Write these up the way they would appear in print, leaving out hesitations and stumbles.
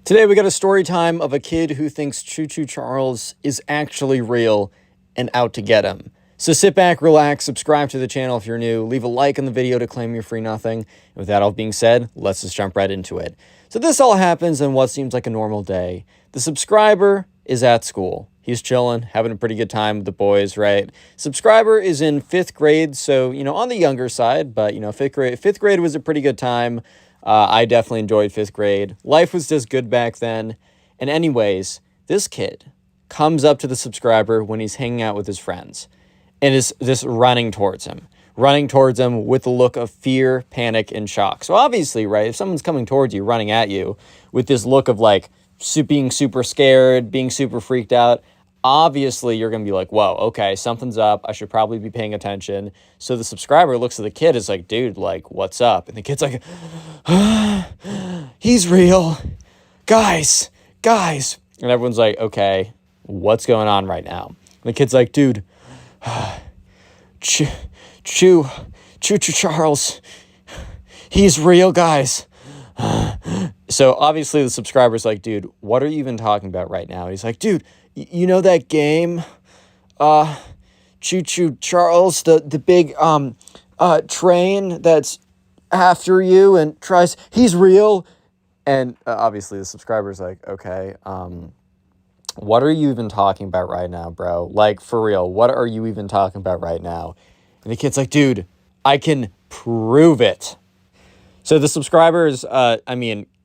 Today we got a story time of a kid who thinks Choo Choo Charles is actually real and out to get him. So sit back, relax, subscribe to the channel if you're new, leave a like on the video to claim your free nothing. And with that all being said, let's just jump right into it. So this all happens in what seems like a normal day. The subscriber is at school. He's chilling, having a pretty good time with the boys, right? Subscriber is in 5th grade, so, on the younger side, but, 5th grade was a pretty good time. I definitely enjoyed 5th grade. Life was just good back then. And anyways, this kid comes up to the subscriber when he's hanging out with his friends and is just running towards him with a look of fear, panic, and shock. So obviously, right, if someone's coming towards you, running at you with this look of like being super scared, being super freaked out, obviously you're going to be like, whoa, okay, something's up. I should probably be paying attention. So the subscriber looks at the kid, is like, dude, like, what's up? And the kid's like, he's real. Guys. And everyone's like, okay, what's going on right now? And the kid's like, dude, Choo Charles, he's real, guys. So obviously the subscriber's like, dude, what are you even talking about right now? And he's like, dude, you know that game, Choo Choo Charles, the big train that's after you and tries, he's real. And obviously the subscriber's like, okay, what are you even talking about right now, bro? Like, for real, what are you even talking about right now? And the kid's like, dude, I can prove it. So the subscriber is,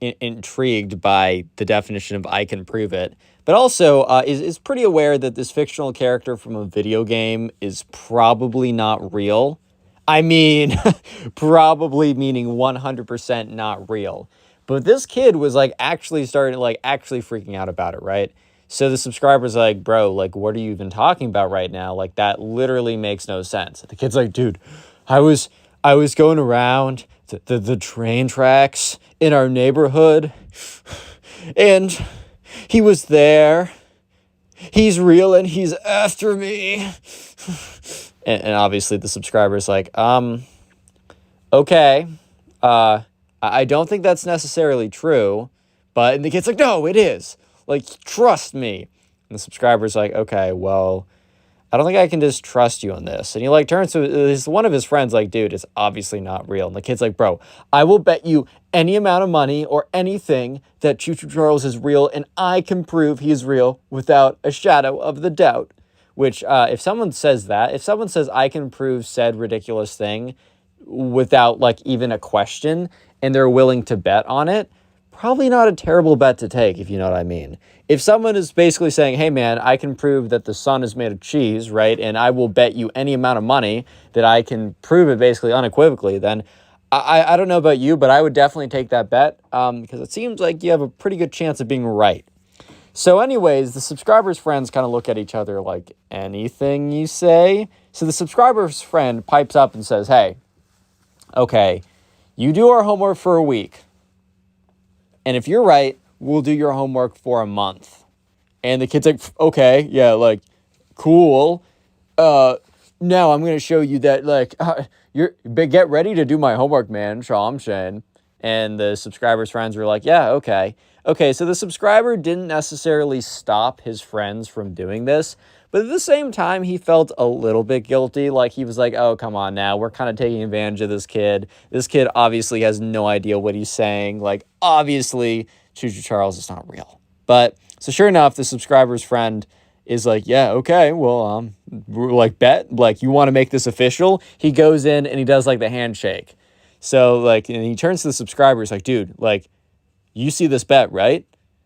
intrigued by the definition of I can prove it, but also is pretty aware that this fictional character from a video game is probably not real. I mean, probably meaning 100% not real. But this kid was actually freaking out about it, right? So the subscriber's like, bro, like, what are you even talking about right now? Like, that literally makes no sense. The kid's like, dude, I was going around the train tracks in our neighborhood, and he was there. He's real, and he's after me. And obviously the subscriber's like, okay, I don't think that's necessarily true, but and the kid's like, no, it is. Like, trust me. And the subscriber's like, okay, well, I don't think I can just trust you on this. And he turns to one of his friends like, dude, it's obviously not real. And the kid's like, bro, I will bet you any amount of money or anything that Choo Choo Charles is real, and I can prove he is real without a shadow of the doubt. Which, if someone says I can prove said ridiculous thing without even a question, and they're willing to bet on it, probably not a terrible bet to take, if you know what I mean. If someone is basically saying, hey man, I can prove that the sun is made of cheese, right, and I will bet you any amount of money that I can prove it basically unequivocally, then I don't know about you, but I would definitely take that bet, because it seems like you have a pretty good chance of being right. So anyways, the subscriber's friends kind of look at each other like, anything you say? So the subscriber's friend pipes up and says, hey, okay, you do our homework for a week. And if you're right, we'll do your homework for a month. And the kid's like, okay, yeah, cool. Now I'm going to show you that, get ready to do my homework, man, Shamshin. And the subscriber's friends were like, yeah, okay. Okay, so the subscriber didn't necessarily stop his friends from doing this, but at the same time, he felt a little bit guilty. Like, he was like, oh, come on now. We're kind of taking advantage of this kid. This kid obviously has no idea what he's saying. Obviously, Choo Choo Charles is not real. But, so sure enough, the subscriber's friend is like, yeah, okay, well, bet, you want to make this official? He goes in and he does, the handshake. So, and he turns to the subscriber. He's like, dude, you see this bet, right?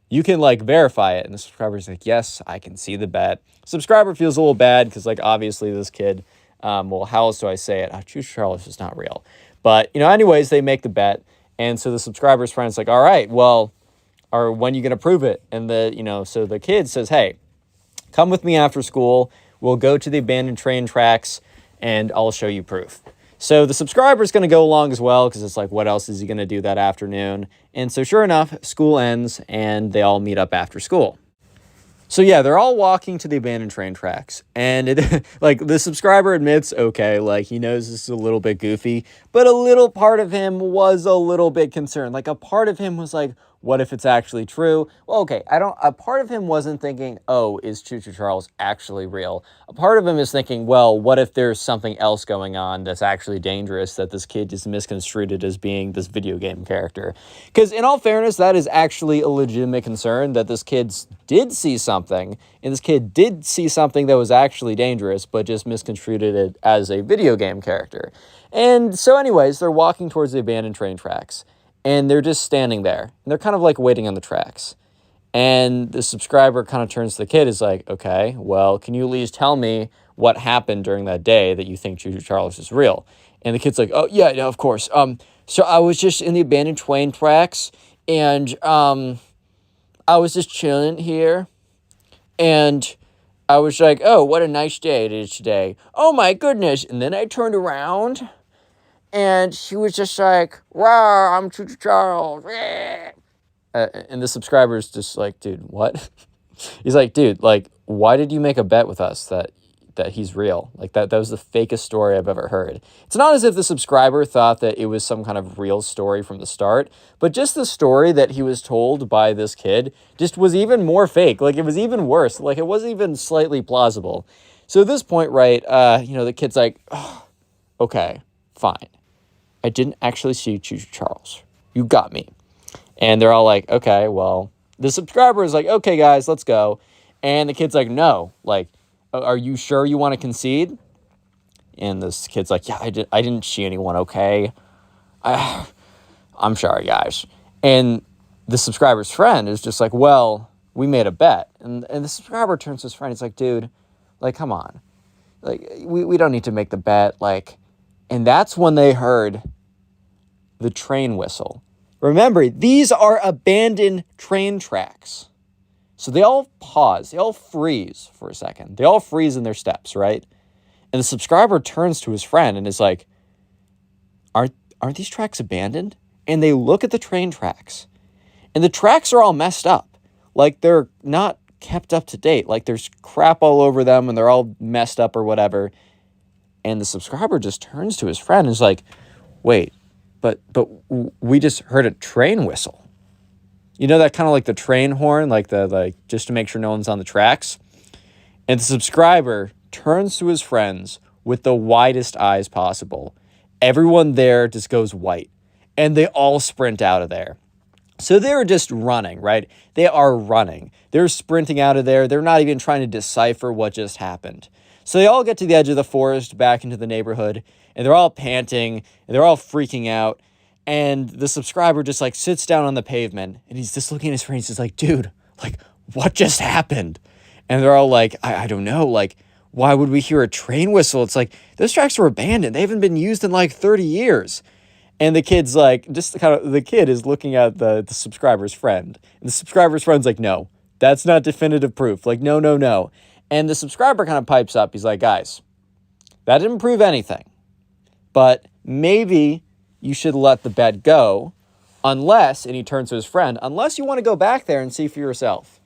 You can, verify it. And the subscriber's like, yes, I can see the bet. Subscriber feels a little bad because, obviously this kid, well, how else do I say it? Choo Choo Charles is not real. But, anyways, they make the bet. And so the subscriber's friend's like, all right, well, when are you going to prove it? And so the kid says, hey, come with me after school. We'll go to the abandoned train tracks and I'll show you proof. So the subscriber's going to go along as well because it's what else is he going to do that afternoon? And so sure enough, school ends and they all meet up after school. So yeah, they're all walking to the abandoned train tracks. And the subscriber admits, okay, he knows this is a little bit goofy, but a little part of him was a little bit concerned. A part of him was like, what if it's actually true? Well, okay, a part of him wasn't thinking, oh, is Choo Choo Charles actually real? A part of him is thinking, well, what if there's something else going on that's actually dangerous that this kid just misconstrued it as being this video game character? Because in all fairness, that is actually a legitimate concern, that this kid did see something, and this kid did see something that was actually dangerous, but just misconstrued it as a video game character. And so anyways, they're walking towards the abandoned train tracks. And they're just standing there. And they're kind of like waiting on the tracks. And the subscriber kind of turns to the kid, is like, okay, well, can you at least tell me what happened during that day that you think Choo Choo Charles is real? And the kid's like, oh, yeah, no, of course. So I was just in the abandoned train tracks, and I was just chilling here. And I was like, oh, what a nice day it is today. Oh, my goodness. And then I turned around. And she was just like, "Wow, I'm Choo Choo Charles." And the subscriber's just like, dude, what? He's like, dude, like, why did you make a bet with us that he's real? Like, that was the fakest story I've ever heard. It's not as if the subscriber thought that it was some kind of real story from the start, but just the story that he was told by this kid just was even more fake. Like, it was even worse. Like, it wasn't even slightly plausible. So at this point, right, the kid's like, oh, okay, fine. I didn't actually see Choo Choo Charles. You got me. And they're all like, okay, well, the subscriber is like, okay, guys, let's go. And the kid's like, no, like, are you sure you want to concede? And this kid's like, yeah, I didn't see anyone, okay? I'm sorry, guys. And the subscriber's friend is just like, well, we made a bet. And the subscriber turns to his friend. He's like, dude, like, come on. Like, we don't need to make the bet, like. And that's when they heard the train whistle. Remember, these are abandoned train tracks. So they all pause. They all freeze for a second. They all freeze in their steps, right? And the subscriber turns to his friend and is like, aren't these tracks abandoned? And they look at the train tracks. And the tracks are all messed up. Like, they're not kept up to date. Like, there's crap all over them and they're all messed up or whatever. And the subscriber just turns to his friend and is like, wait, but we just heard a train whistle. You know, that kind of like the train horn, like just to make sure no one's on the tracks. And the subscriber turns to his friends with the widest eyes possible. Everyone there just goes white. And they all sprint out of there. So they're just running, right? They are running. They're sprinting out of there. They're not even trying to decipher what just happened. So they all get to the edge of the forest, back into the neighborhood, and they're all panting, and they're all freaking out, and the subscriber just, like, sits down on the pavement, and he's just looking at his friend, he's just like, dude, like, what just happened? And they're all like, I don't know, like, why would we hear a train whistle? It's like, those tracks were abandoned. They haven't been used in, like, 30 years. And the kid's like, the kid is looking at the subscriber's friend, and the subscriber's friend's like, no, that's not definitive proof. Like, no. And the subscriber kind of pipes up. He's like, guys, that didn't prove anything. But maybe you should let the bet go unless, and he turns to his friend, unless you want to go back there and see for yourself.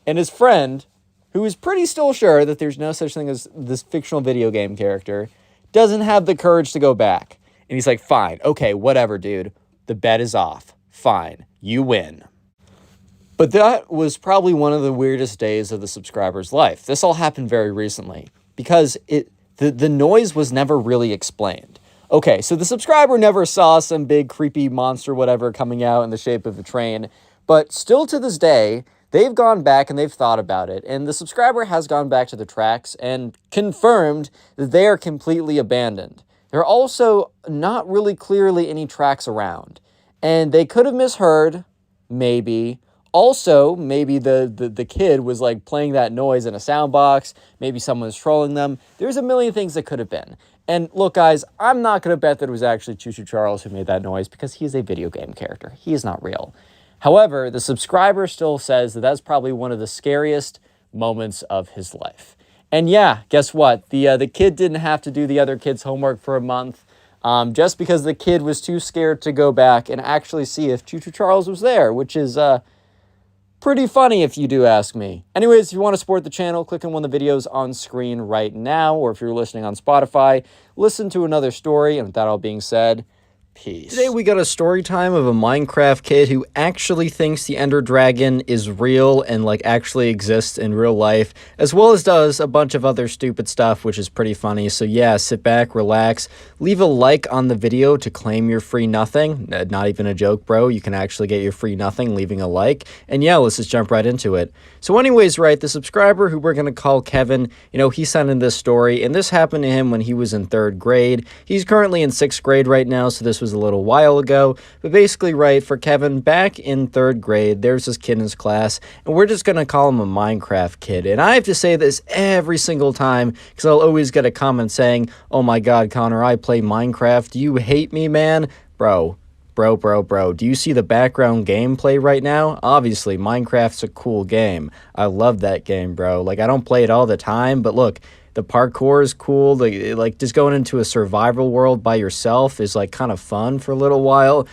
And his friend, who is pretty still sure that there's no such thing as this fictional video game character, doesn't have the courage to go back. And he's like, fine, okay, whatever, dude. The bet is off. Fine, you win. But that was probably one of the weirdest days of the subscriber's life. This all happened very recently because the noise was never really explained. Okay, so the subscriber never saw some big creepy monster whatever coming out in the shape of a train, but still to this day, they've gone back and they've thought about it, and the subscriber has gone back to the tracks and confirmed that they are completely abandoned. There are also not really clearly any tracks around, and they could have misheard, maybe. Also, maybe the kid was like playing that noise in a sound box. Maybe someone was trolling them. There's a million things that could have been. And look, guys, I'm not going to bet that it was actually Choo Choo Charles who made that noise because he is a video game character. He is not real. However, the subscriber still says that that's probably one of the scariest moments of his life. And yeah, guess what? The kid didn't have to do the other kid's homework for a month just because the kid was too scared to go back and actually see if Choo Choo Charles was there, which is pretty funny if you do ask me. Anyways, if you want to support the channel, click on one of the videos on screen right now, or if you're listening on Spotify, listen to another story. And with that all being said, Peace. Today we got a story time of a Minecraft kid who actually thinks the Ender Dragon is real and like actually exists in real life, as well as does a bunch of other stupid stuff, which is pretty funny. So yeah, sit back, relax, leave a like on the video to claim your free nothing. Not even a joke, bro. You can actually get your free nothing leaving a like. And yeah, let's just jump right into it. So anyways, right, the subscriber who we're going to call Kevin, he sent in this story, and this happened to him when he was in 3rd grade. He's currently in 6th grade right now, so this was a little while ago. But basically, right, for Kevin, back in 3rd grade, there's this kid in his class, and we're just going to call him a Minecraft kid. And I have to say this every single time, because I'll always get a comment saying, "Oh my god, Connor, I play Minecraft. Do you hate me, man?" Bro, do you see the background gameplay right now? Obviously, Minecraft's a cool game. I love that game, bro. Like, I don't play it all the time, but look, the parkour is cool. Like just going into a survival world by yourself is, like, kind of fun for a little while.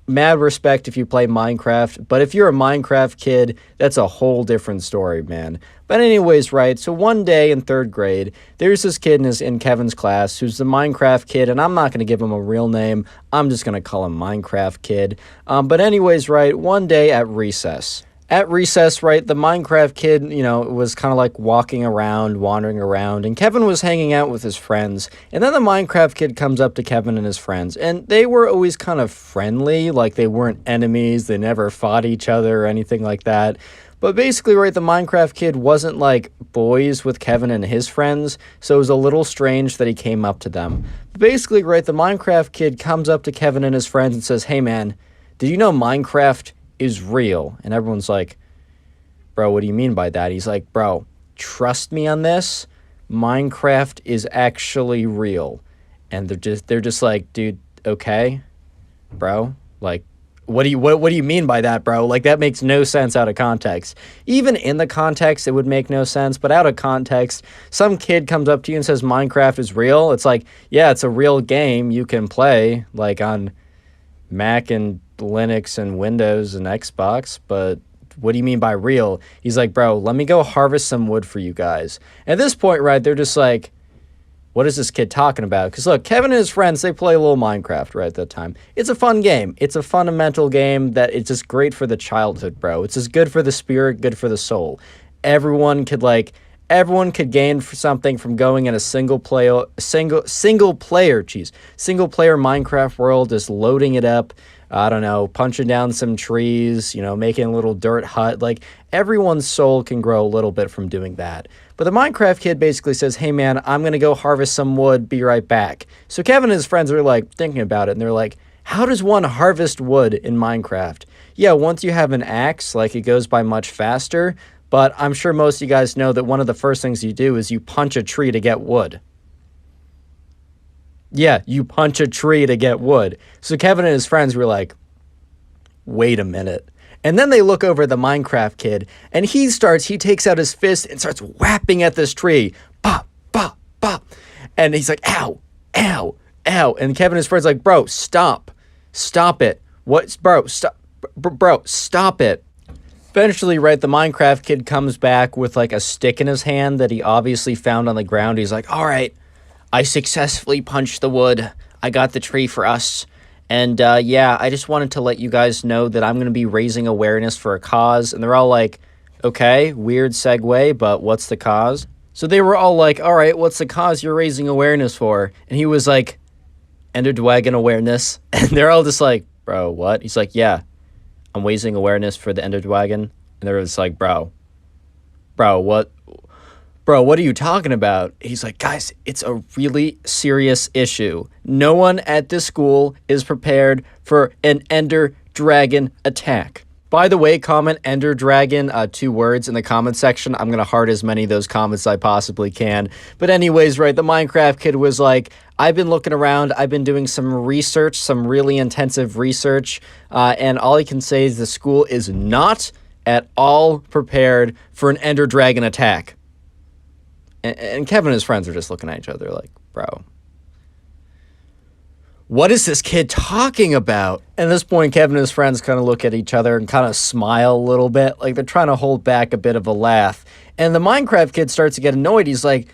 Mad respect if you play Minecraft, but if you're a Minecraft kid, that's a whole different story, man. But anyways, right, so one day in 3rd grade, there's this kid in Kevin's class who's the Minecraft kid, and I'm not going to give him a real name. I'm just going to call him Minecraft kid. But anyways, right, one day at recess. At recess, right, the Minecraft kid, was kind of like walking around, wandering around, and Kevin was hanging out with his friends. And then the Minecraft kid comes up to Kevin and his friends, and they were always kind of friendly, like they weren't enemies, they never fought each other or anything like that. But basically, right, the Minecraft kid wasn't like boys with Kevin and his friends, so it was a little strange that he came up to them. But basically, right, the Minecraft kid comes up to Kevin and his friends and says, "Hey man, did you know Minecraft is real?" And everyone's like, "Bro, what do you mean by that?" He's like, "Bro, trust me on this. Minecraft is actually real." And they're just like, "Dude, okay, bro, like, what do you mean by that, bro? Like, that makes no sense out of context." Even in the context, it would make no sense, but out of context, some kid comes up to you and says Minecraft is real. It's like, yeah, it's a real game you can play, like, on Mac and Linux and Windows and Xbox, but what do you mean by real? He's like, "Bro, let me go harvest some wood for you guys." At this point, right, they're just like, what is this kid talking about? Because look, Kevin and his friends, they play a little Minecraft right at that time. It's a fun game. It's a fundamental game that it's just great for the childhood, bro. It's just good for the spirit, good for the soul. Everyone could gain something from going in a single player Minecraft world, just loading it up. I don't know, punching down some trees, making a little dirt hut. Like, everyone's soul can grow a little bit from doing that. But the Minecraft kid basically says, "Hey man, I'm going to go harvest some wood, be right back." So Kevin and his friends are like thinking about it, and they're like, "How does one harvest wood in Minecraft?" Yeah, once you have an axe, like, it goes by much faster, but I'm sure most of you guys know that one of the first things you do is you punch a tree to get wood. Yeah, you punch a tree to get wood. So Kevin and his friends were like, "Wait a minute." And then they look over at the Minecraft kid, and he takes out his fist and starts whapping at this tree. Pop, pop, pop. And he's like, "Ow, ow, ow." And Kevin and his friends are like, "Bro, stop. Stop it. Bro, stop it." Eventually, right, the Minecraft kid comes back with like a stick in his hand that he obviously found on the ground. He's like, "All right, I successfully punched the wood. I got the tree for us. And yeah, I just wanted to let you guys know that I'm going to be raising awareness for a cause." And they're all like, "Okay, weird segue, but what's the cause?" So they were all like, "All right, what's the cause you're raising awareness for?" And he was like, "Ender Dragon awareness." And they're all just like, "Bro, what?" He's like, "Yeah, I'm raising awareness for the Ender Dragon." And they're just like, Bro, what? "Bro, what are you talking about?" He's like, "Guys, it's a really serious issue. No one at this school is prepared for an Ender Dragon attack." By the way, comment Ender Dragon, 2 words in the comment section. I'm going to heart as many of those comments as I possibly can. But anyways, right, the Minecraft kid was like, "I've been looking around. I've been doing some research, some really intensive research. And all I can say is the school is not at all prepared for an Ender Dragon attack." And Kevin and his friends are just looking at each other like, "Bro, what is this kid talking about?" And at this point, Kevin and his friends kind of look at each other and kind of smile a little bit, like they're trying to hold back a bit of a laugh. And the Minecraft kid starts to get annoyed. He's like,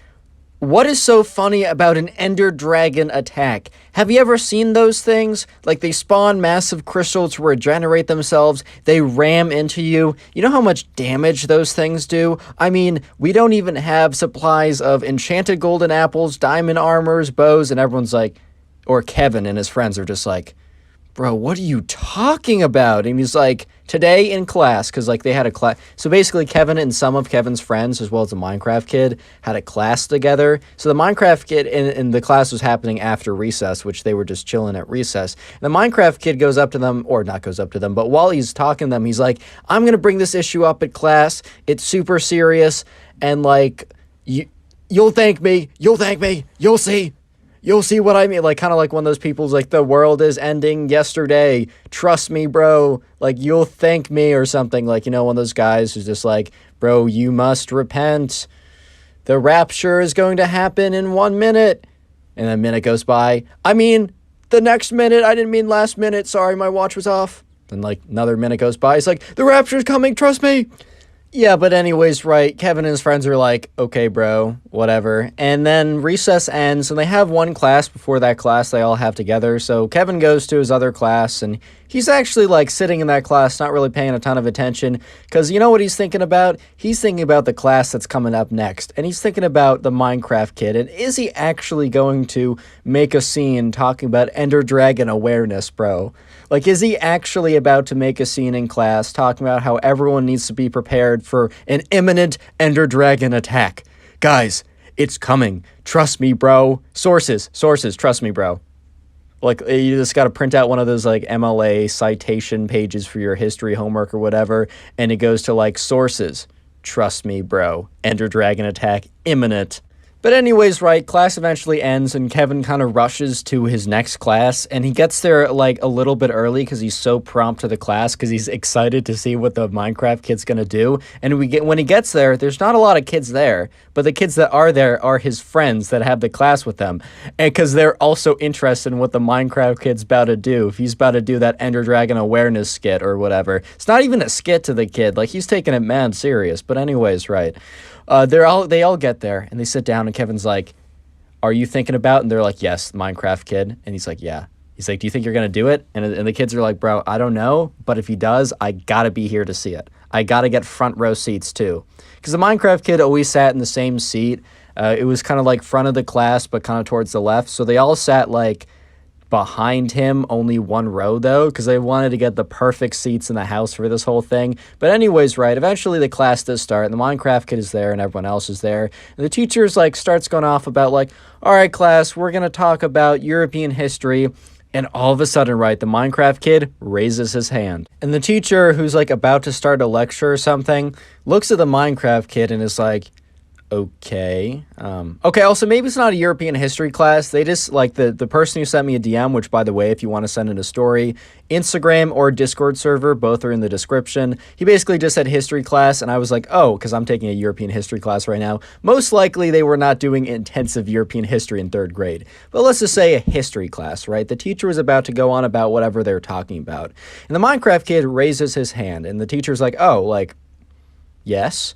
What is so funny about an Ender Dragon attack? Have you ever seen those things? Like, they spawn massive crystals to regenerate themselves, they ram into you. You know how much damage those things do? I mean, we don't even have supplies of enchanted golden apples, diamond armors, bows, and everyone's like, or Kevin and his friends are just like, bro, what are you talking about? And he's like, today in class, because like they had a class. So basically Kevin and some of Kevin's friends, as well as the Minecraft kid, had a class together. So the Minecraft kid and the class was happening after recess, which they were just chilling at recess. And the Minecraft kid goes up to them, or not goes up to them, but while he's talking to them, he's like, I'm going to bring this issue up at class. It's super serious. And like, you'll thank me. You'll thank me. You'll see. You'll see what I mean. Like, kind of like one of those people's like, the world is ending yesterday. Trust me, bro. Like, you'll thank me or something. Like, you know, one of those guys who's just like, bro, you must repent. The rapture is going to happen in 1 minute. And a minute goes by. I mean, the next minute. I didn't mean last minute. Sorry, my watch was off. Then, like, another minute goes by. He's like, the rapture is coming. Trust me. Yeah, but anyways, right, Kevin and his friends are like, okay, bro, whatever. And then recess ends, and they have one class before that class they all have together. So Kevin goes to his other class, and he's actually, like, sitting in that class, not really paying a ton of attention. Because you know what he's thinking about? He's thinking about the class that's coming up next. And he's thinking about the Minecraft kid. And is he actually going to make a scene talking about Ender Dragon awareness, bro? Like, is he actually about to make a scene in class talking about how everyone needs to be prepared for an imminent Ender Dragon attack? Guys, it's coming. Trust me, bro. Sources, trust me, bro. Like, you just got to print out one of those, like, MLA citation pages for your history homework or whatever, and it goes to, like, sources. Trust me, bro. Ender Dragon attack imminent. But anyways, right, class eventually ends, and Kevin kind of rushes to his next class, and he gets there, like, a little bit early because he's so prompt to the class because he's excited to see what the Minecraft kid's going to do. And when he gets there, there's not a lot of kids there, but the kids that are there are his friends that have the class with them, and because they're also interested in what the Minecraft kid's about to do, if he's about to do that Ender Dragon awareness skit or whatever. It's not even a skit to the kid, like, he's taking it mad serious, but anyways, right. They all get there, and they sit down, and Kevin's like, are you thinking about? And they're like, yes, Minecraft kid. And he's like, yeah. He's like, do you think you're going to do it? And the kids are like, bro, I don't know, but if he does, I got to be here to see it. I got to get front row seats, too. Because the Minecraft kid always sat in the same seat. It was kind of like front of the class, but kind of towards the left. So they all sat, like, behind him, only one row though, because they wanted to get the perfect seats in the house for this whole thing. But anyways, right, eventually the class does start, and the Minecraft kid is there, and everyone else is there. And the teacher's like starts going off about like, all right, class, we're gonna talk about European history. And all of a sudden, right, the Minecraft kid raises his hand. And the teacher, who's like about to start a lecture or something, looks at the Minecraft kid and is like, okay. Okay, also, maybe it's not a European history class. They just, like, the person who sent me a DM, which, by the way, if you want to send in a story, Instagram or Discord server, both are in the description. He basically just said history class, and I was like, oh, because I'm taking a European history class right now. Most likely, they were not doing intensive European history in 3rd grade. But let's just say a history class, right? The teacher was about to go on about whatever they're talking about. And the Minecraft kid raises his hand, and the teacher's like, oh, like, yes?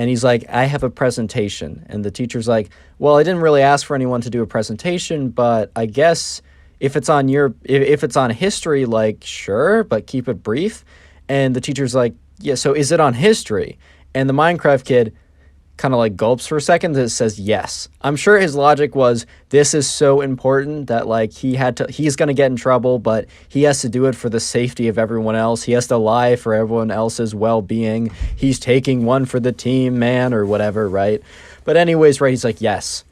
And he's like, I have a presentation. And the teacher's like, well, I didn't really ask for anyone to do a presentation, but I guess if it's on if it's on history, like, sure, but keep it brief. And the teacher's like, yeah, so is it on history? And the Minecraft kid kind of like gulps for a second that says yes. I'm sure his logic was, this is so important that like he's going to get in trouble, but he has to do it for the safety of everyone else. He has to lie for everyone else's well-being. He's taking one for the team, man, or whatever, right? But anyways, right, he's like, yes.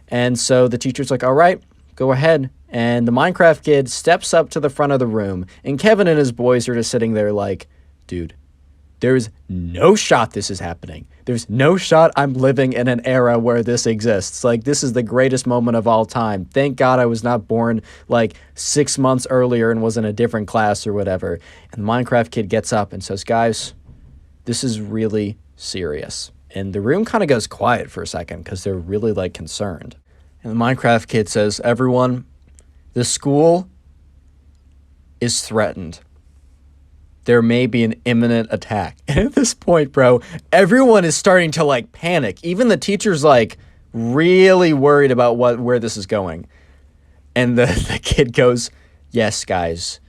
And so the teacher's like, all right, go ahead. And the Minecraft kid steps up to the front of the room, and Kevin and his boys are just sitting there like, dude, there's no shot this is happening. There's no shot I'm living in an era where this exists. Like, this is the greatest moment of all time. Thank God I was not born, like, 6 months earlier and was in a different class or whatever. And the Minecraft kid gets up and says, guys, this is really serious. And the room kind of goes quiet for a second because they're really, like, concerned. And the Minecraft kid says, everyone, the school is threatened. There may be an imminent attack. And at this point, bro, everyone is starting to, like, panic. Even the teacher's like, really worried about where this is going. And the kid goes, yes, guys.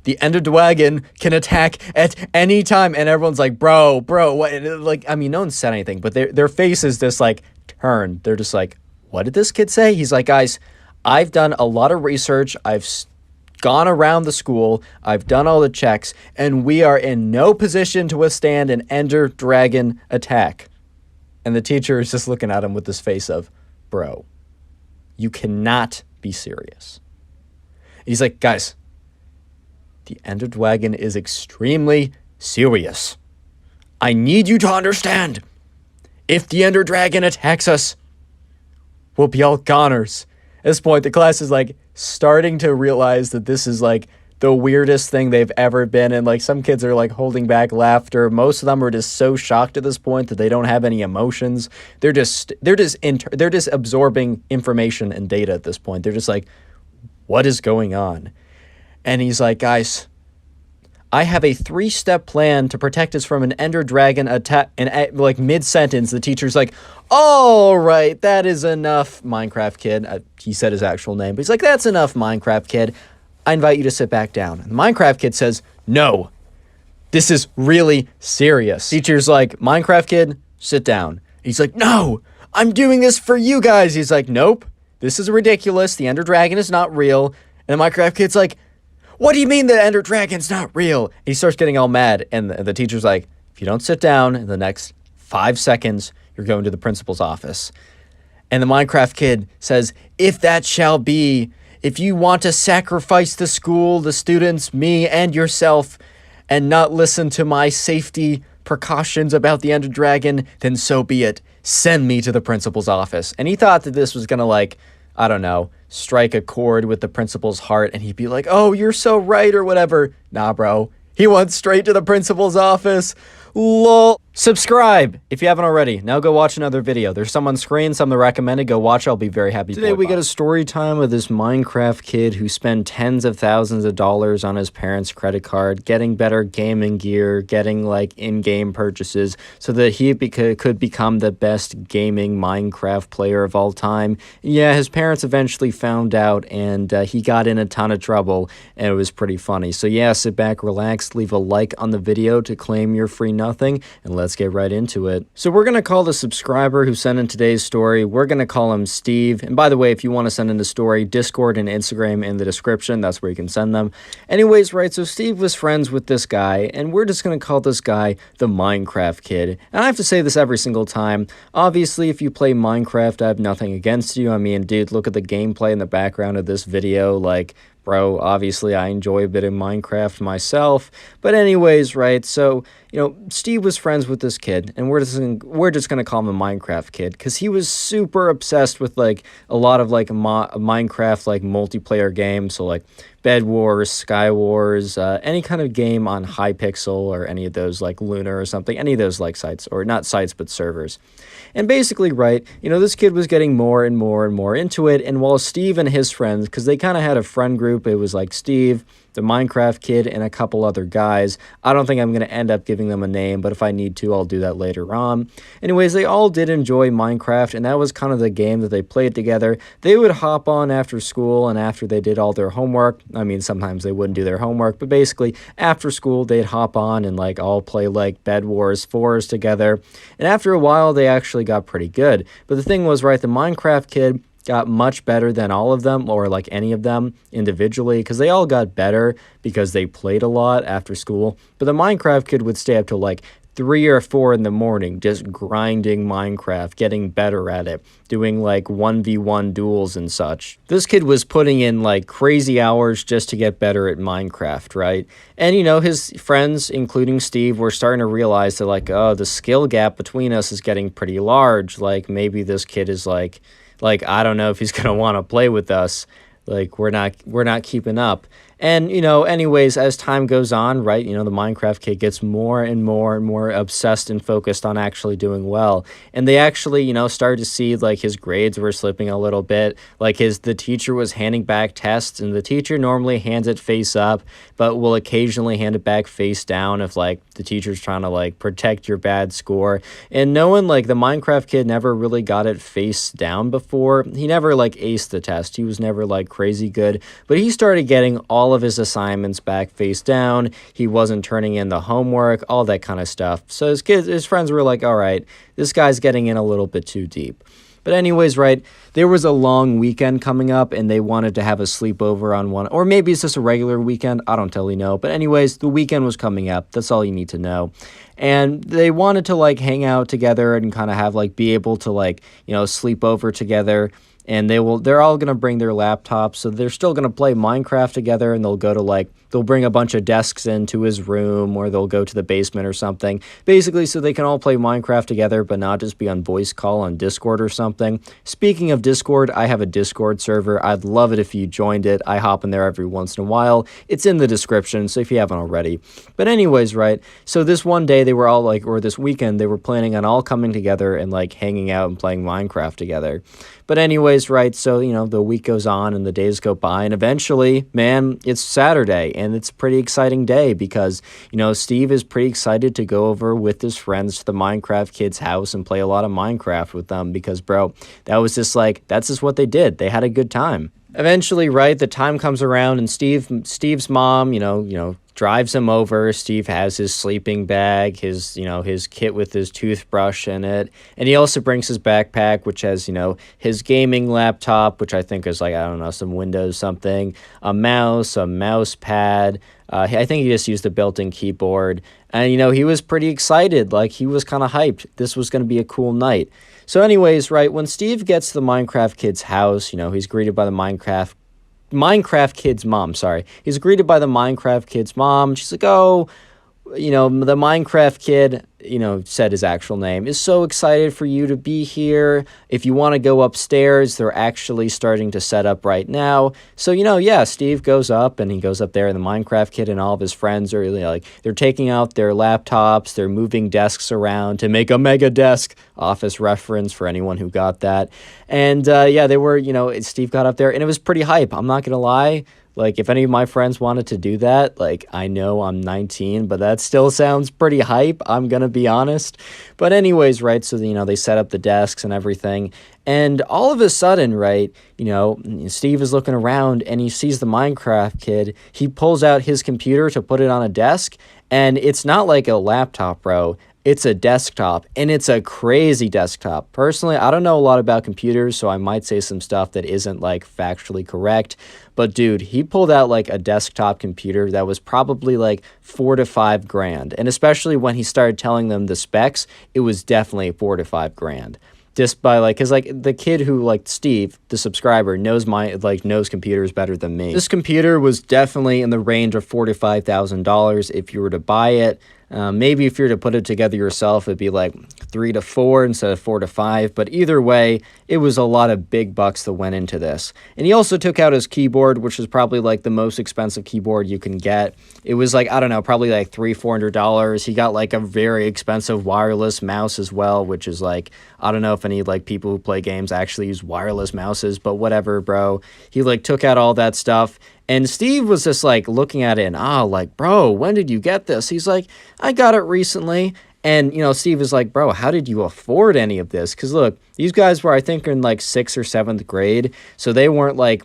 The Ender Dragon can attack at any time. And everyone's like, bro, what? Like, I mean, no one said anything, but their face is just like turned. They're just like, what did this kid say? He's like, guys, I've done a lot of research. I've gone around the school. I've done all the checks, and we are in no position to withstand an Ender Dragon attack. And the teacher is just looking at him with this face of, bro, you cannot be serious. He's like, guys, the Ender Dragon is extremely serious. I need you to understand. If the Ender Dragon attacks us, we'll be all goners. At this point, the class is like starting to realize that this is like the weirdest thing they've ever been. And like some kids are like holding back laughter. Most of them are just so shocked at this point that they don't have any emotions. They're just absorbing information and data at this point. They're just like, what is going on? And he's like, guys, I have a 3-step plan to protect us from an Ender Dragon attack. And like mid-sentence, the teacher's like, all right, that is enough, Minecraft kid. He said his actual name, but he's like, that's enough, Minecraft kid. I invite you to sit back down. And the Minecraft kid says, no, this is really serious. Teacher's like, Minecraft kid, sit down. He's like, no, I'm doing this for you guys. He's like, nope, this is ridiculous. The Ender Dragon is not real. And the Minecraft kid's like, what do you mean the Ender Dragon's not real? He starts getting all mad, and the teacher's like, if you don't sit down in the next 5 seconds, you're going to the principal's office. And the Minecraft kid says, if that shall be, if you want to sacrifice the school, the students, me, and yourself, and not listen to my safety precautions about the Ender Dragon, then so be it. Send me to the principal's office. And he thought that this was going to, like, I don't know, strike a chord with the principal's heart, and he'd be like, oh, you're so right, or whatever. Nah, bro. He went straight to the principal's office. Lol. Subscribe if you haven't already. Now go watch another video. There's some on screen, some that recommended. Go watch. I'll be very happy. Today we get a story time with this Minecraft kid who spent tens of thousands of dollars on his parents' credit card, getting better gaming gear, getting like in-game purchases so that he could become the best gaming Minecraft player of all time. Yeah, his parents eventually found out, and he got in a ton of trouble, and it was pretty funny. So yeah, sit back, relax, leave a like on the video to claim your free nothing, and let's get right into it. So we're going to call the subscriber who sent in today's story, we're going to call him Steve. And by the way, if you want to send in a story, Discord and Instagram in the description, that's where you can send them. Anyways, right, so Steve was friends with this guy, and we're just going to call this guy the Minecraft kid. And I have to say this every single time. Obviously, if you play Minecraft, I have nothing against you. I mean, dude, look at the gameplay in the background of this video, like, bro, obviously I enjoy a bit of Minecraft myself. But anyways, right, so, you know, Steve was friends with this kid, and we're just gonna call him a Minecraft kid, because he was super obsessed with, like, a lot of, like, Minecraft, like, multiplayer games, so, like, Bed Wars, Sky Wars, any kind of game on Hypixel, or any of those, like, Lunar or something, any of those, like, sites, or not sites, but servers. And basically, right, you know, this kid was getting more and more and more into it, and while Steve and his friends, because they kind of had a friend group, it was like Steve, the Minecraft kid, and a couple other guys. I don't think I'm going to end up giving them a name, but if I need to, I'll do that later on. Anyways, they all did enjoy Minecraft, and that was kind of the game that they played together. They would hop on after school, and after they did all their homework, I mean, sometimes they wouldn't do their homework, but basically, after school, they'd hop on and, like, all play, like, Bed Wars 4s together, and after a while, they actually got pretty good. But the thing was, right, the Minecraft kid got much better than all of them, or like any of them individually, because they all got better because they played a lot after school. But the Minecraft kid would stay up till like 3 or 4 in the morning just grinding Minecraft, getting better at it, doing like 1v1 duels and such. This kid was putting in like crazy hours just to get better at Minecraft, right? And you know, his friends, including Steve, were starting to realize that like, oh, the skill gap between us is getting pretty large. Like maybe this kid is like, I don't know if he's going to want to play with us. Like, we're not keeping up. And, anyways, as time goes on, right, the Minecraft kid gets more and more and more obsessed and focused on actually doing well. And they actually, started to see like his grades were slipping a little bit. Like the teacher was handing back tests, and the teacher normally hands it face up, but will occasionally hand it back face down if like the teacher's trying to like protect your bad score. And no one, like the Minecraft kid, never really got it face down before. He never like aced the test. He was never like crazy good, but he started getting all of his assignments back face down. He wasn't turning in the homework, all that kind of stuff. So his friends were like, all right, this guy's getting in a little bit too deep. But anyways, right, there was a long weekend coming up, and they wanted to have a sleepover on one, or maybe it's just a regular weekend. I don't totally know. But anyways, the weekend was coming up. That's all you need to know. And they wanted to like hang out together and kind of have like be able to like, sleep over together. And they're all going to bring their laptops, so they're still going to play Minecraft together, and they'll bring a bunch of desks into his room, or they'll go to the basement or something, basically so they can all play Minecraft together, but not just be on voice call on Discord or something. Speaking of Discord, I have a Discord server. I'd love it if you joined it. I hop in there every once in a while. It's in the description, so if you haven't already. But anyways, right, so this one day they were all like, or this weekend, they were planning on all coming together and like hanging out and playing Minecraft together. But anyways, right, so, the week goes on and the days go by, and eventually, man, it's Saturday, and it's a pretty exciting day because, Steve is pretty excited to go over with his friends to the Minecraft kid's house and play a lot of Minecraft with them because, bro, that's just what they did. They had a good time. Eventually, right, the time comes around, and Steve's mom, drives him over. Steve has his sleeping bag, his kit with his toothbrush in it. And he also brings his backpack, which has, his gaming laptop, which I think is like, I don't know, some Windows something, a mouse pad. I think he just used the built-in keyboard. And, he was pretty excited. Like, he was kind of hyped. This was going to be a cool night. So anyways, right, when Steve gets to the Minecraft kid's house, he's greeted by the Minecraft kid's mom, sorry. He's greeted by the Minecraft kid's mom. She's like, oh, the Minecraft kid, said his actual name, is so excited for you to be here. If you want to go upstairs, they're actually starting to set up right now. So, Steve goes up, and he goes up there, and the Minecraft kid and all of his friends are really they're taking out their laptops, they're moving desks around to make a mega desk, Office reference for anyone who got that. And, they were, Steve got up there, and it was pretty hype. I'm not going to lie. Like, if any of my friends wanted to do that, like, I know I'm 19, but that still sounds pretty hype, I'm gonna be honest. But anyways, right, so, they set up the desks and everything, and all of a sudden, right, Steve is looking around, and he sees the Minecraft kid. He pulls out his computer to put it on a desk, and it's not like a laptop, bro. It's a desktop, and it's a crazy desktop. Personally, I don't know a lot about computers, so I might say some stuff that isn't, like, factually correct. But, dude, he pulled out, like, a desktop computer that was probably, like, $4,000 to $5,000. And especially when he started telling them the specs, it was definitely $4,000 to $5,000. Just by, like, because, like, the kid who, like, Steve, the subscriber, knows computers better than me. This computer was definitely in the range of $4,000 to $5,000 if you were to buy it. Maybe if you were to put it together yourself, it'd be like 3 to 4 instead of 4 to 5. But either way, it was a lot of big bucks that went into this. And he also took out his keyboard, which is probably like the most expensive keyboard you can get. It was like, I don't know, probably like $300-400. He got like a very expensive wireless mouse as well, which is like, I don't know if any like people who play games actually use wireless mouses, but whatever, bro. He like took out all that stuff. And Steve was just like looking at it and, like, bro, when did you get this? He's like, I got it recently. And, Steve is like, bro, how did you afford any of this? Because look, these guys were, I think, in like 6th or 7th grade. So they weren't like,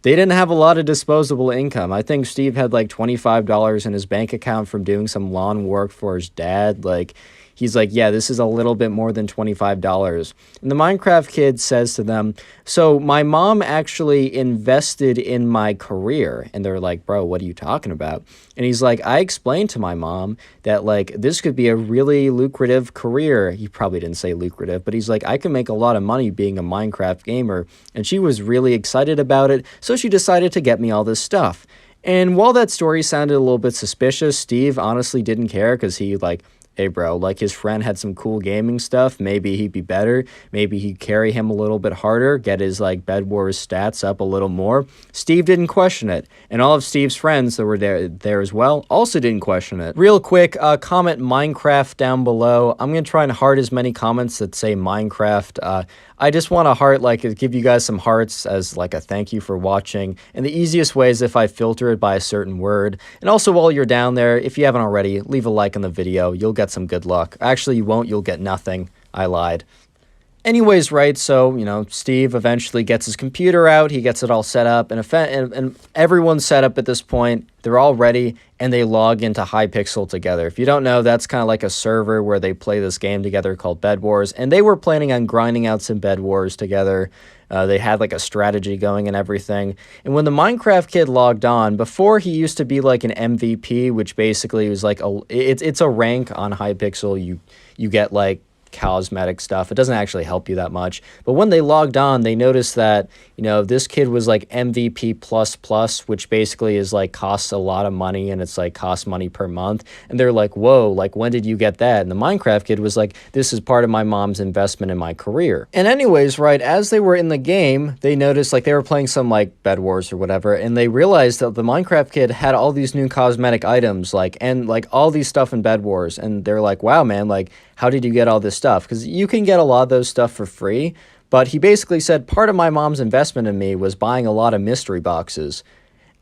they didn't have a lot of disposable income. I think Steve had like $25 in his bank account from doing some lawn work for his dad. Like, he's like, yeah, this is a little bit more than $25. And the Minecraft kid says to them, so my mom actually invested in my career. And they're like, bro, what are you talking about? And he's like, I explained to my mom that, like, this could be a really lucrative career. He probably didn't say lucrative, but he's like, I can make a lot of money being a Minecraft gamer. And she was really excited about it, so she decided to get me all this stuff. And while that story sounded a little bit suspicious, Steve honestly didn't care because he, like, hey, bro, like his friend had some cool gaming stuff. Maybe he'd be better. Maybe he'd carry him a little bit harder, get his like Bed Wars stats up a little more. Steve didn't question it. And all of Steve's friends that were there as well also didn't question it. Real quick, comment Minecraft down below. I'm going to try and heart as many comments that say Minecraft. I just want to heart, like, give you guys some hearts as like a thank you for watching. And the easiest way is if I filter it by a certain word. And also while you're down there, if you haven't already, leave a like on the video. You'll get some good luck. Actually, you won't. You'll get nothing. I lied. Anyways, right, so, you know, Steve eventually gets his computer out, he gets it all set up, and everyone's set up at this point, they're all ready, and they log into Hypixel together. If you don't know, that's kind of like a server where they play this game together called Bed Wars, and they were planning on grinding out some Bed Wars together. They had like a strategy going and everything. And when the Minecraft kid logged on, before he used to be like an MVP, which basically was like, it's a rank on Hypixel, you get like cosmetic stuff. It doesn't actually help you that much. But when they logged on, they noticed that, you know, this kid was like MVP++, which basically is like costs a lot of money, and it's like costs money per month. And they're like, whoa, like when did you get that? And the Minecraft kid was like, this is part of my mom's investment in my career. And anyways, right, as they were in the game, they noticed like they were playing some like Bed Wars or whatever, and they realized that the Minecraft kid had all these new cosmetic items, like, and like all these stuff in Bed Wars. And they're like, wow, man, like, how did you get all this stuff? Because you can get a lot of those stuff for free. But he basically said, part of my mom's investment in me was buying a lot of mystery boxes.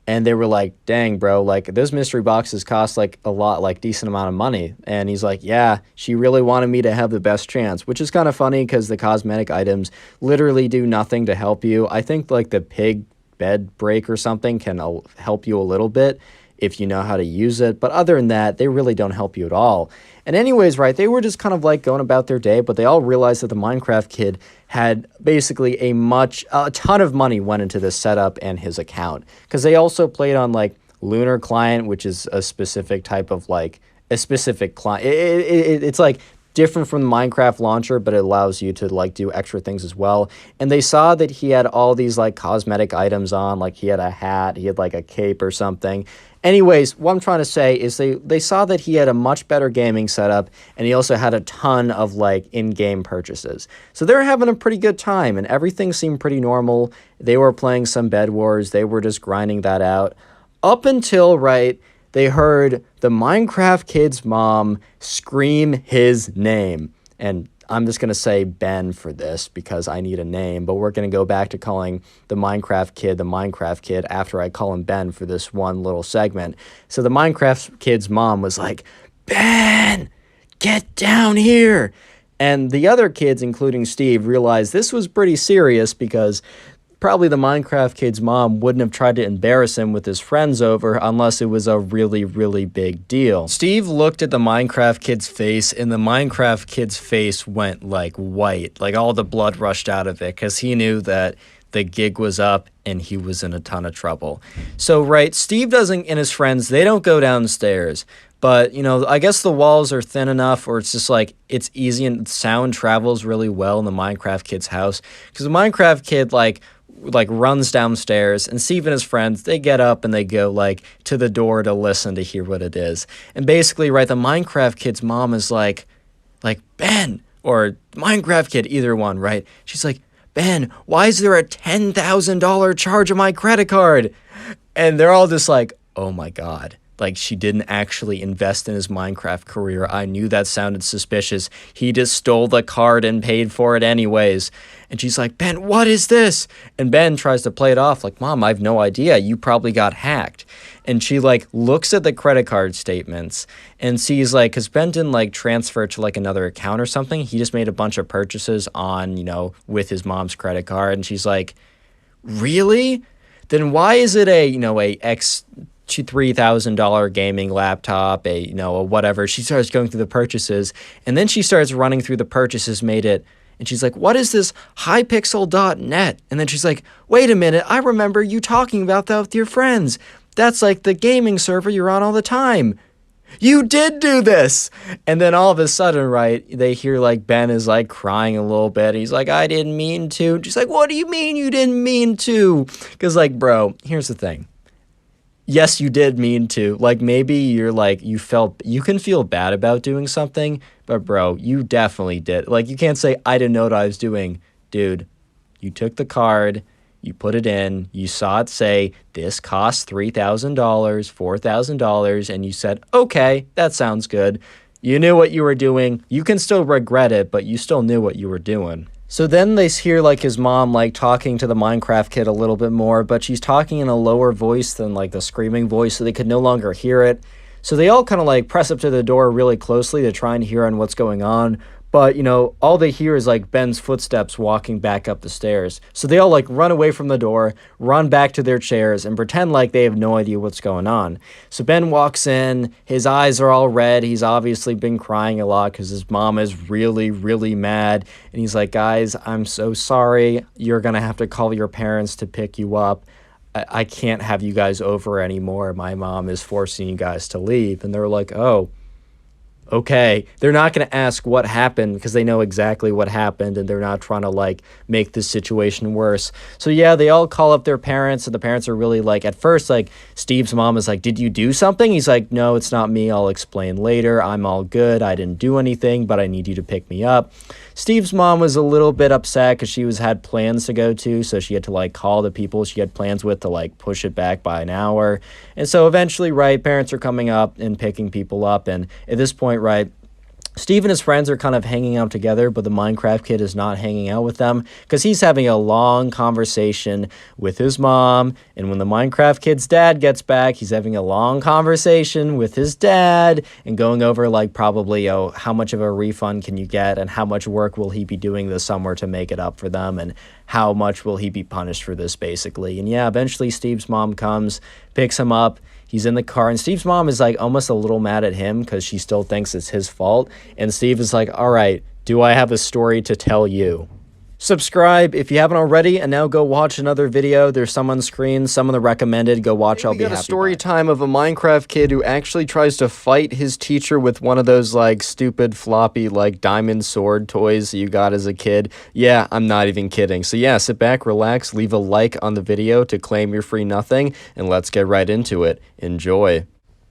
And they were like, dang, bro, like those mystery boxes cost like a lot, like decent amount of money. And he's like, yeah, she really wanted me to have the best chance, which is kind of funny because the cosmetic items literally do nothing to help you. I think like the pig bed break or something can help you a little bit if you know how to use it. But other than that, they really don't help you at all. And anyways, right, they were just kind of like going about their day, but they all realized that the Minecraft kid had basically a ton of money went into this setup and his account. Because they also played on like Lunar Client, which is a specific type of like, a specific client. It's like different from the Minecraft launcher, but it allows you to like do extra things as well. And they saw that he had all these like cosmetic items on, like he had a hat, he had like a cape or something. Anyways, what I'm trying to say is they saw that he had a much better gaming setup, and he also had a ton of like in-game purchases. So they're having a pretty good time, and everything seemed pretty normal. They were playing some Bed Wars, they were just grinding that out. Up until, right, they heard the Minecraft kid's mom scream his name. And I'm just going to say Ben for this because I need a name, but we're going to go back to calling the Minecraft kid after I call him Ben for this one little segment. So the Minecraft kid's mom was like, Ben, get down here. And the other kids, including Steve, realized this was pretty serious because probably the Minecraft kid's mom wouldn't have tried to embarrass him with his friends over unless it was a really, really big deal. Steve looked at the Minecraft kid's face, and the Minecraft kid's face went like white, like all the blood rushed out of it, because he knew that the gig was up and he was in a ton of trouble. So, right, Steve and his friends, they don't go downstairs. But, you know, I guess the walls are thin enough, or it's just like, it's easy and sound travels really well in the Minecraft kid's house. Because the Minecraft kid, like runs downstairs, and Steve and his friends, they get up and they go like to the door to listen to hear what it is. And basically, right, the Minecraft kid's mom is like Ben, or Minecraft kid, either one, right? She's like, Ben, why is there a $10,000 charge on my credit card? And they're all just like, oh my God. Like, she didn't actually invest in his Minecraft career. I knew that sounded suspicious. He just stole the card and paid for it anyways. And she's like, Ben, what is this? And Ben tries to play it off like, Mom, I have no idea. You probably got hacked. And she, like, looks at the credit card statements and sees, like, because Ben didn't, like, transfer to, like, another account or something. He just made a bunch of purchases on, you know, with his mom's credit card. And she's like, really? Then why is it a, you know, a $3,000 gaming laptop, a whatever? She starts going through the purchases, and then she starts running through the purchases made it, and she's like, what is this hypixel.net? And then she's like, wait a minute, I remember you talking about that with your friends. That's like the gaming server you're on all the time. You did do this. And then all of a sudden, right, they hear like Ben is like crying a little bit. He's like, I didn't mean to. And she's like, what do you mean you didn't mean to? Because like, bro, here's the thing. yes, you did mean to. Like, maybe you're like, you can feel bad about doing something, but bro, you definitely did. Like, you can't say, I didn't know what I was doing. Dude, you took the card, you put it in, you saw it say, this costs $3,000, $4,000, and you said, okay, that sounds good. You knew what you were doing. You can still regret it, but you still knew what you were doing. So then they hear like his mom like talking to the Minecraft kid a little bit more, but she's talking in a lower voice than like the screaming voice, so they could no longer hear it. So they all kind of like press up to the door really closely to try and hear on what's going on. But, you know, all they hear is like Ben's footsteps walking back up the stairs. So they all like run away from the door, run back to their chairs, and pretend like they have no idea what's going on. So Ben walks in, his eyes are all red. He's obviously been crying a lot because his mom is really, really mad. And he's like, guys, I'm so sorry. You're going to have to call your parents to pick you up. I can't have you guys over anymore. My mom is forcing you guys to leave. And they're like, oh, okay. They're not going to ask what happened because they know exactly what happened, and they're not trying to like make this situation worse. So yeah, they all call up their parents, and the parents are really like, at first, like Steve's mom is like, did you do something? He's like, no, it's not me. I'll explain later. I'm all good. I didn't do anything, but I need you to pick me up. Steve's mom was a little bit upset because she had plans to go to, so she had to like call the people she had plans with to like push it back by an hour. And so eventually, right, parents are coming up and picking people up, and at this point, right, Steve and his friends are kind of hanging out together, but the Minecraft kid is not hanging out with them because he's having a long conversation with his mom. And when the Minecraft kid's dad gets back, he's having a long conversation with his dad and going over like probably, how much of a refund can you get and how much work will he be doing this summer to make it up for them and how much will he be punished for this basically. And yeah, eventually Steve's mom comes, picks him up. He's in the car, and Steve's mom is like almost a little mad at him because she still thinks it's his fault. And Steve is like, all right, do I have a story to tell you? Subscribe if you haven't already, and now go watch another video. There's some on screen, some of the recommended. Go watch, I'll be happy. We got a story time of a Minecraft kid who actually tries to fight his teacher with one of those, like, stupid floppy, like, diamond sword toys that you got as a kid. Yeah, I'm not even kidding. So yeah, sit back, relax, leave a like on the video to claim your free nothing, and let's get right into it. Enjoy.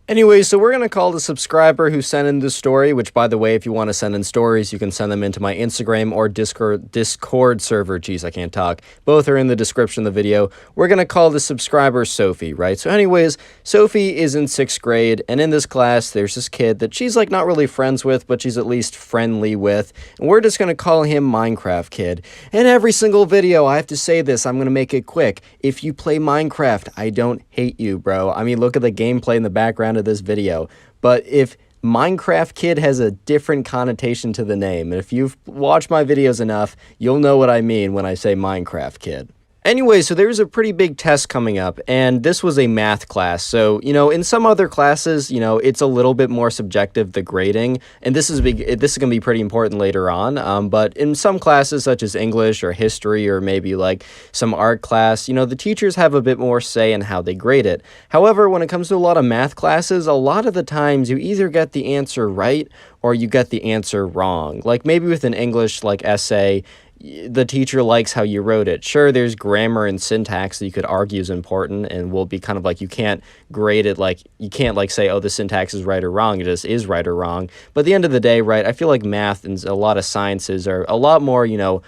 Anyway, so we're going to call the subscriber who sent in the story, which, by the way, if you want to send in stories, you can send them into my Instagram or Discord server. Jeez, I can't talk. Both are in the description of the video. We're going to call the subscriber Sophie, right? So anyways, Sophie is in 6th grade, and in this class, there's this kid that she's, like, not really friends with, but she's at least friendly with, and we're just going to call him Minecraft Kid. In every single video, I have to say this. I'm going to make it quick. If you play Minecraft, I don't hate you, bro. I mean, look at the gameplay in the background of this video, but if Minecraft Kid has a different connotation to the name, and if you've watched my videos enough, you'll know what I mean when I say Minecraft Kid. Anyway, so there's a pretty big test coming up, and this was a math class. So, you know, in some other classes, you know, it's a little bit more subjective, the grading, and this is going to be pretty important later on. But in some classes, such as English or history or maybe like some art class, you know, the teachers have a bit more say in how they grade it. However, when it comes to a lot of math classes, a lot of the times you either get the answer right or you get the answer wrong. Like maybe with an English like essay, the teacher likes how you wrote it. Sure, there's grammar and syntax that you could argue is important and will be kind of like, you can't grade it, like, you can't like say, oh, the syntax is right or wrong. It just is right or wrong. But at the end of the day, right, I feel like math and a lot of sciences are a lot more, you know,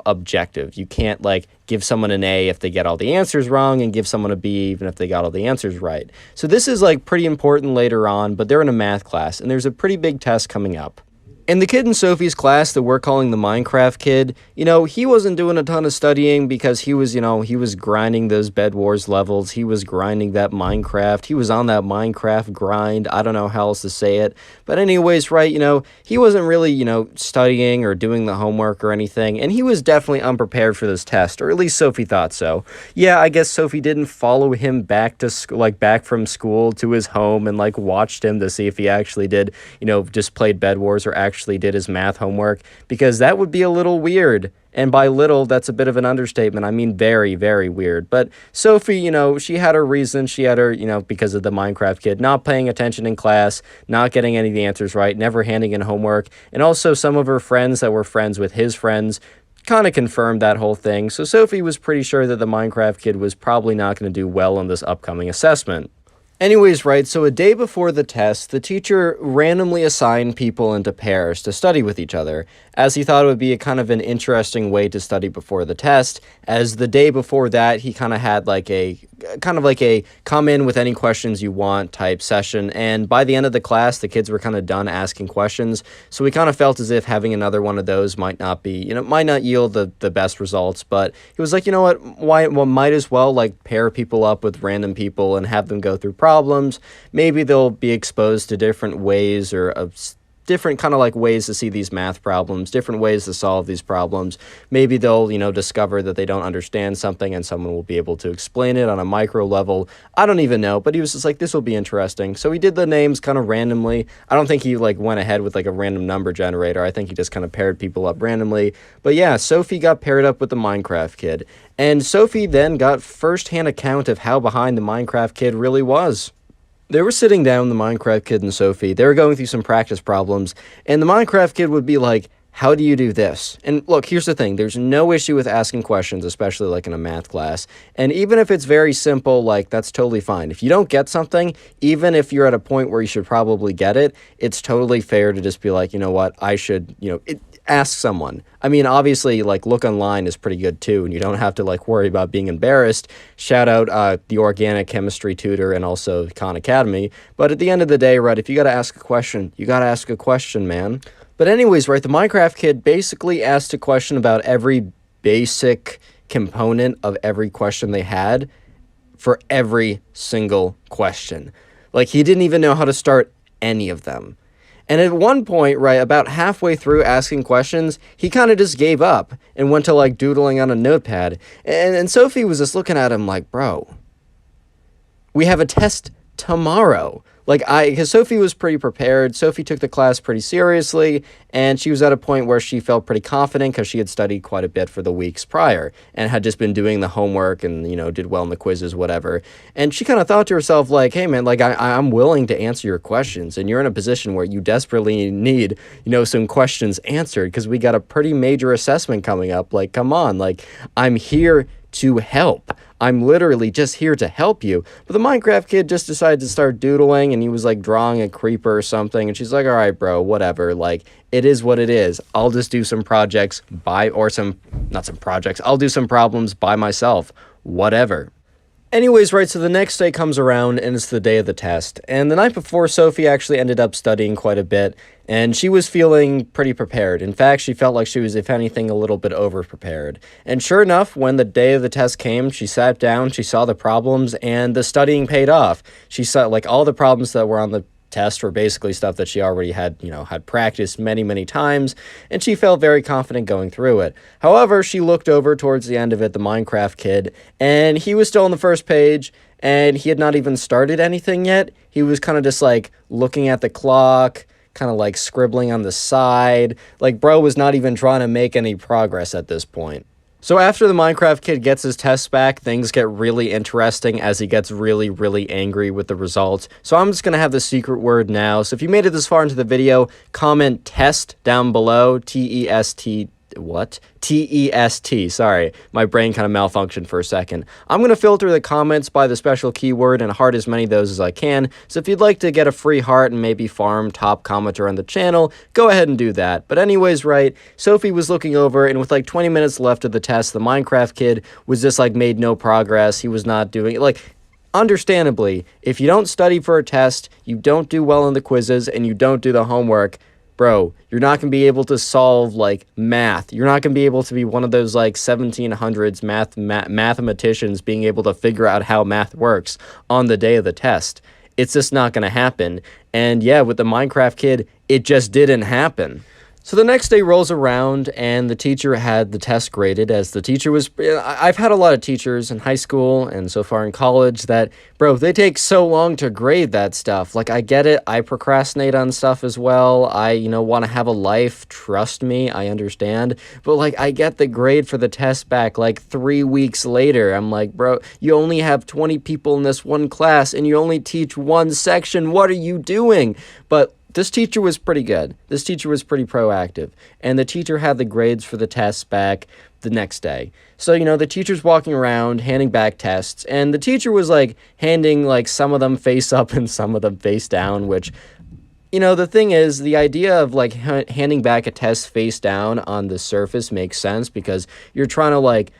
objective. You can't like give someone an A if they get all the answers wrong and give someone a B even if they got all the answers right. So this is like pretty important later on, but they're in a math class and there's a pretty big test coming up. And the kid in Sophie's class that we're calling the Minecraft kid, you know, he wasn't doing a ton of studying because he was, you know, he was grinding those Bed Wars levels. He was grinding that Minecraft. He was on that Minecraft grind. I don't know how else to say it. But anyways, right, you know, he wasn't really, you know, studying or doing the homework or anything. And he was definitely unprepared for this test, or at least Sophie thought so. Yeah, I guess Sophie didn't follow him back to like back from school to his home and like watched him to see if he actually did, you know, just played Bed Wars or actually did his math homework, because that would be a little weird. And by little, that's a bit of an understatement. I mean, very, very weird. But Sophie, you know, she had her reason. She had her, you know, because of the Minecraft kid not paying attention in class, not getting any of the answers right, never handing in homework. And also some of her friends that were friends with his friends kind of confirmed that whole thing. So Sophie was pretty sure that the Minecraft kid was probably not going to do well on this upcoming assessment. Anyways, right, so a day before the test, the teacher randomly assigned people into pairs to study with each other, as he thought it would be a kind of an interesting way to study before the test, as the day before that, he kind of had like a come in with any questions you want type session, and by the end of the class, the kids were kind of done asking questions, so we kind of felt as if having another one of those might not yield the best results, but he was like, you know what, might as well, like, pair people up with random people and have them go through problems. Maybe they'll be exposed to different ways or different kind of like ways to see these math problems, different ways to solve these problems. Maybe they'll, discover that they don't understand something and someone will be able to explain it on a micro level. I don't even know, but he was just like, this will be interesting. So he did the names kind of randomly. I don't think he like went ahead with like a random number generator. I think he just kind of paired people up randomly. But yeah, Sophie got paired up with the Minecraft kid. And Sophie then got first-hand account of how behind the Minecraft kid really was. They were sitting down, the Minecraft kid and Sophie. They were going through some practice problems, and the Minecraft kid would be like, how do you do this? And look, here's the thing. There's no issue with asking questions, especially like in a math class. And even if it's very simple, like, that's totally fine. If you don't get something, even if you're at a point where you should probably get it, it's totally fair to just be like, you know what, I should, ask someone. I mean, obviously, like, look online is pretty good too, and you don't have to like worry about being embarrassed. Shout out the organic chemistry tutor and also Khan Academy. But at the end of the day, right, if you got to ask a question, you got to ask a question, man. But anyways, right, the Minecraft kid basically asked a question about every basic component of every question they had for every single question. Like, he didn't even know how to start any of them. And at one point, right, about halfway through asking questions, he kind of just gave up and went to, like, doodling on a notepad. And Sophie was just looking at him like, bro, we have a test tomorrow. Because Sophie was pretty prepared. Sophie took the class pretty seriously, and she was at a point where she felt pretty confident because she had studied quite a bit for the weeks prior and had just been doing the homework and, did well in the quizzes, whatever. And she kind of thought to herself, like, hey, man, like, I'm willing to answer your questions, and you're in a position where you desperately need, some questions answered because we got a pretty major assessment coming up. Like, come on, like, I'm here to help. I'm literally just here to help you. But the Minecraft kid just decided to start doodling, and he was like drawing a creeper or something, and she's like, all right, bro, whatever, like, it is what it is. I'll just do some projects I'll do some problems by myself, whatever. Anyways, right, so the next day comes around, and it's the day of the test. And the night before, Sophie actually ended up studying quite a bit, and she was feeling pretty prepared. In fact, she felt like she was, if anything, a little bit over-prepared. And sure enough, when the day of the test came, she sat down, she saw the problems, and the studying paid off. She saw, like, all the problems that were on the test were basically stuff that she already had practiced many, many times, and she felt very confident going through it. However, she looked over towards the end of it, the Minecraft kid, and he was still on the first page, and he had not even started anything yet. He was kind of just, like, looking at the clock, kind of, like, scribbling on the side. Like, bro was not even trying to make any progress at this point. So after the Minecraft kid gets his tests back, things get really interesting as he gets really, really angry with the results. So I'm just going to have the secret word now. So if you made it this far into the video, comment TEST down below, T-E-S-T, what? T-E-S-T, sorry. My brain kind of malfunctioned for a second. I'm going to filter the comments by the special keyword and heart as many of those as I can. So if you'd like to get a free heart and maybe farm top commenter on the channel, go ahead and do that. But anyways, right, Sophie was looking over, and with like 20 minutes left of the test, the Minecraft kid was just like made no progress. He was not doing, like, understandably, if you don't study for a test, you don't do well in the quizzes, and you don't do the homework, bro, you're not going to be able to solve, like, math. You're not going to be able to be one of those, like, 1700s mathematicians being able to figure out how math works on the day of the test. It's just not going to happen. And, yeah, with the Minecraft kid, it just didn't happen. So the next day rolls around, and the teacher had the test graded, as the teacher was... I've had a lot of teachers in high school and so far in college that, bro, they take so long to grade that stuff. Like, I get it. I procrastinate on stuff as well. I, want to have a life. Trust me, I understand. But, like, I get the grade for the test back, like, 3 weeks later. I'm like, bro, you only have 20 people in this one class, and you only teach one section. What are you doing? But this teacher was pretty good. This teacher was pretty proactive. And the teacher had the grades for the tests back the next day. So, the teacher's walking around handing back tests, and the teacher was like handing like some of them face up and some of them face down, which, the thing is, the idea of like handing back a test face down on the surface makes sense because you're trying to like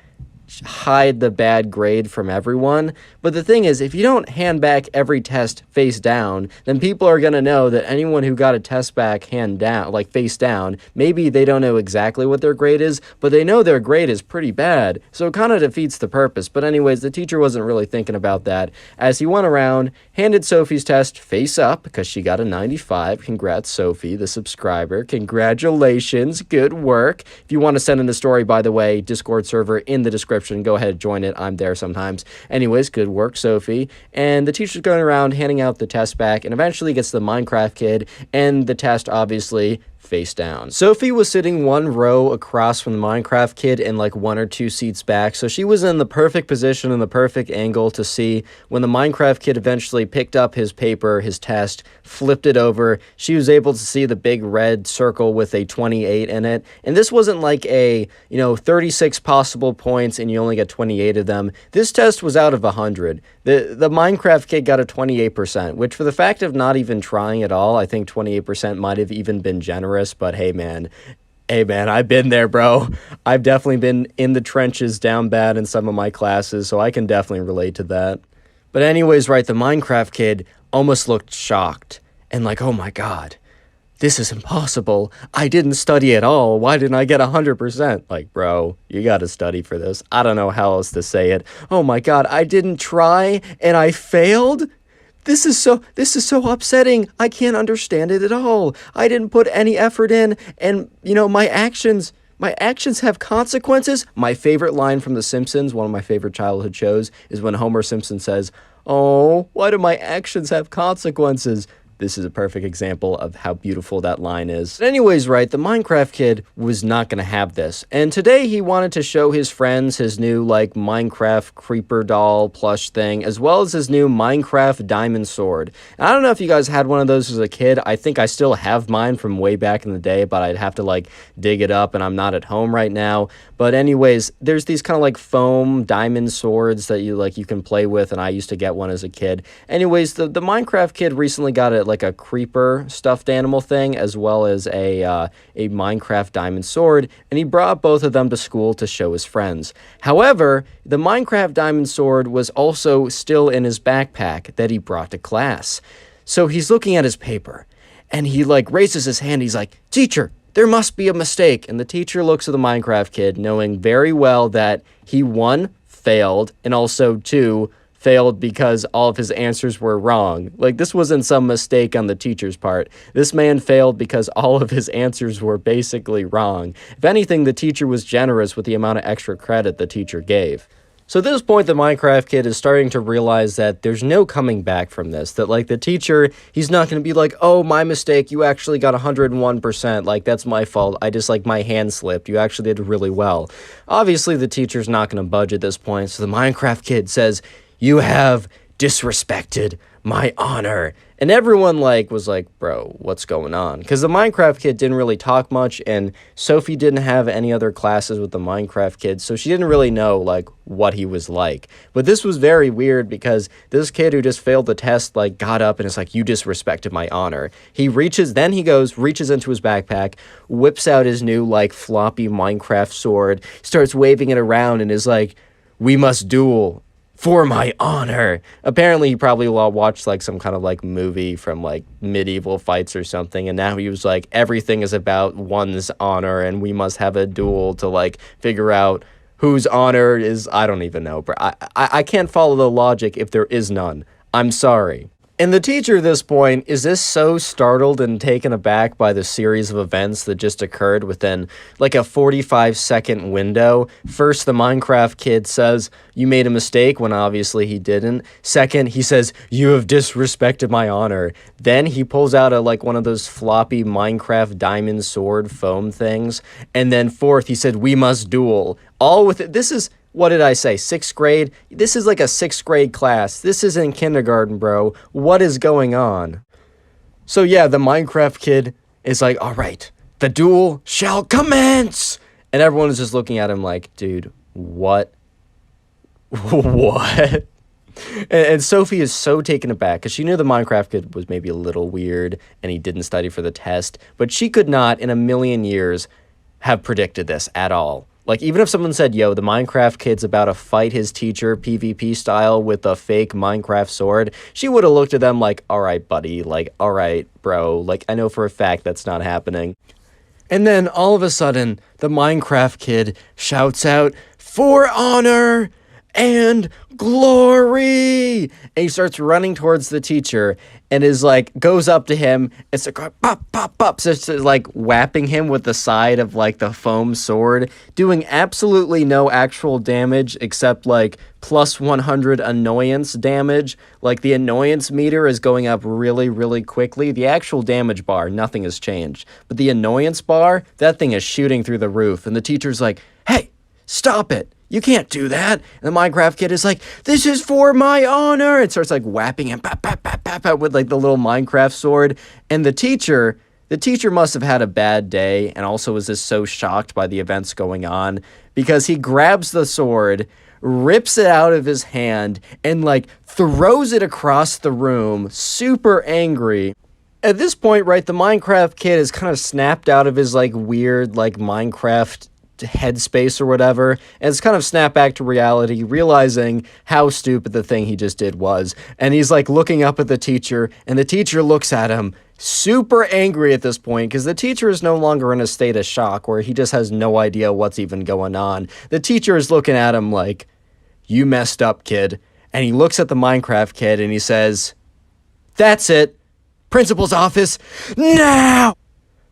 hide the bad grade from everyone. But the thing is, if you don't hand back every test face down, then people are going to know that anyone who got a test back hand down, like face down, maybe they don't know exactly what their grade is, but they know their grade is pretty bad. So it kind of defeats the purpose. But anyways, the teacher wasn't really thinking about that as he went around, handed Sophie's test face up because she got a 95. Congrats, Sophie, the subscriber. Congratulations. Good work. If you want to send in a story, by the way, Discord server in the description. Go ahead, join it. I'm there sometimes. Anyways, good work, Sophie. And the teacher's going around handing out the test back and eventually gets the Minecraft kid and the test, obviously, face down. Sophie was sitting one row across from the Minecraft kid and like 1 or 2 seats back, so she was in the perfect position and the perfect angle to see when the Minecraft kid eventually picked up his paper, his test, flipped it over. She was able to see the big red circle with a 28 in it, and this wasn't like a 36 possible points and you only get 28 of them. This test was out of 100. The Minecraft kid got a 28%, which for the fact of not even trying at all, I think 28% might have even been generous. But hey man, I've been there, bro. I've definitely been in the trenches down bad in some of my classes, so I can definitely relate to that. But anyways, right, the Minecraft kid almost looked shocked and like, oh my god, this is impossible. I didn't study at all. Why didn't I get 100%? Like, bro, you gotta study for this. I don't know how else to say it. Oh my god, I didn't try and I failed? This is so upsetting. I can't understand it at all. I didn't put any effort in, and my actions have consequences. My favorite line from The Simpsons, one of my favorite childhood shows, is when Homer Simpson says, "Oh, why do my actions have consequences?" This is a perfect example of how beautiful that line is. But anyways, right, the Minecraft kid was not going to have this. And today he wanted to show his friends his new, like, Minecraft creeper doll plush thing, as well as his new Minecraft diamond sword. And I don't know if you guys had one of those as a kid. I think I still have mine from way back in the day, but I'd have to, like, dig it up, and I'm not at home right now. But anyways, there's these kind of, like, foam diamond swords that you can play with, and I used to get one as a kid. Anyways, the Minecraft kid recently got it, like a creeper stuffed animal thing, as well as a Minecraft diamond sword, and he brought both of them to school to show his friends. However, the Minecraft diamond sword was also still in his backpack that he brought to class. So he's looking at his paper, and he like raises his hand. He's like, "Teacher, there must be a mistake." And the teacher looks at the Minecraft kid, knowing very well that he, 1, failed, and also 2, failed because all of his answers were wrong. Like, this wasn't some mistake on the teacher's part. This man failed because all of his answers were basically wrong. If anything, the teacher was generous with the amount of extra credit the teacher gave. So at this point, the Minecraft kid is starting to realize that there's no coming back from this. That, like, the teacher, he's not going to be like, "Oh, my mistake, you actually got 101%. Like, that's my fault. I just, like, my hand slipped. You actually did really well." Obviously, the teacher's not going to budge at this point. So the Minecraft kid says, "You have disrespected my honor." And everyone was like, bro, what's going on? Because the Minecraft kid didn't really talk much, and Sophie didn't have any other classes with the Minecraft kid, so she didn't really know, like, what he was like. But this was very weird because this kid who just failed the test, like, got up and is like, "You disrespected my honor." He reaches into his backpack, whips out his new, like, floppy Minecraft sword, starts waving it around, and is like, "We must duel for my honor." Apparently he probably watched like some kind of like movie from like medieval fights or something, and now he was like, everything is about one's honor and we must have a duel to like figure out whose honor is. I don't even know, bro. I can't follow the logic if there is none. I'm sorry. And the teacher at this point is just so startled and taken aback by the series of events that just occurred within like a 45-second window. First, the Minecraft kid says, "You made a mistake," when obviously he didn't. Second, he says, "You have disrespected my honor." Then he pulls out one of those floppy Minecraft diamond sword foam things. And then fourth, he said, "We must duel." All with it. This is, what did I say, 6th grade? This is like a 6th grade class. This isn't kindergarten, bro. What is going on? So yeah, the Minecraft kid is like, all right, the duel shall commence. And everyone is just looking at him like, dude, what? What? And Sophie is so taken aback because she knew the Minecraft kid was maybe a little weird and he didn't study for the test, but she could not in a million years have predicted this at all. Like, even if someone said, yo, the Minecraft kid's about to fight his teacher PvP style with a fake Minecraft sword, she would have looked at them like, all right, buddy, like, all right, bro, like, I know for a fact that's not happening. And then all of a sudden, the Minecraft kid shouts out, "For honor and glory!" And he starts running towards the teacher and is like, goes up to him and starts going, pop, pop, pop. So it's like whapping him with the side of like the foam sword, doing absolutely no actual damage except like plus 100 annoyance damage. Like the annoyance meter is going up really, really quickly. The actual damage bar, nothing has changed. But the annoyance bar, that thing is shooting through the roof. And the teacher's like, hey, stop it. You can't do that. And the Minecraft kid is like, this is for my honor. And starts like whapping him pap, pap, pap, pap, pap, with like the little Minecraft sword. And the teacher must have had a bad day and also was just so shocked by the events going on because he grabs the sword, rips it out of his hand, and like throws it across the room, super angry. At this point, right, the Minecraft kid is kind of snapped out of his like weird like Minecraft headspace or whatever, and it's kind of snapped back to reality, realizing how stupid the thing he just did was. And he's like looking up at the teacher, and the teacher looks at him super angry at this point because the teacher is no longer in a state of shock where he just has no idea what's even going on. The teacher is looking at him like, you messed up, kid. And he looks at the Minecraft kid and he says, that's it. Principal's office now.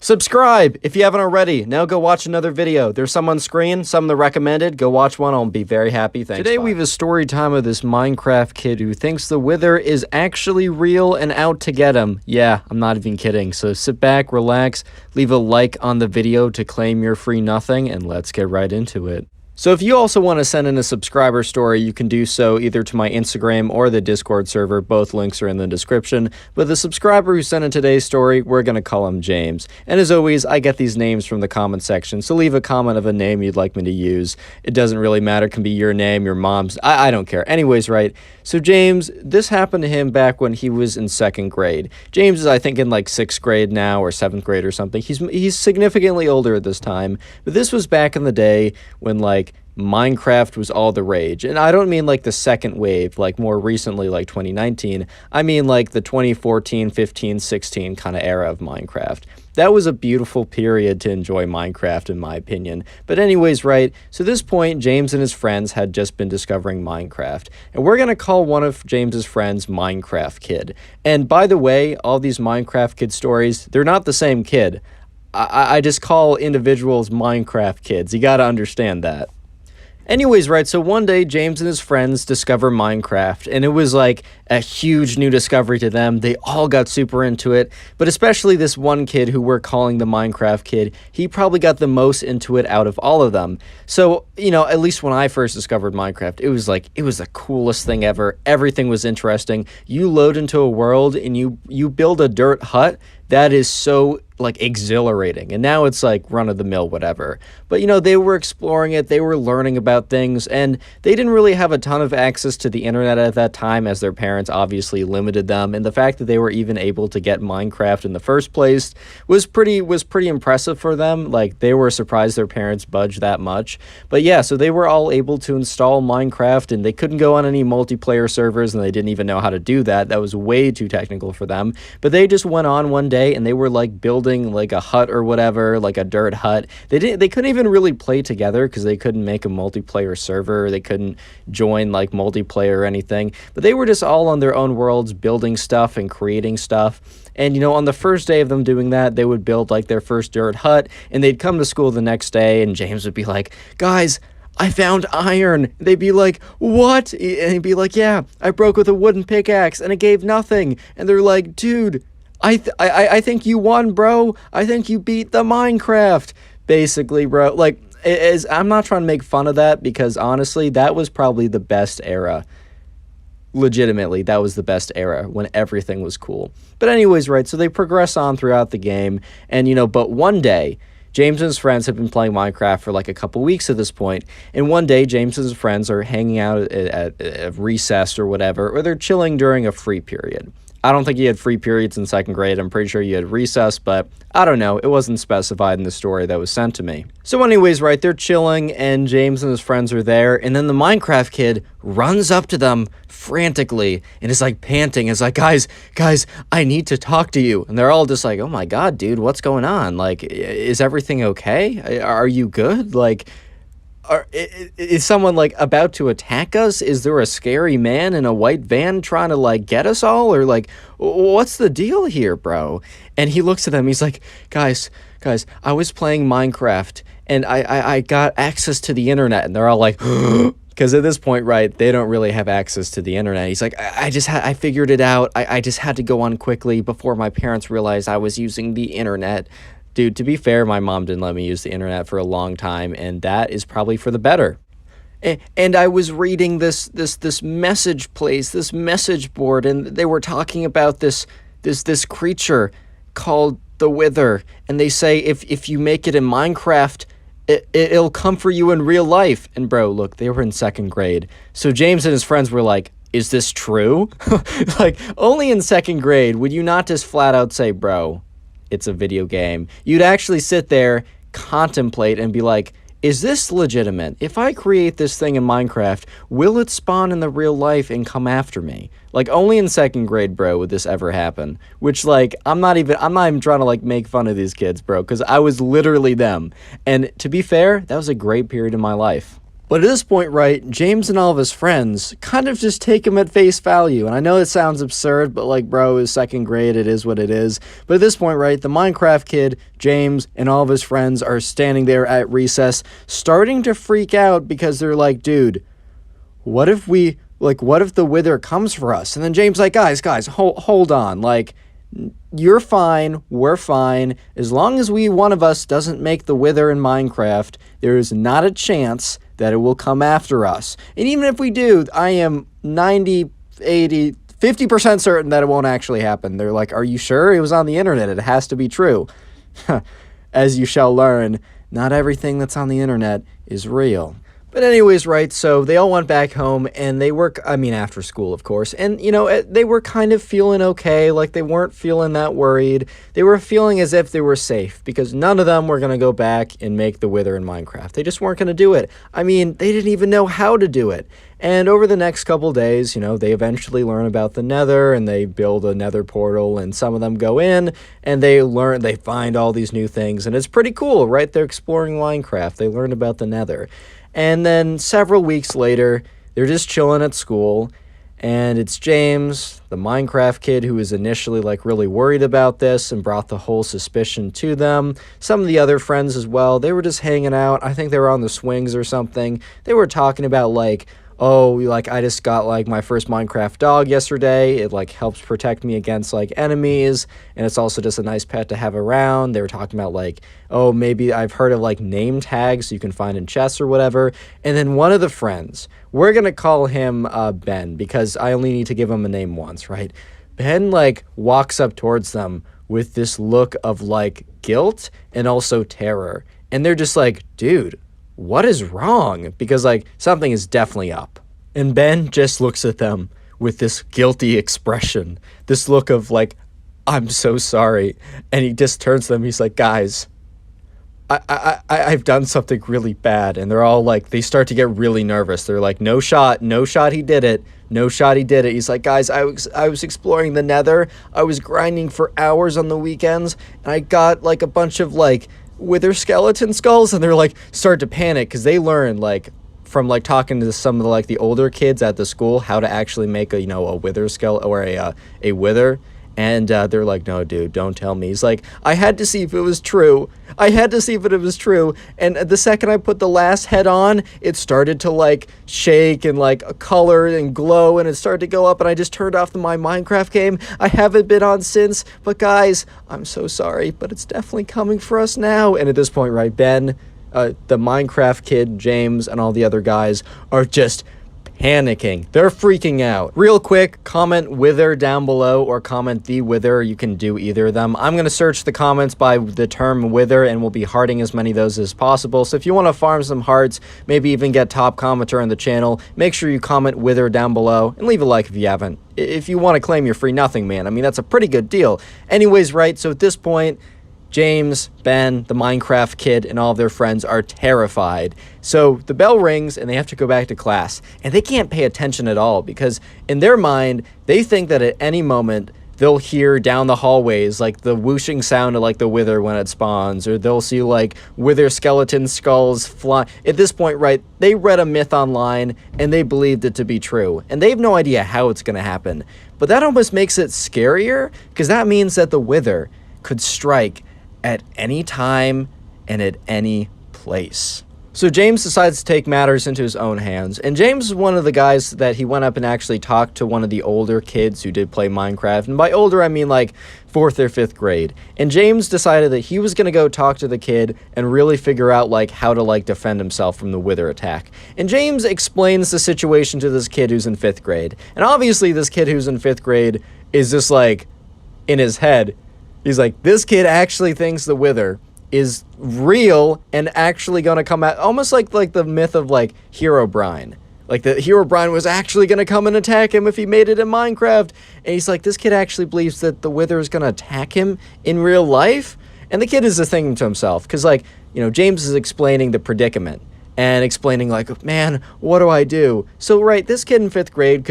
Subscribe if you haven't already. Now go watch another video. There's some on screen, some that recommended. Go watch one. I'll be very happy. Thanks. Today we have a story time of this Minecraft kid who thinks the Wither is actually real and out to get him. Yeah, I'm not even kidding. So sit back, relax, leave a like on the video to claim your free nothing, and let's get right into it. So if you also want to send in a subscriber story, you can do so either to my Instagram or the Discord server. Both links are in the description. But the subscriber who sent in today's story, we're going to call him James. And as always, I get these names from the comment section, so leave a comment of a name you'd like me to use. It doesn't really matter. It can be your name, your mom's. I don't care. Anyways, right? So James, this happened to him back when he was in 2nd grade. James is, I think, in like 6th grade now or 7th grade or something. He's significantly older at this time. But this was back in the day when like Minecraft was all the rage. And I don't mean like the second wave, like more recently, like 2019. I mean like the 2014, 15, 16 kind of era of Minecraft. That was a beautiful period to enjoy Minecraft, in my opinion. But anyways, right, so at this point, James and his friends had just been discovering Minecraft. And we're going to call one of James's friends Minecraft Kid. And by the way, all these Minecraft Kid stories, they're not the same kid. I just call individuals Minecraft Kids. You got to understand that. Anyways, right, so one day James and his friends discover Minecraft, and it was like a huge new discovery to them. They all got super into it, but especially this one kid who we're calling the Minecraft Kid. He probably got the most into it out of all of them. So, you know, at least when I first discovered Minecraft, it was the coolest thing ever. Everything was interesting. You load into a world and you build a dirt hut. That is so like exhilarating. And now it's like run of the mill, whatever. But you know, they were exploring it, they were learning about things, and they didn't really have a ton of access to the internet at that time, as their parents obviously limited them. And the fact that they were even able to get Minecraft in the first place was pretty impressive for them. Like, they were surprised their parents budged that much. But yeah, so they were all able to install Minecraft, and they couldn't go on any multiplayer servers, and they didn't even know how to do that. That was way too technical for them. But they just went on one day and they were like building like a hut or whatever, like a dirt hut. They couldn't even really play together because they couldn't make a multiplayer server. They couldn't join like multiplayer or anything. But they were just all on their own worlds, building stuff and creating stuff. And, you know, on the first day of them doing that, they would build like their first dirt hut, and they'd come to school the next day, and James would be like, guys, I found iron. They'd be like, what? And he'd be like, yeah, I broke with a wooden pickaxe and it gave nothing. And they're like, dude, I think you won, bro. I think you beat the Minecraft. Basically, bro. Like, I'm not trying to make fun of that, because honestly, that was probably the best era. legitimately, that was the best era when everything was cool. But anyways, right, so they progress on throughout the game, and, but one day, James and his friends have been playing Minecraft for like a couple weeks at this point, and one day James and his friends are hanging out at recess or whatever, or they're chilling during a free period. I don't think he had free periods in second grade. I'm pretty sure he had recess, but I don't know. It wasn't specified in the story that was sent to me. So anyways, right, they're chilling, and James and his friends are there, and then the Minecraft kid runs up to them frantically and is like panting. It's like, guys, I need to talk to you. And they're all just like, oh my God, dude, what's going on? Like, is everything okay? Are you good? Like, is someone like about to attack us? Is there a scary man in a white van trying to like get us all? Or like, what's the deal here, bro? And he looks at them, he's like, guys, I was playing Minecraft and I got access to the internet. And they're all like, because at this point, right, they don't really have access to the internet. He's like, I figured it out. I just had to go on quickly before my parents realized I was using the internet. Dude, to be fair, my mom didn't let me use the internet for a long time, and that is probably for the better. And I was reading this message place, this message board, and they were talking about this creature called the Wither, and they say if you make it in Minecraft, it'll come for you in real life. And bro, look, they were in second grade, so James and his friends were like, is this true? Like, only in second grade would you not just flat out say, bro, it's a video game. You'd actually sit there, contemplate, and be like, is this legitimate? If I create this thing in Minecraft, will it spawn in the real life and come after me? Like, only in second grade, bro, would this ever happen. Which, like, I'm not even trying to, like, make fun of these kids, bro, because I was literally them. And to be fair, that was a great period in my life. But at this point, right, James and all of his friends kind of just take him at face value. And I know it sounds absurd, but like, bro, it's second grade, it is what it is. But at this point, right, the Minecraft kid, James, and all of his friends are standing there at recess, starting to freak out because they're like, dude, what if the Wither comes for us? And then James like, guys, hold on. Like, you're fine, we're fine. As long as one of us doesn't make the Wither in Minecraft, there is not a chance that it will come after us. And even if we do, I am 90, 80, 50% certain that it won't actually happen. They're like, are you sure? It was on the internet. It has to be true. As you shall learn, not everything that's on the internet is real. But anyways, right, so they all went back home, and they were, after school, of course, and, they were kind of feeling okay, like they weren't feeling that worried. They were feeling as if they were safe, because none of them were going to go back and make the Wither in Minecraft. They just weren't going to do it. They didn't even know how to do it. And over the next couple days, they eventually learn about the Nether, and they build a Nether portal, and some of them go in, and they find all these new things, and it's pretty cool, right? They're exploring Minecraft. They learn about the Nether. And then several weeks later, they're just chilling at school, and it's James, the Minecraft kid, who was initially like really worried about this and brought the whole suspicion to them. Some of the other friends as well, they were just hanging out. I think they were on the swings or something. They were talking about like, oh, like I just got like my first Minecraft dog yesterday. It like helps protect me against like enemies, and it's also just a nice pet to have around. They were talking about like, oh, maybe I've heard of like name tags you can find in chests or whatever. And then one of the friends, we're gonna call him Ben, because I only need to give him a name once, right? Ben like walks up towards them with this look of like guilt and also terror, and they're just like, dude, what is wrong? Because like something is definitely up. And Ben just looks at them with this guilty expression, this look of like, I'm so sorry. And he just turns to them, he's like, guys, I've done something really bad. And they're all like, they start to get really nervous. They're like, no shot, he did it. No shot, he did it. He's like, guys, I was exploring the Nether. I was grinding for hours on the weekends, and I got like a bunch of like Wither skeleton skulls, and they're like start to panic because they learned like from like talking to some of the like the older kids at the school how to actually make a Wither skeleton or a Wither. And they're like, no, dude, don't tell me. He's like, I had to see if it was true. And the second I put the last head on, it started to like shake and like color and glow, and it started to go up, and I just turned off my Minecraft game. I haven't been on since, but guys, I'm so sorry, but it's definitely coming for us now. And at this point, right, Ben, the Minecraft kid, James, and all the other guys are just panicking. They're freaking out. Real quick, comment wither down below or comment the wither. You can do either of them. I'm going to search the comments by the term wither and we'll be hearting as many of those as possible. So if you want to farm some hearts, maybe even get top commenter on the channel, make sure you comment wither down below and leave a like if you haven't. If you want to claim your free nothing, man. I mean, that's a pretty good deal. Anyways, right, so at this point, James, Ben, the Minecraft kid, and all of their friends are terrified. So the bell rings and they have to go back to class. And they can't pay attention at all because in their mind, they think that at any moment they'll hear down the hallways like the whooshing sound of like the wither when it spawns, or they'll see like wither skeleton skulls fly. At this point, right, they read a myth online and they believed it to be true. And they have no idea how it's going to happen. But that almost makes it scarier because that means that the wither could strike at any time and at any place. So James decides to take matters into his own hands, and James is one of the guys that he went up and actually talked to one of the older kids who did play Minecraft, and by older I mean like 4th or 5th grade. And James decided that he was going to go talk to the kid and really figure out like how to like defend himself from the wither attack. And James explains the situation to this kid who's in 5th grade. And obviously this kid who's in 5th grade is just like in his head. He's like, this kid actually thinks the wither is real and actually going to come out, almost like the myth of like Herobrine. Like the Herobrine was actually going to come and attack him if he made it in Minecraft. And he's like, this kid actually believes that the wither is going to attack him in real life. And the kid is just thinking to himself, because like, you know, James is explaining the predicament. And explaining like, man, what do I do? So, right, this kid in 5th grade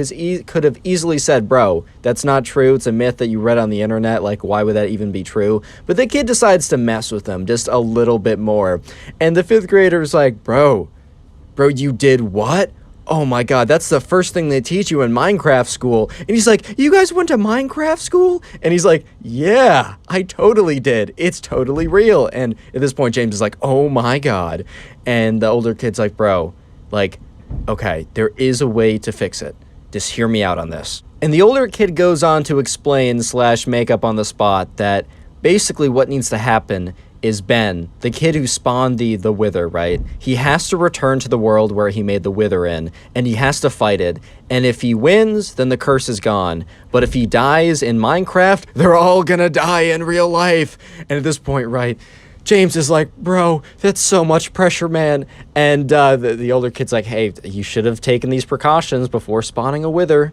could have easily said, bro, that's not true. It's a myth that you read on the internet. Like, why would that even be true? But the kid decides to mess with him just a little bit more. And the 5th grader is like, bro, you did what? Oh my God, that's the first thing they teach you in Minecraft school. And he's like, you guys went to Minecraft school? And he's like, yeah, I totally did. It's totally real. And at this point, James is like, oh my God. And the older kid's like, bro, like, okay, there is a way to fix it. Just hear me out on this. And the older kid goes on to explain / make up on the spot that basically what needs to happen is Ben, the kid who spawned the wither, right? He has to return to the world where he made the wither in, and he has to fight it. And if he wins, then the curse is gone. But if he dies in Minecraft, they're all gonna die in real life. And at this point, right, James is like, bro, that's so much pressure, man. And the older kid's like, hey, you should have taken these precautions before spawning a wither.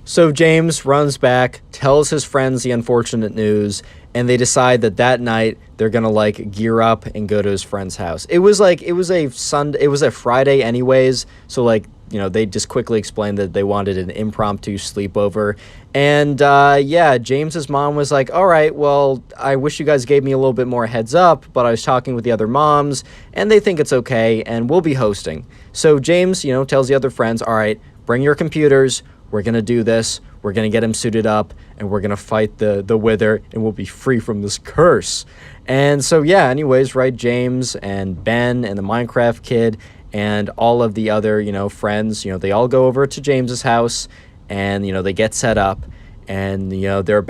So James runs back, tells his friends the unfortunate news, and they decide that night they're gonna like gear up and go to his friend's house. It was a Friday anyways, so like, you know, they just quickly explained that they wanted an impromptu sleepover. And yeah, James's mom was like, all right, well, I wish you guys gave me a little bit more heads up, but I was talking with the other moms and they think it's okay and we'll be hosting. So James, you know, tells the other friends, all right, bring your computers. We're going to do this. We're going to get him suited up and we're going to fight the wither and we'll be free from this curse. And so, yeah, anyways, right, James and Ben and the Minecraft kid and all of the other, you know, friends, you know, they all go over to James's house and, you know, they get set up and, you know, they're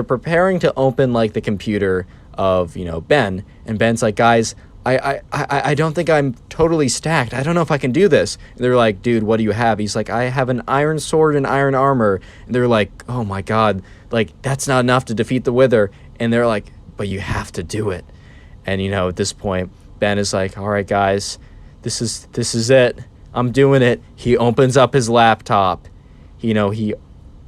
preparing to open like the computer of, you know, Ben. And Ben's like, guys, I don't think I'm totally stacked. I don't know if I can do this. And they're like, dude, what do you have? He's like, I have an iron sword and iron armor. And they're like, oh my God, like that's not enough to defeat the wither. And they're like, but you have to do it. And, you know, at this point, Ben is like, all right, guys, this is it. I'm doing it. He opens up his laptop. You know, he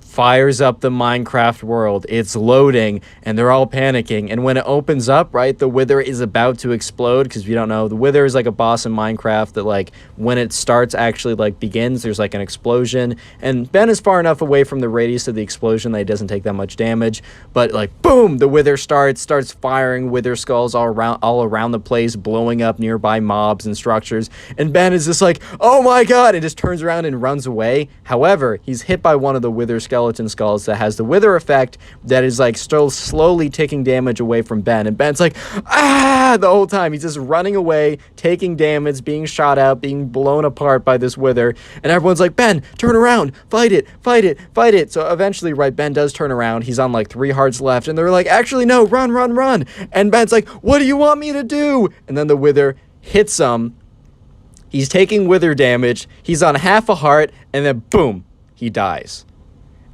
fires up the Minecraft world. It's loading and they're all panicking. And when it opens up, right, the wither is about to explode, because if you don't know, the wither is like a boss in Minecraft that like when it starts actually like begins, there's like an explosion. And Ben is far enough away from the radius of the explosion that he doesn't take that much damage. But like boom, the wither starts firing wither skulls all around the place, blowing up nearby mobs and structures. And Ben is just like, oh my God, and just turns around and runs away. However, he's hit by one of the wither skeleton skulls that has the wither effect that is like still slowly taking damage away from Ben. And Ben's like, ah, the whole time. He's just running away, taking damage, being shot out, being blown apart by this wither. And everyone's like, Ben, turn around, fight it, fight it, fight it. So eventually, right, Ben does turn around. He's on like 3 hearts left. And they're like, actually, no, run, run, run. And Ben's like, what do you want me to do? And then the wither hits him. He's taking wither damage. He's on half a heart, and then boom, he dies.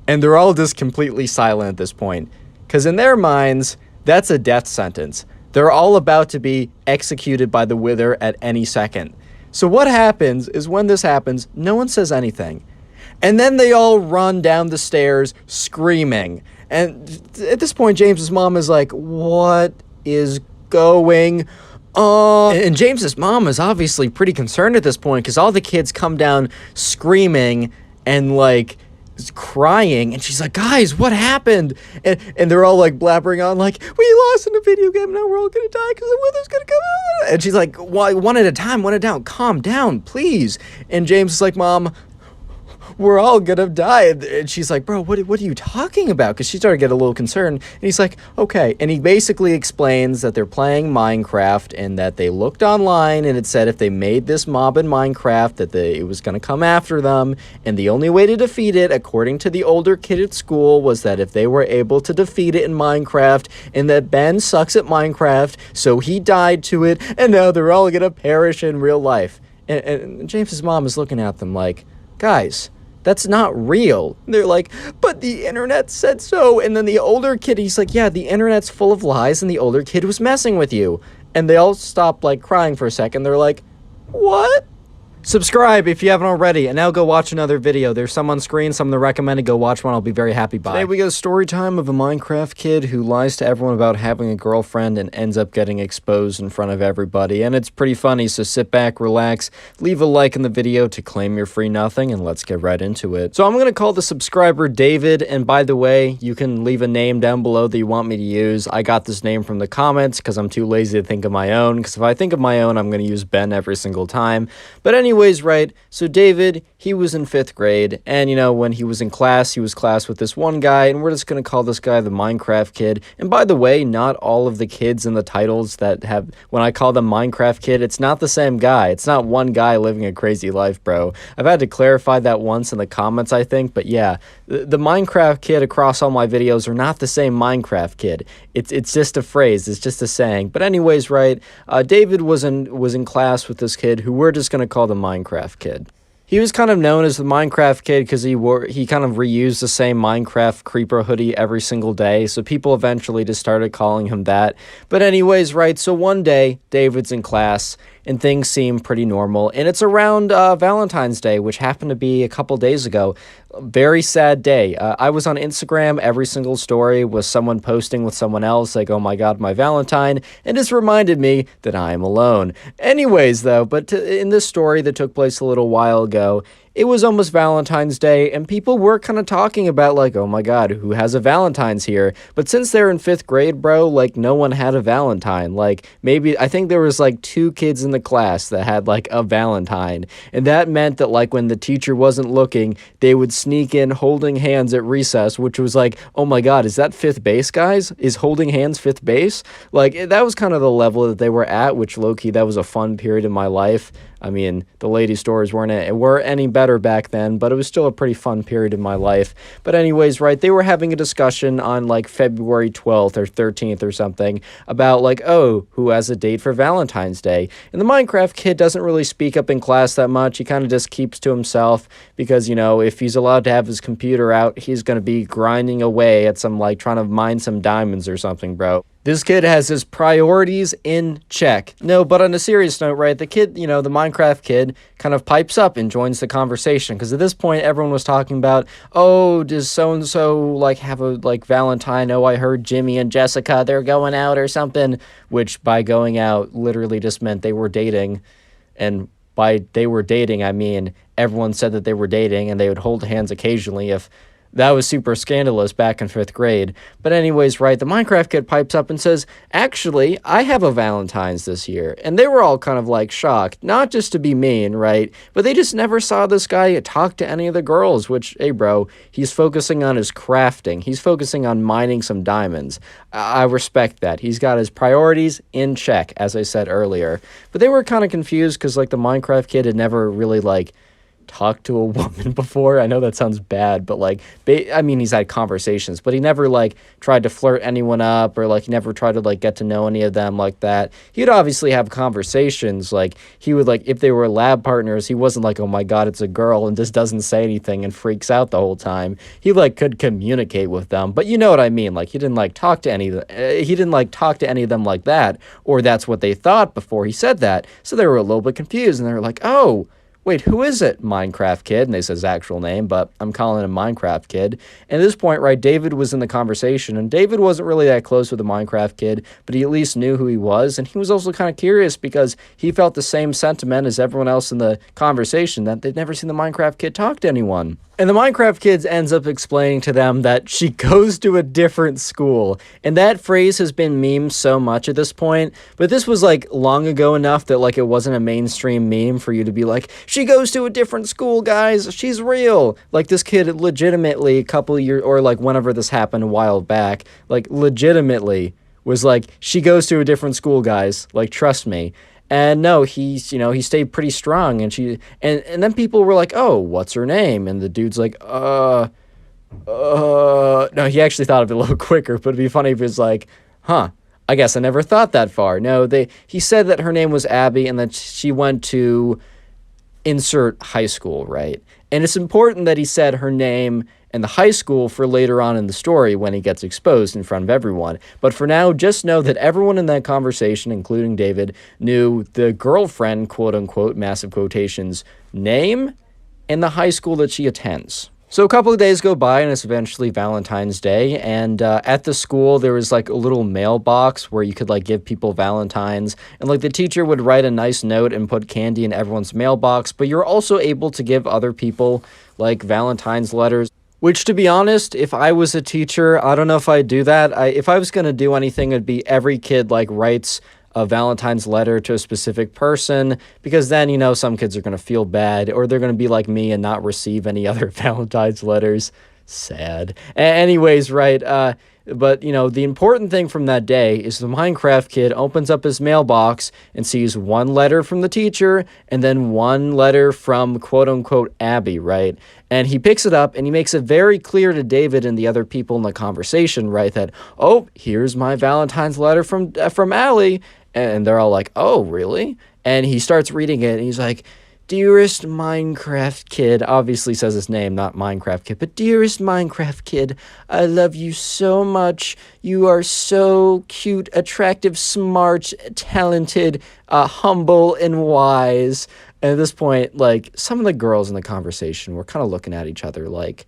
And they're all just completely silent at this point. Because in their minds, that's a death sentence. They're all about to be executed by the wither at any second. So what happens is when this happens, no one says anything. And then they all run down the stairs screaming. And at this point, James's mom is like, what is going on? And James's mom is obviously pretty concerned at this point because all the kids come down screaming and like crying, and she's like, guys, what happened? And they're all like blabbering on like, we lost in a video game, now we're all gonna die because the weather's gonna come out. And she's like, one at a time, calm down, please. And James is like, Mom, we're all gonna die. And she's like, bro, what are you talking about? Because she started to get a little concerned. And he's like, okay. And he basically explains that they're playing Minecraft and that they looked online and it said if they made this mob in Minecraft that it was gonna come after them. And the only way to defeat it, according to the older kid at school, was that if they were able to defeat it in Minecraft, and that Ben sucks at Minecraft, so he died to it, and now they're all gonna perish in real life. And James's mom is looking at them like, guys, that's not real. And they're like, but the internet said so. And then the older kid, he's like, yeah, the internet's full of lies and the older kid was messing with you. And they all stop like crying for a second. They're like, what? Subscribe if you haven't already, and now go watch another video. There's some on screen, some that recommended. Go watch one. I'll be very happy. Bye. Today we got a story time of a Minecraft kid who lies to everyone about having a girlfriend and ends up getting exposed in front of everybody. And it's pretty funny, so sit back, relax, leave a like in the video to claim your free nothing, and let's get right into it. So I'm going to call the subscriber David, and by the way, you can leave a name down below that you want me to use. I got this name from the comments because I'm too lazy to think of my own, because if I think of my own, I'm going to use Ben every single time. But anyways, right, so David, he was in 5th grade, and you know, when he was in class, he was class with this one guy, and we're just going to call this guy the Minecraft kid. And by the way, not all of the kids in the titles that have, when I call them Minecraft kid, it's not the same guy. It's not one guy living a crazy life, bro. I've had to clarify that once in the comments, I think, but yeah, the Minecraft kid across all my videos are not the same Minecraft kid. It's just a phrase, it's just a saying. But anyways, right, David was in class with this kid who we're just going to call the Minecraft kid. He was kind of known as the Minecraft kid because he kind of reused the same Minecraft creeper hoodie every single day, so people eventually just started calling him that. But anyways, right, so one day, David's in class, and things seem pretty normal, and it's around Valentine's Day, which happened to be a couple days ago. Very sad day. I was on Instagram. Every single story was someone posting with someone else, like, oh my god, my Valentine, and this reminded me that I am alone. Anyways, though, but in this story that took place a little while ago, it was almost Valentine's Day, and people were kind of talking about, like, oh my god, who has a Valentine's here? But since they're in 5th grade, bro, like, no one had a Valentine. Like, maybe, I think there was, like, 2 kids in the class that had, like, a Valentine. And that meant that, like, when the teacher wasn't looking, they would sneak in holding hands at recess, which was like, oh my god, is that 5th base, guys? Is holding hands 5th base? Like, that was kind of the level that they were at, which, low-key, that was a fun period in my life. I mean, the lady stores weren't any better back then, but it was still a pretty fun period in my life. But anyways, right, they were having a discussion on, like, February 12th or 13th or something about, like, oh, who has a date for Valentine's Day? And the Minecraft kid doesn't really speak up in class that much. He kind of just keeps to himself because, you know, if he's allowed to have his computer out, he's going to be grinding away at some, like, trying to mine some diamonds or something, bro. This kid has his priorities in check. No, but on a serious note, right, the kid, you know, the Minecraft kid kind of pipes up and joins the conversation. Because at this point, everyone was talking about, oh, does so-and-so, like, have a, like, Valentine? Oh, I heard Jimmy and Jessica, they're going out or something. Which, by going out, literally just meant they were dating. And by they were dating, I mean, everyone said that they were dating, and they would hold hands occasionally if that was super scandalous back in 5th grade. But anyways, right, the Minecraft kid pipes up and says, actually, I have a Valentine's this year. And they were all kind of, like, shocked. Not just to be mean, right? But they just never saw this guy talk to any of the girls, which, hey, bro, he's focusing on his crafting. He's focusing on mining some diamonds. I respect that. He's got his priorities in check, as I said earlier. But they were kind of confused because, like, the Minecraft kid had never really, like, talked to a woman before. I know that sounds bad, but like, I mean, he's had conversations, but he never like tried to flirt anyone up, or like he never tried to like get to know any of them like that. He'd obviously have conversations. Like he would, like, if they were lab partners, he wasn't like, oh my God, it's a girl, and just doesn't say anything and freaks out the whole time. He like could communicate with them, but you know what I mean? Like he didn't like talk to any of them. He didn't like talk to any of them like that, or that's what they thought before he said that. So they were a little bit confused, and they were like, oh, wait, who is it? Minecraft Kid. And they said his actual name, but I'm calling him Minecraft Kid. And at this point, right, David was in the conversation, and David wasn't really that close with the Minecraft Kid, but he at least knew who he was. And he was also kind of curious because he felt the same sentiment as everyone else in the conversation, that they'd never seen the Minecraft Kid talk to anyone. And the Minecraft Kid ends up explaining to them that she goes to a different school. And that phrase has been memed so much at this point. But this was like long ago enough that like it wasn't a mainstream meme for you to be like, she goes to a different school, guys. She's real. Like this kid legitimately a couple of years, or like whenever this happened a while back, like legitimately was like, she goes to a different school, guys. Like, trust me. And no, he stayed pretty strong, and and then people were like, oh, what's her name? And the dude's like, no, he actually thought of it a little quicker, but it'd be funny if it was like, huh, I guess I never thought that far. No, he said that her name was Abby, and that she went to insert high school, right? And it's important that he said her name and the high school for later on in the story when he gets exposed in front of everyone. But for now, just know that everyone in that conversation, including David, knew the girlfriend, quote unquote, massive quotations, name and the high school that she attends. So a couple of days go by, and it's eventually Valentine's Day, and at the school there was like a little mailbox where you could like give people Valentines, and like the teacher would write a nice note and put candy in everyone's mailbox, but you're also able to give other people like Valentine's letters. Which, to be honest, if I was a teacher, I don't know if I'd do that. If I was going to do anything, it'd be every kid like writes a Valentine's letter to a specific person, because then, you know, some kids are going to feel bad, or they're going to be like me and not receive any other Valentine's letters. Sad. Anyways, right, but, you know, the important thing from that day is the Minecraft Kid opens up his mailbox and sees one letter from the teacher and then one letter from quote-unquote Abby, right? And he picks it up and he makes it very clear to David and the other people in the conversation, right, that, oh, here's my Valentine's letter from Allie. And they're all like, oh, really? And he starts reading it, and he's like, dearest Minecraft Kid, obviously says his name, not Minecraft Kid, but dearest Minecraft Kid, I love you so much. You are so cute, attractive, smart, talented, humble, and wise. And at this point, like, some of the girls in the conversation were kind of looking at each other like,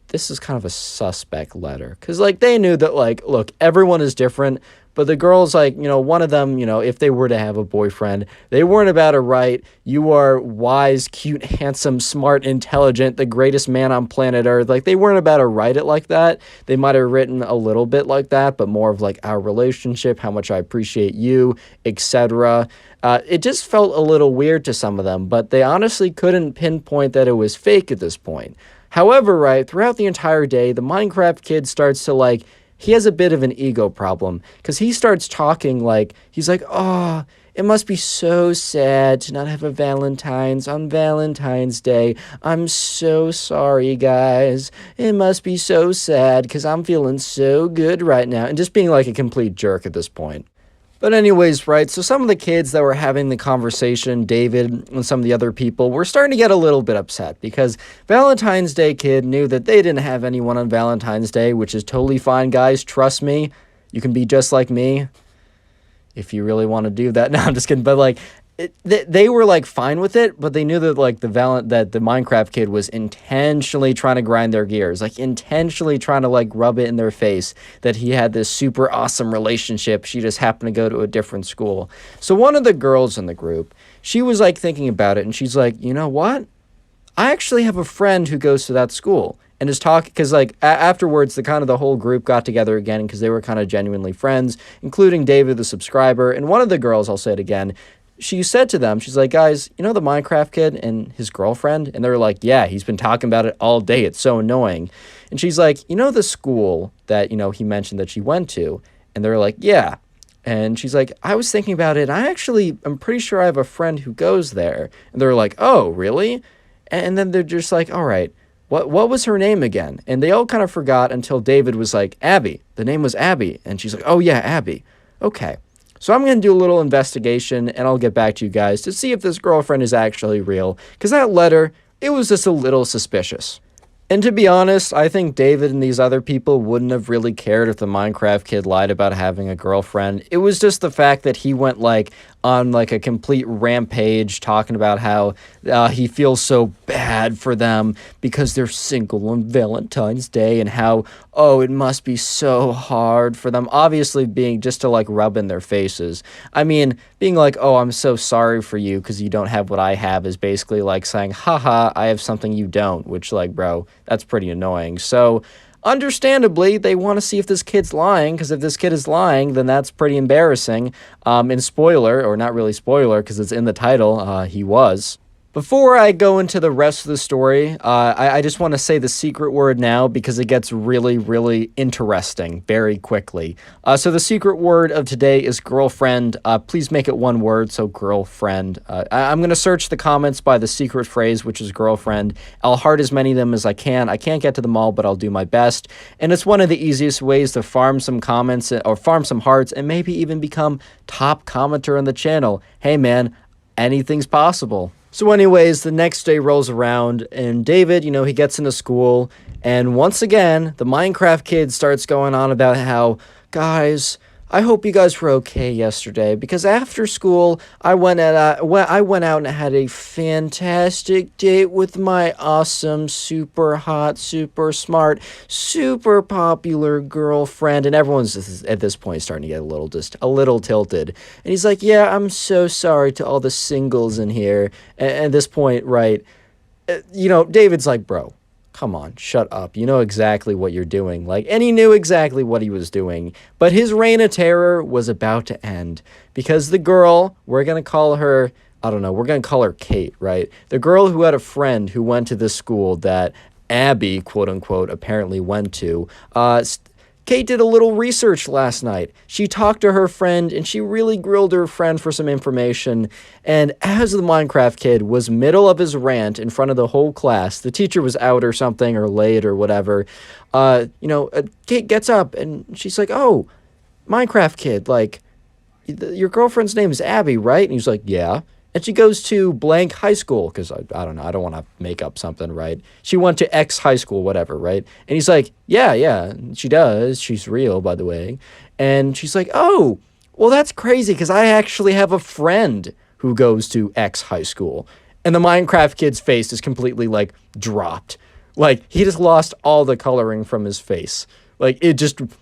this is kind of a suspect letter. Because, like, they knew that, like, look, everyone is different. But the girls, like, you know, one of them, you know, if they were to have a boyfriend, they weren't about to write, you are wise, cute, handsome, smart, intelligent, the greatest man on planet Earth. Like, they weren't about to write it like that. They might have written a little bit like that, but more of, like, our relationship, how much I appreciate you, etc. It just felt a little weird to some of them, but they honestly couldn't pinpoint that it was fake at this point. However, right, throughout the entire day, the Minecraft Kid starts to, like, he has a bit of an ego problem, because he starts talking like, he's like, oh, it must be so sad to not have a Valentine's on Valentine's Day. I'm so sorry, guys. It must be so sad because I'm feeling so good right now. And just being like a complete jerk at this point. But anyways, right, so some of the kids that were having the conversation, David and some of the other people, were starting to get a little bit upset because Valentine's Day Kid knew that they didn't have anyone on Valentine's Day, which is totally fine, guys. Trust me. You can be just like me if you really want to do that. No, I'm just kidding. But, like, they were, like, fine with it, but they knew that, like, the Minecraft Kid was intentionally trying to grind their gears, like, intentionally trying to, like, rub it in their face that he had this super awesome relationship. She just happened to go to a different school. So one of the girls in the group, she was, like, thinking about it, and she's like, you know what? I actually have a friend who goes to that school. And is talking, because, like, afterwards, the whole group got together again, because they were kind of genuinely friends, including David, the subscriber, and one of the girls, I'll say it again, she said to them, she's like, guys, you know the Minecraft Kid and his girlfriend? And they're like, yeah, he's been talking about it all day. It's so annoying. And she's like, you know the school that, you know, he mentioned that she went to? And they're like, yeah. And she's like, I was thinking about it. I'm pretty sure I have a friend who goes there. And they're like, oh, really? And then they're just like, all right, what was her name again? And they all kind of forgot until David was like, Abby. The name was Abby. And she's like, oh yeah, Abby. Okay. So I'm going to do a little investigation, and I'll get back to you guys to see if this girlfriend is actually real. Because that letter, it was just a little suspicious. And to be honest, I think David and these other people wouldn't have really cared if the Minecraft kid lied about having a girlfriend. It was just the fact that he went on a complete rampage talking about how he feels so bad for them because they're single on Valentine's Day, and how, oh, it must be so hard for them. Obviously being just to rub in their faces. I mean, being like, oh, I'm so sorry for you because you don't have what I have is basically like saying, haha, I have something you don't, which bro, that's pretty annoying. So understandably, they want to see if this kid's lying, because if this kid is lying, then that's pretty embarrassing. And spoiler, or not really spoiler, because it's in the title, he was. Before I go into the rest of the story, I just want to say the secret word now, because it gets really, really interesting very quickly. So the secret word of today is girlfriend. Please make it one word, so girlfriend. I'm going to search the comments by the secret phrase, which is girlfriend. I'll heart as many of them as I can. I can't get to them all, but I'll do my best. And it's one of the easiest ways to farm some comments, or farm some hearts, and maybe even become top commenter on the channel. Hey man, anything's possible. So anyways, the next day rolls around, and David, he gets into school, and once again, the Minecraft kid starts going on about how, guys, I hope you guys were okay yesterday, because after school, I went out and had a fantastic date with my awesome, super hot, super smart, super popular girlfriend, and everyone's at this point starting to get a little tilted. And he's like, yeah, I'm so sorry to all the singles in here. And at this point, right, David's like, bro, come on, shut up. You know exactly what you're doing. And he knew exactly what he was doing. But his reign of terror was about to end, because the girl, we're going to call her, I don't know, we're going to call her Kate, right? The girl who had a friend who went to this school that Abby, quote unquote, apparently went to, Kate did a little research last night. She talked to her friend, and she really grilled her friend for some information. And as the Minecraft kid was middle of his rant in front of the whole class, the teacher was out or something, or late or whatever, Kate gets up, and she's like, oh, Minecraft kid, your girlfriend's name is Abby, right? And he's like, yeah. And she goes to blank high school, because I don't know, I don't want to make up something, right? She went to X high school, whatever, right? And he's like, yeah, she does. She's real, by the way. And she's like, oh, well, that's crazy, because I actually have a friend who goes to X high school. And the Minecraft kid's face is completely, dropped. He just lost all the coloring from his face.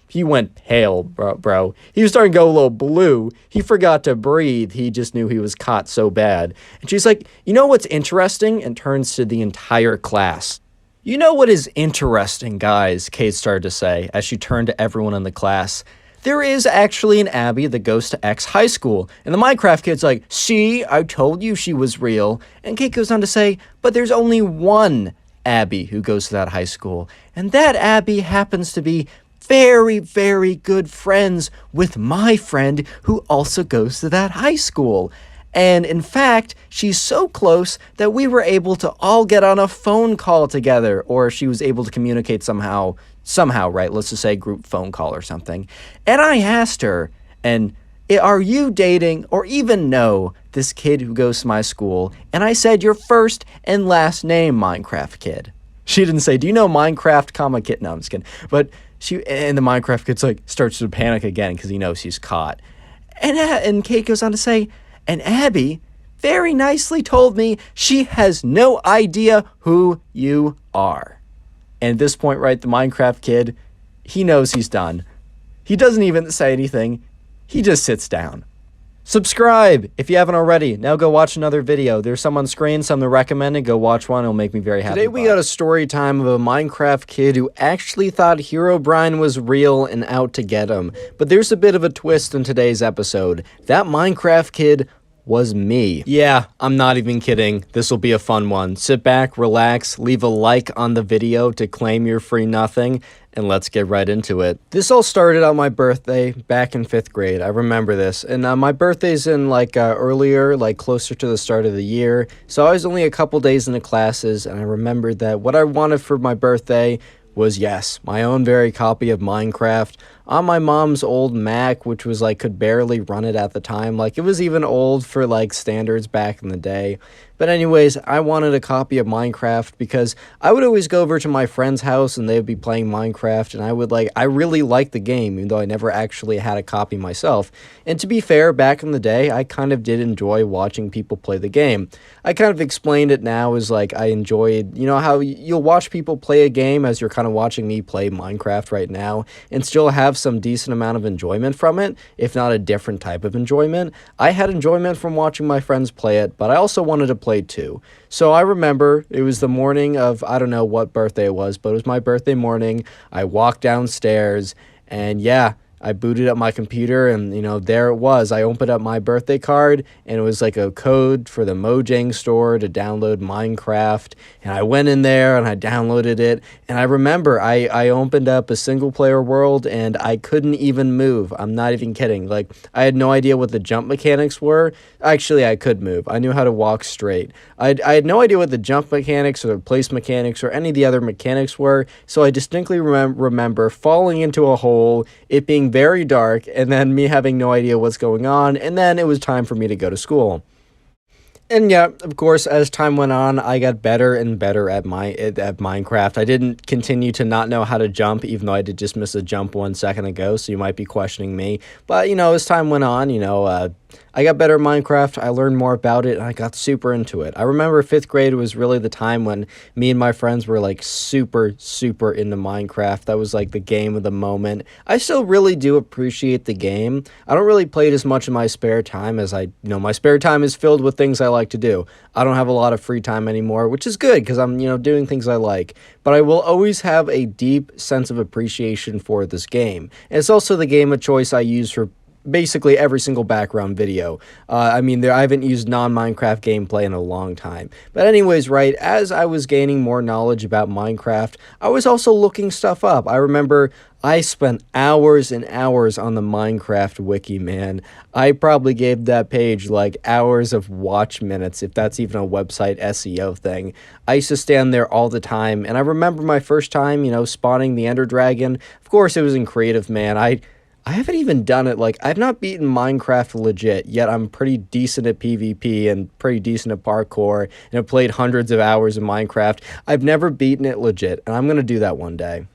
He went pale, bro. He was starting to go a little blue. He forgot to breathe. He just knew he was caught so bad. And she's like, you know what's interesting? And turns to the entire class. You know what is interesting, guys, Kate started to say as she turned to everyone in the class. There is actually an Abby that goes to X high school. And the Minecraft kid's like, see, I told you she was real. And Kate goes on to say, but there's only one Abby who goes to that high school, and that Abby happens to be very, very good friends with my friend who also goes to that high school. And in fact, she's so close that we were able to all get on a phone call together, or she was able to communicate somehow, right? Let's just say group phone call or something. And I asked her, and are you dating or even know this kid who goes to my school? And I said, your first and last name, Minecraft kid. She didn't say, do you know Minecraft, kid? No, I'm just kidding. But and the Minecraft kid's starts to panic again because he knows he's caught. And Kate goes on to say, and Abby very nicely told me she has no idea who you are. And at this point, right, the Minecraft kid, he knows he's done. He doesn't even say anything. He just sits down. Subscribe if you haven't already. Now go watch another video. There's some on screen, some to recommend, and go watch one. It'll make me very happy. Today we got a story time of a Minecraft kid who actually thought Herobrine was real and out to get him. But there's a bit of a twist in today's episode. That Minecraft kid was me. Yeah, I'm not even kidding. This will be a fun one. Sit back, relax, leave a like on the video to claim your free nothing, and let's get right into it. This all started on my birthday back in 5th grade. I remember this. And my birthday's in earlier, closer to the start of the year. So I was only a couple days into classes, and I remembered that what I wanted for my birthday was, yes, my own very copy of Minecraft on my mom's old Mac, which was could barely run it at the time. It was even old for standards back in the day. But anyways, I wanted a copy of Minecraft because I would always go over to my friend's house and they would be playing Minecraft, and I really liked the game, even though I never actually had a copy myself. And to be fair, back in the day, I kind of did enjoy watching people play the game. I kind of explained it now as I enjoyed, how you'll watch people play a game as you're kind of watching me play Minecraft right now and still have some decent amount of enjoyment from it, if not a different type of enjoyment. I had enjoyment from watching my friends play it, but I also wanted to play too. So I remember it was the morning of, I don't know what birthday it was, but it was my birthday morning. I walked downstairs and yeah, I booted up my computer and, there it was. I opened up my birthday card and it was a code for the Mojang store to download Minecraft. And I went in there and I downloaded it. And I remember I opened up a single player world and I couldn't even move. I'm not even kidding. I had no idea what the jump mechanics were. Actually, I could move. I knew how to walk straight. I had no idea what the jump mechanics or the place mechanics or any of the other mechanics were. So I distinctly remember falling into a hole, it being very dark, and then me having no idea what's going on, and then it was time for me to go to school. And yeah, of course, as time went on, I got better and better at Minecraft. I didn't continue to not know how to jump, even though I did just miss a jump 1 second ago, so you might be questioning me. But, as time went on, I got better at Minecraft, I learned more about it, and I got super into it. I remember 5th grade was really the time when me and my friends were super, super into Minecraft. That was the game of the moment. I still really do appreciate the game. I don't really play it as much in my spare time as my spare time is filled with things I like to do. I don't have a lot of free time anymore, which is good because I'm, doing things I like. But I will always have a deep sense of appreciation for this game. And it's also the game of choice I use for basically every single background video. I haven't used non-Minecraft gameplay in a long time. But anyways, right, as I was gaining more knowledge about Minecraft, I was also looking stuff up. I remember I spent hours and hours on the Minecraft wiki, man. I probably gave that page hours of watch minutes, if that's even a website SEO thing. I used to stand there all the time, and I remember my first time, spawning the Ender Dragon. Of course, it was in creative, man. I haven't even done it, I've not beaten Minecraft legit, yet I'm pretty decent at PvP and pretty decent at parkour, and have played hundreds of hours of Minecraft. I've never beaten it legit, and I'm gonna do that one day.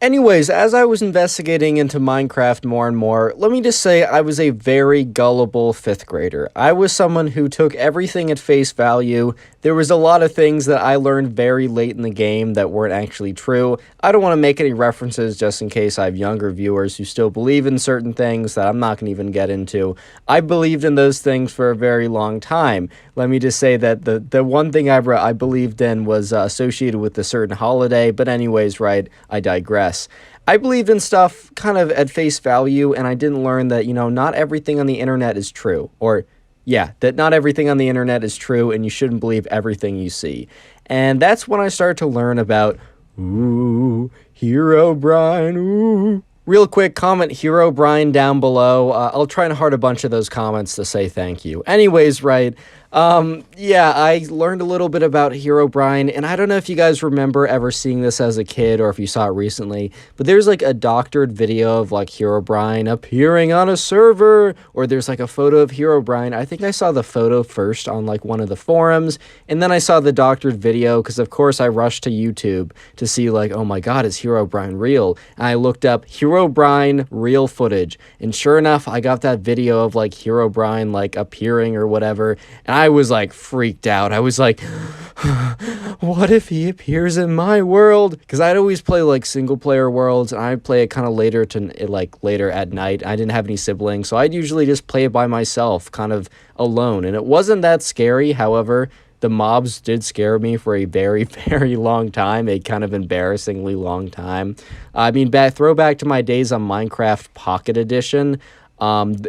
Anyways, as I was investigating into Minecraft more and more, let me just say I was a very gullible 5th grader. I was someone who took everything at face value. There was a lot of things that I learned very late in the game that weren't actually true. I don't want to make any references just in case I have younger viewers who still believe in certain things that I'm not going to even get into. I believed in those things for a very long time. Let me just say that the one thing I believed in was associated with a certain holiday, but anyways, right, I digress. I believed in stuff kind of at face value, and I didn't learn that, not everything on the internet is true. Or, yeah, that not everything on the internet is true, and you shouldn't believe everything you see. And that's when I started to learn about, ooh, Herobrine, ooh. Real quick, comment Herobrine down below. I'll try and heart a bunch of those comments to say thank you. Anyways, right, yeah, I learned a little bit about Herobrine, and I don't know if you guys remember ever seeing this as a kid or if you saw it recently, but there's a doctored video of Herobrine appearing on a server, or there's a photo of Herobrine. I think I saw the photo first on one of the forums, and then I saw the doctored video because of course I rushed to YouTube to see oh my god, is Herobrine real? And I looked up Herobrine real footage, and sure enough, I got that video of Herobrine appearing or whatever, and I was freaked out. I was what if he appears in my world? Because I'd always play single player worlds, and I'd play it kind of later later at night. I didn't have any siblings, so I'd usually just play it by myself, kind of alone, and it wasn't that scary. However, the mobs did scare me for a very, very long time, a kind of embarrassingly long time. Throwback to my days on Minecraft Pocket Edition.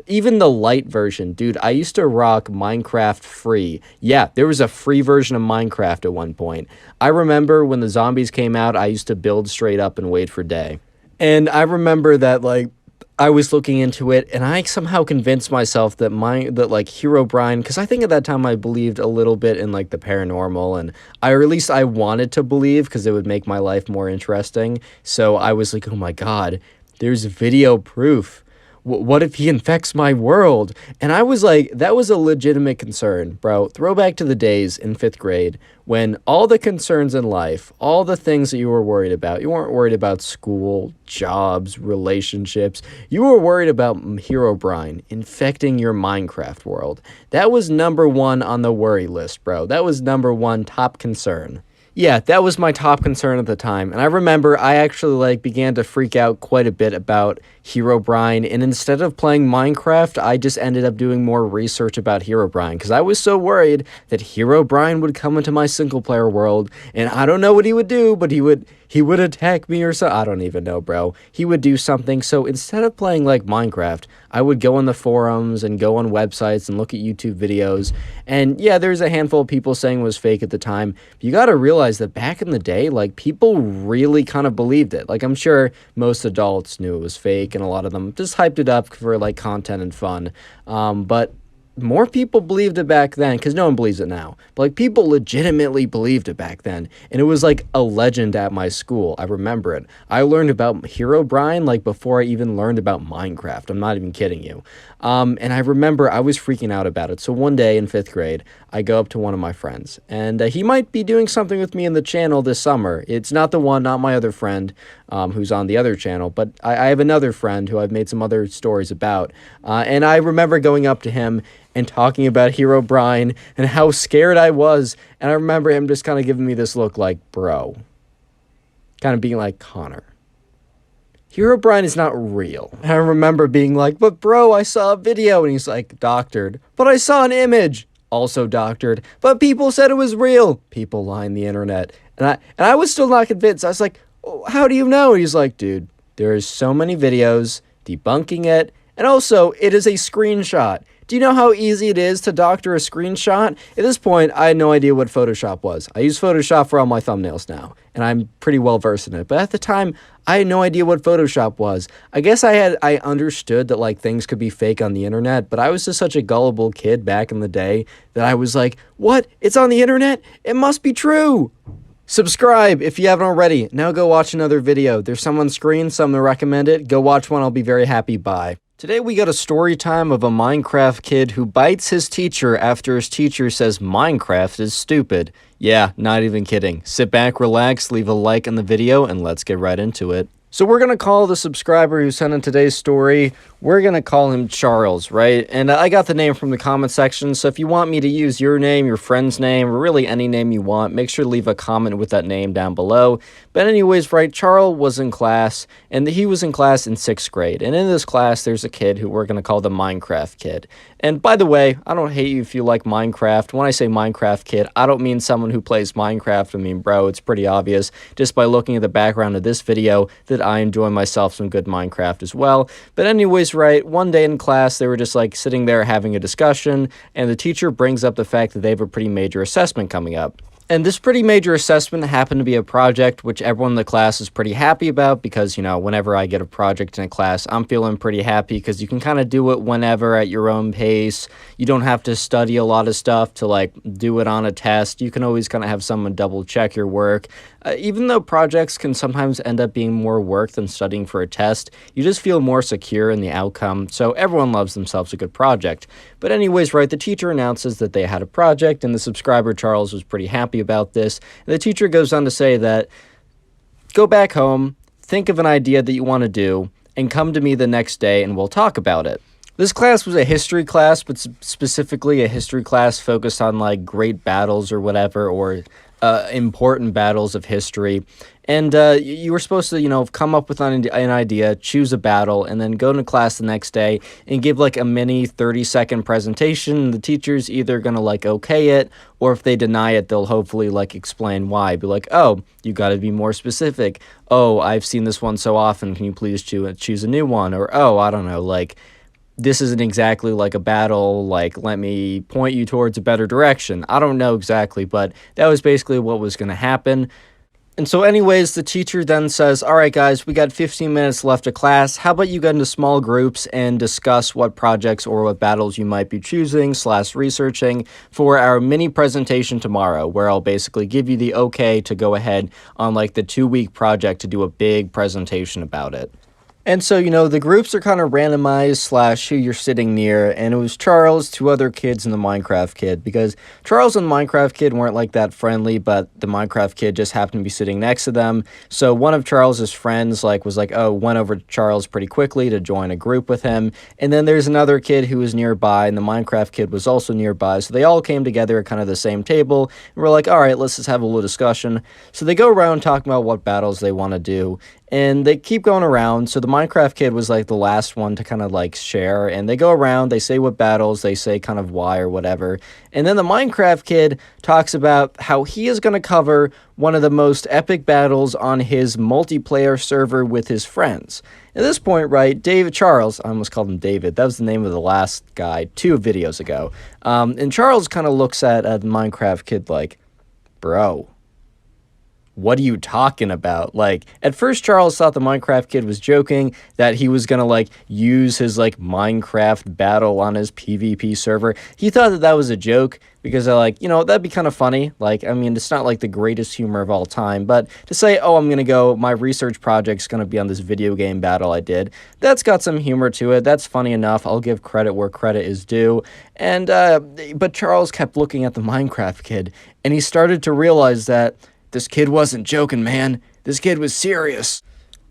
Even the light version, dude, I used to rock Minecraft free. Yeah, there was a free version of Minecraft at one point. I remember when the zombies came out, I used to build straight up and wait for day. And I remember that, like, I was looking into it, and I somehow convinced myself that like Herobrine, because I think at that time I believed a little bit in like the paranormal, and or at least I wanted to believe because it would make my life more interesting. So I was like, oh my god, there's video proof. What if he infects my world? And I was like, that was a legitimate concern, bro. Throwback to the days in 5th grade when all the concerns in life, all the things that you were worried about, you weren't worried about school, jobs, relationships. You were worried about Herobrine infecting your Minecraft world. That was number one on the worry list, bro. That was number one top concern. Yeah, that was my top concern at the time. And I remember I actually like began to freak out quite a bit about Herobrine, and instead of playing Minecraft, I just ended up doing more research about Herobrine because I was so worried that Herobrine would come into my single player world, and I don't know what he would do, but he would attack me or something. I don't even know, bro. He would do something. So instead of playing like Minecraft, I would go on the forums and go on websites and look at YouTube videos. And yeah, there's a handful of people saying it was fake at the time. But you got to realize that back in the day, like people really kind of believed it. Like I'm sure most adults knew it was fake and a lot of them just hyped it up for like content and fun. But more people believed it back then because no one believes it now. But like people legitimately believed it back then. And it was like a legend at my school. I remember it. I learned about Herobrine like before I even learned about Minecraft. I'm not even kidding you. And I remember I was freaking out about it. So one day in 5th grade, I go up to one of my friends. And he might be doing something with me in the channel this summer. It's not the one, not my other friend who's on the other channel. But I have another friend who I've made some other stories about. And I remember going up to him and talking about Herobrine and how scared I was. And I remember him just kind of giving me this look like, bro. Kind of being like, Connor, Herobrine is not real. And I remember being like, but bro, I saw a video. And he's like, doctored. But I saw an image. Also doctored. But people said it was real. People lie on the internet. And I was still not convinced. I was like, oh, how do you know? And he's like, dude, there's so many videos debunking it. And also, it is a screenshot. Do you know how easy it is to doctor a screenshot? At this point, I had no idea what Photoshop was. I use Photoshop for all my thumbnails now, and I'm pretty well versed in it. But at the time, I had no idea what Photoshop was. I guess I understood that like things could be fake on the internet, but I was just such a gullible kid back in the day that I was like, what? It's on the internet? It must be true. Subscribe if you haven't already. Now go watch another video. There's some on screen, some to recommend it. Go watch one. I'll be very happy. Bye. Today we got a story time of a Minecraft kid who bites his teacher after his teacher says Minecraft is stupid. Yeah, not even kidding. Sit back, relax, leave a like on the video, and let's get right into it. So we're going to call the subscriber who sent in today's story, we're going to call him Charles, right? And I got the name from the comment section, so if you want me to use your name, your friend's name, or really any name you want, make sure to leave a comment with that name down below. But anyways, right, Charles was in class, and he was in class in 6th grade. And in this class, there's a kid who we're going to call the Minecraft kid. And by the way, I don't hate you if you like Minecraft. When I say Minecraft kid, I don't mean someone who plays Minecraft. I mean, bro, it's pretty obvious just by looking at the background of this video that I enjoy myself some good Minecraft as well. But anyways, right, one day in class, they were just like sitting there having a discussion, and the teacher brings up the fact that they have a pretty major assessment coming up. And this pretty major assessment happened to be a project which everyone in the class is pretty happy about because, you know, whenever I get a project in a class, I'm feeling pretty happy because you can kind of do it whenever at your own pace. You don't have to study a lot of stuff to, like, do it on a test. You can always kind of have someone double check your work. Even though projects can sometimes end up being more work than studying for a test, you just feel more secure in the outcome, so everyone loves themselves a good project. But anyways, right, the teacher announces that they had a project, and the subscriber, Charles, was pretty happy about this. And the teacher goes on to say that, go back home, think of an idea that you want to do, and come to me the next day and we'll talk about it. This class was a history class, but specifically a history class focused on, like, great battles or whatever, or important battles of history. And you were supposed to, you know, come up with an idea, choose a battle, and then go to class the next day and give, like, a mini 30-second presentation. The teacher's either going to, like, okay it, or if they deny it, they'll hopefully, like, explain why. Be like, oh, you got to be more specific. Oh, I've seen this one so often. Can you please choose a new one? Or, oh, I don't know, like, this isn't exactly like a battle, like, let me point you towards a better direction. I don't know exactly, but that was basically what was going to happen. And so anyways, the teacher then says, all right, guys, we got 15 minutes left of class. How about you get into small groups and discuss what projects or what battles you might be choosing / researching for our mini presentation tomorrow, where I'll basically give you the okay to go ahead on like the 2-week project to do a big presentation about it. And so, the groups are kind of randomized / who you're sitting near, and it was Charles, 2 other kids, and the Minecraft kid, because Charles and the Minecraft kid weren't like that friendly, but the Minecraft kid just happened to be sitting next to them. So one of Charles's friends was like, oh, went over to Charles pretty quickly to join a group with him. And then there's another kid who was nearby, and the Minecraft kid was also nearby. So they all came together at kind of the same table, and we're like, all right, let's just have a little discussion. So they go around talking about what battles they want to do. And they keep going around. So the Minecraft kid was like the last one to kind of like share. And they go around, they say what battles, they say kind of why or whatever. And then the Minecraft kid talks about how he is going to cover one of the most epic battles on his multiplayer server with his friends. At this point, right, Charles, I almost called him David. That was the name of the last guy 2 videos ago. And Charles kind of looks at the Minecraft kid like, bro, what are you talking about? Like, at first Charles thought the Minecraft kid was joking, that he was gonna like use his like Minecraft battle on his PvP server. He thought that was a joke because they're like, that'd be kind of funny. Like, I mean, it's not like the greatest humor of all time, but to say, oh, my research project's gonna be on this video game battle I did, that's got some humor to it. That's funny enough. I'll give credit where credit is due. And but Charles kept looking at the Minecraft kid, and he started to realize that this kid wasn't joking, man. This kid was serious.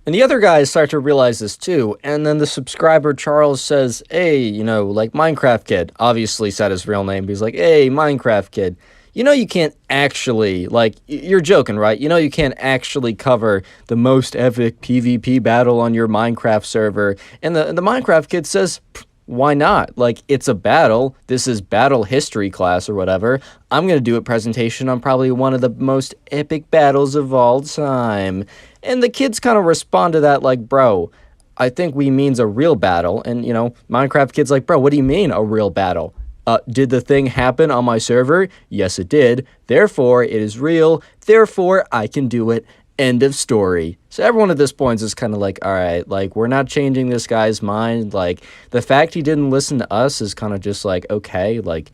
And the other guys start to realize this too. And then the subscriber, Charles, says, hey, like Minecraft kid. Obviously said his real name. But he's like, hey, Minecraft kid. You can't actually, like, you're joking, right? You can't actually cover the most epic PvP battle on your Minecraft server. And the Minecraft kid says, why not? Like, it's a battle. This is battle history class or whatever. I'm going to do a presentation on probably one of the most epic battles of all time. And the kids kind of respond to that like, bro, I think we means a real battle. And, Minecraft kid's like, bro, what do you mean a real battle? Did the thing happen on my server? Yes, it did. Therefore, it is real. Therefore, I can do it. End of story. So everyone at this point is kind of like, all right, like, we're not changing this guy's mind. Like, the fact he didn't listen to us is kind of just like, okay, like,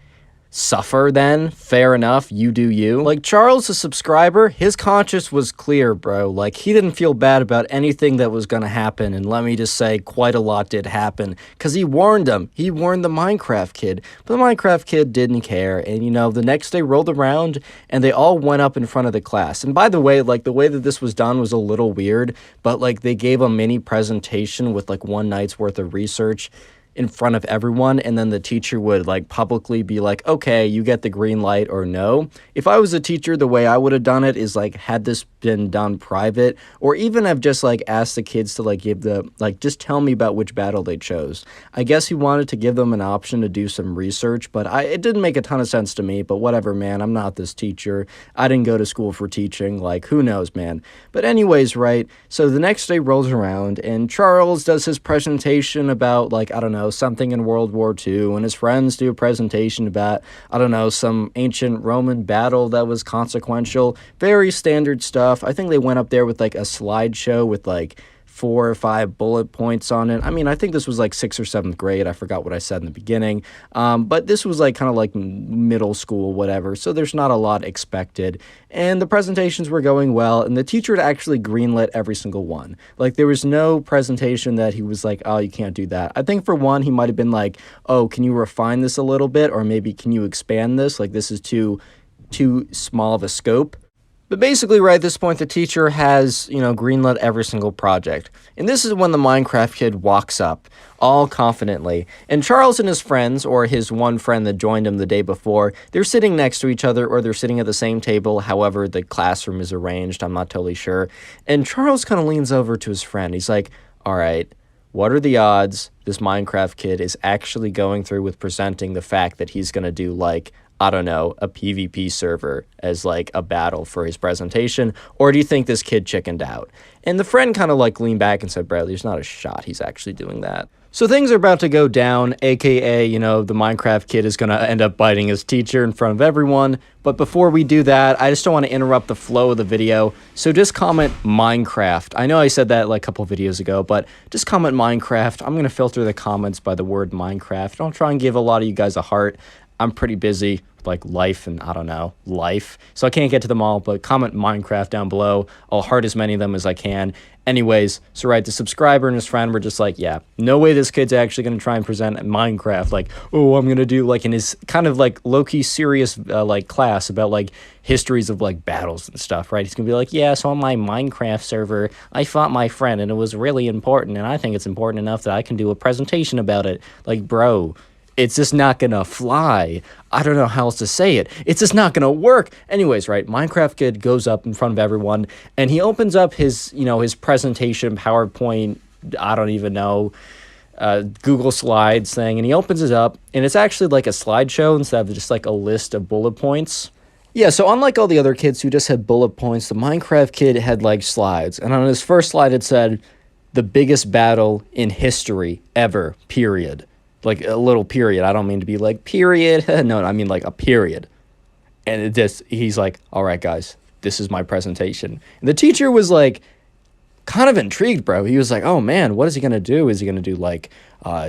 suffer then. Fair enough. You do you. Like, Charles, the subscriber, his conscience was clear, bro. Like, he didn't feel bad about anything that was going to happen. And let me just say, quite a lot did happen. Because he warned him. He warned the Minecraft kid. But the Minecraft kid didn't care. And, the next day rolled around and they all went up in front of the class. And by the way, like, the way that this was done was a little weird. But, like, they gave a mini presentation with, like, 1 night's worth of research in front of everyone, and then the teacher would like publicly be like, okay, you get the green light or no. If I was a teacher, the way I would have done it is like, had this been done private, or even have just like asked the kids to like give just tell me about which battle they chose. I guess he wanted to give them an option to do some research, but it didn't make a ton of sense to me. But whatever, man, I'm not this teacher. I didn't go to school for teaching. Like, who knows, man. But anyways, right, so the next day rolls around and Charles does his presentation about like, I don't know, something in World War II, and his friends do a presentation about, I don't know, some ancient Roman battle that was consequential. Very standard stuff. I think they went up there with like a slideshow with like 4 or 5 bullet points on it. I mean, I think this was like 6th or 7th grade. I forgot what I said in the beginning. But this was like kind of like middle school, whatever. So there's not a lot expected. And the presentations were going well. And the teacher had actually greenlit every single one. Like, there was no presentation that he was like, oh, you can't do that. I think for one, he might have been like, oh, can you refine this a little bit? Or maybe can you expand this? Like, this is too small of a scope. But basically, right at this point, the teacher has, greenlit every single project. And this is when the Minecraft kid walks up, all confidently. And Charles and his friends, or his one friend that joined him the day before, they're sitting next to each other, or they're sitting at the same table. However, the classroom is arranged. I'm not totally sure. And Charles kind of leans over to his friend. He's like, all right, what are the odds this Minecraft kid is actually going through with presenting the fact that he's going to do, like, I don't know, a PvP server as like a battle for his presentation? Or do you think this kid chickened out? And the friend kind of like leaned back and said, bro, there's not a shot he's actually doing that. So things are about to go down, aka, the Minecraft kid is going to end up biting his teacher in front of everyone. But before we do that, I just don't want to interrupt the flow of the video. So just comment Minecraft. I know I said that like a couple videos ago, but just comment Minecraft. I'm going to filter the comments by the word Minecraft. I'll try and give a lot of you guys a heart. I'm pretty busy with like life and I don't know, life. So I can't get to them all, but comment Minecraft down below. I'll heart as many of them as I can. Anyways, so right, the subscriber and his friend were just like, yeah, no way this kid's actually going to try and present Minecraft. Like, oh, I'm going to do like in his kind of like low-key serious like class about like histories of like battles and stuff, right? He's going to be like, yeah, so on my Minecraft server, I fought my friend and it was really important. And I think it's important enough that I can do a presentation about it. Like, bro, it's just not gonna fly. I don't know how else to say it. It's just not gonna work. Anyways, right, Minecraft kid goes up in front of everyone and he opens up his, his presentation, PowerPoint, I don't even know, Google Slides thing, and he opens it up and it's actually like a slideshow instead of just like a list of bullet points. Yeah, so unlike all the other kids who just had bullet points, the Minecraft kid had like slides. And on his first slide it said, the biggest battle in history ever, period. Like a little period. I don't mean to be like period. No, I mean like a period. And he's like, all right, guys, this is my presentation. And the teacher was like kind of intrigued, bro. He was like, oh man, what is he going to do? Is he going to do like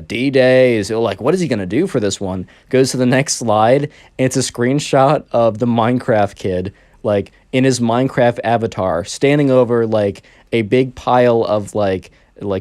D-Day? Is it like, what is he going to do for this one? Goes to the next slide. And it's a screenshot of the Minecraft kid, like in his Minecraft avatar, standing over like a big pile of like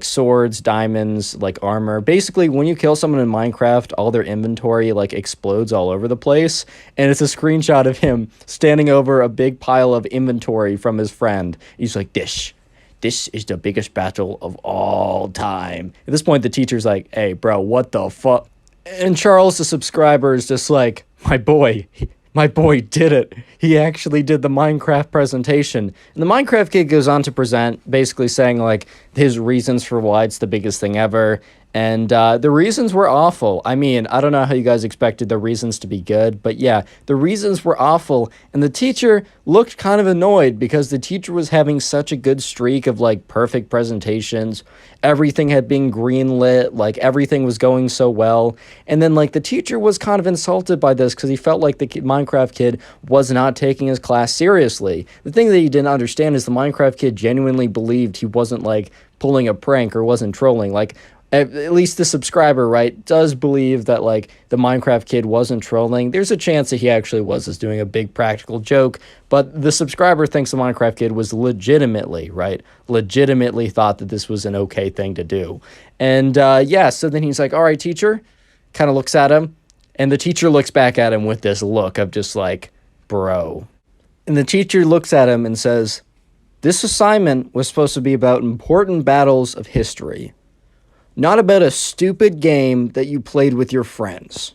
swords, diamonds, like armor. Basically, when you kill someone in Minecraft, all their inventory like explodes all over the place. And it's a screenshot of him standing over a big pile of inventory from his friend. He's like, this is the biggest battle of all time. At this point, the teacher's like, hey, bro, what the fuck? And Charles, the subscriber, is just like, my boy did it. He actually did the Minecraft presentation. And the Minecraft kid goes on to present, basically saying, like, his reasons for why it's the biggest thing ever. And the reasons were awful. I mean, I don't know how you guys expected the reasons to be good, but yeah, the reasons were awful. And the teacher looked kind of annoyed because the teacher was having such a good streak of, like, perfect presentations. Everything had been greenlit, like, everything was going so well. And then, like, the teacher was kind of insulted by this because he felt like the Minecraft kid was not taking his class seriously. The thing that he didn't understand is the Minecraft kid genuinely believed he wasn't, like, pulling a prank or wasn't trolling. Like, at least the subscriber, right, does believe that, like, the Minecraft kid wasn't trolling. There's a chance that he actually was just doing a big practical joke, but the subscriber thinks the Minecraft kid was legitimately thought that this was an okay thing to do. And, yeah, so then he's like, all right, teacher, kind of looks at him, and the teacher looks back at him with this look of just like, bro. And the teacher looks at him and says, this assignment was supposed to be about important battles of history, not about a stupid game that you played with your friends.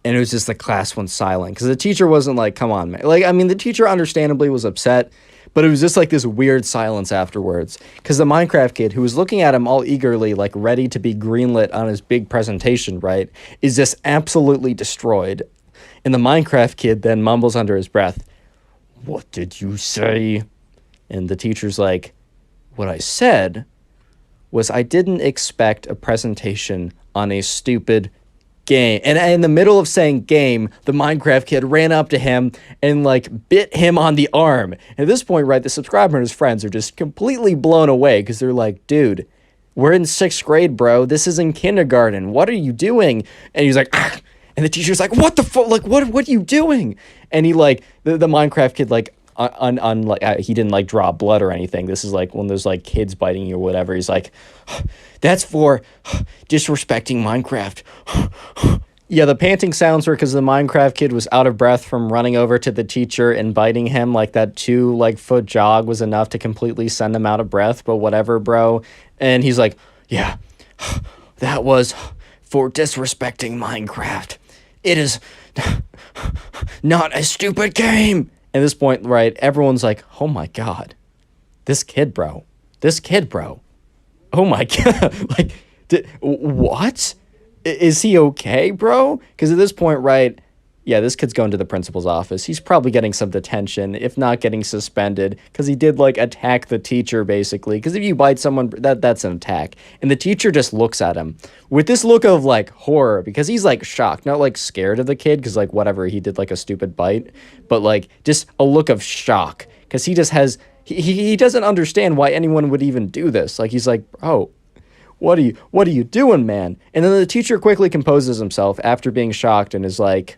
And it was just the class went silent because the teacher wasn't like, come on, man. Like, I mean, the teacher understandably was upset, but it was just like this weird silence afterwards because the Minecraft kid who was looking at him all eagerly, like ready to be greenlit on his big presentation, right, is just absolutely destroyed. And the Minecraft kid then mumbles under his breath, what did you say? And the teacher's like, what I said was I didn't expect a presentation on a stupid game. And in the middle of saying game, the Minecraft kid ran up to him and, like, bit him on the arm. And at this point, right, the subscriber and his friends are just completely blown away because they're like, dude, we're in 6th grade, bro. This is in kindergarten. What are you doing? And he's like, ah! And the teacher's like, what the fuck? Like, what are you doing? And he, like, the Minecraft kid, like, he didn't like draw blood or anything. This is like one of those like kids biting you or whatever. He's like, that's for disrespecting Minecraft. Yeah, the panting sounds were because the Minecraft kid was out of breath from running over to the teacher and biting him. Like that 2-foot jog was enough to completely send him out of breath, but whatever, bro. And he's like, yeah, that was for disrespecting Minecraft. It is not a stupid game. At this point, right, everyone's like, oh my God, this kid, bro. Oh my God. Like, what? Is he okay, bro? Because at this point, right, yeah, this kid's going to the principal's office. He's probably getting some detention, if not getting suspended, because he did, like, attack the teacher, basically. Because if you bite someone, that's an attack. And the teacher just looks at him with this look of, like, horror, because he's, like, shocked. Not, like, scared of the kid, because, like, whatever, he did, like, a stupid bite. But, like, just a look of shock, because he just has... He doesn't understand why anyone would even do this. Like, he's like, oh... What are you doing, man? And then the teacher quickly composes himself after being shocked and is like,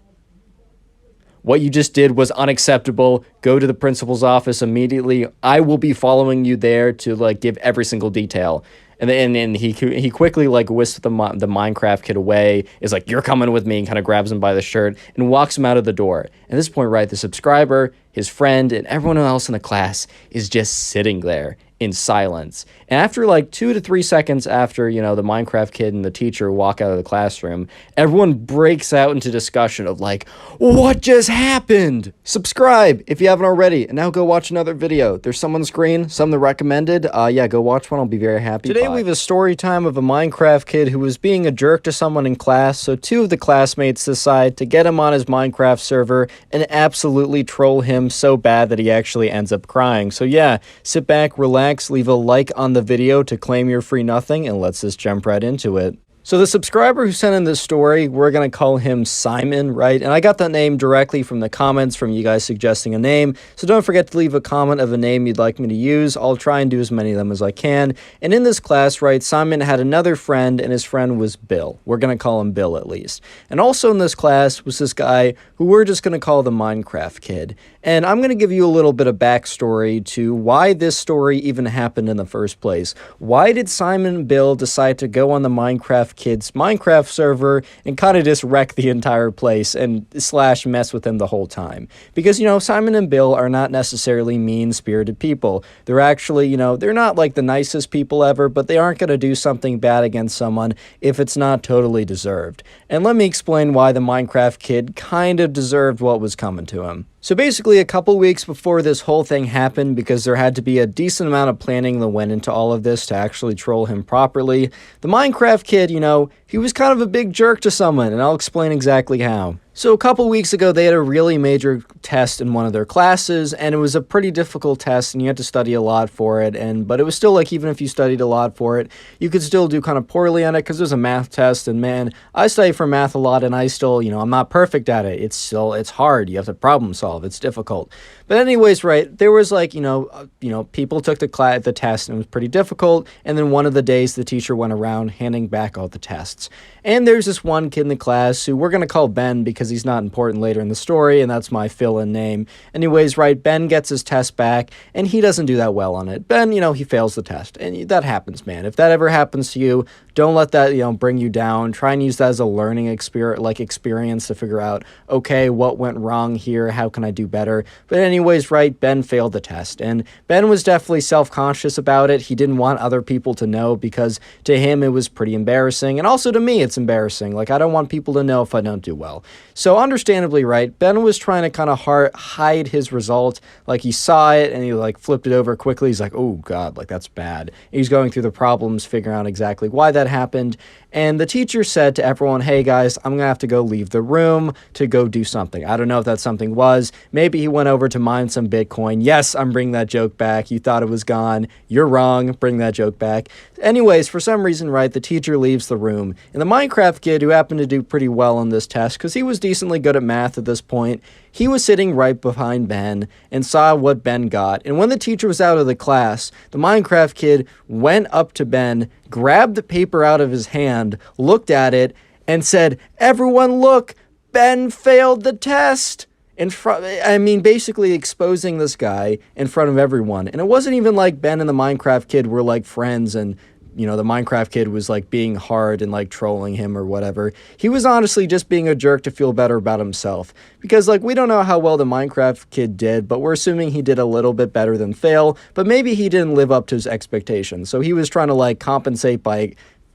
what you just did was unacceptable. Go to the principal's office immediately. I will be following you there to, like, give every single detail. And then he quickly, like, whisks the Minecraft kid away, is like, you're coming with me, and kind of grabs him by the shirt and walks him out of the door. At this point, right, the subscriber, his friend, and everyone else in the class is just sitting there in silence. And after, like, 2 to 3 seconds after, you know, the Minecraft kid and the teacher walk out of the classroom, everyone breaks out into discussion of, like, what just happened? Subscribe if you haven't already, and now go watch another video. There's some on the screen, some that recommended. Yeah, go watch one. I'll be very happy. Today we have a story time of a Minecraft kid who was being a jerk to someone in class, so 2 of the classmates decide to get him on his Minecraft server and absolutely troll him so bad that he actually ends up crying. So yeah, sit back, relax, leave a like on the video to claim your free nothing, and let's just jump right into it. So the subscriber who sent in this story, we're going to call him Simon, right? And I got that name directly from the comments from you guys suggesting a name. So don't forget to leave a comment of a name you'd like me to use. I'll try and do as many of them as I can. And in this class, right, Simon had another friend, and his friend was Bill. We're going to call him Bill at least. And also in this class was this guy who we're just going to call the Minecraft kid. And I'm going to give you a little bit of backstory to why this story even happened in the first place. Why did Simon and Bill decide to go on the Minecraft kid's Minecraft server and kind of just wreck the entire place and slash mess with him the whole time? Because, you know, Simon and Bill are not necessarily mean-spirited people. They're actually, you know, they're not like the nicest people ever, but they aren't going to do something bad against someone if it's not totally deserved. And let me explain why the Minecraft kid kind of deserved what was coming to him. So basically, a couple weeks before this whole thing happened, because there had to be a decent amount of planning that went into all of this to actually troll him properly, the Minecraft kid, you know, he was kind of a big jerk to someone, and I'll explain exactly how. So a couple weeks ago, they had a really major test in one of their classes, and it was a pretty difficult test, and you had to study a lot for it, but it was still like, even if you studied a lot for it, you could still do kind of poorly on it, because it was a math test, and man, I study for math a lot, and I still, you know, I'm not perfect at it. It's hard. You have to problem solve. It's difficult. But anyways, right, there was like, people took the test, and it was pretty difficult, and then one of the days, the teacher went around handing back all the tests. And there's this one kid in the class who we're going to call Ben, because he's not important later in the story, and that's my fill-in name. Anyways, right, Ben gets his test back, and he doesn't do that well on it. Ben, you know, he fails the test, and that happens, man. If that ever happens to you, don't let that, you know, bring you down. Try and use that as a learning experience to figure out, okay, what went wrong here? How can I do better? But anyways, right, Ben failed the test, and Ben was definitely self-conscious about it. He didn't want other people to know, because to him, it was pretty embarrassing, and also to me, it's embarrassing. Like, I don't want people to know if I don't do well. So understandably, right, Ben was trying to kind of hide his result. Like, he saw it, and he, like, flipped it over quickly. He's like, oh, God, like, that's bad. He's going through the problems, figuring out exactly why that happened. And the teacher said to everyone, hey, guys, I'm going to have to go leave the room to go do something. I don't know if that something was. Maybe he went over to mine some Bitcoin. Yes, I'm bringing that joke back. You thought it was gone. You're wrong. Bring that joke back. Anyways, for some reason, right, the teacher leaves the room. And the Minecraft kid, who happened to do pretty well on this test, because he was decently good at math at this point, he was sitting right behind Ben and saw what Ben got. And when the teacher was out of the class, the Minecraft kid went up to Ben, grabbed the paper out of his hand, looked at it, and said, everyone look, Ben failed the test. Basically exposing this guy in front of everyone. And it wasn't even like Ben and the Minecraft kid were like friends, and you know, the Minecraft kid was like being hard and like trolling him or whatever. He was honestly just being a jerk to feel better about himself. Because like, we don't know how well the Minecraft kid did, but we're assuming he did a little bit better than fail, but maybe he didn't live up to his expectations. So he was trying to like compensate by,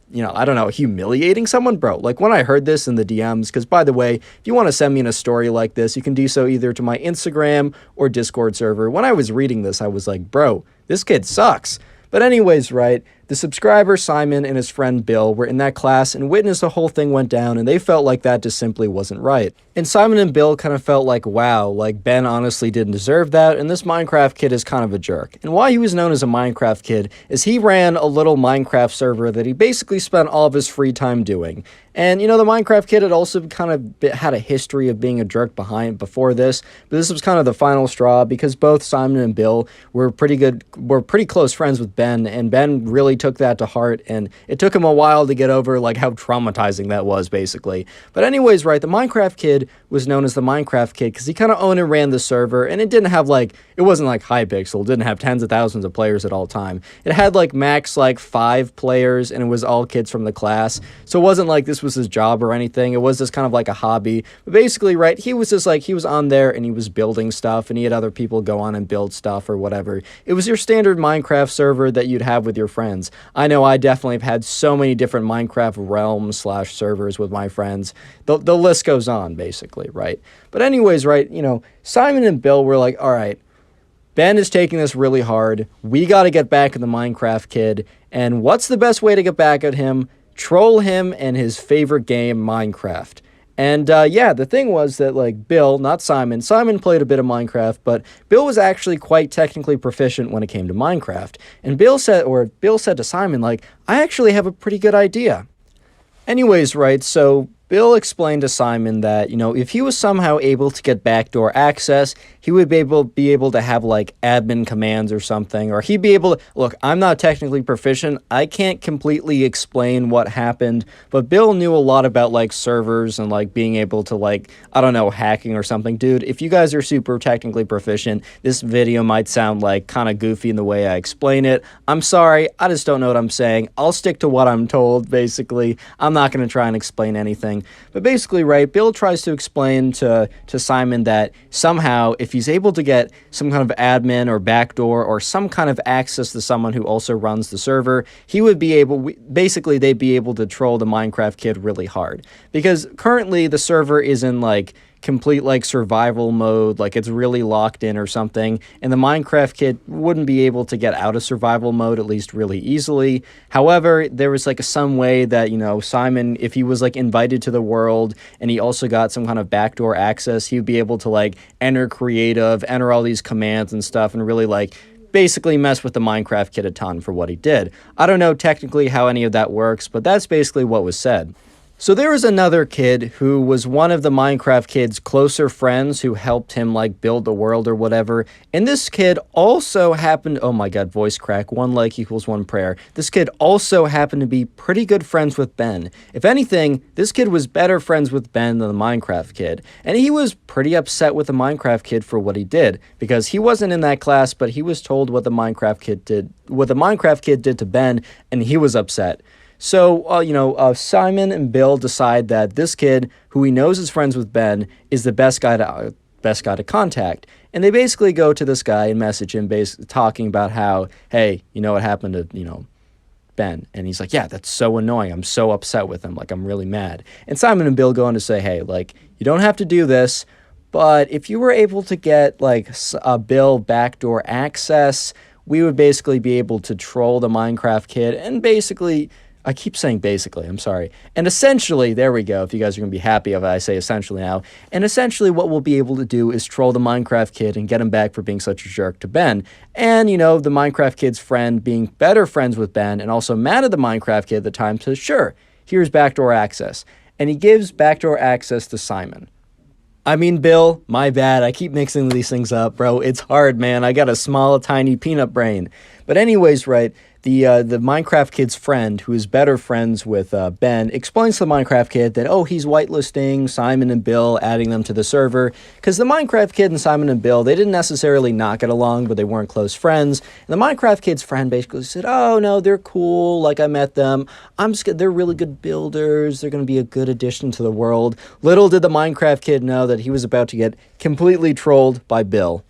you know, I don't know, humiliating someone, bro. Like, when I heard this in the DMs, because by the way, if you want to send me in a story like this, you can do so either to my Instagram or Discord server. When I was reading this, I was like, bro, this kid sucks. But anyways, right, The subscriber, Simon, and his friend Bill were in that class and witnessed the whole thing went down, and they felt like that just simply wasn't right. And Simon and Bill kind of felt like, wow, like Ben honestly didn't deserve that, and this Minecraft kid is kind of a jerk. And why he was known as a Minecraft kid is he ran a little Minecraft server that he basically spent all of his free time doing. And, you know, the Minecraft kid had also kind of had a history of being a jerk before this, but this was kind of the final straw because both Simon and Bill were pretty close friends with Ben, and Ben really took that to heart, and it took him a while to get over, like, how traumatizing that was, basically. But anyways, right, the Minecraft kid was known as the Minecraft kid because he kind of owned and ran the server, and it didn't have, like, it wasn't like Hypixel, it didn't have tens of thousands of players at all time. It had, like, max, like, 5 players, and it was all kids from the class, so it wasn't like this was his job or anything. It was just kind of like a hobby. But basically, right, he was just like, he was on there and he was building stuff and he had other people go on and build stuff or whatever. It was your standard Minecraft server that you'd have with your friends. I know I definitely have had so many different Minecraft realms / servers with my friends. The list goes on, basically, right? But anyways, right, you know, Simon and Bill were like, all right, Ben is taking this really hard. We got to get back at the Minecraft kid. And what's the best way to get back at him? Troll him and his favorite game, Minecraft. And yeah, the thing was that, like, Bill, not Simon, Simon played a bit of Minecraft, but Bill was actually quite technically proficient when it came to Minecraft. And Bill said to Simon, like, I actually have a pretty good idea. Anyways, right, so Bill explained to Simon that, you know, if he was somehow able to get backdoor access, he would be able to have, like, admin commands or something, or he'd be able to, look, I'm not technically proficient, I can't completely explain what happened, but Bill knew a lot about, like, servers and, like, being able to, like, I don't know, hacking or something. Dude, if you guys are super technically proficient, this video might sound, like, kind of goofy in the way I explain it. I'm sorry, I just don't know what I'm saying. I'll stick to what I'm told, basically. I'm not going to try and explain anything. But basically, right, Bill tries to explain to Simon that somehow, if he's able to get some kind of admin or backdoor or some kind of access to someone who also runs the server, he would be able, basically, they'd be able to troll the Minecraft kid really hard. Because currently, the server is in, like, complete, like, survival mode, like it's really locked in or something, and the Minecraft kid wouldn't be able to get out of survival mode, at least really easily. However, there was, like, some way that, you know, Simon, if he was, like, invited to the world and he also got some kind of backdoor access, he would be able to, like, enter creative, enter all these commands and stuff, and really, like, basically mess with the Minecraft kid a ton for what he did. I don't know technically how any of that works, but that's basically what was said. So there was another kid who was one of the Minecraft kid's closer friends who helped him, like, build the world or whatever. And this kid also happened, oh my god, voice crack, 1 like equals 1 prayer. This kid also happened to be pretty good friends with Ben. If anything, this kid was better friends with Ben than the Minecraft kid. And he was pretty upset with the Minecraft kid for what he did, because he wasn't in that class, but he was told what the Minecraft kid did to Ben, and he was upset. So, you know, Simon and Bill decide that this kid, who he knows is friends with Ben, is the best guy to contact. And they basically go to this guy and message him, talking about how, hey, you know what happened to, you know, Ben? And he's like, yeah, that's so annoying. I'm so upset with him. Like, I'm really mad. And Simon and Bill go on to say, hey, like, you don't have to do this, but if you were able to get, like, a Bill backdoor access, we would basically be able to troll the Minecraft kid and basically... I keep saying basically, I'm sorry. And essentially, there we go, if you guys are going to be happy if I say essentially now. And essentially what we'll be able to do is troll the Minecraft kid and get him back for being such a jerk to Ben. And, you know, the Minecraft kid's friend being better friends with Ben and also mad at the Minecraft kid at the time says, sure, here's backdoor access. And he gives backdoor access to Simon. I mean, Bill, my bad. I keep mixing these things up, bro. It's hard, man. I got a small, tiny peanut brain. But anyways, right, the Minecraft kid's friend, who is better friends with Ben, explains to the Minecraft kid that, oh, he's whitelisting Simon and Bill, adding them to the server, because the Minecraft kid and Simon and Bill, they didn't necessarily not get along, but they weren't close friends. And the Minecraft kid's friend basically said, oh, no, they're cool, like, I met them. They're really good builders. They're going to be a good addition to the world. Little did the Minecraft kid know that he was about to get completely trolled by Bill.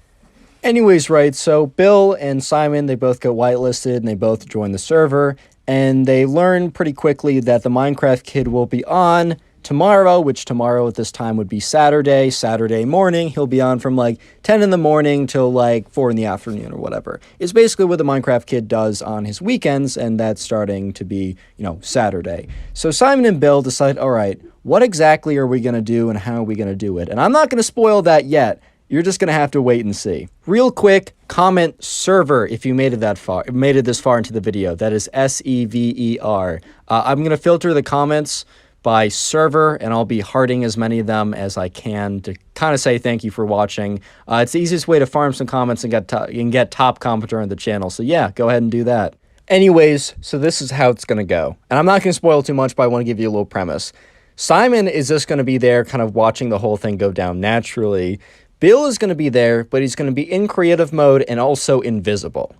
Anyways, right, so Bill and Simon, they both get whitelisted, and they both join the server, and they learn pretty quickly that the Minecraft kid will be on tomorrow, which tomorrow at this time would be Saturday morning. He'll be on from like 10 in the morning till like 4 in the afternoon or whatever. It's basically what the Minecraft Kid does on his weekends, and that's starting to be, Saturday. So Simon and Bill decide, all right, what exactly are we going to do and how are we going to do it? And I'm not going to spoil that yet. You're just going to have to wait and see. Real quick, comment server if you made it this far into the video. That is SEVER. I'm going to filter the comments by server, and I'll be hearting as many of them as I can to kind of say thank you for watching. It's the easiest way to farm some comments and get top commenter on the channel. So yeah, go ahead and do that. Anyways, so this is how it's going to go. And I'm not going to spoil too much, but I want to give you a little premise. Simon is just going to be there kind of watching the whole thing go down naturally. Bill is going to be there, but he's going to be in creative mode and also invisible.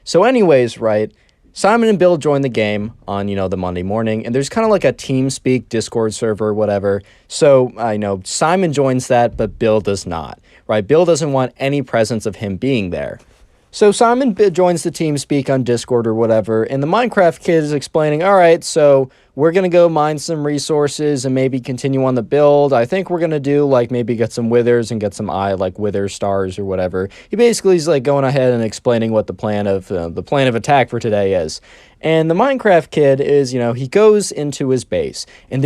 So anyways, right, Simon and Bill join the game on, the Monday morning, and there's kind of like a TeamSpeak Discord server or whatever. So, Simon joins that, but Bill does not, right? Bill doesn't want any presence of him being there. So Simon joins the TeamSpeak on Discord or whatever, and the Minecraft Kid is explaining, all right, so we're going to go mine some resources and maybe continue on the build. I think we're going to do, maybe get some withers and get some wither stars or whatever. He basically is, going ahead and explaining what the plan of attack for today is. And the Minecraft Kid is, he goes into his base, and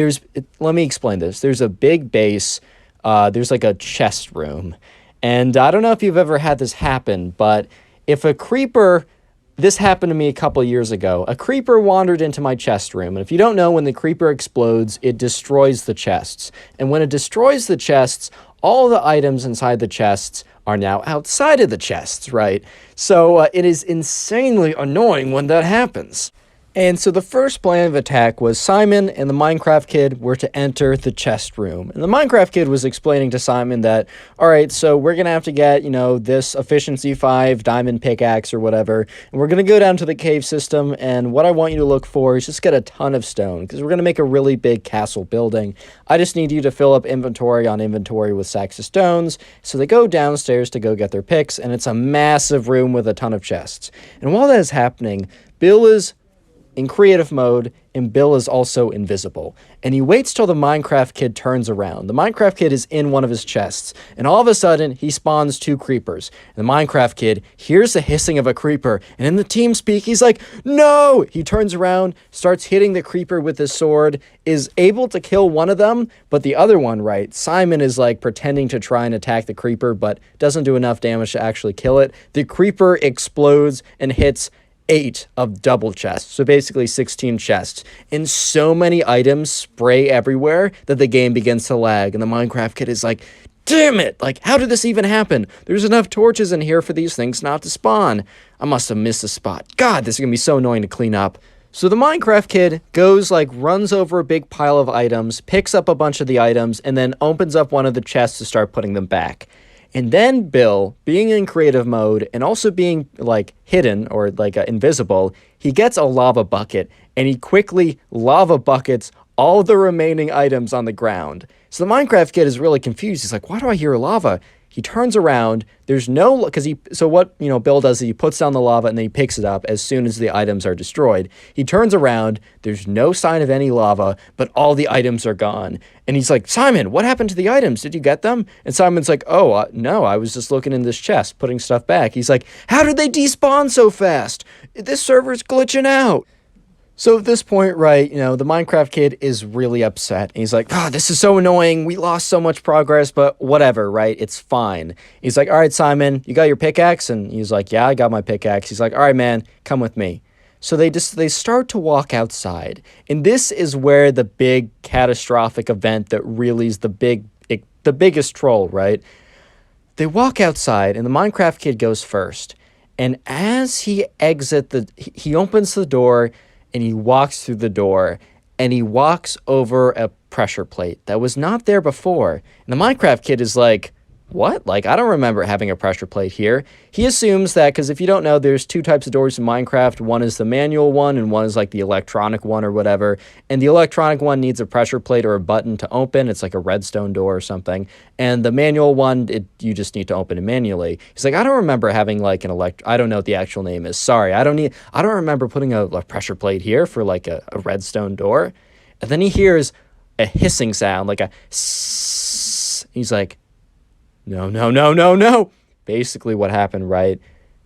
let me explain this. There's a big base, there's like a chest room, and I don't know if you've ever had this happen, but if a creeper, this happened to me a couple years ago, a creeper wandered into my chest room, and if you don't know, when the creeper explodes, it destroys the chests. And when it destroys the chests, all the items inside the chests are now outside of the chests, right? So it is insanely annoying when that happens. And so the first plan of attack was Simon and the Minecraft Kid were to enter the chest room. And the Minecraft Kid was explaining to Simon that, all right, so we're going to have to get, this efficiency 5 diamond pickaxe or whatever. And we're going to go down to the cave system. And what I want you to look for is just get a ton of stone, because we're going to make a really big castle building. I just need you to fill up inventory on inventory with sacks of stones. So they go downstairs to go get their picks. And it's a massive room with a ton of chests. And while that is happening, Bill is in creative mode, and Bill is also invisible. And he waits till the Minecraft Kid turns around. The Minecraft Kid is in one of his chests, and all of a sudden, he spawns 2 creepers. And the Minecraft Kid hears the hissing of a creeper, and in the TeamSpeak, he's like, no! He turns around, starts hitting the creeper with his sword, is able to kill one of them, but the other one, right, Simon is pretending to try and attack the creeper, but doesn't do enough damage to actually kill it. The creeper explodes and hits 8 of double chests, so basically 16 chests, and so many items spray everywhere that the game begins to lag, and the Minecraft Kid is like, damn it, how did this even happen? There's enough torches in here for these things not to spawn. I must have missed a spot. God, this is gonna be so annoying to clean up. So the Minecraft Kid goes, runs over a big pile of items, picks up a bunch of the items, and then opens up one of the chests to start putting them back. And then Bill, being in creative mode and also being hidden or invisible, he gets a lava bucket and he quickly lava buckets all the remaining items on the ground. So the Minecraft Kid is really confused. He's like, why do I hear lava? He turns around, there's no, so what, Bill does is he puts down the lava and then he picks it up as soon as the items are destroyed. He turns around, there's no sign of any lava, but all the items are gone. And he's like, Simon, what happened to the items? Did you get them? And Simon's like, oh, no, I was just looking in this chest, putting stuff back. He's like, how did they despawn so fast? This server's glitching out. So at this point, right, the Minecraft Kid is really upset. He's like, this is so annoying. We lost so much progress, but whatever, right? It's fine. He's like, all right, Simon, you got your pickaxe? And he's like, yeah, I got my pickaxe. He's like, all right, man, come with me. So they start to walk outside. And this is where the big catastrophic event that really is the biggest troll, right? They walk outside and the Minecraft Kid goes first. And as he he opens the door and he walks through the door and he walks over a pressure plate that was not there before. And the Minecraft Kid is like, what? I don't remember having a pressure plate here. He assumes that, because if you don't know, there's 2 types of doors in Minecraft. One is the manual one, and one is the electronic one or whatever. And the electronic one needs a pressure plate or a button to open. It's like a redstone door or something. And the manual one, you just need to open it manually. He's like, I don't remember having I don't know what the actual name is. Sorry, I don't remember putting a pressure plate here for a redstone door. And then he hears a hissing sound, like a sss. He's like, no, no, no, no, no. Basically what happened, right?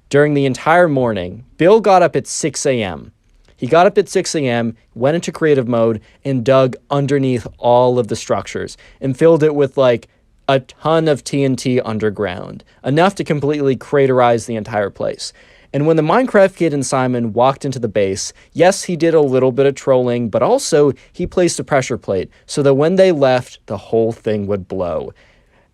During the entire morning, Bill got up at 6 a.m. He got up at 6 a.m., went into creative mode, and dug underneath all of the structures and filled it with like a ton of TNT underground, enough to completely craterize the entire place. And when the Minecraft Kid and Simon walked into the base, yes, he did a little bit of trolling, but also he placed a pressure plate so that when they left, the whole thing would blow.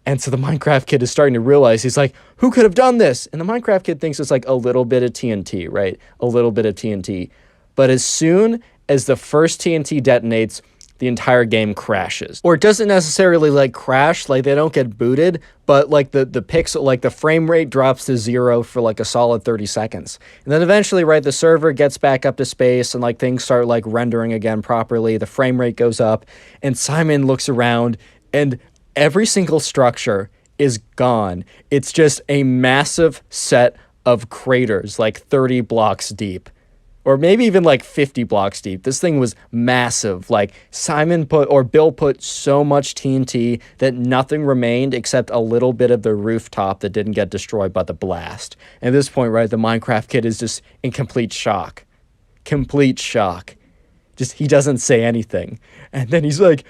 And so the Minecraft Kid is starting to realize, he's like, who could have done this? And the Minecraft Kid thinks it's like a little bit of TNT, right? A little bit of TNT. But as soon as the first TNT detonates, the entire game crashes. Or it doesn't necessarily like crash, like they don't get booted, but like the pixel, like the frame rate drops to 0 for like a solid 30 seconds. And then eventually, right, the server gets back up to space and like things start like rendering again properly. The frame rate goes up and Simon looks around and every single structure is gone. It's just a massive set of craters, like 30 blocks deep. Or maybe even like 50 blocks deep. This thing was massive. Like Bill put so much TNT that nothing remained except a little bit of the rooftop that didn't get destroyed by the blast. And at this point, right, the Minecraft Kid is just in complete shock. Complete shock. Just, he doesn't say anything. And then he's like,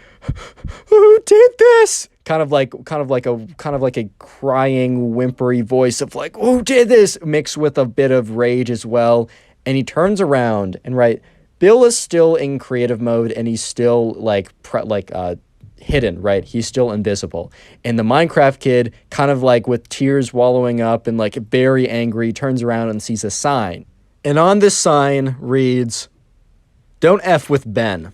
who did this? Kind of like a crying, whimpery voice of like, who did this? Mixed with a bit of rage as well. And he turns around and, right, Bill is still in creative mode and he's still hidden, right? He's still invisible. And the Minecraft Kid, kind of like with tears wallowing up and like very angry, turns around and sees a sign. And on this sign reads, "Don't F with Ben."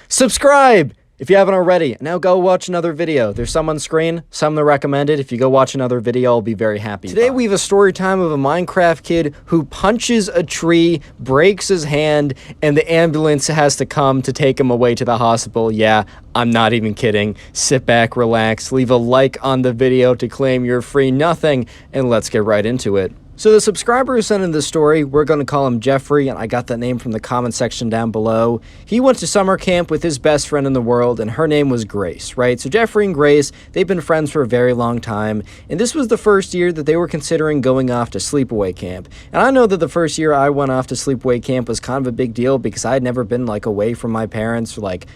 Subscribe if you haven't already. Now go watch another video. There's some on screen, some that are recommended. If you go watch another video, I'll be very happy. Today we have a story time of a Minecraft kid who punches a tree, breaks his hand, and the ambulance has to come to take him away to the hospital. Yeah, I'm not even kidding. Sit back, relax, leave a like on the video to claim your free nothing, and let's get right into it. So the subscriber who sent in this story, we're going to call him Jeffrey, and I got that name from the comment section down below. He went to summer camp with his best friend in the world, and her name was Grace, right? So Jeffrey and Grace, they've been friends for a very long time, and this was the first year that they were considering going off to sleepaway camp. And I know that the first year I went off to sleepaway camp was kind of a big deal because I had never been like away from my parents, like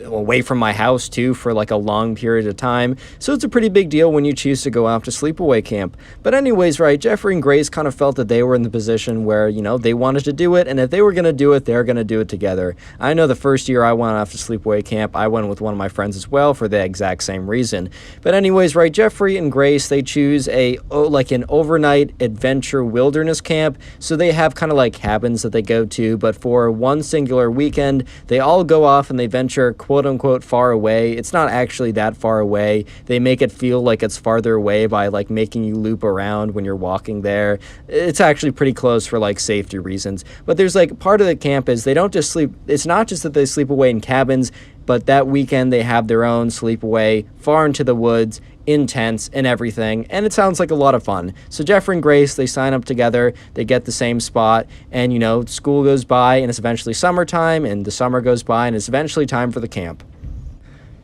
away from my house too for like a long period of time. So it's a pretty big deal when you choose to go off to sleepaway camp. But anyways, right, Jeffrey and Grace kind of felt that they were in the position where, you know, they wanted to do it, and if they were going to do it, they're going to do it together. I know the first year I went off to sleepaway camp, I went with one of my friends as well for the exact same reason. But anyways, right, Jeffrey and Grace, they choose an overnight adventure wilderness camp, so they have kind of like cabins that they go to, but for one singular weekend, they all go off and they venture quote-unquote far away. It's not actually that far away. They make it feel like it's farther away by like making you loop around when you're walking there. It's actually pretty close for like safety reasons. But there's like part of the camp is they don't just sleep. It's not just that they sleep away in cabins, but that weekend they have their own sleepaway far into the woods, in tents and everything. And it sounds like a lot of fun. So Jeffrey and Grace, they sign up together, they get the same spot, and you know, school goes by and it's eventually summertime, and the summer goes by and it's eventually time for the camp.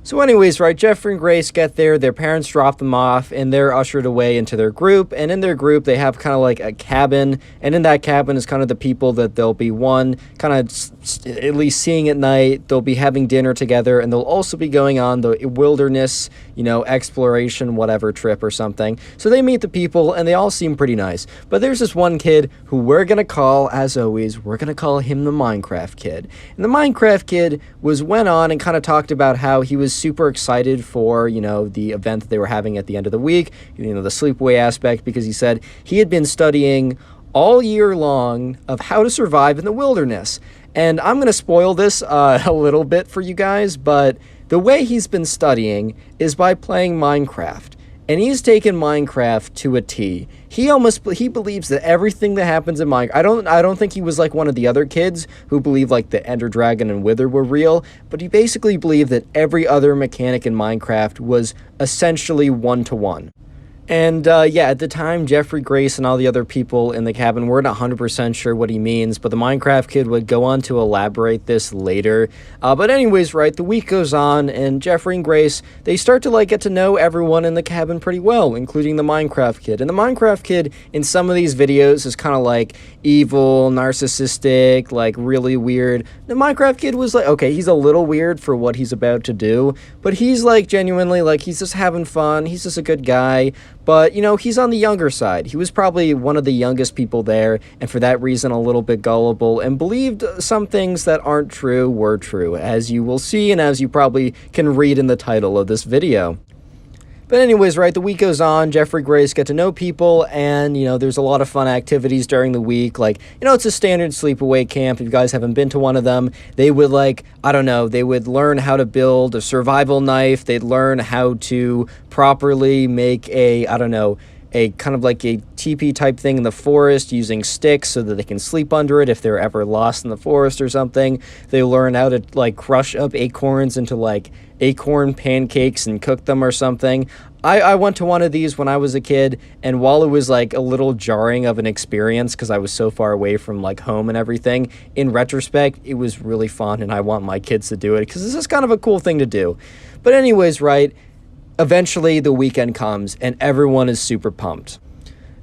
So anyways, right, Jeffrey and Grace get there, their parents drop them off, and they're ushered away into their group, and in their group, they have kind of like a cabin, and in that cabin is kind of the people that they'll be kind of at least seeing at night. They'll be having dinner together, and they'll also be going on the wilderness, you know, exploration, whatever trip or something. So they meet the people, and they all seem pretty nice. But there's this one kid who we're going to call, as always, we're going to call him the Minecraft Kid. And the Minecraft Kid went on and kind of talked about how he was super excited for, you know, the event that they were having at the end of the week, you know, the sleepaway aspect, because he said he had been studying all year long of how to survive in the wilderness. And I'm going to spoil this a little bit for you guys, but the way he's been studying is by playing Minecraft. And he's taken Minecraft to a T. He believes that everything that happens in Minecraft, I don't think he was like one of the other kids who believed like the Ender Dragon and Wither were real, but he basically believed that every other mechanic in Minecraft was essentially one-to-one. And yeah, at the time, Jeffrey, Grace, and all the other people in the cabin weren't 100% sure what he means, but the Minecraft kid would go on to elaborate this later. But anyways, right, the week goes on, and Jeffrey and Grace, they start to like get to know everyone in the cabin pretty well, including the Minecraft kid. And the Minecraft kid in some of these videos is kind of like evil, narcissistic, like really weird. The Minecraft kid was like, okay, he's a little weird for what he's about to do, but he's like genuinely like he's just having fun. He's just a good guy. But, you know, he's on the younger side. He was probably one of the youngest people there, and for that reason, a little bit gullible, and believed some things that aren't true were true, as you will see, and as you probably can read in the title of this video. But anyways, right, the week goes on, Jeffrey, Grace get to know people, and, you know, there's a lot of fun activities during the week. Like, you know, it's a standard sleepaway camp. If you guys haven't been to one of them, they would, like, I don't know, they would learn how to build a survival knife. They'd learn how to properly make a, I don't know, a kind of like a teepee type thing in the forest using sticks so that they can sleep under it if they're ever lost in the forest or something. They learn how to like crush up acorns into like acorn pancakes and cook them or something. I went to one of these when I was a kid, and while it was like a little jarring of an experience because I was so far away from like home and everything, in retrospect, it was really fun, and I want my kids to do it because this is kind of a cool thing to do. But anyways, right, eventually the weekend comes and everyone is super pumped.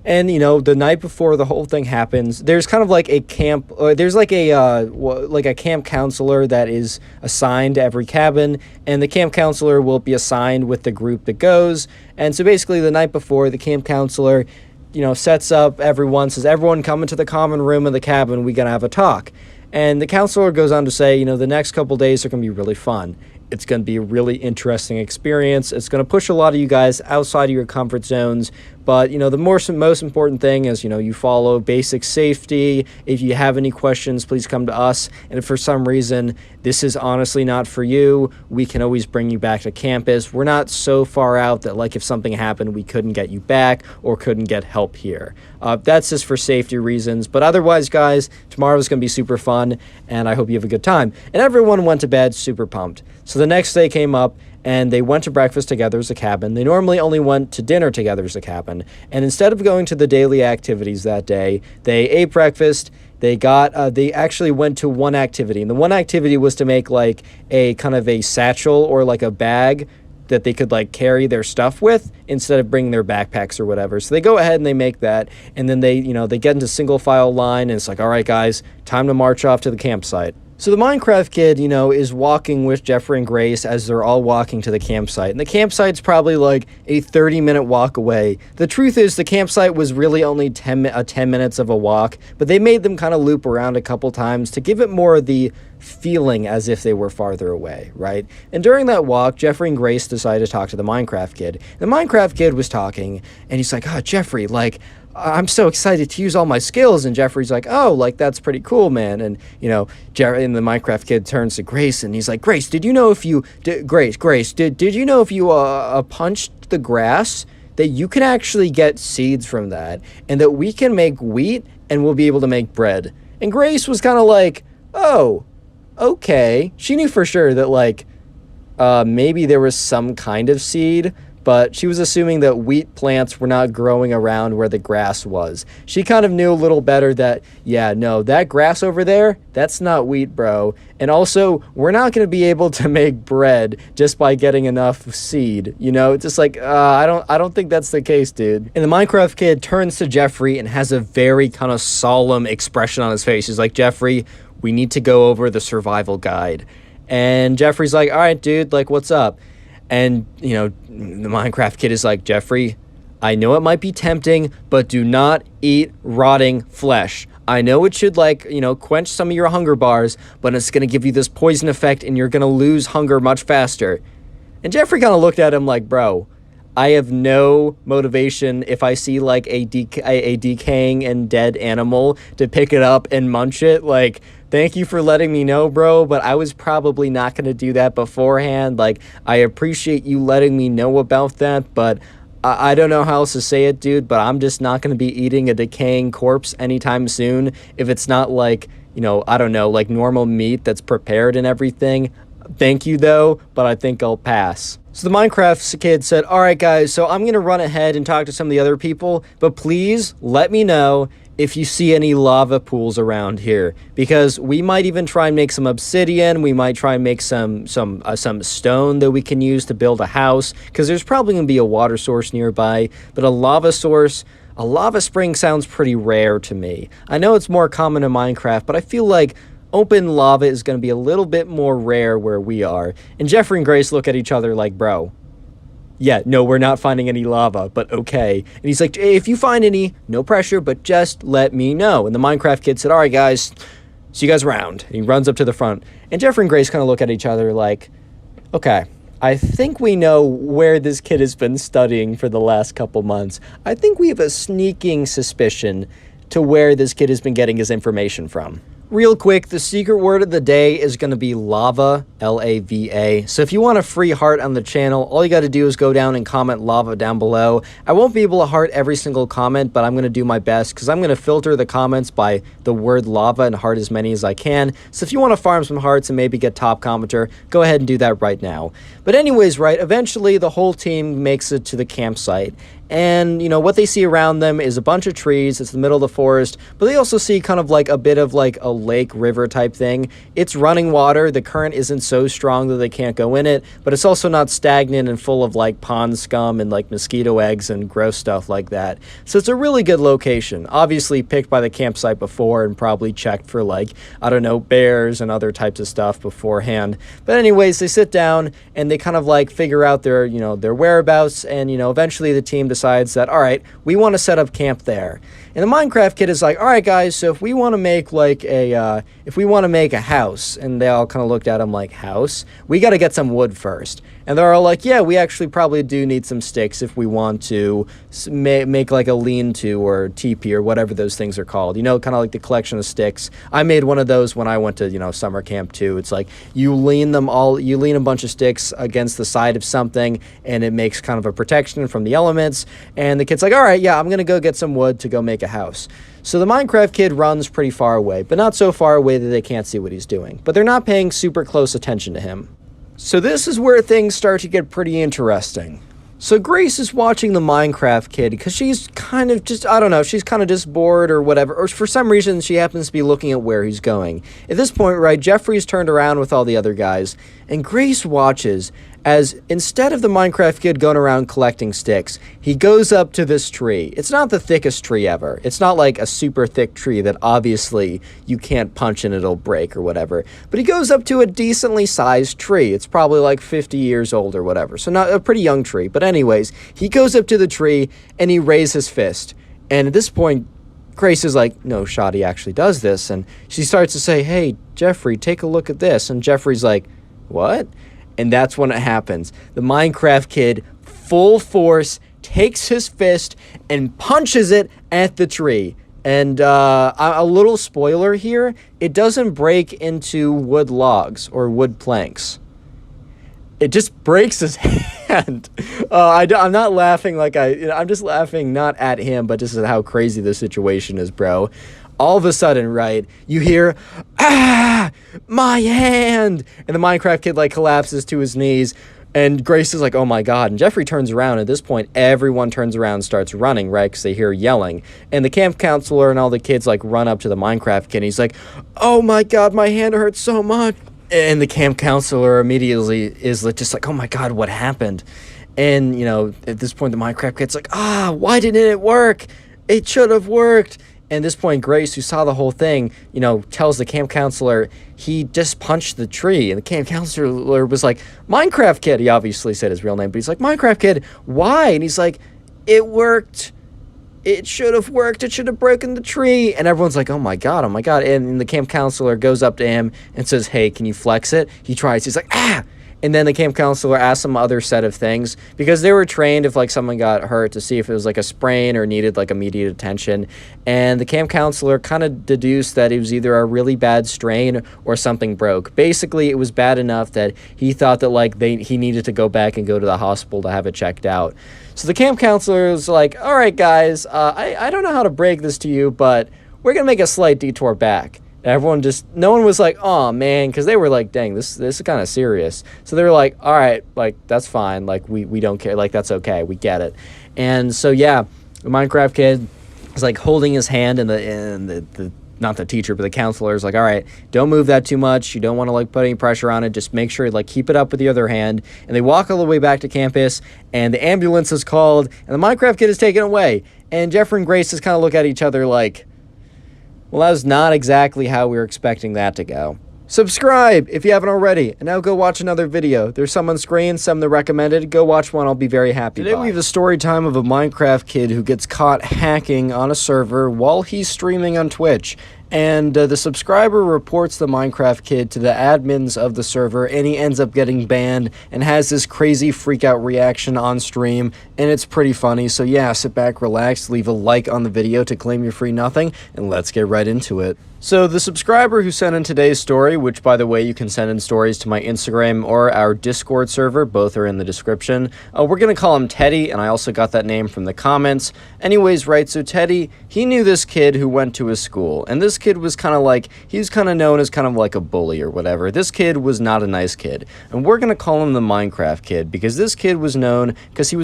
And, you know, the night before the whole thing happens, there's kind of like a camp, there's like a camp counselor that is assigned to every cabin, and the camp counselor will be assigned with the group that goes. And so basically the night before, the camp counselor, you know, sets up everyone, says, everyone come into the common room of the cabin, we gotta have a talk. And the counselor goes on to say, you know, the next couple days are gonna be really fun. It's going to be a really interesting experience. It's going to push a lot of you guys outside of your comfort zones. But, you know, the most important thing is, you know, you follow basic safety. If you have any questions, please come to us. And if for some reason this is honestly not for you, we can always bring you back to campus. We're not so far out that, like, if something happened, we couldn't get you back or couldn't get help here. That's just for safety reasons. But otherwise, guys, tomorrow's going to be super fun, and I hope you have a good time. And everyone went to bed super pumped. So the next day came up, and they went to breakfast together as a cabin. They normally only went to dinner together as a cabin. And instead of going to the daily activities that day, they ate breakfast. They actually went to one activity. And the one activity was to make like a kind of a satchel or like a bag that they could like carry their stuff with instead of bringing their backpacks or whatever. So they go ahead and they make that. And then they, you know, they get into single file line, and it's like, all right, guys, time to march off to the campsite. So the Minecraft kid, you know, is walking with Jeffrey and Grace as they're all walking to the campsite. And the campsite's probably like a 30-minute walk away. The truth is the campsite was really only 10 minutes of a walk, but they made them kind of loop around a couple times to give it more of the feeling as if they were farther away, right? And during that walk, Jeffrey and Grace decided to talk to the Minecraft kid. The Minecraft kid was talking, and he's like, oh, Jeffrey, like, I'm so excited to use all my skills. And Jeffrey's like, oh, like, that's pretty cool, man. And, you know, and the Minecraft kid turns to Grace, and he's like, Grace, did you know if you, Grace, did you know if you punched the grass, that you can actually get seeds from that, and that we can make wheat, and we'll be able to make bread? And Grace was kind of like, oh, okay. She knew for sure that, like, maybe there was some kind of seed, but she was assuming that wheat plants were not growing around where the grass was. She kind of knew a little better that, yeah, no, that grass over there, that's not wheat, bro. And also, we're not going to be able to make bread just by getting enough seed. You know, it's just like, I don't think that's the case, dude. And the Minecraft kid turns to Jeffrey and has a very kind of solemn expression on his face. He's like, Jeffrey, we need to go over the survival guide. And Jeffrey's like, all right, dude, like, what's up? And, you know, the Minecraft kid is like, Jeffrey, I know it might be tempting, but do not eat rotting flesh. I know it should, like, you know, quench some of your hunger bars, but it's going to give you this poison effect, and you're going to lose hunger much faster. And Jeffrey kind of looked at him like, bro, I have no motivation if I see, like, a decaying and dead animal to pick it up and munch it. Like, thank you for letting me know, bro, but I was probably not going to do that beforehand. Like, I appreciate you letting me know about that, but I don't know how else to say it, dude, but I'm just not going to be eating a decaying corpse anytime soon if it's not, like, you know, I don't know, like normal meat that's prepared and everything. Thank you, though, but I think I'll pass. So the Minecraft kid said, all right, guys, so I'm going to run ahead and talk to some of the other people, but please let me know if you see any lava pools around here, because we might even try and make some obsidian. We might try and make some stone that we can use to build a house, because there's probably going to be a water source nearby, but a lava source, a lava spring sounds pretty rare to me. I know it's more common in Minecraft, but I feel like open lava is going to be a little bit more rare where we are. And Jeffrey and Grace look at each other like, bro, yeah, no, we're not finding any lava, but okay. And he's like, if you find any, no pressure, but just let me know. And the Minecraft kid said, all right, guys, see you guys around. And he runs up to the front. And Jeffrey and Grace kind of look at each other like, okay, I think we know where this kid has been studying for the last couple months. I think we have a sneaking suspicion to where this kid has been getting his information from. Real quick, the secret word of the day is going to be lava, L-A-V-A. So if you want a free heart on the channel, all you got to do is go down and comment lava down below. I won't be able to heart every single comment, but I'm going to do my best because I'm going to filter the comments by the word lava and heart as many as I can. So if you want to farm some hearts and maybe get top commenter, go ahead and do that right now. But anyways, right, eventually the whole team makes it to the campsite. And, you know, what they see around them is a bunch of trees. It's the middle of the forest. But they also see kind of like a bit of like a lake, river type thing. It's running water. The current isn't so strong that they can't go in it. But it's also not stagnant and full of like pond scum and like mosquito eggs and gross stuff like that. So it's a really good location. Obviously picked by the campsite before and probably checked for like, I don't know, bears and other types of stuff beforehand. But anyways, they sit down and they kind of like figure out their, you know, their whereabouts. And, you know, eventually the team decides that, all right, we want to set up camp there. And the Minecraft kid is like, all right, guys, so if we want to make like a house, and they all kind of looked at him like, house? We got to get some wood first. And they're all like, yeah, we actually probably do need some sticks if we want to make like a lean-to or teepee or whatever those things are called. You know, kind of like the collection of sticks. I made one of those when I went to, you know, summer camp too. It's like you lean a bunch of sticks against the side of something, and it makes kind of a protection from the elements. And the kid's like, all right, yeah, I'm going to go get some wood to go make a house. So the Minecraft kid runs pretty far away, but not so far away that they can't see what he's doing. But they're not paying super close attention to him. So this is where things start to get pretty interesting. So Grace is watching the Minecraft kid because she's kind of just, I don't know, she's kind of just bored or whatever. Or for some reason, she happens to be looking at where he's going. At this point, right, Jeffrey's turned around with all the other guys, and Grace watches as instead of the Minecraft kid going around collecting sticks, he goes up to this tree. It's not the thickest tree ever. It's not like a super thick tree that obviously you can't punch and it'll break or whatever. But he goes up to a decently sized tree. It's probably like 50 years old or whatever. So not a pretty young tree. But anyways, he goes up to the tree and he raises his fist. And at this point, Grace is like, no shot he actually does this. And she starts to say, hey, Jeffrey, take a look at this. And Jeffrey's like, what? And that's when it happens. The Minecraft kid, full force, takes his fist and punches it at the tree. And a little spoiler here, it doesn't break into wood logs or wood planks. It just breaks his hand. I'm not laughing like I'm just laughing not at him, but just at how crazy the situation is, bro. All of a sudden, right, you hear, ah, my hand! And the Minecraft kid, like, collapses to his knees, and Grace is like, oh my god. And Jeffrey turns around. At this point, everyone turns around and starts running, right, because they hear yelling. And the camp counselor and all the kids, like, run up to the Minecraft kid, and he's like, oh my god, my hand hurts so much. And the camp counselor immediately is just like, oh my god, what happened? And, you know, at this point, the Minecraft kid's like, why didn't it work? It should have worked. And at this point, Grace, who saw the whole thing, you know, tells the camp counselor he just punched the tree. And the camp counselor was like, Minecraft kid. He obviously said his real name, but he's like, Minecraft kid, why? And he's like, it worked. It should have worked. It should have broken the tree. And everyone's like, oh my god, oh my god. And the camp counselor goes up to him and says, hey, can you flex it? He tries. He's like, ah! And then the camp counselor asked some other set of things because they were trained if like someone got hurt to see if it was like a sprain or needed like immediate attention. And the camp counselor kind of deduced that it was either a really bad strain or something broke. Basically, it was bad enough that he thought that like he needed to go back and go to the hospital to have it checked out. So the camp counselor was like, all right, guys, I don't know how to break this to you, but we're going to make a slight detour back. Everyone just, no one was like, oh man, because they were like, dang, this is kind of serious. So they were like, all right, like, that's fine. Like, we don't care. Like, that's okay. We get it. And so, yeah, the Minecraft kid was like holding his hand, and the not the teacher, but the counselor is like, all right, don't move that too much. You don't want to like put any pressure on it. Just make sure you like keep it up with the other hand. And they walk all the way back to campus, and the ambulance is called, and the Minecraft kid is taken away. And Jeffrey and Grace just kind of look at each other like, well, that was not exactly how we were expecting that to go. Subscribe if you haven't already, and now go watch another video. There's some on screen, some that recommended. Go watch one, I'll be very happy. Today we have a story time of a Minecraft kid who gets caught hacking on a server while he's streaming on Twitch. And the subscriber reports the Minecraft kid to the admins of the server, and he ends up getting banned and has this crazy freak-out reaction on stream, and it's pretty funny. So yeah, sit back, relax, leave a like on the video to claim your free nothing, and let's get right into it. So the subscriber who sent in today's story, which by the way, you can send in stories to my Instagram or our Discord server, both are in the description. We're going to call him Teddy, and I also got that name from the comments. Anyways, right, so Teddy, he knew this kid who went to his school, and this kid was kind of like, he was kind of known as kind of like a bully or whatever. This kid was not a nice kid, and we're going to call him the Minecraft kid, because this kid was known, because he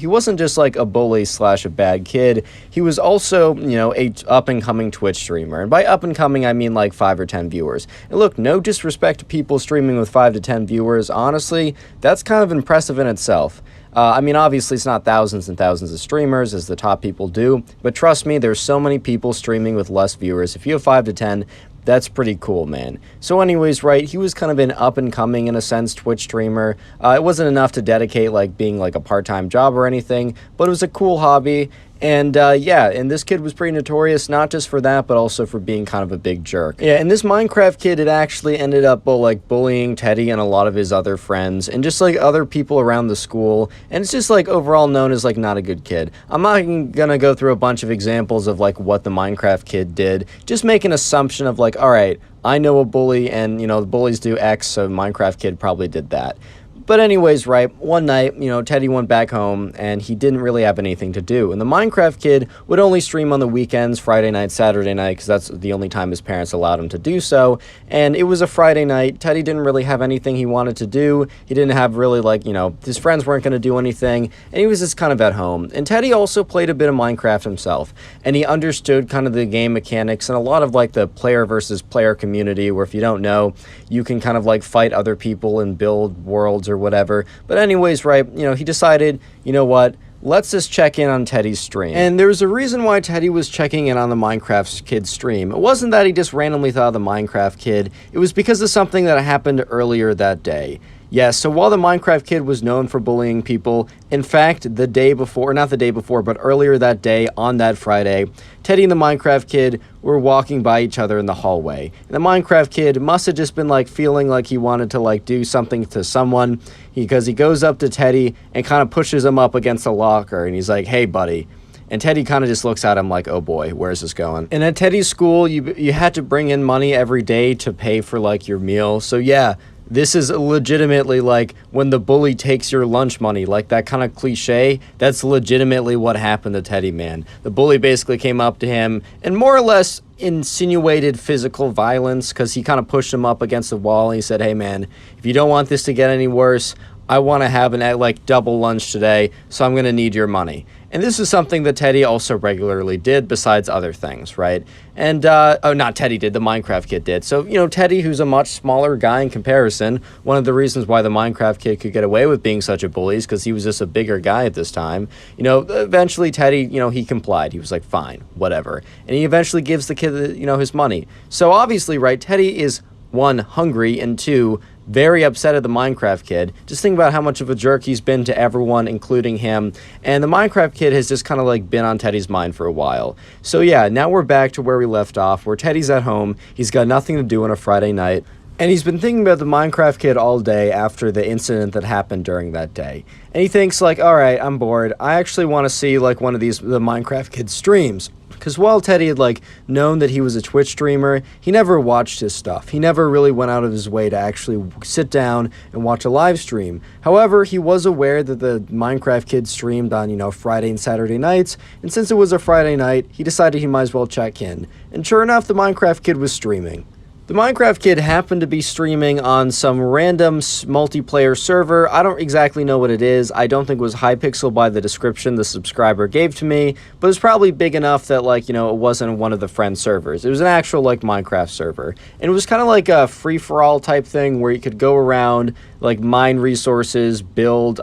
wasn't just like a bully slash a bad kid, he was also, you know, a up-and-coming Twitch streamer, and by up-and-coming, I mean like 5 or 10 viewers. And look, no disrespect to people streaming with 5 to 10 viewers, honestly, that's kind of impressive in itself. I mean, obviously, it's not thousands and thousands of streamers, as the top people do, but trust me, there's so many people streaming with less viewers. If you have 5 to 10, that's pretty cool, man. So anyways, right, he was kind of an up-and-coming, in a sense, Twitch streamer. It wasn't enough to dedicate, like, being, like, a part-time job or anything, but it was a cool hobby. And, yeah, and this kid was pretty notorious, not just for that, but also for being kind of a big jerk. Yeah, and this Minecraft kid had actually ended up, like, bullying Teddy and a lot of his other friends, and just, like, other people around the school, and it's just, like, overall known as, like, not a good kid. I'm not gonna go through a bunch of examples of, like, what the Minecraft kid did, just make an assumption of, like, alright, I know a bully, and, you know, the bullies do X, so Minecraft kid probably did that. But anyways, right, one night, you know, Teddy went back home, and he didn't really have anything to do. And the Minecraft kid would only stream on the weekends, Friday night, Saturday night, because that's the only time his parents allowed him to do so. And it was a Friday night. Teddy didn't really have anything he wanted to do. He didn't have really, like, you know, his friends weren't going to do anything, and he was just kind of at home. And Teddy also played a bit of Minecraft himself, and he understood kind of the game mechanics and a lot of, like, the player versus player community, where if you don't know, you can kind of, like, fight other people and build worlds or whatever. But anyways, right, you know, he decided, you know what, let's just check in on Teddy's stream. And there's a reason why Teddy was checking in on the Minecraft kid's stream. It wasn't that he just randomly thought of the Minecraft kid. It was because of something that happened earlier that day. Yes, so while the Minecraft kid was known for bullying people, in fact, the day before, not the day before, but earlier that day, on that Friday, Teddy and the Minecraft kid were walking by each other in the hallway. And the Minecraft kid must have just been, like, feeling like he wanted to, like, do something to someone, because he goes up to Teddy and kind of pushes him up against a locker, and he's like, hey, buddy. And Teddy kind of just looks at him like, oh boy, where's this going? And at Teddy's school, you had to bring in money every day to pay for, like, your meal. So yeah, this is legitimately like when the bully takes your lunch money, like that kind of cliche. That's legitimately what happened to Teddy, man. The bully basically came up to him and more or less insinuated physical violence, because he kind of pushed him up against the wall and he said, hey man, if you don't want this to get any worse, I want to have an, like, double lunch today, so I'm going to need your money. And this is something that Teddy also regularly did, besides other things, right? And, oh, not Teddy did, the Minecraft kid did. So, you know, Teddy, who's a much smaller guy in comparison, one of the reasons why the Minecraft kid could get away with being such a bully is because he was just a bigger guy at this time. You know, eventually Teddy, you know, he complied. He was like, fine, whatever. And he eventually gives the kid, you know, his money. So obviously, right, Teddy is, 1, hungry, and 2, very upset at the Minecraft kid. Just think about how much of a jerk he's been to everyone, including him. And the Minecraft kid has just kind of, like, been on Teddy's mind for a while. So yeah, now we're back to where we left off, where Teddy's at home. He's got nothing to do on a Friday night. And he's been thinking about the Minecraft kid all day after the incident that happened during that day. And he thinks, like, all right, I'm bored. I actually want to see, like, one of the Minecraft kid's streams. Because while Teddy had, like, known that he was a Twitch streamer, he never watched his stuff. He never really went out of his way to actually sit down and watch a live stream. However, he was aware that the Minecraft Kid streamed on, Friday and Saturday nights, and since it was a Friday night, he decided he might as well check in. And sure enough, the Minecraft Kid was streaming. The Minecraft Kid happened to be streaming on some random multiplayer server. I don't exactly know what it is. I don't think it was Hypixel by the description the subscriber gave to me, but it was probably big enough that, like, it wasn't one of the friend servers. It was an actual, like, Minecraft server. And it was kind of like a free-for-all type thing where you could go around, like, mine resources, build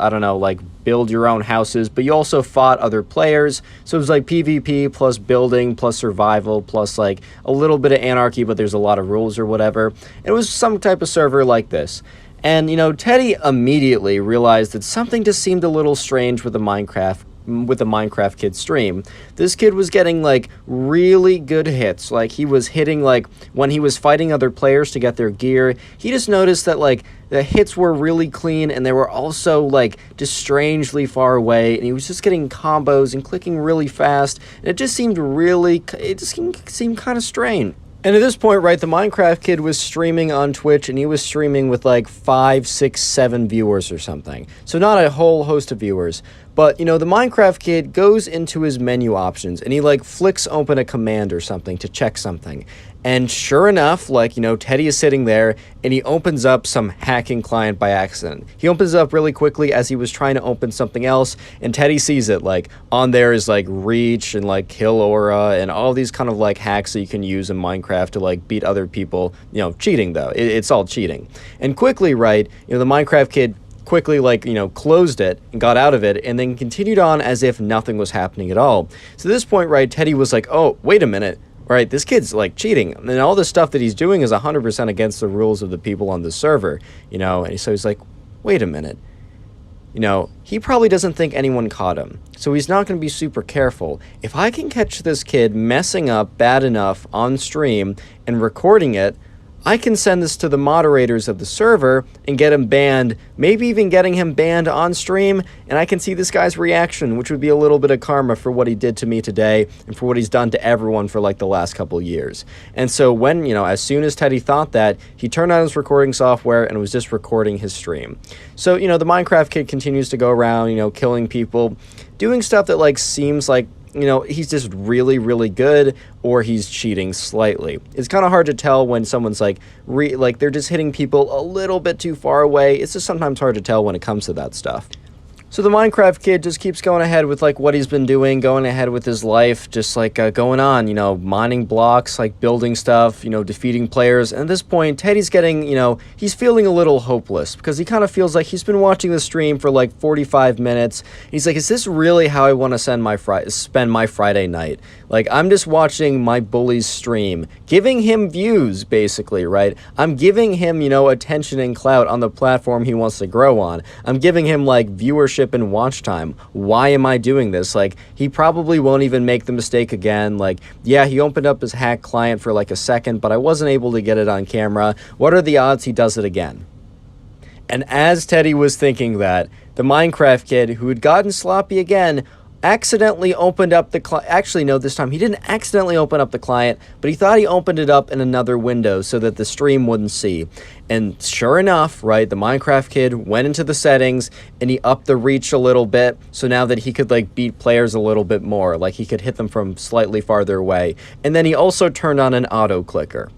your own houses, but you also fought other players. So it was like PvP plus building plus survival plus like a little bit of anarchy, but there's a lot of rules or whatever. And it was some type of server like this. And, Teddy immediately realized that something just seemed a little strange with the Minecraft Kid stream. This kid was getting, like, really good hits. Like, he was hitting, like, when he was fighting other players to get their gear, he just noticed that, like, the hits were really clean, and they were also, like, just strangely far away, and he was just getting combos and clicking really fast, and it just seemed kind of strange. And at this point, right, the Minecraft Kid was streaming on Twitch, and he was streaming with, like, 5, 6, 7 viewers or something. So not a whole host of viewers. But, the Minecraft Kid goes into his menu options, and he, like, flicks open a command or something to check something. And sure enough, like, Teddy is sitting there, and he opens up some hacking client by accident. He opens it up really quickly as he was trying to open something else, and Teddy sees it. Like, on there is, like, Reach and, like, Kill Aura and all these kind of, like, hacks that you can use in Minecraft to, like, beat other people. Cheating, though. It's all cheating. And quickly, right, the Minecraft Kid quickly, like, closed it and got out of it and then continued on as if nothing was happening at all. So at this point, right, Teddy was like, oh, wait a minute. Right, this kid's, like, cheating, and all the stuff that he's doing is 100% against the rules of the people on the server, and so he's like, wait a minute, he probably doesn't think anyone caught him, so he's not going to be super careful. If I can catch this kid messing up bad enough on stream and recording it, I can send this to the moderators of the server and get him banned, maybe even getting him banned on stream, and I can see this guy's reaction, which would be a little bit of karma for what he did to me today and for what he's done to everyone for, like, the last couple years. And so when, as soon as Teddy thought that, he turned on his recording software and was just recording his stream. So, the Minecraft Kid continues to go around, killing people, doing stuff that, like, seems like, he's just really, really good, or he's cheating slightly. It's kind of hard to tell when someone's like they're just hitting people a little bit too far away. It's just sometimes hard to tell when it comes to that stuff. So the Minecraft Kid just keeps going ahead with, like, what he's been doing, going ahead with his life, just, like, going on, mining blocks, like, building stuff, defeating players. And at this point, Teddy's getting, he's feeling a little hopeless because he kind of feels like he's been watching the stream for, like, 45 minutes. He's like, is this really how I want to spend my Friday night? Like, I'm just watching my bully's stream, giving him views, basically, right? I'm giving him, attention and clout on the platform he wants to grow on. I'm giving him, like, viewership and watch time. Why am I doing this? Like, he probably won't even make the mistake again. Like, yeah, he opened up his hack client for, like, a second, but I wasn't able to get it on camera. What are the odds he does it again? And as Teddy was thinking that, the Minecraft Kid, who had gotten sloppy again, accidentally opened up the client. Actually, no, this time he didn't accidentally open up the client, but he thought he opened it up in another window so that the stream wouldn't see. And sure enough, right, the Minecraft Kid went into the settings and he upped the reach a little bit, so now that he could, like, beat players a little bit more, like he could hit them from slightly farther away. And then he also turned on an auto clicker.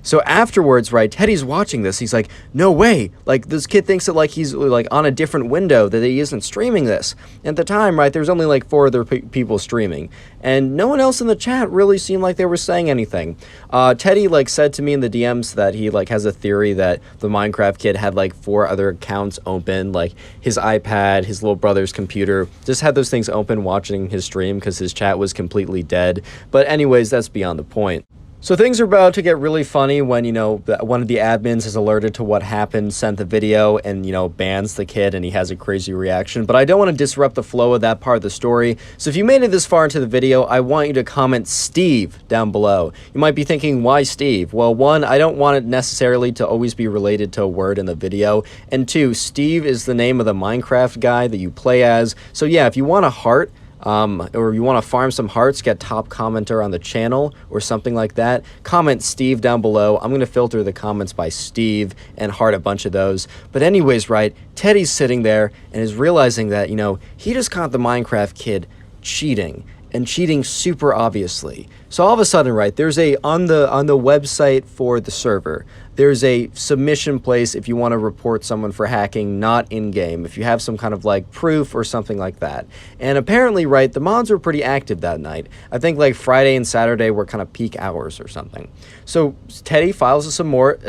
So afterwards, right, Teddy's watching this. He's like, no way. Like, this kid thinks that, like, he's, like, on a different window, that he isn't streaming this. At the time, right, there's only, like, 4 other people streaming. And no one else in the chat really seemed like they were saying anything. Teddy, like, said to me in the DMs that he, like, has a theory that the Minecraft Kid had, like, 4 other accounts open. Like, his iPad, his little brother's computer, just had those things open watching his stream because his chat was completely dead. But anyways, that's beyond the point. So things are about to get really funny when, one of the admins is alerted to what happened, sent the video, and, bans the kid, and he has a crazy reaction. But I don't want to disrupt the flow of that part of the story. So if you made it this far into the video, I want you to comment Steve down below. You might be thinking, why Steve? Well, 1, I don't want it necessarily to always be related to a word in the video. And 2, Steve is the name of the Minecraft guy that you play as. So yeah, if you want a heart, or you want to farm some hearts, get top commenter on the channel or something like that, comment Steve down below. I'm going to filter the comments by Steve and heart a bunch of those. But anyways, right, Teddy's sitting there and is realizing that, you know, he just caught the Minecraft kid cheating, and cheating super obviously. So all of a sudden, right, there's on the website for the server, there's a submission place if you want to report someone for hacking not in-game, if you have some kind of like proof or something like that. And apparently, right, the mods were pretty active that night. I think like Friday and Saturday were kind of peak hours or something. So Teddy files a report.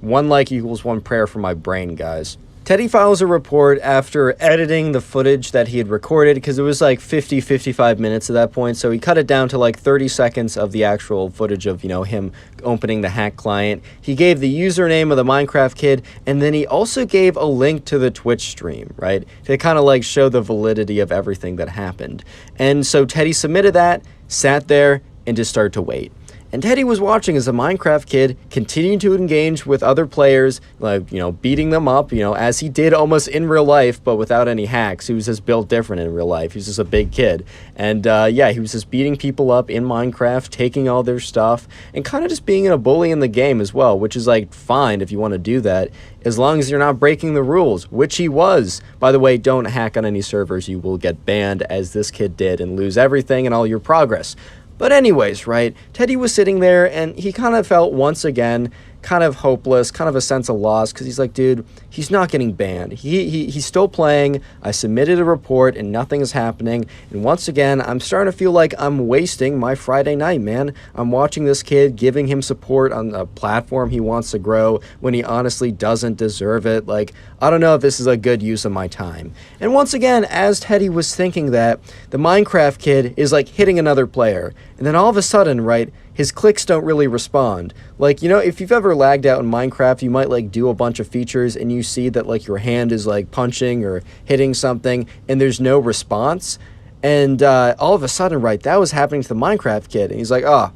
One like equals one prayer for my brain, guys. Teddy files a report after editing the footage that he had recorded, because it was like 55 minutes at that point, so he cut it down to like 30 seconds of the actual footage of, you know, him opening the hack client. He gave the username of the Minecraft kid, and then he also gave a link to the Twitch stream, right, to kind of like show the validity of everything that happened. And so Teddy submitted that, sat there, and just started to wait. And Teddy was watching as a Minecraft kid continued to engage with other players, like, you know, beating them up, you know, as he did almost in real life, but without any hacks. He was just built different in real life. He was just a big kid. And yeah, he was just beating people up in Minecraft, taking all their stuff, and kind of just being a bully in the game as well, which is like fine if you want to do that, as long as you're not breaking the rules, which he was. By the way, don't hack on any servers. You will get banned, as this kid did, and lose everything and all your progress. But anyways, right, Teddy was sitting there, and he kind of felt once again kind of hopeless, kind of a sense of loss, because he's like, dude, he's not getting banned. He's still playing. I submitted a report, and nothing is happening. And once again, I'm starting to feel like I'm wasting my Friday night, man. I'm watching this kid, giving him support on a platform he wants to grow when he honestly doesn't deserve it. Like, I don't know if this is a good use of my time. And once again, as Teddy was thinking that, the Minecraft kid is like hitting another player. And then all of a sudden, right, his clicks don't really respond. Like, you know, if you've ever lagged out in Minecraft, you might like do a bunch of features and you see that like your hand is like punching or hitting something and there's no response. And all of a sudden, right, that was happening to the Minecraft kid. And he's like, oh,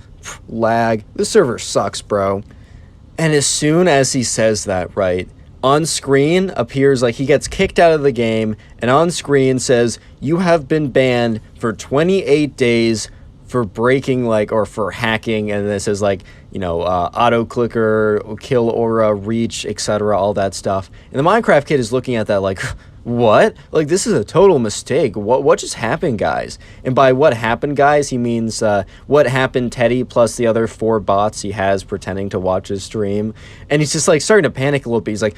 lag. This server sucks, bro. And as soon as he says that, right, on screen appears like he gets kicked out of the game, and on screen says, you have been banned for 28 days for breaking, like, or for hacking, and this is like, you know, auto clicker, kill aura, reach, etc., all that stuff. And the Minecraft kid is looking at that like, what? Like, this is a total mistake. What just happened, guys? And by what happened, guys, he means what happened Teddy plus the other 4 bots he has pretending to watch his stream. And he's just like starting to panic a little bit. He's like,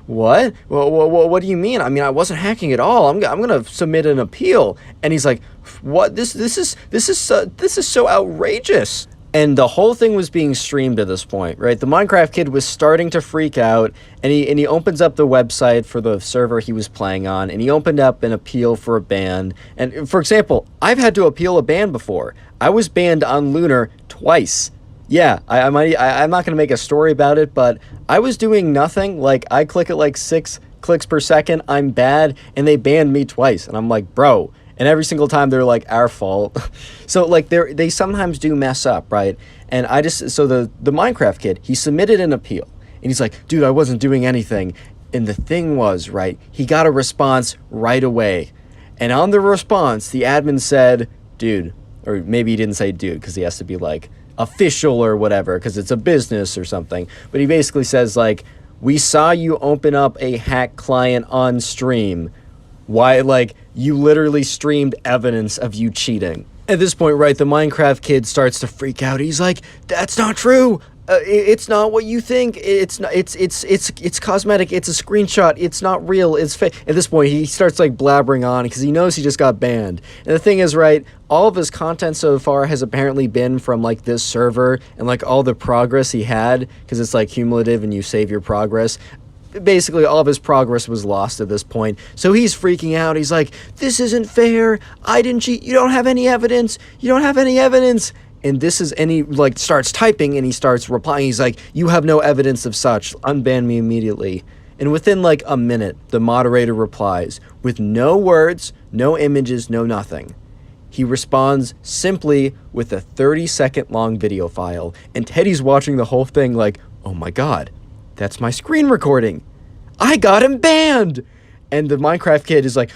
what? What do you mean? I mean, I wasn't hacking at all. I'm gonna submit an appeal. And he's like, what? This is so outrageous. And the whole thing was being streamed at this point, right? The Minecraft kid was starting to freak out, and he opens up the website for the server he was playing on, and he opened up an appeal for a ban. And for example, I've had to appeal a ban before. I was banned on Lunar twice. Yeah, I'm not going to make a story about it, but I was doing nothing. Like, I click at like 6 clicks per second, I'm bad, and they banned me twice. And I'm like, bro. And every single time they're like, our fault. So like they sometimes do mess up, right? And so the Minecraft kid, he submitted an appeal, and he's like, dude, I wasn't doing anything. And the thing was, right, he got a response right away. And on the response, the admin said, dude, or maybe he didn't say dude, because he has to be like official or whatever, because it's a business or something. But he basically says like, we saw you open up a hack client on stream. Why, like, you literally streamed evidence of you cheating. At this point, right, the Minecraft kid starts to freak out. He's like, that's not true. It's not what you think. It's not, it's cosmetic. It's a screenshot. It's not real. It's fake. At this point, he starts like blabbering on because he knows he just got banned. And the thing is, right, all of his content so far has apparently been from like this server, and like all the progress he had, because it's like cumulative and you save your progress. Basically, all of his progress was lost at this point. So he's freaking out. He's like, this isn't fair. I didn't cheat. You don't have any evidence. You don't have any evidence. And he like starts typing and he starts replying. He's like, you have no evidence of such. Unban me immediately. And within like a minute, the moderator replies with no words, no images, no nothing. He responds simply with a 30-second long video file. And Teddy's watching the whole thing like, oh my God, that's my screen recording. I got him banned. And the Minecraft kid is like,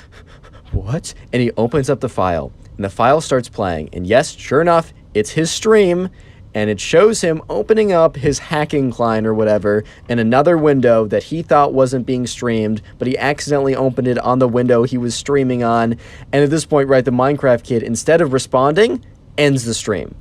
what? And he opens up the file, and the file starts playing. And yes, sure enough, it's his stream, and it shows him opening up his hacking client or whatever in another window that he thought wasn't being streamed, but he accidentally opened it on the window he was streaming on. And at this point, right, the Minecraft kid, instead of responding, ends the stream.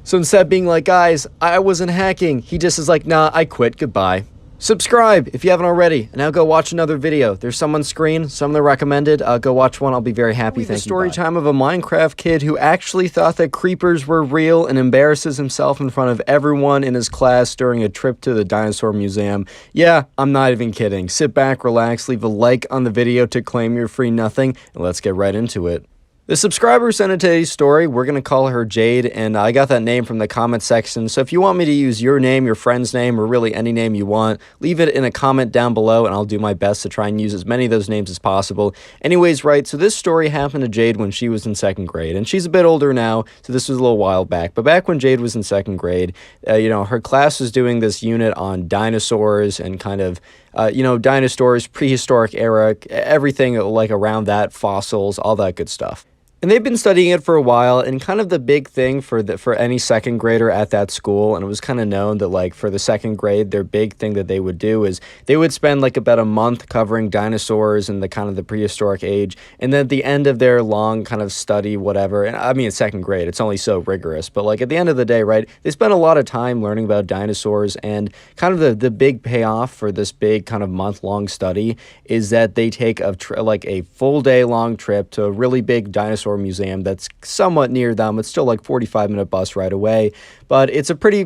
So instead of being like, guys, I wasn't hacking, he just is like, nah, I quit, goodbye. Subscribe if you haven't already, and now go watch another video. There's some on screen, some that are recommended. Go watch one, I'll be very happy. Thank you. Story time of a Minecraft kid who actually thought that creepers were real and embarrasses himself in front of everyone in his class during a trip to the Dinosaur Museum. Yeah, I'm not even kidding. Sit back, relax, leave a like on the video to claim your free nothing, and let's get right into it. The subscriber sent in today's story. We're going to call her Jade, and I got that name from the comment section. So if you want me to use your name, your friend's name, or really any name you want, leave it in a comment down below, and I'll do my best to try and use as many of those names as possible. Anyways, right, so this story happened to Jade when she was in 2nd grade, and she's a bit older now, so this was a little while back. But back when Jade was in 2nd grade, her class was doing this unit on dinosaurs and kind of dinosaurs, prehistoric era, everything like around that, fossils, all that good stuff. And they've been studying it for a while, and kind of the big thing for any 2nd grader at that school, and it was kind of known that like for the 2nd grade, their big thing that they would do is they would spend like about a month covering dinosaurs and the kind of the prehistoric age, and then at the end of their long kind of study, whatever, and I mean it's 2nd grade, it's only so rigorous, but like at the end of the day, right, they spend a lot of time learning about dinosaurs, and kind of the big payoff for this big kind of month-long study is that they take a full day-long trip to a really big dinosaur museum that's somewhat near them. It's still like 45-minute bus ride away, but it's a pretty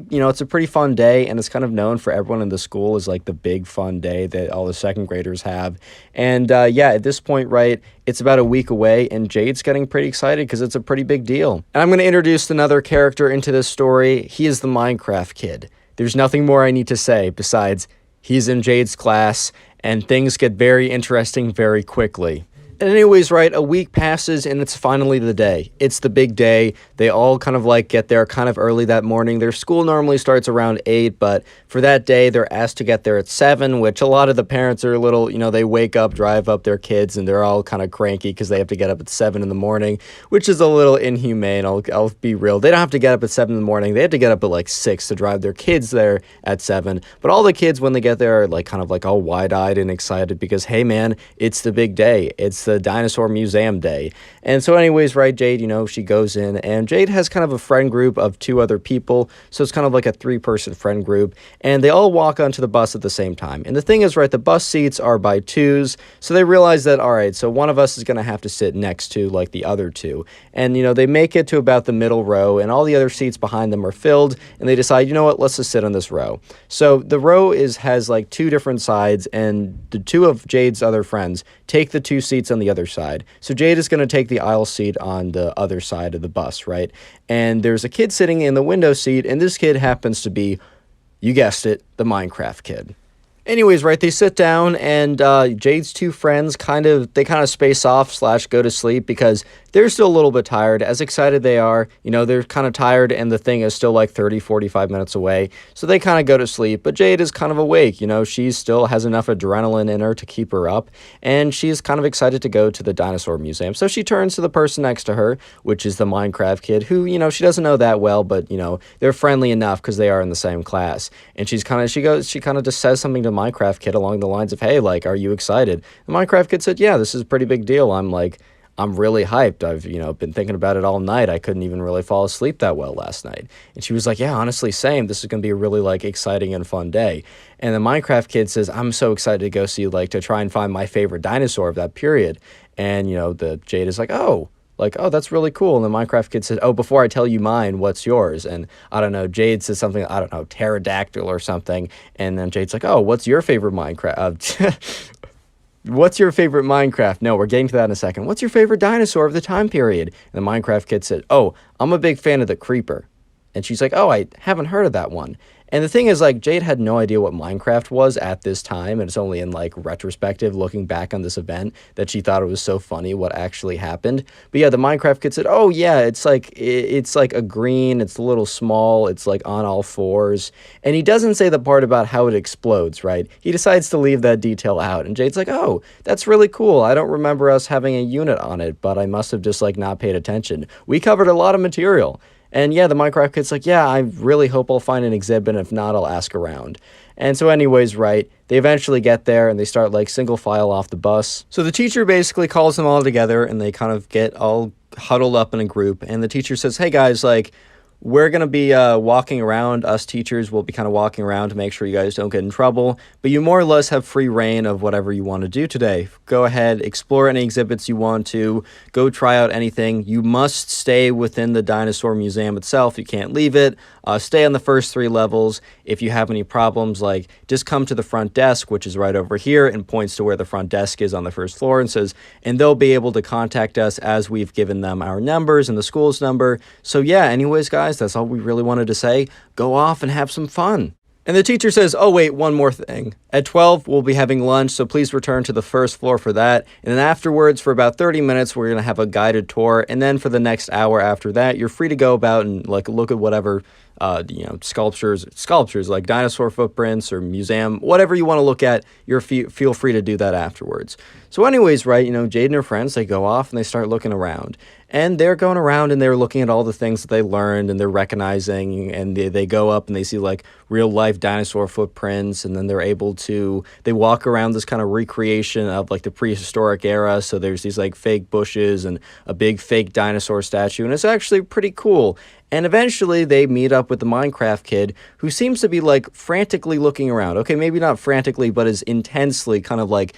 fun day, and it's kind of known for everyone in the school as like the big fun day that all the 2nd graders have. And at this point, right, it's about a week away, and Jade's getting pretty excited because it's a pretty big deal. And I'm going to introduce another character into this story. He is the Minecraft kid. There's nothing more I need to say besides he's in Jade's class, and things get very interesting very quickly. And anyways, right, a week passes and it's finally the day. It's the big day. They all kind of like get there kind of early that morning. Their school normally starts around 8, but for that day, they're asked to get there at 7, which a lot of the parents are a little, they wake up, drive up their kids, and they're all kind of cranky because they have to get up at 7 in the morning, which is a little inhumane. I'll be real. They don't have to get up at 7 in the morning. They have to get up at like 6 to drive their kids there at 7. But all the kids, when they get there, are like kind of like all wide-eyed and excited because, hey man, it's the big day. It's the Dinosaur Museum day. And so anyways, right, Jade, she goes in, and Jade has kind of a friend group of 2 other people, so it's kind of like a 3-person friend group, and they all walk onto the bus at the same time. And the thing is, right, the bus seats are by 2s, so they realize that, all right, so one of us is going to have to sit next to like the other 2. And they make it to about the middle row, and all the other seats behind them are filled, and they decide, you know what, let's just sit on this row. So the row has like 2 different sides, and the 2 of Jade's other friends take the 2 seats on the other side. So Jade is going to take the aisle seat on the other side of the bus, right? And there's a kid sitting in the window seat, and this kid happens to be, you guessed it, the Minecraft kid. Anyways, right, they sit down, and Jade's 2 friends kind of space off / go to sleep because they're still a little bit tired. As excited they are, they're kind of tired, and the thing is still like 30-45 minutes away, so they kind of go to sleep. But Jade is kind of awake, she still has enough adrenaline in her to keep her up, and she's kind of excited to go to the Dinosaur Museum. So she turns to the person next to her, which is the Minecraft kid, who, she doesn't know that well, but, they're friendly enough because they are in the same class. And she kind of just says something to Minecraft kid along the lines of, hey, like, are you excited? The Minecraft kid said, yeah, this is a pretty big deal. I'm really hyped. I've, been thinking about it all night. I couldn't even really fall asleep that well last night. And she was like, yeah, honestly, same. This is going to be a really, like, exciting and fun day. And the Minecraft kid says, I'm so excited to go see, like, to try and find my favorite dinosaur of that period. And, the Jade is like, oh, that's really cool. And the Minecraft kid said, oh, before I tell you mine, what's yours? And I don't know, Jade says something, I don't know, pterodactyl or something. And then Jade's like, oh, what's your favorite Minecraft? What's your favorite Minecraft? No, we're getting to that in a second. What's your favorite dinosaur of the time period? And the Minecraft kid said, oh, I'm a big fan of the creeper. And she's like, oh, I haven't heard of that one. And the thing is, like, Jade had no idea what Minecraft was at this time, and it's only in, like, retrospective, looking back on this event, that she thought it was so funny what actually happened. But yeah, the Minecraft kid said, oh yeah, it's like a green, it's a little small, it's like on all fours. And he doesn't say the part about how it explodes, right? He decides to leave that detail out, and Jade's like, oh, that's really cool. I don't remember us having a unit on it, but I must have just, like, not paid attention. We covered a lot of material. And yeah, the Minecraft kid's like, yeah, I really hope I'll find an exhibit, and if not, I'll ask around. And so anyways, right, they eventually get there, and they start, like, single file off the bus. So the teacher basically calls them all together, and they kind of get all huddled up in a group, and the teacher says, hey guys, like, we're going to be walking around. Us teachers will be kind of walking around to make sure you guys don't get in trouble. But you more or less have free reign of whatever you want to do today. Go ahead, explore any exhibits you want to. Go try out anything. You must stay within the Dinosaur Museum itself. You can't leave it. Stay on the first 3 levels. If you have any problems, like, just come to the front desk, which is right over here, and points to where the front desk is on the first floor, and says, and they'll be able to contact us as we've given them our numbers and the school's number. So yeah, anyways, guys, that's all we really wanted to say. Go off and have some fun. And the teacher says, oh wait, one more thing. At 12, we'll be having lunch, so please return to the first floor for that. And then afterwards, for about 30 minutes, we're going to have a guided tour. And then for the next hour after that, you're free to go about and, like, look at whatever, sculptures like dinosaur footprints or museum, whatever you want to look at, feel free to do that afterwards. So anyways, right, Jade and her friends, they go off and they start looking around. And they're going around and they're looking at all the things that they learned, and they're recognizing, and they go up and they see, like, real life dinosaur footprints, and then they walk around this kind of recreation of, like, the prehistoric era. So there's these, like, fake bushes and a big fake dinosaur statue, and it's actually pretty cool. And eventually they meet up with the Minecraft kid, who seems to be, like, frantically looking around. Okay, maybe not frantically, but is intensely kind of, like,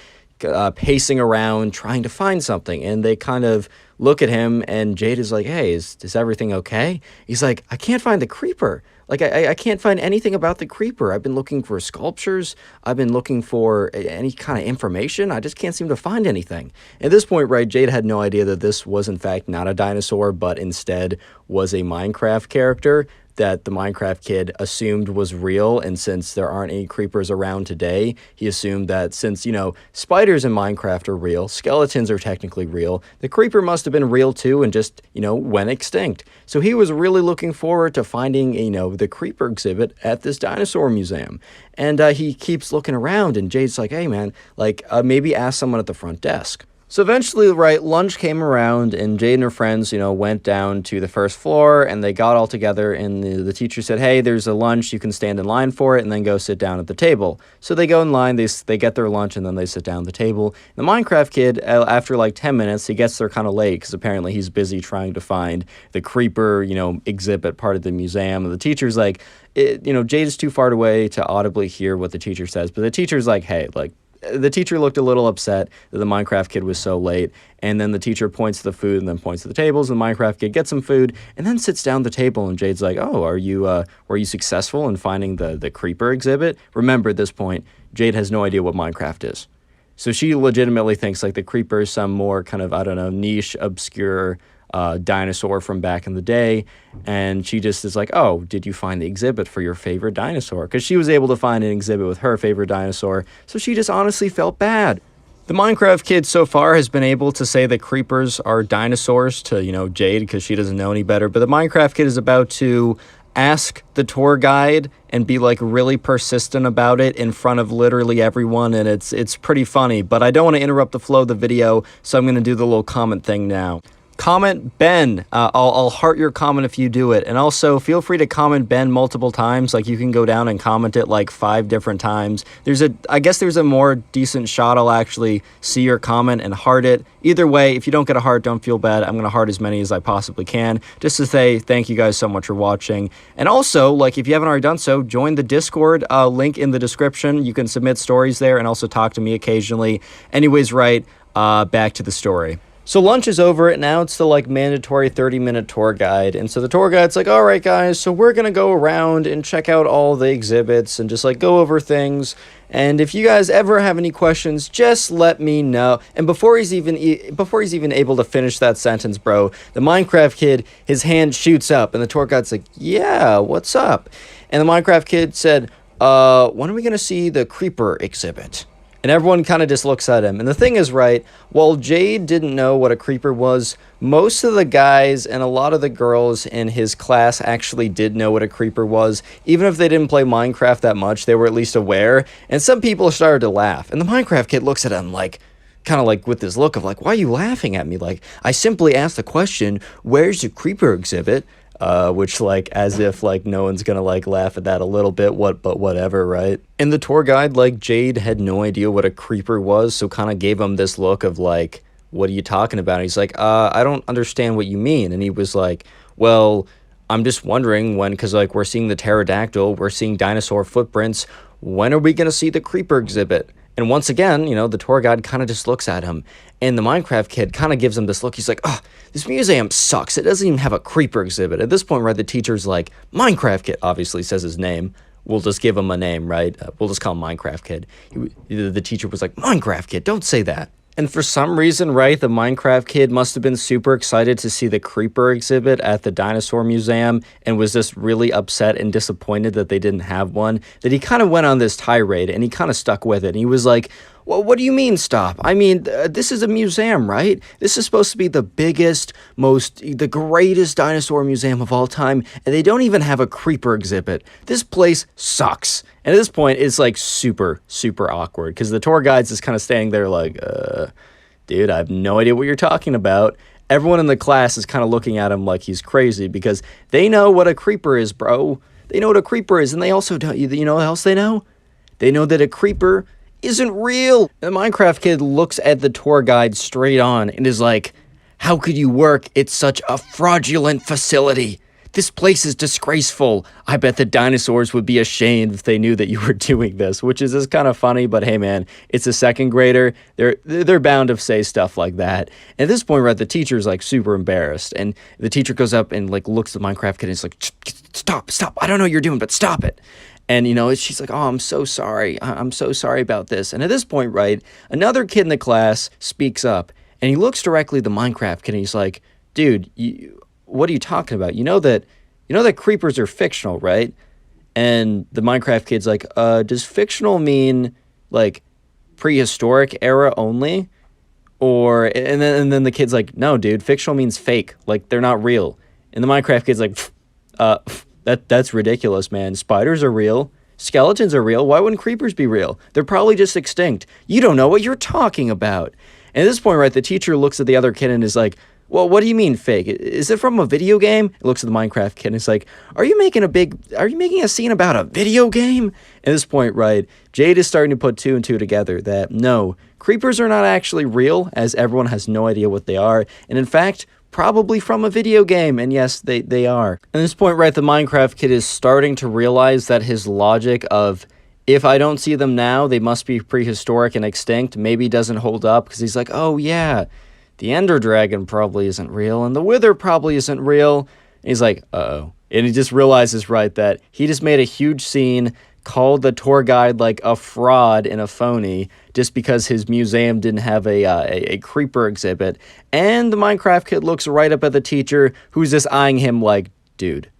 pacing around trying to find something. And they kind of look at him, and Jade is like, hey, is everything okay? He's like, I can't find the creeper. Like, I can't find anything about the creeper. I've been looking for sculptures. I've been looking for any kind of information. I just can't seem to find anything. At this point, right, Jade had no idea that this was, in fact, not a dinosaur, but instead was a Minecraft character that the Minecraft kid assumed was real. And since there aren't any creepers around today, he assumed that since, spiders in Minecraft are real, skeletons are technically real, the creeper must have been real too and just, went extinct. So he was really looking forward to finding, the creeper exhibit at this dinosaur museum. And he keeps looking around, and Jade's like, hey man, like, maybe ask someone at the front desk. So eventually, right, lunch came around, and Jade and her friends, went down to the first floor, and they got all together, and the teacher said, hey, there's a lunch, you can stand in line for it, and then go sit down at the table. So they go in line, they get their lunch, and then they sit down at the table. The Minecraft kid, after like 10 minutes, he gets there kind of late, because apparently he's busy trying to find the creeper, exhibit part of the museum, and the teacher's like, Jade is too far away to audibly hear what the teacher says, but the teacher's like, hey, like, the teacher looked a little upset that the Minecraft kid was so late, and then the teacher points to the food and then points to the tables, and the Minecraft kid gets some food and then sits down at the table, and Jade's like, oh, were you successful in finding the creeper exhibit? Remember, at this point, Jade has no idea what Minecraft is. So she legitimately thinks, like, the creeper is some more kind of, I don't know, niche, obscure dinosaur from back in the day, and she just is like, oh, did you find the exhibit for your favorite dinosaur? Because she was able to find an exhibit with her favorite dinosaur, so she just honestly felt bad. The Minecraft kid so far has been able to say that creepers are dinosaurs to, Jade, because she doesn't know any better, but the Minecraft kid is about to ask the tour guide and be, like, really persistent about it in front of literally everyone, and it's pretty funny, but I don't want to interrupt the flow of the video, so I'm going to do the little comment thing now. Comment Ben. I'll heart your comment if you do it. And also, feel free to comment Ben multiple times. Like, you can go down and comment it like 5 different times. I guess there's a more decent shot I'll actually see your comment and heart it. Either way, if you don't get a heart, don't feel bad. I'm going to heart as many as I possibly can, just to say thank you guys so much for watching. And also, like, if you haven't already done so, join the Discord, link in the description. You can submit stories there and also talk to me occasionally. Anyways, right, back to the story. So lunch is over, and now it's the like mandatory 30-minute tour guide. And so the tour guide's like, all right, guys, so we're going to go around and check out all the exhibits and just like go over things. And if you guys ever have any questions, just let me know. And before he's even able to finish that sentence, bro, the Minecraft kid, his hand shoots up, and the tour guide's like, yeah, what's up? And the Minecraft kid said, when are we going to see the creeper exhibit? And everyone kind of just looks at him. And the thing is, right, while Jade didn't know what a creeper was, most of the guys and a lot of the girls in his class actually did know what a creeper was. Even if they didn't play Minecraft that much, they were at least aware. And some people started to laugh. And the Minecraft kid looks at him like, kind of like with this look of like, why are you laughing at me? Like, I simply asked the question, where's the creeper exhibit? Which like as if like no one's gonna like laugh at that a little bit, but whatever, right? And the tour guide, like Jade had no idea what a creeper was, so kind of gave him this look of like, what are you talking about? And he's like, I don't understand what you mean. And he was like, well, I'm just wondering when, because like we're seeing the pterodactyl, we're seeing dinosaur footprints, when are we gonna see the creeper exhibit? And once again, you know, the tour guide kind of just looks at him, and the Minecraft kid kind of gives him this look. He's like, oh, this museum sucks. It doesn't even have a creeper exhibit. At this point, right, the teacher's like, Minecraft kid, obviously says his name. We'll just give him a name, right? We'll just call him Minecraft kid. The teacher was like, Minecraft kid, don't say that. And for some reason, right, the Minecraft kid must have been super excited to see the creeper exhibit at the Dinosaur Museum and was just really upset and disappointed that they didn't have one, that he kind of went on this tirade and he kind of stuck with it. And he was like, well, what do you mean stop? I mean, this is a museum, right? This is supposed to be the biggest, the greatest dinosaur museum of all time, and they don't even have a creeper exhibit. This place sucks. And at this point, it's like super, super awkward because the tour guide's just kind of standing there like, dude, I have no idea what you're talking about. Everyone in the class is kind of looking at him like he's crazy because they know what a creeper is, bro. They know what a creeper is, and they also don't, you know what else they know? They know that a creeper isn't real. The Minecraft kid looks at the tour guide straight on and is like, how could you work at such a fraudulent facility? This place is disgraceful. I bet the dinosaurs would be ashamed if they knew that you were doing this, which is just kind of funny, but hey man, it's a second grader. They're bound to say stuff like that. And at this point, right, the teacher's like super embarrassed, and the teacher goes up and like looks at the Minecraft kid and is like, stop. I don't know what you're doing, but stop it. And, you know, she's like, oh, I'm so sorry. I'm so sorry about this. And at this point, right, another kid in the class speaks up, and he looks directly at the Minecraft kid, and he's like, dude, what are you talking about? You know that creepers are fictional, right? And the Minecraft kid's like, does fictional mean, like, prehistoric era only? And then the kid's like, no, dude, fictional means fake. Like, they're not real. And the Minecraft kid's like, That's ridiculous, man. Spiders are real. Skeletons are real. Why wouldn't creepers be real? They're probably just extinct. You don't know what you're talking about. And at this point, right, the teacher looks at the other kid and is like, well, what do you mean fake? Is it from a video game? It looks at the Minecraft kid and is like, are you making a scene about a video game? At this point, right, Jade is starting to put two and two together that no, creepers are not actually real, as everyone has no idea what they are. And in fact, probably from a video game, and yes, they are. At this point, right, the Minecraft kid is starting to realize that his logic of, if I don't see them now, they must be prehistoric and extinct, maybe doesn't hold up, because he's like, oh yeah, the Ender Dragon probably isn't real, and the Wither probably isn't real. And he's like, uh-oh. And he just realizes, right, that he just made a huge scene, called the tour guide like a fraud and a phony just because his museum didn't have a creeper exhibit. And the Minecraft kid looks right up at the teacher, who's just eyeing him like, dude,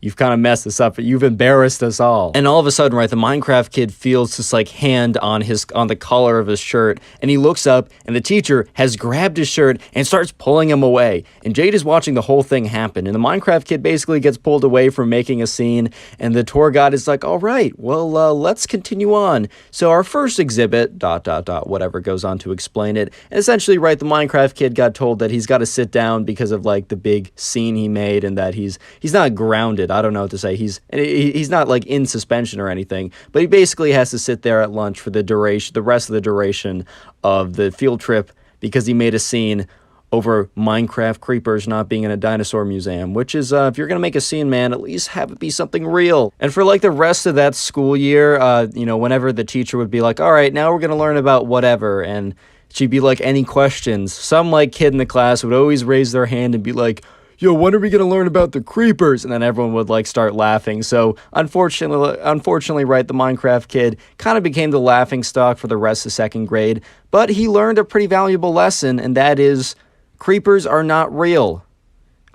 you've kind of messed this up. You've embarrassed us all. And all of a sudden, right, the Minecraft kid feels this like hand on the collar of his shirt, and he looks up, and the teacher has grabbed his shirt and starts pulling him away. And Jade is watching the whole thing happen, and the Minecraft kid basically gets pulled away from making a scene, and the tour guide is like, all right, well, let's continue on. So our first exhibit, ... whatever, goes on to explain it. And essentially, right, the Minecraft kid got told that he's got to sit down because of like the big scene he made, and that he's not grounded. I don't know what to say. He's not like in suspension or anything, but he basically has to sit there at lunch for the rest of the duration of the field trip because he made a scene over Minecraft creepers not being in a dinosaur museum, which is, if you're going to make a scene, man, at least have it be something real. And for like the rest of that school year, you know, whenever the teacher would be like, all right, now we're going to learn about whatever, and she'd be like, any questions? Some like kid in the class would always raise their hand and be like, yo, when are we going to learn about the creepers? And then everyone would like start laughing. So unfortunately, right, the Minecraft kid kind of became the laughing stock for the rest of second grade. But he learned a pretty valuable lesson, and that is creepers are not real.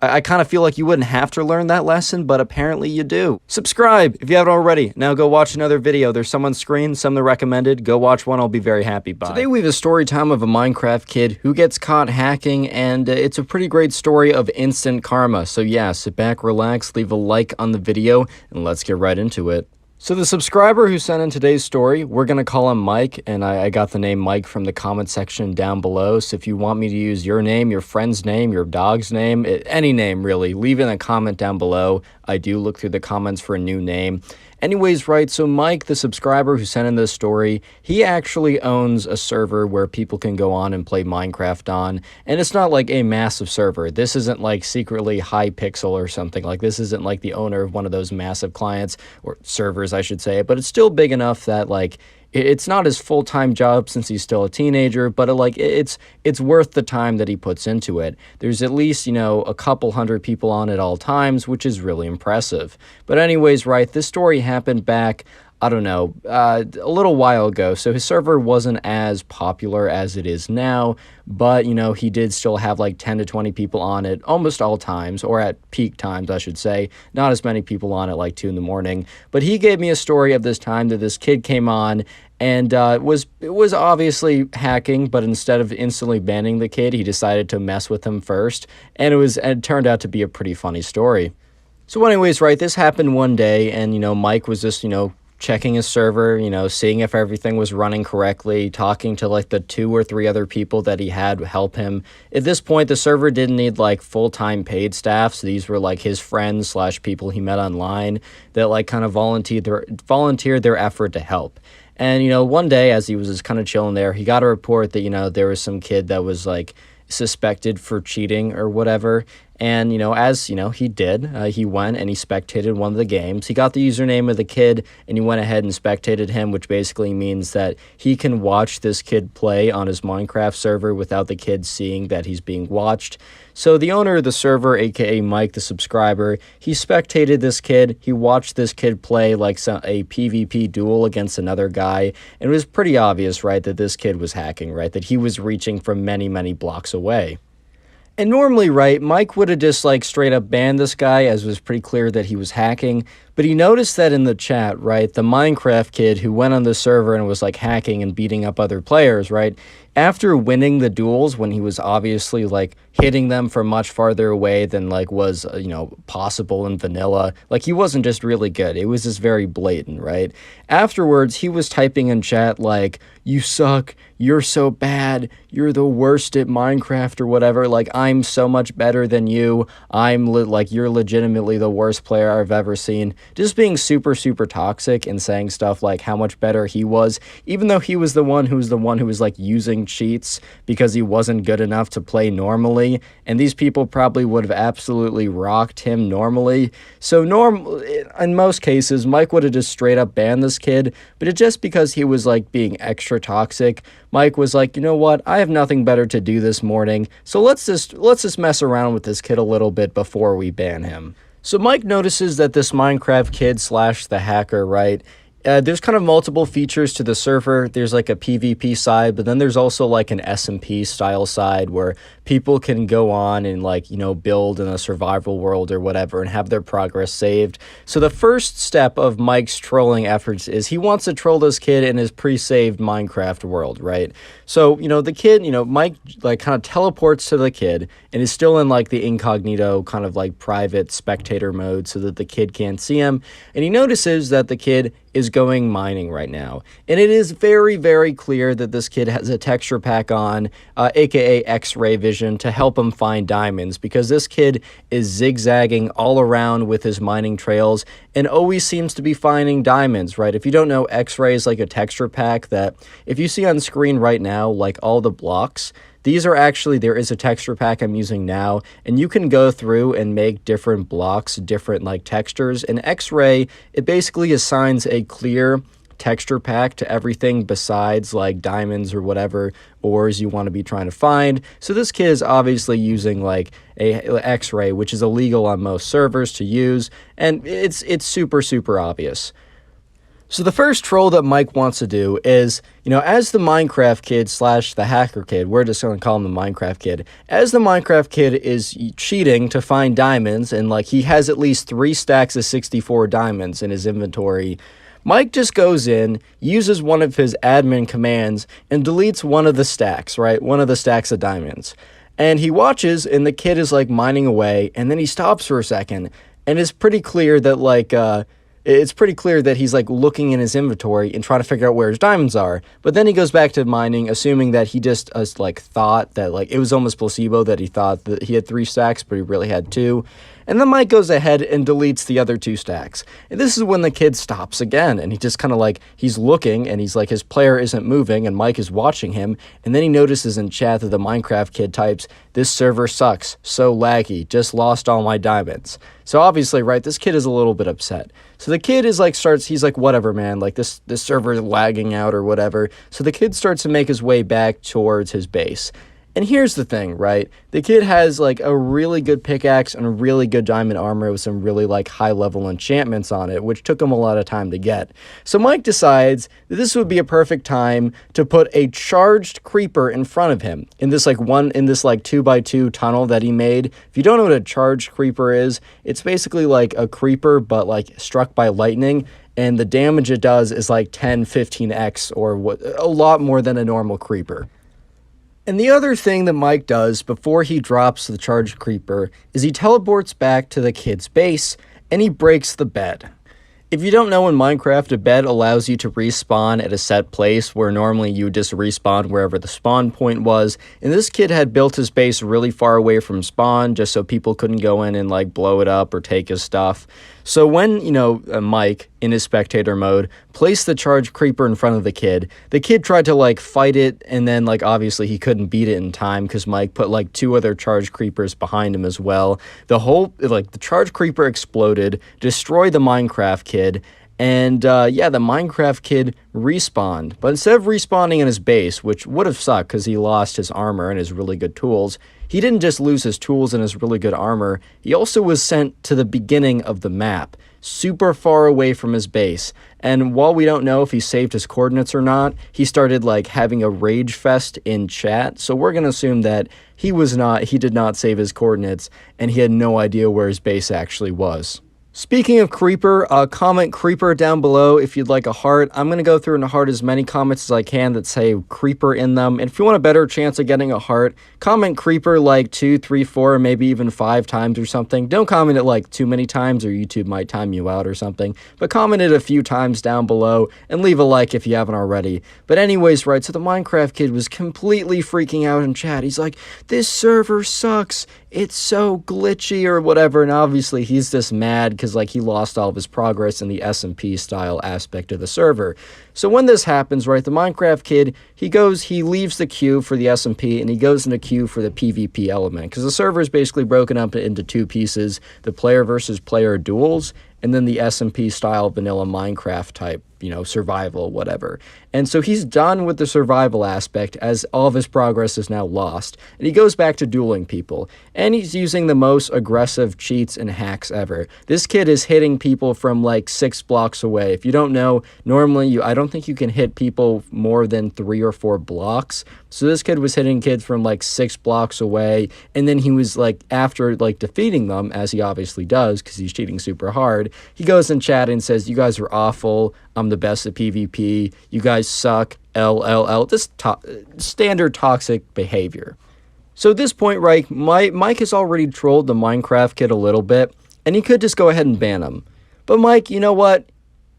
I kind of feel like you wouldn't have to learn that lesson, but apparently you do. Subscribe if you haven't already. Now go watch another video. There's some on screen, some that are recommended. Go watch one. I'll be very happy. Bye. Today we have a story time of a Minecraft kid who gets caught hacking, and it's a pretty great story of instant karma. So yeah, sit back, relax, leave a like on the video, and let's get right into it. So the subscriber who sent in today's story, we're going to call him Mike, and I got the name Mike from the comment section down below. So if you want me to use your name, your friend's name, your dog's name, any name really, leave it in a comment down below. I do look through the comments for a new name. Anyways, right, so Mike, the subscriber who sent in this story, he actually owns a server where people can go on and play Minecraft on, and it's not like a massive server. This isn't like secretly Hypixel or something. Like, this isn't like the owner of one of those massive clients, or servers, I should say, but it's still big enough that, like, it's not his full-time job since he's still a teenager, but it's worth the time that he puts into it. There's at least, you know, a couple hundred people on at all times, which is really impressive. But anyways, right, this story happened back, I don't know, a little while ago, so his server wasn't as popular as it is now, but, you know, he did still have like 10 to 20 people on it almost all times, or at peak times, I should say. Not as many people on at like 2 in the morning, but he gave me a story of this time that this kid came on, and it was obviously hacking, but instead of instantly banning the kid, he decided to mess with him first, and it turned out to be a pretty funny story. So anyways, right, this happened one day, and, you know, Mike was just, you know, checking his server, you know, seeing if everything was running correctly, talking to like the 2 or 3 other people that he had help him. At this point, the server didn't need like full-time paid staff, so these were like his friends / people he met online that like kind of volunteered their effort to help. And, you know, one day as he was just kind of chilling there, he got a report that, you know, there was some kid that was like suspected for cheating or whatever. And, you know, as, you know, he did, he went and he spectated one of the games. He got the username of the kid and he went ahead and spectated him, which basically means that he can watch this kid play on his Minecraft server without the kid seeing that he's being watched. So the owner of the server, aka Mike, the subscriber, he spectated this kid. He watched this kid play like a PvP duel against another guy. And it was pretty obvious, right, that this kid was hacking, right, that he was reaching from many, many blocks away. And normally, right, Mike would have just like straight up banned this guy, as it was pretty clear that he was hacking. But he noticed that in the chat, right, the Minecraft kid who went on the server and was like hacking and beating up other players, right, after winning the duels when he was obviously like hitting them from much farther away than like was, you know, possible in vanilla, like he wasn't just really good, it was just very blatant, right? Afterwards, he was typing in chat like, you suck, you're so bad, you're the worst at Minecraft or whatever, like I'm so much better than you, like you're legitimately the worst player I've ever seen. Just being super, super toxic and saying stuff like how much better he was, even though he was the one who was like using cheats because he wasn't good enough to play normally, and these people probably would have absolutely rocked him normally. So in most cases, Mike would have just straight up banned this kid, but it's just because he was like being extra toxic. Mike was like, you know what, I have nothing better to do this morning, so let's just mess around with this kid a little bit before we ban him. So Mike notices that this Minecraft kid / the hacker, right, there's kind of multiple features to the server. There's like a PvP side, but then there's also like an SMP style side where people can go on and like, you know, build in a survival world or whatever and have their progress saved. So the first step of Mike's trolling efforts is he wants to troll this kid in his pre-saved Minecraft world, right? So, you know, the kid, you know, Mike like kind of teleports to the kid and is still in like the incognito kind of like private spectator mode so that the kid can't see him. And he notices that the kid is going mining right now. And it is very, very clear that this kid has a texture pack on, aka X-ray vision, to help him find diamonds, because this kid is zigzagging all around with his mining trails and always seems to be finding diamonds, right? If you don't know, X-ray is like a texture pack that if you see on screen right now, like all the blocks, these are actually, there is a texture pack I'm using now, and you can go through and make different blocks, different like textures. And X-ray, it basically assigns a clear texture pack to everything besides like diamonds or whatever ores you want to be trying to find. So this kid is obviously using like a X-ray, which is illegal on most servers to use, and it's super, super obvious. So the first troll that Mike wants to do is, as the Minecraft kid / the hacker kid, we're just going to call him the Minecraft kid, as the Minecraft kid is cheating to find diamonds, and like he has at least 3 stacks of 64 diamonds in his inventory, Mike just goes in, uses one of his admin commands, and deletes one of the stacks, right? One of the stacks of diamonds. And he watches, and the kid is like mining away, and then he stops for a second, and it's pretty clear that he's like looking in his inventory and trying to figure out where his diamonds are. But then he goes back to mining, assuming that he just thought that like it was almost placebo, that he thought that he had 3 stacks, but he really had 2. And then Mike goes ahead and deletes the other 2 stacks. And this is when the kid stops again, and he just kind of like, he's looking, and he's like, his player isn't moving, and Mike is watching him. And then he notices in chat that the Minecraft kid types, "This server sucks, so laggy, just lost all my diamonds." So obviously, right, this kid is a little bit upset. So the kid is like, he's like, whatever, man, like this server is lagging out or whatever. So the kid starts to make his way back towards his base. And here's the thing, right? The kid has like a really good pickaxe and a really good diamond armor with some really like high level enchantments on it, which took him a lot of time to get. So Mike decides that this would be a perfect time to put a charged creeper in front of him in this like 2x2 tunnel that he made. If you don't know what a charged creeper is, it's basically like a creeper but like struck by lightning. And the damage it does is like 10-15x or a lot more than a normal creeper. And the other thing that Mike does before he drops the charged creeper is he teleports back to the kid's base and he breaks the bed. If you don't know, in Minecraft, a bed allows you to respawn at a set place where normally you just respawn wherever the spawn point was. And this kid had built his base really far away from spawn just so people couldn't go in and like blow it up or take his stuff. So when, Mike, in his spectator mode, placed the charged creeper in front of the kid tried to like fight it, and then like obviously he couldn't beat it in time because Mike put like 2 other charged creepers behind him as well. The charged creeper exploded, destroyed the Minecraft kid, and the Minecraft kid respawned. But instead of respawning in his base, which would have sucked because he lost his armor and his really good tools, he didn't just lose his tools and his really good armor, he also was sent to the beginning of the map, super far away from his base. And while we don't know if he saved his coordinates or not, he started like having a rage fest in chat. So we're going to assume that he did not save his coordinates and he had no idea where his base actually was. Speaking of creeper, comment creeper down below if you'd like a heart. I'm going to go through and heart as many comments as I can that say creeper in them. And if you want a better chance of getting a heart, comment creeper like 2, 3, 4, maybe even 5 times or something. Don't comment it like too many times or YouTube might time you out or something. But comment it a few times down below and leave a like if you haven't already. But anyways, right, so the Minecraft kid was completely freaking out in chat. He's like, "This server sucks. It's so glitchy," or whatever. And obviously he's just mad because like he lost all of his progress in the SMP style aspect of the server. So when this happens, right, the Minecraft kid, he leaves the queue for the SMP and he goes in the queue for the PvP element, because the server is basically broken up into 2 pieces: the player versus player duels, and then the SMP style vanilla Minecraft type, survival, whatever. And so he's done with the survival aspect as all of his progress is now lost. And he goes back to dueling people. And he's using the most aggressive cheats and hacks ever. This kid is hitting people from like 6 blocks away. If you don't know, normally I don't think you can hit people more than 3 or 4 blocks. So this kid was hitting kids from like 6 blocks away. And then he was like, after like defeating them, as he obviously does because he's cheating super hard, he goes in chat and says, "You guys are awful. I'm the best at PvP. You guys suck. LLL." Just standard toxic behavior. So at this point, right, Mike has already trolled the Minecraft kid a little bit, and he could just go ahead and ban him. But Mike, you know what?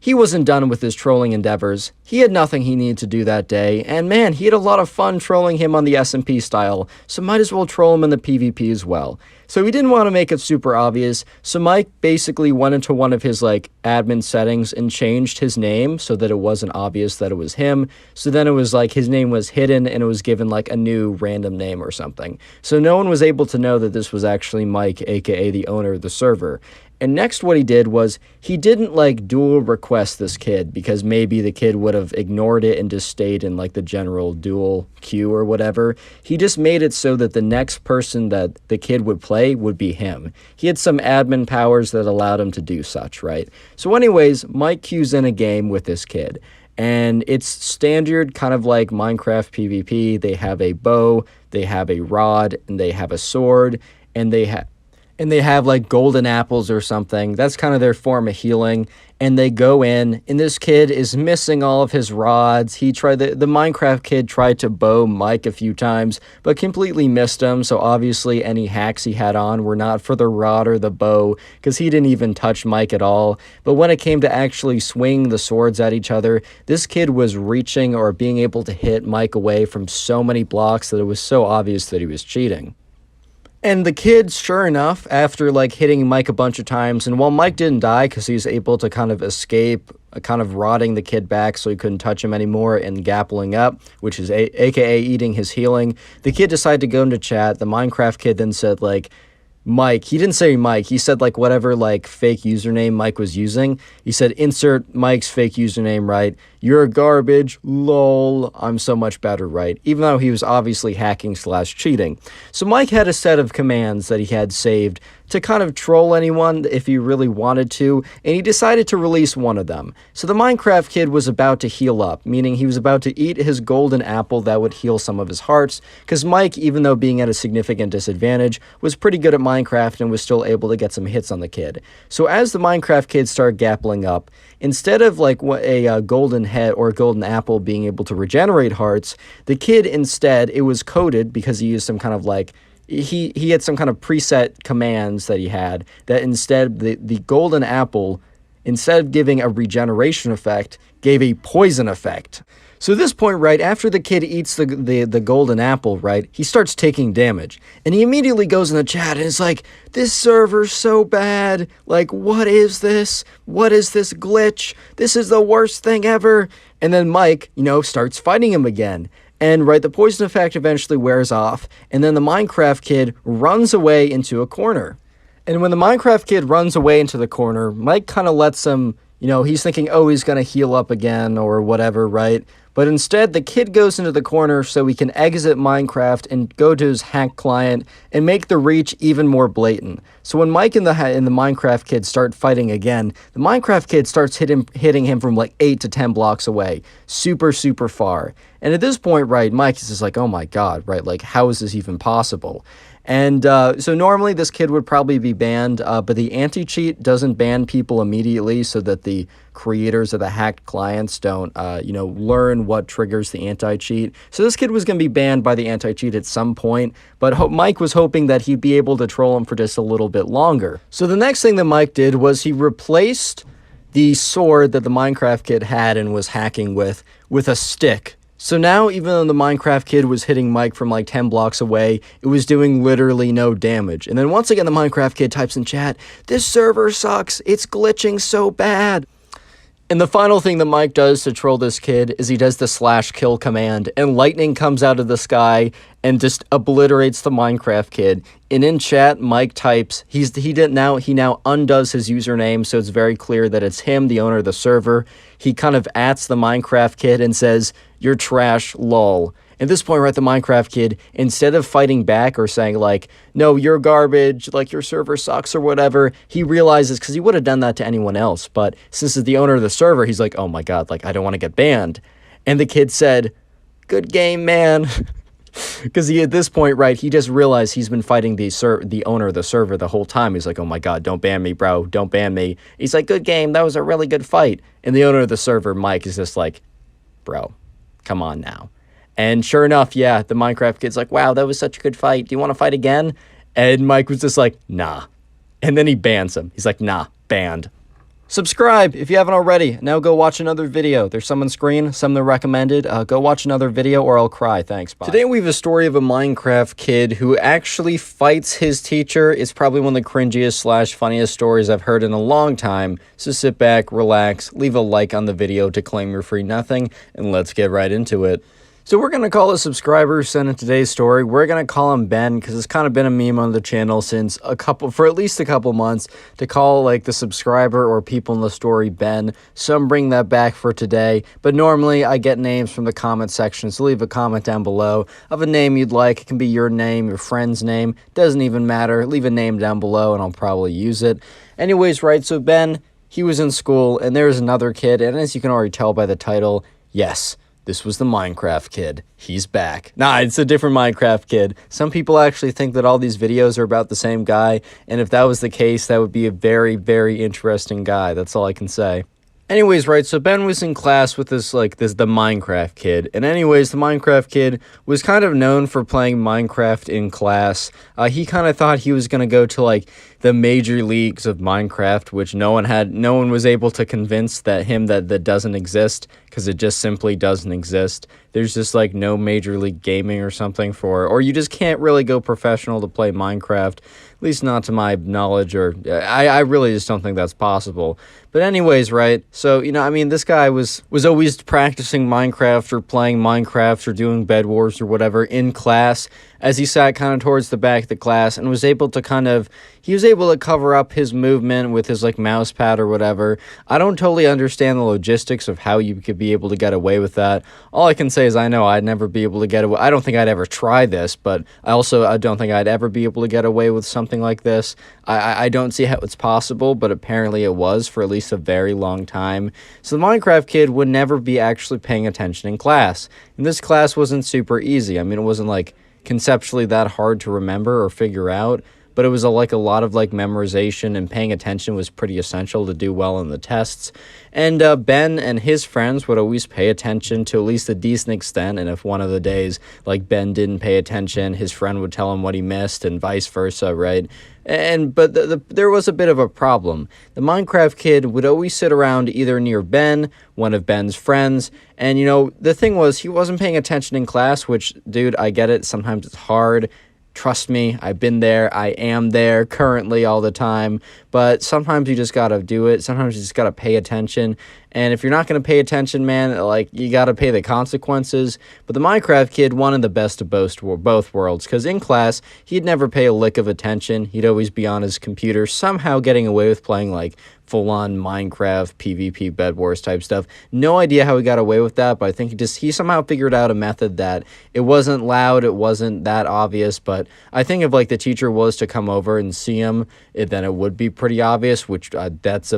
He wasn't done with his trolling endeavors. He had nothing he needed to do that day, and man, he had a lot of fun trolling him on the SMP style, so might as well troll him in the PvP as well. So he didn't want to make it super obvious, so Mike basically went into one of his like admin settings and changed his name so that it wasn't obvious that it was him. So then it was like his name was hidden and it was given like a new random name or something. So no one was able to know that this was actually Mike, aka the owner of the server. And next what he did was he didn't like duel request this kid because maybe the kid would have ignored it and just stayed in like the general duel queue or whatever. He just made it so that the next person that the kid would play would be him. He had some admin powers that allowed him to do such, right? So anyways, Mike queues in a game with this kid. And it's standard, kind of like Minecraft PvP. They have a bow, they have a rod, and they have a sword, and they have like golden apples or something. That's kind of their form of healing. And they go in, and this kid is missing all of his rods. The Minecraft kid tried to bow Mike a few times, but completely missed him. So obviously any hacks he had on were not for the rod or the bow, because he didn't even touch Mike at all. But when it came to actually swinging the swords at each other, this kid was reaching or being able to hit Mike away from so many blocks that it was so obvious that he was cheating. And the kid, sure enough, after like hitting Mike a bunch of times, and while Mike didn't die because he was able to kind of escape, kind of rotting the kid back so he couldn't touch him anymore and gappling up, which is aka eating his healing, the kid decided to go into chat. The Minecraft kid then said like, Mike, he didn't say Mike, he said like whatever like fake username Mike was using. He said insert Mike's fake username, right? You're garbage, lol, I'm so much better, right? Even though he was obviously hacking / cheating. So Mike had a set of commands that he had saved to kind of troll anyone if he really wanted to, and he decided to release one of them. So the Minecraft kid was about to heal up, meaning he was about to eat his golden apple that would heal some of his hearts, because Mike, even though being at a significant disadvantage, was pretty good at Minecraft and was still able to get some hits on the kid. So as the Minecraft kid started gappling up, instead of like a golden head or golden apple being able to regenerate hearts, the kid instead, it was coded because he used some kind of like, he had some kind of preset commands that he had that instead the golden apple, instead of giving a regeneration effect, gave a poison effect. So at this point, right, after the kid eats the golden apple, right, he starts taking damage. And he immediately goes in the chat and is like, this server's so bad. Like, what is this? What is this glitch? This is the worst thing ever. And then Mike, starts fighting him again. And, right, the poison effect eventually wears off. And then the Minecraft kid runs away into a corner. And when the Minecraft kid runs away into the corner, Mike kind of lets him, he's thinking, oh, he's going to heal up again or whatever, right? But instead, the kid goes into the corner so he can exit Minecraft and go to his hack client and make the reach even more blatant. So when Mike and the Minecraft kid start fighting again, the Minecraft kid starts hitting him from like 8 to 10 blocks away. Super, super far. And at this point, right, Mike is just like, oh my god, right, like how is this even possible? And so normally this kid would probably be banned, but the anti-cheat doesn't ban people immediately so that the creators of the hacked clients don't, learn what triggers the anti-cheat. So this kid was going to be banned by the anti-cheat at some point, but Mike was hoping that he'd be able to troll him for just a little bit longer. So the next thing that Mike did was he replaced the sword that the Minecraft kid had and was hacking with a stick. So now, even though the Minecraft kid was hitting Mike from like 10 blocks away, it was doing literally no damage. And then once again, the Minecraft kid types in chat, this server sucks, it's glitching so bad. And the final thing that Mike does to troll this kid is he does the /kill command, and lightning comes out of the sky and just obliterates the Minecraft kid. And in chat, Mike types, he now undoes his username, so it's very clear that it's him, the owner of the server. He kind of ats the Minecraft kid and says, you're trash, lol. At this point, right, the Minecraft kid, instead of fighting back or saying, like, no, you're garbage, like, your server sucks or whatever, he realizes, because he would have done that to anyone else, but since he's the owner of the server, he's like, oh my god, like, I don't want to get banned. And the kid said, good game, man. Because at this point, right, he just realized he's been fighting the owner of the server the whole time. He's like, oh my god, don't ban me, bro, don't ban me. He's like, good game, that was a really good fight. And the owner of the server, Mike, is just like, bro, come on now. And sure enough, yeah, the Minecraft kid's like, wow, that was such a good fight. Do you want to fight again? And Mike was just like, nah. And then he bans him. He's like, nah, banned. Subscribe if you haven't already. Now go watch another video. There's some on screen, some that are recommended. Go watch another video or I'll cry. Thanks, bye. Today we have a story of a Minecraft kid who actually fights his teacher. It's probably one of the cringiest / funniest stories I've heard in a long time. So sit back, relax, leave a like on the video to claim your free nothing, and let's get right into it. So we're going to call a subscriber who sent in today's story. We're going to call him Ben because it's kind of been a meme on the channel for at least a couple months to call like the subscriber or people in the story Ben. So I'm bringing that back for today. But normally I get names from the comment section. So leave a comment down below of a name you'd like. It can be your name, your friend's name. Doesn't even matter. Leave a name down below and I'll probably use it. Anyways, right. So Ben, he was in school and there's another kid. And as you can already tell by the title, yes, this was the Minecraft kid. He's back. Nah, it's a different Minecraft kid. Some people actually think that all these videos are about the same guy, and if that was the case, that would be a very, very interesting guy. That's all I can say. Anyways, right, so Ben was in class with the Minecraft kid. And anyways, the Minecraft kid was kind of known for playing Minecraft in class. He kind of thought he was going to go to, like, the major leagues of Minecraft, which no one was able to convince that doesn't exist, because it just simply doesn't exist. There's just, like, no major league gaming or something or you just can't really go professional to play Minecraft, at least not to my knowledge, or I really just don't think that's possible. But anyways, right, so, you know, I mean, this guy was always practicing Minecraft or playing Minecraft or doing Bed Wars or whatever in class as he sat kind of towards the back of the class and was able to cover up his movement with his, like, mouse pad or whatever. I don't totally understand the logistics of how you could be able to get away with that. All I can say is I know I'd never be able to get away. I don't think I'd ever try this, but I don't think I'd ever be able to get away with something like this. I don't see how it's possible, but apparently it was for at least a very long time. So the Minecraft kid would never be actually paying attention in class. And this class wasn't super easy. I mean, it wasn't, like, conceptually that hard to remember or figure out, but it was a lot of memorization, and paying attention was pretty essential to do well in the tests. And Ben and his friends would always pay attention to at least a decent extent, and if one of the days, like, Ben didn't pay attention, his friend would tell him what he missed, and vice versa, right? But there was a bit of a problem. The Minecraft kid would always sit around either near Ben, one of Ben's friends, and, you know, the thing was, he wasn't paying attention in class, which, dude, I get it, sometimes it's hard. Trust me, I've been there, I am there currently all the time, but sometimes you just gotta do it, sometimes you just gotta pay attention, and if you're not gonna pay attention, man, like, you gotta pay the consequences. But the Minecraft kid wanted the best of both worlds, because in class, he'd never pay a lick of attention, he'd always be on his computer, somehow getting away with playing, like, full-on Minecraft, PvP, Bed Wars type stuff. No idea how he got away with that, but I think he somehow figured out a method that it wasn't loud, it wasn't that obvious, but I think if, like, the teacher was to come over and see him, then it would be pretty obvious, which that's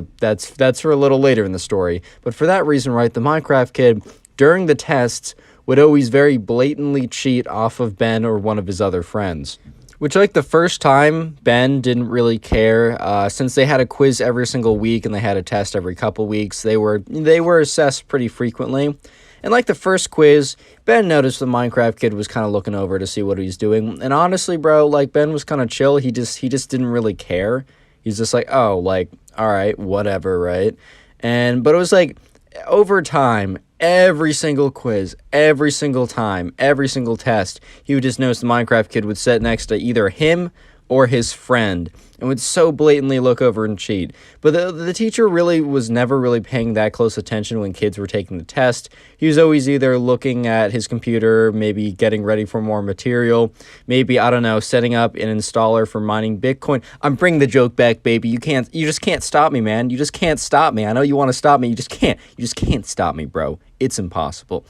for a little later in the story. But for that reason, right, the Minecraft kid, during the tests, would always very blatantly cheat off of Ben or one of his other friends. Which, like, the first time, Ben didn't really care. Since they had a quiz every single week and they had a test every couple weeks, they were assessed pretty frequently. And, like, the first quiz, Ben noticed the Minecraft kid was kind of looking over to see what he's doing. And honestly, bro, like, Ben was kind of chill. He just didn't really care. He's just like, oh, like, all right, whatever, right? But it was like, over time, every single quiz, every single time, every single test, he would just notice the Minecraft kid would sit next to either him or his friend and would so blatantly look over and cheat. But the teacher really was never really paying that close attention when kids were taking the test. He was always either looking at his computer, maybe getting ready for more material, maybe, I don't know, setting up an installer for mining Bitcoin. I'm bringing the joke back, baby. You just can't stop me, man. You just can't stop me. I know you want to stop me. You just can't stop me, bro. It's impossible.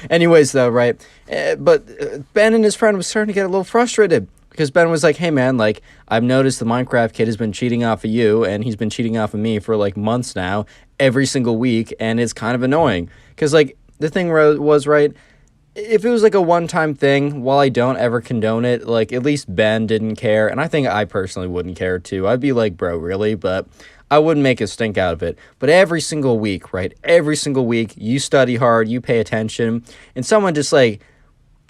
Anyways, though, right? But Ben and his friend was starting to get a little frustrated. Because Ben was like, hey, man, like, I've noticed the Minecraft kid has been cheating off of you, and he's been cheating off of me for, like, months now, every single week, and it's kind of annoying. Because, like, the thing was, right, if it was, like, a one-time thing, while I don't ever condone it, like, at least Ben didn't care, and I think I personally wouldn't care, too. I'd be like, bro, really? But I wouldn't make a stink out of it. But every single week, right, every single week, you study hard, you pay attention, and someone just, like,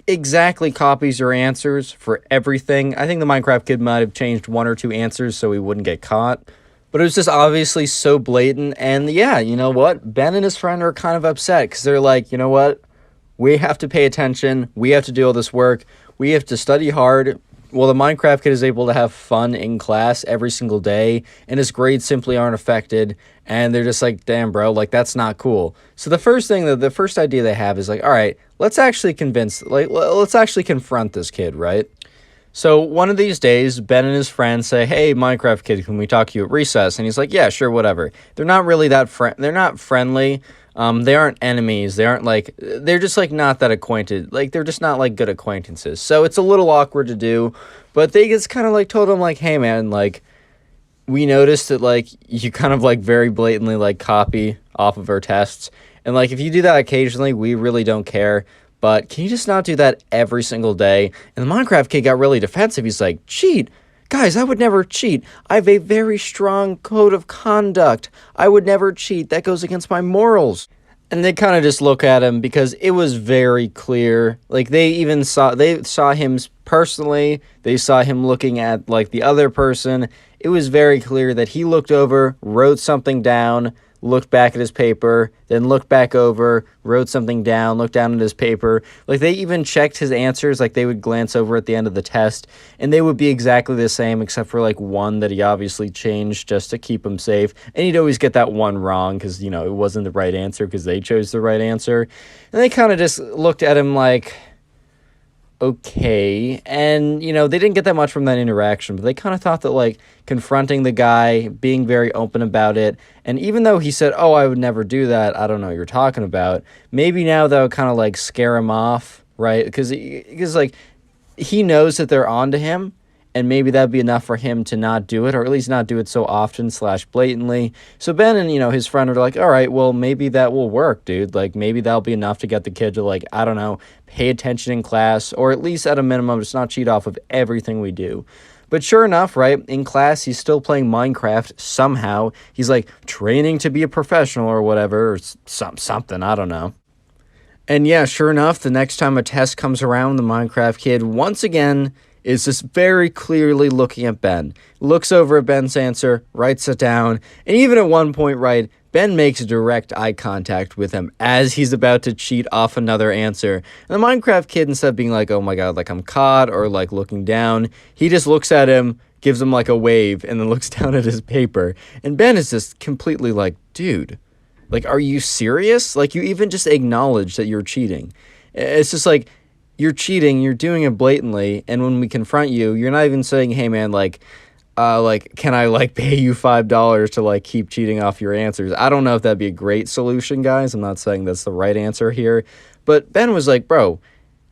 exactly copies your answers for everything. I think the Minecraft kid might have changed one or two answers so he wouldn't get caught. But it was just obviously so blatant. And yeah, you know what? Ben and his friend are kind of upset because they're like, you know what? We have to pay attention. We have to do all this work. We have to study hard, Well, the Minecraft kid is able to have fun in class every single day, and his grades simply aren't affected, and they're just like, damn, bro, like, that's not cool. So the first idea they have is like, all right, let's actually let's actually confront this kid, right? So one of these days, Ben and his friends say, hey, Minecraft kid, can we talk to you at recess? And he's like, yeah, sure, whatever. They're not really they're not friendly. They aren't enemies. They're just like not that acquainted. Like, they're just not like good acquaintances. So it's a little awkward to do, but they just kind of like told him like, hey man, like, we noticed that like you kind of like very blatantly like copy off of our tests. And like, if you do that occasionally, we really don't care. But can you just not do that every single day? And the Minecraft kid got really defensive. He's like, cheat? Guys, I would never cheat. I have a very strong code of conduct. I would never cheat. That goes against my morals. And they kind of just look at him because it was very clear. Like, they saw him personally. They saw him looking at like the other person. It was very clear that he looked over, wrote something down, looked back at his paper, then looked back over, wrote something down, looked down at his paper. Like, they even checked his answers. Like, they would glance over at the end of the test, and they would be exactly the same except for like one that he obviously changed just to keep him safe. And he'd always get that one wrong because, you know, it wasn't the right answer because they chose the right answer. And they kind of just looked at him like, okay. And, you know, they didn't get that much from that interaction, but they kind of thought that like confronting the guy, being very open about it, and even though he said, oh, I would never do that, I don't know what you're talking about, maybe now that would kind of like scare him off, right? Because like he knows that they're onto him, and maybe that'd be enough for him to not do it, or at least not do it so often / blatantly. So Ben and, you know, his friend are like, all right, well, maybe that will work, dude. Like, maybe that'll be enough to get the kid to, like, I don't know, pay attention in class, or at least at a minimum, just not cheat off of everything we do. But sure enough, right, in class, he's still playing Minecraft somehow. He's, like, training to be a professional or whatever, or something, I don't know. And yeah, sure enough, the next time a test comes around, the Minecraft kid, once again, is just very clearly looking at Ben. Looks over at Ben's answer, writes it down, and even at one point, right, Ben makes direct eye contact with him as he's about to cheat off another answer. And the Minecraft kid, instead of being like, oh my god, like I'm caught, or like looking down, he just looks at him, gives him like a wave, and then looks down at his paper. And Ben is just completely like, dude, like, are you serious? Like, you even just acknowledge that you're cheating. It's just like, you're cheating, you're doing it blatantly, and when we confront you, you're not even saying, hey man, like, can I, like, pay you $5 to, like, keep cheating off your answers? I don't know if that'd be a great solution, guys. I'm not saying that's the right answer here. But Ben was like, bro,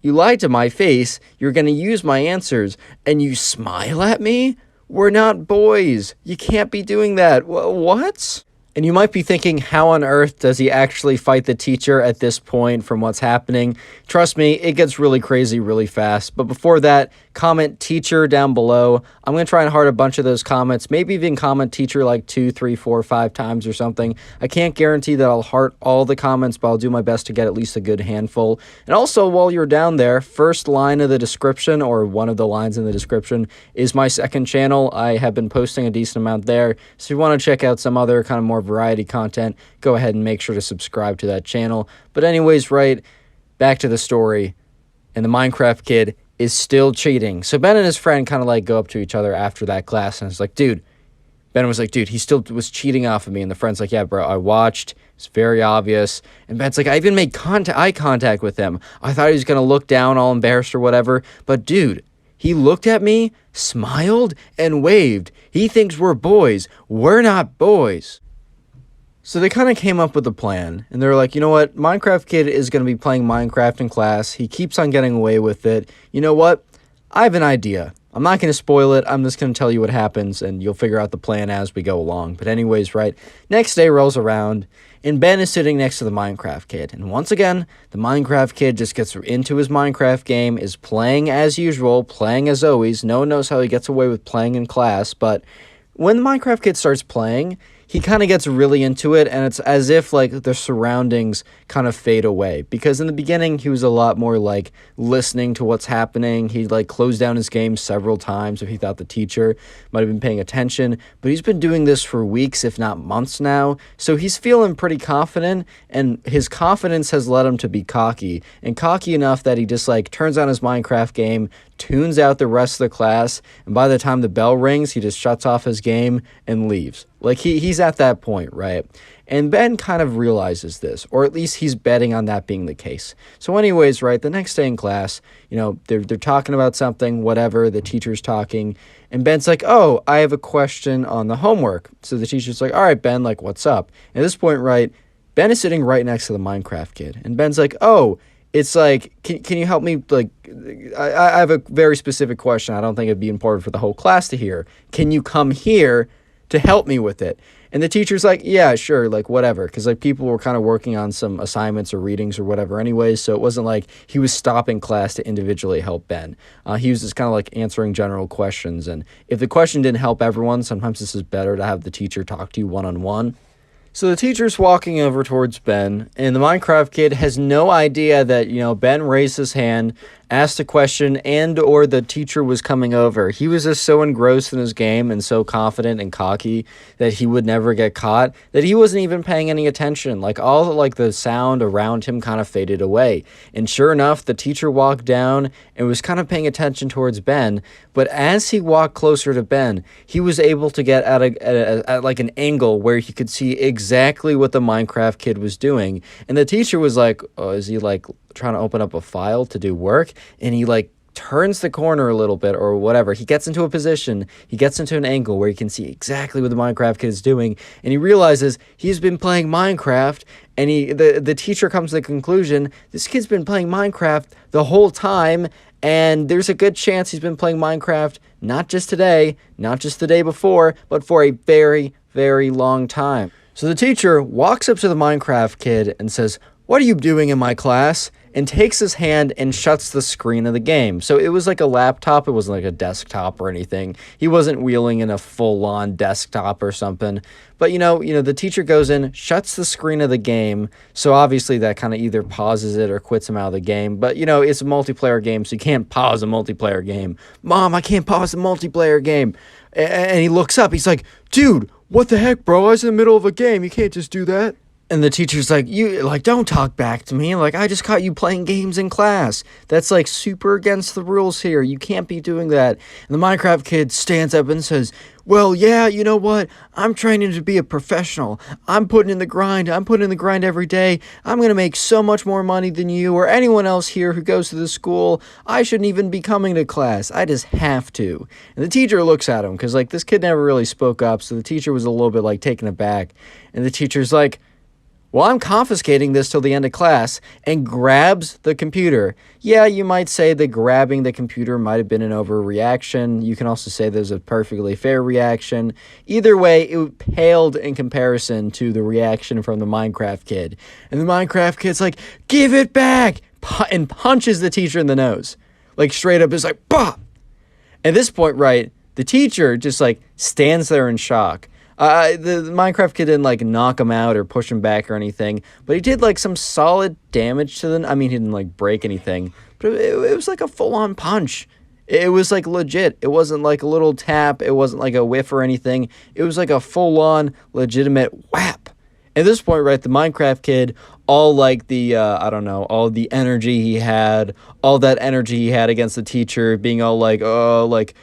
you lied to my face, you're gonna use my answers, and you smile at me? We're not boys. You can't be doing that. What? And you might be thinking, how on earth does he actually fight the teacher at this point from what's happening? Trust me, it gets really crazy really fast. But before that, comment teacher down below. I'm going to try and heart a bunch of those comments, maybe even comment teacher like 2, 3, 4, 5 times or something. I can't guarantee that I'll heart all the comments, but I'll do my best to get at least a good handful. And also, while you're down there, first line of the description, or one of the lines in the description, is my second channel. I have been posting a decent amount there. So if you want to check out some other kind of more variety content, go ahead and make sure to subscribe to that channel. But anyways, right, back to the story. And the Minecraft kid is still cheating. So Ben and his friend kind of like go up to each other after that class, and it's like, dude, Ben was like, dude, he still was cheating off of me. And the friend's like, yeah, bro, I watched. It's very obvious. And Ben's like, I even made eye contact with him. I thought he was going to look down all embarrassed or whatever. But dude, he looked at me, smiled, and waved. He thinks we're boys. We're not boys. So they kind of came up with a plan, and they're like, you know what, Minecraft kid is going to be playing Minecraft in class. He keeps on getting away with it. You know what? I have an idea. I'm not going to spoil it. I'm just going to tell you what happens, and you'll figure out the plan as we go along. But anyways, right, next day rolls around, and Ben is sitting next to the Minecraft kid. And once again, the Minecraft kid just gets into his Minecraft game, is playing as usual, playing as always. No one knows how he gets away with playing in class, but when the Minecraft kid starts playing, he kind of gets really into it, and it's as if like the surroundings kind of fade away, because in the beginning he was a lot more like listening to what's happening. He like closed down his game several times if he thought the teacher might have been paying attention, but he's been doing this for weeks if not months now, so he's feeling pretty confident, and his confidence has led him to be cocky, and cocky enough that he just like turns on his Minecraft game, tunes out the rest of the class, and by the time the bell rings, he just shuts off his game and leaves. Like he's at that point, right? And Ben kind of realizes this, or at least he's betting on that being the case. So anyways, right, the next day in class, they're talking about something, whatever, the teacher's talking, and Ben's like, oh, I have a question on the homework. So the teacher's like, all right, Ben, like, what's up? And at this point, right, Ben is sitting right next to the Minecraft kid, and Ben's like, oh, it's like, can you help me, like, I have a very specific question. I don't think it'd be important for the whole class to hear. Can you come here to help me with it? And the teacher's like, yeah, sure, like, whatever, because, like, people were kind of working on some assignments or readings or whatever anyways, so it wasn't like he was stopping class to individually help Ben. He was just kind of, like, answering general questions, and if the question didn't help everyone, sometimes this is better to have the teacher talk to you one-on-one. So the teacher's walking over towards Ben, and the Minecraft kid has no idea that, Ben raised his hand, asked a question, and or the teacher was coming over. He was just so engrossed in his game and so confident and cocky that he would never get caught that he wasn't even paying any attention. Like, all the sound around him kind of faded away. And sure enough, the teacher walked down and was kind of paying attention towards Ben, but as he walked closer to Ben, he was able to get at like an angle where he could see exactly what the Minecraft kid was doing. And the teacher was like, oh, is he like trying to open up a file to do work? And he like turns the corner a little bit or whatever. He gets into a position, he gets into an angle where he can see exactly what the Minecraft kid is doing, and he realizes he's been playing Minecraft, and the teacher comes to the conclusion, this kid's been playing Minecraft the whole time, and there's a good chance he's been playing Minecraft not just today, not just the day before, but for a very, very long time. So the teacher walks up to the Minecraft kid and says, what are you doing in my class? And takes his hand and shuts the screen of the game. So it was like a laptop. It wasn't like a desktop or anything. He wasn't wheeling in a full-on desktop or something. But, the teacher goes in, shuts the screen of the game. So obviously that kind of either pauses it or quits him out of the game. But, it's a multiplayer game, so you can't pause a multiplayer game. Mom, I can't pause the multiplayer game. And he looks up. He's like, dude, what the heck, bro? I was in the middle of a game. You can't just do that. And the teacher's like, don't talk back to me. Like, I just caught you playing games in class. That's, like, super against the rules here. You can't be doing that. And the Minecraft kid stands up and says, well, yeah, you know what? I'm training to be a professional. I'm putting in the grind. I'm putting in the grind every day. I'm going to make so much more money than you or anyone else here who goes to the school. I shouldn't even be coming to class. I just have to. And the teacher looks at him because, like, this kid never really spoke up. So the teacher was a little bit, like, taken aback. And the teacher's like, well, I'm confiscating this till the end of class, and grabs the computer. Yeah, you might say that grabbing the computer might have been an overreaction. You can also say there's a perfectly fair reaction. Either way, it paled in comparison to the reaction from the Minecraft kid. And the Minecraft kid's like, give it back! And punches the teacher in the nose. Like, straight up is like, bah! At this point, right, the teacher just, like, stands there in shock. The Minecraft kid didn't, like, knock him out or push him back or anything, but he did, like, some solid damage to them. I mean, he didn't, like, break anything, but it was, like, a full-on punch. It was, like, legit. It wasn't, like, a little tap. It wasn't, like, a whiff or anything. It was, like, a full-on, legitimate whap. At this point, right, the Minecraft kid, all, like, the, all the energy he had, all that energy he had against the teacher, being all, like, oh, like,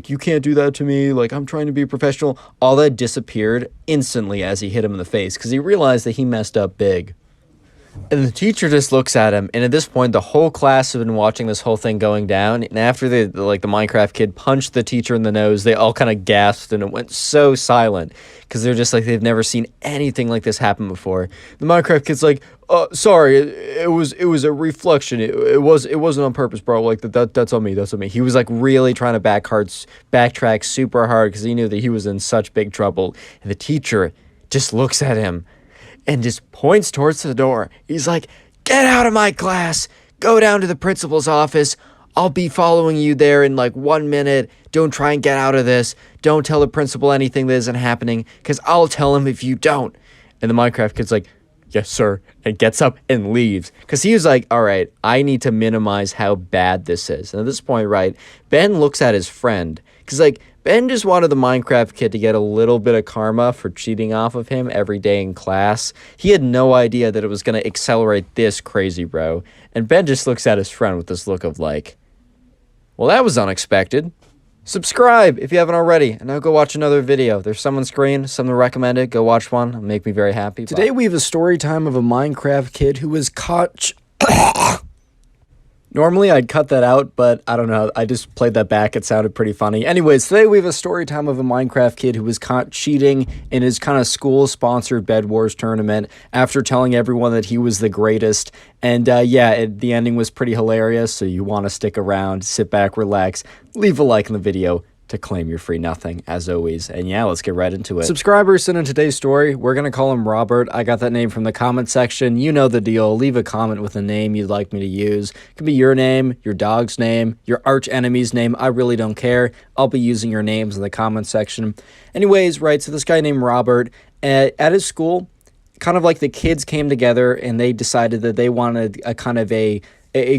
you can't do that to me, like, I'm trying to be a professional, all that disappeared instantly as he hit him in the face, because he realized that he messed up big. And the teacher just looks at him, and at this point, the whole class have been watching this whole thing going down, and after the Minecraft kid punched the teacher in the nose, they all kind of gasped, and it went so silent, because they're just like, they've never seen anything like this happen before. The Minecraft kid's like, sorry, it was a reflection, it wasn't on purpose, bro, like, that's on me, He was, like, really trying to backtrack super hard, because he knew that he was in such big trouble, and the teacher just looks at him, and just points towards the door. He's like, get out of my class. Go down to the principal's office. I'll be following you there in like 1 minute. Don't try and get out of this. Don't tell the principal anything that isn't happening, because I'll tell him if you don't. And the Minecraft kid's like, yes, sir, and gets up and leaves. Because he was like, all right, I need to minimize how bad this is. And at this point, right, Ben looks at his friend. Because, like, Ben just wanted the Minecraft kid to get a little bit of karma for cheating off of him every day in class. He had no idea that it was going to accelerate this crazy, bro. And Ben just looks at his friend with this look of like, well, that was unexpected. Subscribe if you haven't already, and now go watch another video. There's some on screen, some recommended. Go watch one. It'll make me very happy. Today we have a story time of a Minecraft kid who was caught... Normally, I'd cut that out, but I don't know. I just played that back. It sounded pretty funny. Anyways, today we have a story time of a Minecraft kid who was caught cheating in his kind of school-sponsored Bed Wars tournament after telling everyone that he was the greatest. And yeah, the ending was pretty hilarious, so you want to stick around, sit back, relax, leave a like in the video to claim your free nothing, as always. And yeah, let's get right into it. Subscriber sent in today's story. We're going to call him Robert. I got that name from the comment section. You know the deal. Leave a comment with a name you'd like me to use. It could be your name, your dog's name, your arch enemy's name. I really don't care. I'll be using your names in the comment section. Anyways, right, so this guy named Robert, at his school, kind of like the kids came together and they decided that they wanted a kind of a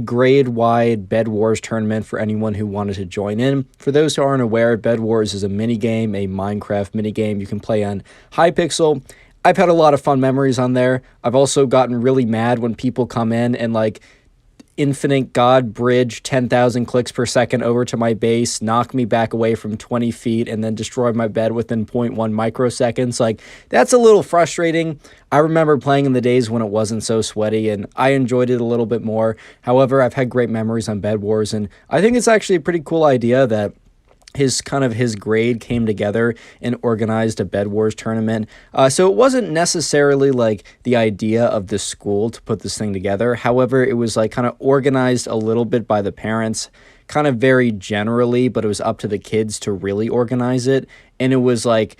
grade-wide Bed Wars tournament for anyone who wanted to join in. For those who aren't aware, Bed Wars is a minigame, a Minecraft minigame you can play on Hypixel. I've had a lot of fun memories on there. I've also gotten really mad when people come in and, like, infinite god bridge 10,000 clicks per second over to my base, knock me back away from 20 feet, and then destroy my bed within 0.1 microseconds. Like, that's a little frustrating. I remember playing in the days when it wasn't so sweaty, and I enjoyed it a little bit more. However, I've had great memories on Bed Wars, and I think it's actually a pretty cool idea that his grade came together and organized a Bed Wars tournament. So it wasn't necessarily like the idea of the school to put this thing together. However, it was like kind of organized a little bit by the parents, kind of very generally, but it was up to the kids to really organize it. And it was like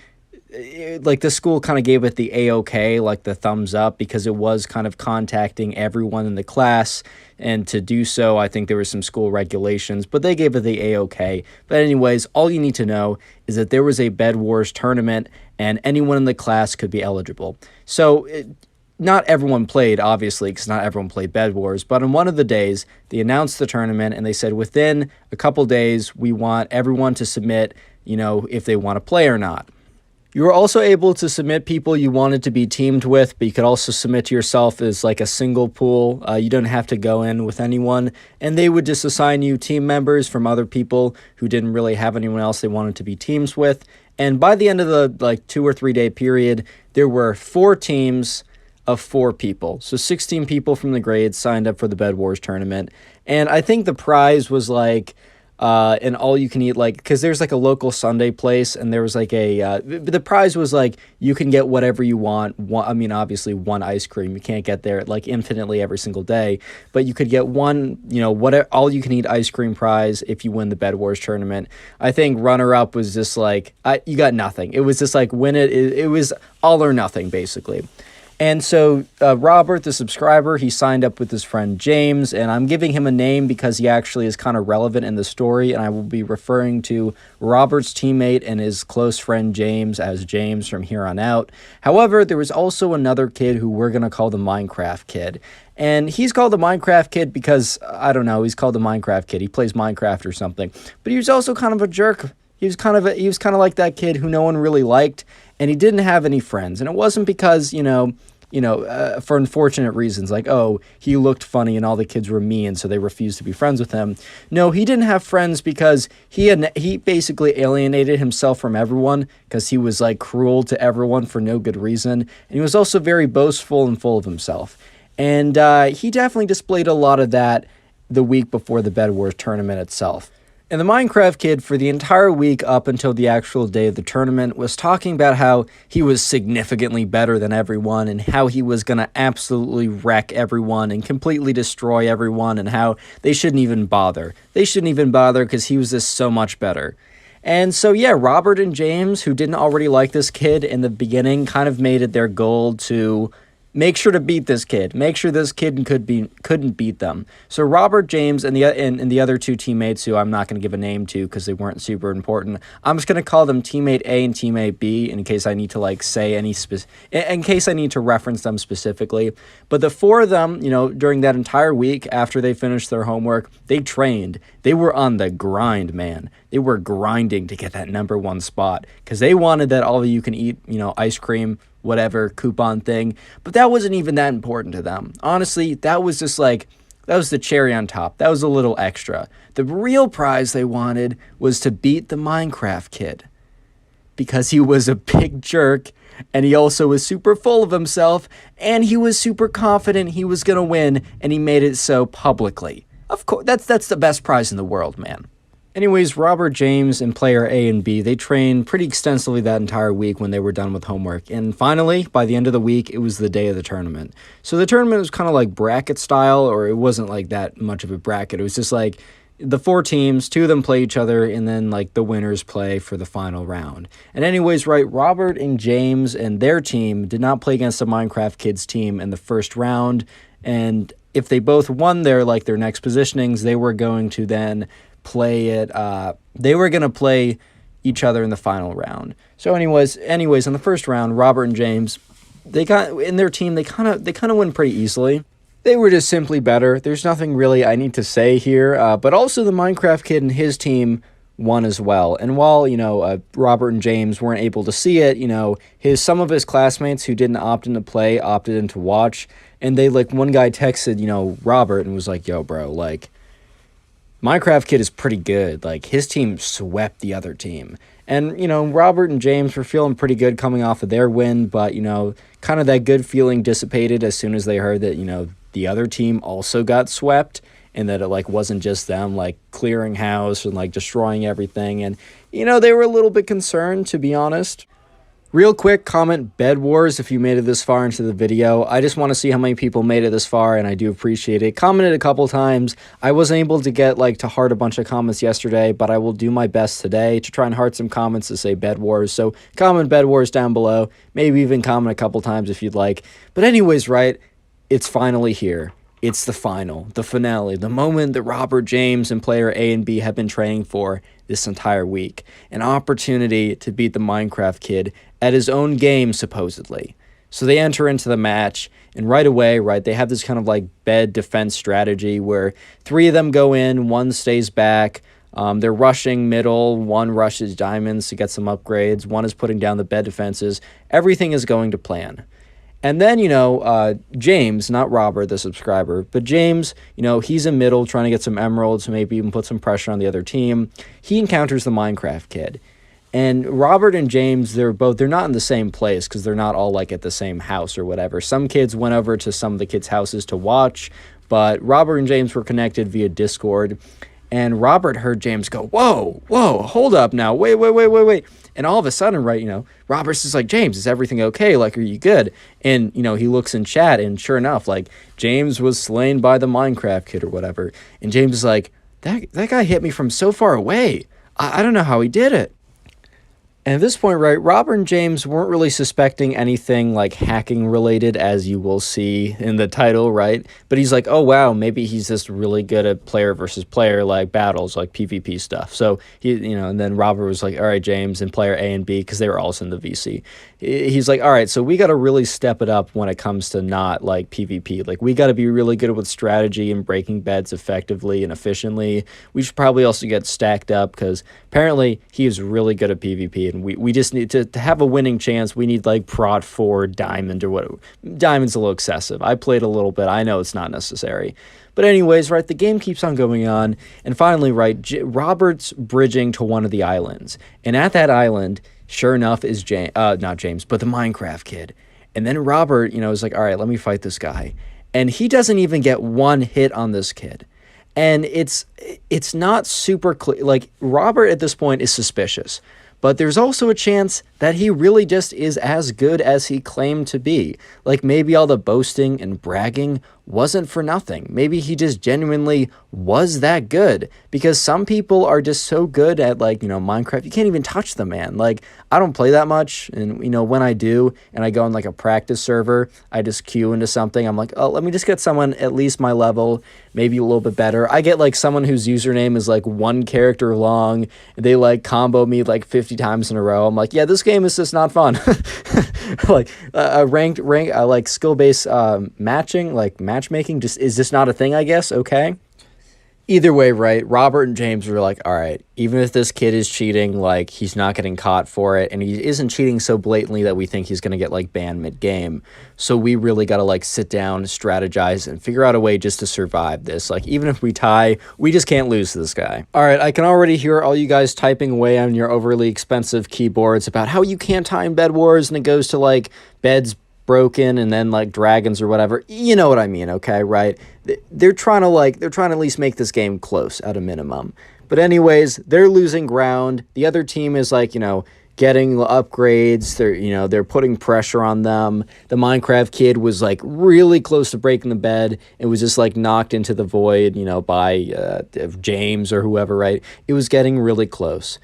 the school kind of gave it the A-OK, like the thumbs up, because it was kind of contacting everyone in the class. And to do so, I think there were some school regulations, but they gave it the A-OK. But anyways, all you need to know is that there was a Bed Wars tournament and anyone in the class could be eligible. So not everyone played, obviously, because not everyone played Bed Wars, but on one of the days, they announced the tournament and they said within a couple days, we want everyone to submit, you know, if they want to play or not. You were also able to submit people you wanted to be teamed with, but you could also submit to yourself as like a single pool. You don't have to go in with anyone, and they would just assign you team members from other people who didn't really have anyone else they wanted to be teams with. And by the end of the 2 or 3 day period, there were 4 teams of 4 people. So 16 people from the grades signed up for the Bed Wars tournament. And I think the prize was like and all you can eat, like, because there's like a local Sunday place, and there was like the prize was like you can get whatever you want. I mean, obviously one ice cream. You can't get there like infinitely every single day, but you could get one, you know, whatever, all you can eat ice cream prize if you win the Bed Wars tournament. I think runner up was just like you got nothing. It was just like win it. It was all or nothing basically. And so Robert, the subscriber, he signed up with his friend James, and I'm giving him a name because he actually is kind of relevant in the story, and I will be referring to Robert's teammate and his close friend James as James from here on out. However, there was also another kid who we're going to call the Minecraft kid. And he's called the Minecraft kid because, I don't know, he's called the Minecraft kid. He plays Minecraft or something. But he was also kind of a jerk. He was kind of like that kid who no one really liked, and he didn't have any friends. And it wasn't because, for unfortunate reasons, like, oh, he looked funny and all the kids were mean, so they refused to be friends with him. No, he didn't have friends because he basically alienated himself from everyone because he was like cruel to everyone for no good reason. And he was also very boastful and full of himself. And he definitely displayed a lot of that the week before the Bed Wars tournament itself. And the Minecraft kid, for the entire week up until the actual day of the tournament, was talking about how he was significantly better than everyone and how he was going to absolutely wreck everyone and completely destroy everyone and how they shouldn't even bother. They shouldn't even bother because he was just so much better. And so, yeah, Robert and James, who didn't already like this kid in the beginning, kind of made it their goal to make sure to beat this kid. Make sure this kid couldn't beat them. So Robert, James, and the other two teammates, who I'm not going to give a name to because they weren't super important, I'm just going to call them teammate A and teammate B in case I need to like say any in case I need to reference them specifically. But the four of them, during that entire week after they finished their homework, they trained. They were on the grind, man. They were grinding to get that number one spot because they wanted that all you can eat, ice cream, whatever coupon thing. But that wasn't even that important to them. Honestly, that was just like, that was the cherry on top. That was a little extra. The real prize they wanted was to beat the Minecraft kid because he was a big jerk and he also was super full of himself and he was super confident he was going to win and he made it so publicly. Of course, that's the best prize in the world, man. Anyways, Robert, James, and player A and B, they trained pretty extensively that entire week when they were done with homework. And finally, by the end of the week, it was the day of the tournament. So the tournament was kind of like bracket style, or it wasn't like that much of a bracket. It was just like the four teams, two of them play each other, and then like the winners play for the final round. And anyways, right, Robert and James and their team did not play against the Minecraft Kids team in the first round. And if they both won their next positionings, they were going to then play it. They were gonna play each other in the final round. So, anyways, in the first round, Robert and James, they got in their team. They kind of win pretty easily. They were just simply better. There's nothing really I need to say here. But also, the Minecraft kid and his team won as well. And while Robert and James weren't able to see it, some of his classmates who didn't opt in to play opted in to watch. And they one guy texted Robert and was like, "Yo, bro, Minecraft Kid is pretty good. His team swept the other team." And, Robert and James were feeling pretty good coming off of their win, but, kind of that good feeling dissipated as soon as they heard that, the other team also got swept and that it, wasn't just them, clearing house and, destroying everything. And, they were a little bit concerned, to be honest. Real quick, comment Bed Wars if you made it this far into the video. I just want to see how many people made it this far, and I do appreciate it. Commented a couple times. I wasn't able to get to heart a bunch of comments yesterday, but I will do my best today to try and heart some comments to say Bed Wars. So comment Bed Wars down below. Maybe even comment a couple times if you'd like. But anyways, right, it's finally here. It's the final, the finale, the moment that Robert, James, and player A and B have been training for this entire week. An opportunity to beat the Minecraft kid at his own game, supposedly. So they enter into the match, and right away, right, they have this kind of bed defense strategy where three of them go in, one stays back. They're rushing middle, one rushes diamonds to get some upgrades, one is putting down the bed defenses. Everything is going to plan. And then, James, not Robert, the subscriber, but James, he's in middle trying to get some emeralds, maybe even put some pressure on the other team. He encounters the Minecraft kid. And Robert and James, they're not in the same place because they're not all at the same house or whatever. Some kids went over to some of the kids' houses to watch, but Robert and James were connected via Discord. And Robert heard James go, whoa, hold up now, wait. And all of a sudden, right, Robert's just like, "James, is everything okay? Are you good?" And, he looks in chat, and sure enough, James was slain by the Minecraft kid or whatever. And James is like, that guy hit me from so far away. I don't know how he did it. And at this point, right, Robert and James weren't really suspecting anything hacking related, as you will see in the title, right? But he's like, oh, wow, maybe he's just really good at player versus player, battles, PvP stuff. So he, and then Robert was like, all right, James, and player A and B, because they were also in the VC. He's like, all right, so we got to really step it up when it comes to not PvP. We got to be really good with strategy and breaking beds effectively and efficiently. We should probably also get stacked up because apparently he is really good at PvP. And we just need to have a winning chance. We need prod 4 diamond or whatever. Diamond's a little excessive. I played a little bit. I know it's not necessary. But anyways, right, the game keeps on going on. And finally, right, Robert's bridging to one of the islands. And at that island, sure enough, is not James, but the Minecraft kid. And then Robert, is like, all right, let me fight this guy. And he doesn't even get one hit on this kid. And it's not super clear. Robert at this point is suspicious. But there's also a chance that he really just is as good as he claimed to be. Like, maybe all the boasting and bragging wasn't for nothing. Maybe he just genuinely was that good, because some people are just so good at, like, Minecraft, you can't even touch them, man. Like, I don't play that much, and when I do and I go on like a practice server, I just queue into something. I'm like, oh, let me just get someone at least my level, maybe a little bit better. I get like someone whose username is like one character long, and they like combo me like 50 times in a row. I'm like, yeah, this game is just not fun. Like ranked like skill-based matchmaking just is just not a thing, I guess. Okay. Either way, right, Robert and James were like, all right, even if this kid is cheating, like, he's not getting caught for it, and he isn't cheating so blatantly that we think he's going to get, like, banned mid-game. So we really got to, like, sit down, strategize, and figure out a way just to survive this. Like, even if we tie, we just can't lose to this guy. All right, I can already hear all you guys typing away on your overly expensive keyboards about how you can't tie in Bed Wars, and it goes to, like, beds broken and then like dragons or whatever. You know what I mean, okay, right? They're trying to at least make this game close at a minimum. But anyways, they're losing ground. The other team is like, getting upgrades. They're putting pressure on them. The Minecraft kid was like really close to breaking the bed. It was just like knocked into the void, by James or whoever, right? It was getting really close.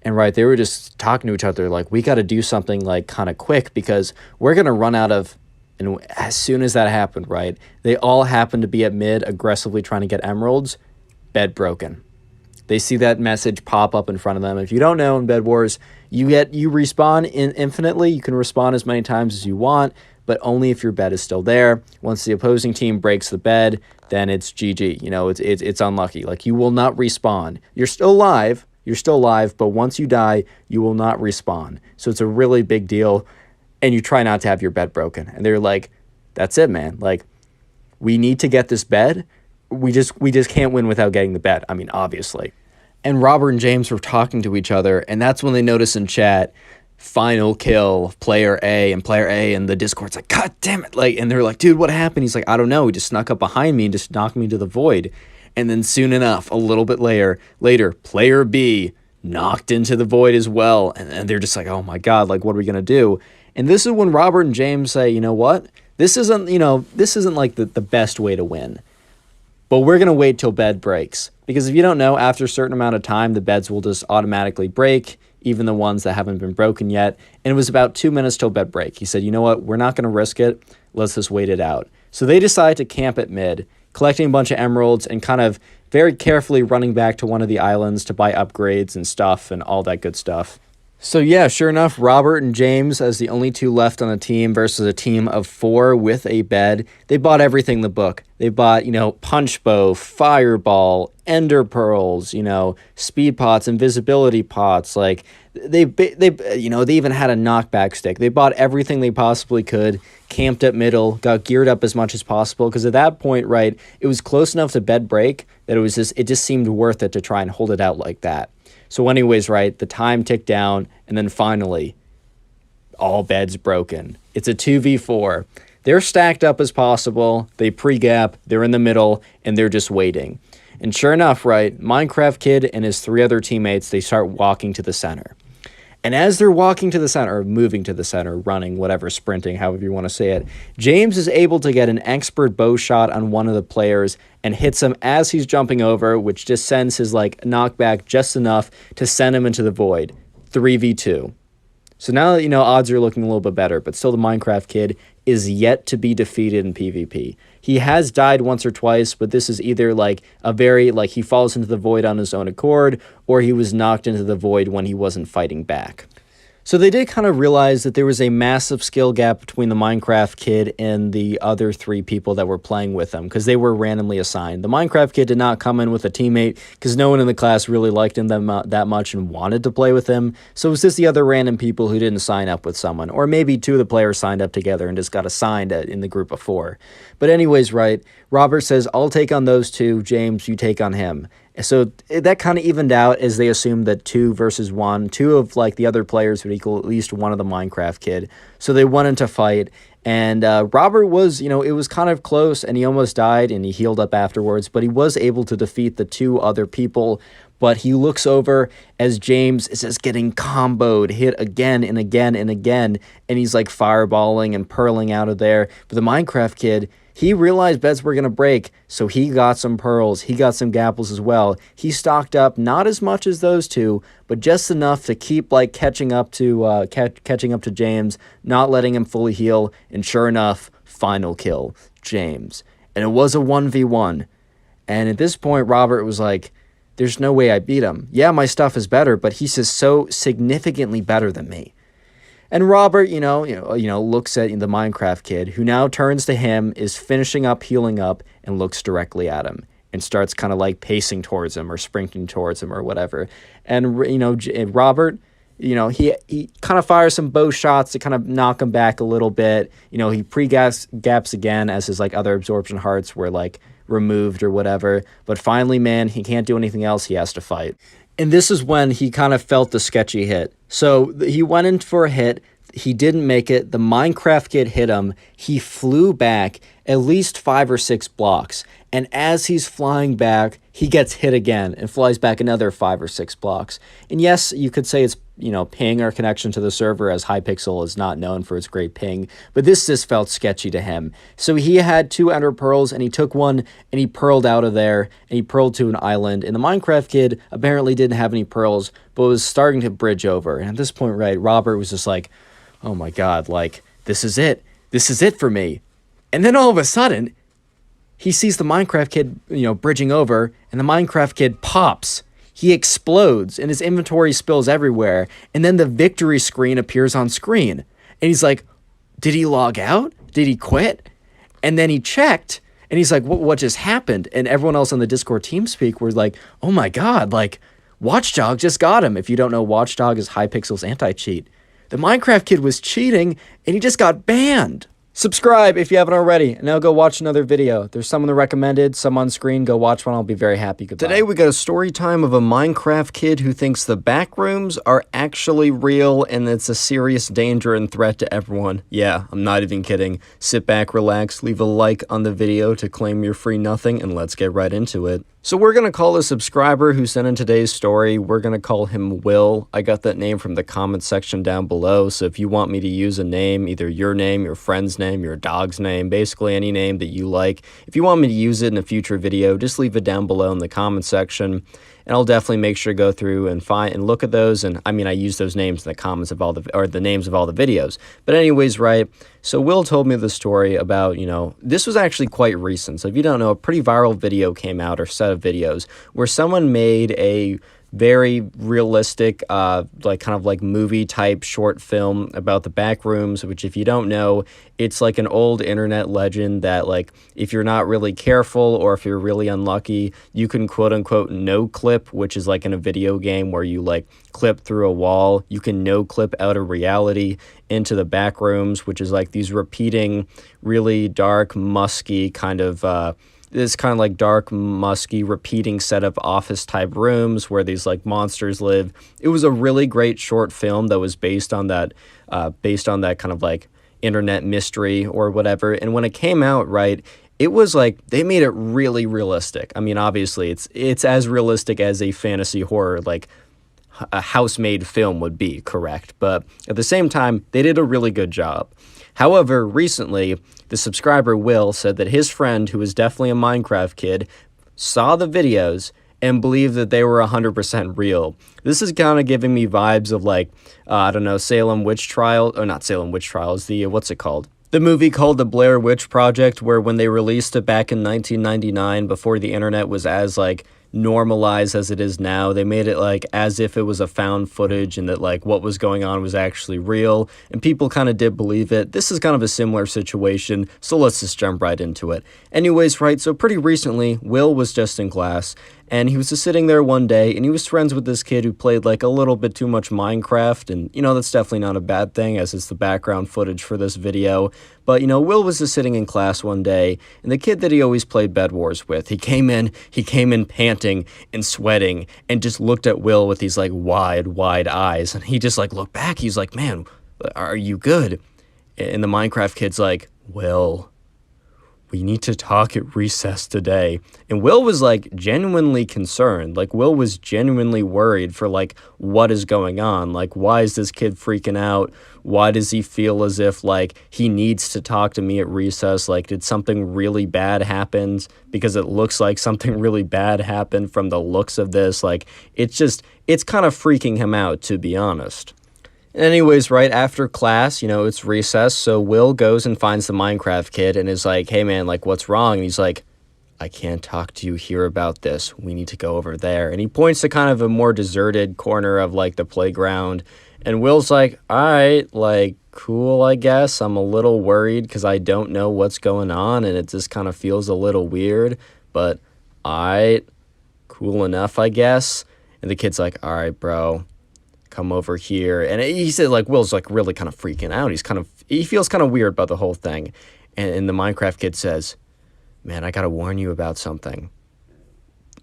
And right, they were just talking to each other like, we got to do something like kind of quick, because we're going to run out of, and as soon as that happened, right, they all happened to be at mid aggressively trying to get emeralds. Bed broken. They see that message pop up in front of them. If you don't know, in Bed Wars, you respawn infinitely. You can respawn as many times as you want, but only if your bed is still there. Once the opposing team breaks the bed, then it's GG. It's unlucky. Like, you will not respawn. You're still alive. But once you die, you will not respawn. So it's a really big deal, and you try not to have your bed broken. And they're like, that's it, man. Like, we need to get this bed. We just can't win without getting the bed. I mean, obviously. And Robert and James were talking to each other, and that's when they notice in chat, final kill, player A, and player A, and the Discord's like, God damn it. Like, and they're like, dude, what happened? He's like, I don't know. He just snuck up behind me and just knocked me to the void. And then soon enough, a little bit later, player B knocked into the void as well. And they're just like, oh my God, like, what are we going to do? And this is when Robert and James say, you know what? This isn't like the best way to win. But we're going to wait till bed breaks. Because if you don't know, after a certain amount of time, the beds will just automatically break, even the ones that haven't been broken yet. And it was about 2 minutes till bed break. He said, you know what? We're not going to risk it. Let's just wait it out. So they decided to camp at mid, collecting a bunch of emeralds and kind of very carefully running back to one of the islands to buy upgrades and stuff and all that good stuff. So yeah, sure enough, Robert and James, as the only two left on the team versus a team of 4 with a bed, they bought everything in the book. They bought, punch bow, fireball, ender pearls, speed pots, invisibility pots. Like, they even had a knockback stick. They bought everything they possibly could, camped at middle, got geared up as much as possible, because at that point, right, it was close enough to bed break that it just seemed worth it to try and hold it out like that. So anyways, right, the time ticked down, and then finally, all beds broken. It's a 2v4. They're stacked up as possible. They pre-gap, they're in the middle, and they're just waiting. And sure enough, right, Minecraft Kid and his 3 other teammates, they start walking to the center. And as they're walking to the center, or moving to the center, running, whatever, sprinting, however you want to say it, James is able to get an expert bow shot on one of the players and hits him as he's jumping over, which just sends his knockback just enough to send him into the void. 3v2. So now that odds are looking a little bit better, but still the Minecraft Kid is yet to be defeated in PvP. He has died once or twice, but this is either he falls into the void on his own accord, or he was knocked into the void when he wasn't fighting back. So they did kind of realize that there was a massive skill gap between the Minecraft Kid and the other 3 people that were playing with him, because they were randomly assigned. The Minecraft Kid did not come in with a teammate, because no one in the class really liked him that much and wanted to play with him. So it was just the other random people who didn't sign up with someone. Or maybe 2 of the players signed up together and just got assigned in the group of 4. But anyways, right, Robert says, I'll take on those 2. James, you take on him. So that kind of evened out as they assumed that 2 versus 1, 2 of the other players would equal at least 1 of the Minecraft Kid. So they went into fight, and Robert was, it was kind of close, and he almost died, and he healed up afterwards, but he was able to defeat the 2 other people but he looks over as James is just getting comboed, hit again and again and again, and he's like fireballing and purling out of there. But the Minecraft kid, he realized bets were going to break, so he got some pearls. He got some gapples as well. He stocked up, not as much as those two, but just enough to keep like catching up to James, not letting him fully heal. And sure enough, final kill, James. And it was a 1v1. And at this point, Robert was like, there's no way I beat him. Yeah, my stuff is better, but he's just so significantly better than me. And Robert, looks at the Minecraft kid, who now turns to him, is finishing up, healing up, and looks directly at him and starts kind of like pacing towards him or sprinting towards him or whatever. And, Robert, he kind of fires some bow shots to kind of knock him back a little bit. He gaps again as his like other absorption hearts were like removed or whatever. But finally, man, he can't do anything else. He has to fight. And this is when he kind of felt the sketchy hit. So he went in for a hit. He didn't make it. The Minecraft kid hit him. He flew back at least 5 or 6 blocks. And as he's flying back, he gets hit again and flies back another 5 or 6 blocks. And yes, you could say it's, ping or connection to the server, as Hypixel is not known for its great ping. But this just felt sketchy to him. So he had 2 ender pearls, and he took one, and he pearled out of there, and he pearled to an island. And the Minecraft kid apparently didn't have any pearls, but was starting to bridge over. And at this point, right, Robert was just like, oh my God, like, this is it. This is it for me. And then all of a sudden, he sees the Minecraft kid, bridging over, and the Minecraft kid pops. He explodes, and his inventory spills everywhere, and then the victory screen appears on screen. And he's like, did he log out? Did he quit? And then he checked, and he's like, what just happened? And everyone else on the Discord TeamSpeak were like, oh my God, like, Watchdog just got him. If you don't know, Watchdog is Hypixel's anti-cheat. The Minecraft kid was cheating, and he just got banned. Subscribe if you haven't already, and now go watch another video. There's some in the recommended, some on screen. Go watch one. I'll be very happy. Goodbye. Today we got a story time of a Minecraft kid who thinks the Backrooms are actually real and it's a serious danger and threat to everyone. Yeah, I'm not even kidding. Sit back, relax, leave a like on the video to claim your free nothing, and let's get right into it. So we're going to call a subscriber who sent in today's story. We're going to call him Will. I got that name from the comment section down below, so if you want me to use a name, either your name, your friend's name, your dog's name, basically any name that you like, if you want me to use it in a future video, just leave it down below in the comment section, and I'll definitely make sure to go through and find and look at those. And I mean, I use those names in the comments of all the names of all the videos. But anyways, right, so Will told me the story about, this was actually quite recent. So if you don't know, a pretty viral video came out, or set of videos, where someone made a very realistic, like movie type short film about the Backrooms, which, if you don't know, it's like an old internet legend that, like, if you're not really careful or if you're really unlucky, you can quote unquote no clip, which is like in a video game where you like clip through a wall. You can no clip out of reality into the Backrooms, which is like these repeating, really dark, musky kind of this kind of like dark, musky, repeating set of office type rooms where these like monsters live. It was a really great short film that was based on that kind of like internet mystery or whatever. And when it came out, right, it was like they made it really realistic. I mean, obviously it's as realistic as a fantasy horror, like a house-made film would be, correct? But at the same time, they did a really good job. However, recently, the subscriber Will said that his friend, who is definitely a Minecraft kid, saw the videos and believed that they were 100% real. This is kind of giving me vibes of like, I don't know, Salem Witch Trial, or not Salem Witch Trials, what's it called? The movie called The Blair Witch Project, where when they released it back in 1999, before the internet was as like normalized as it is now, they made it like as if it was a found footage and that like what was going on was actually real, and people kind of did believe it. This is kind of a similar situation, so let's just jump right into it. Anyways, right, so pretty recently, Will was just in class, and he was just sitting there one day, and he was friends with this kid who played like a little bit too much Minecraft, and that's definitely not a bad thing, as it's the background footage for this video. But Will was just sitting in class one day, and the kid that he always played Bed Wars with, he came in panting and sweating, and just looked at Will with these like wide eyes, and he just like looked back. He's like, man, are you good? And the Minecraft kid's like, Will, we need to talk at recess today. And Will was like genuinely concerned. Like Will was genuinely worried for like what is going on. Like, why is this kid freaking out? Why does he feel as if like he needs to talk to me at recess? Like, did something really bad happen? Because it looks like something really bad happened from the looks of this. Like, it's kind of freaking him out, to be honest. Anyways, right after class, it's recess, so Will goes and finds the Minecraft kid and is like, hey man, like, what's wrong? And he's like, I can't talk to you here about this. We need to go over there. And he points to kind of a more deserted corner of like the playground. And Will's like, all right, like, cool, I guess. I'm a little worried because I don't know what's going on and it just kind of feels a little weird, but all right, cool enough, I guess. And the kid's like, all right, bro, come over here. And he said, like, Will's like really kind of freaking out. He feels kind of weird about the whole thing. And the Minecraft kid says, man, I gotta warn you about something.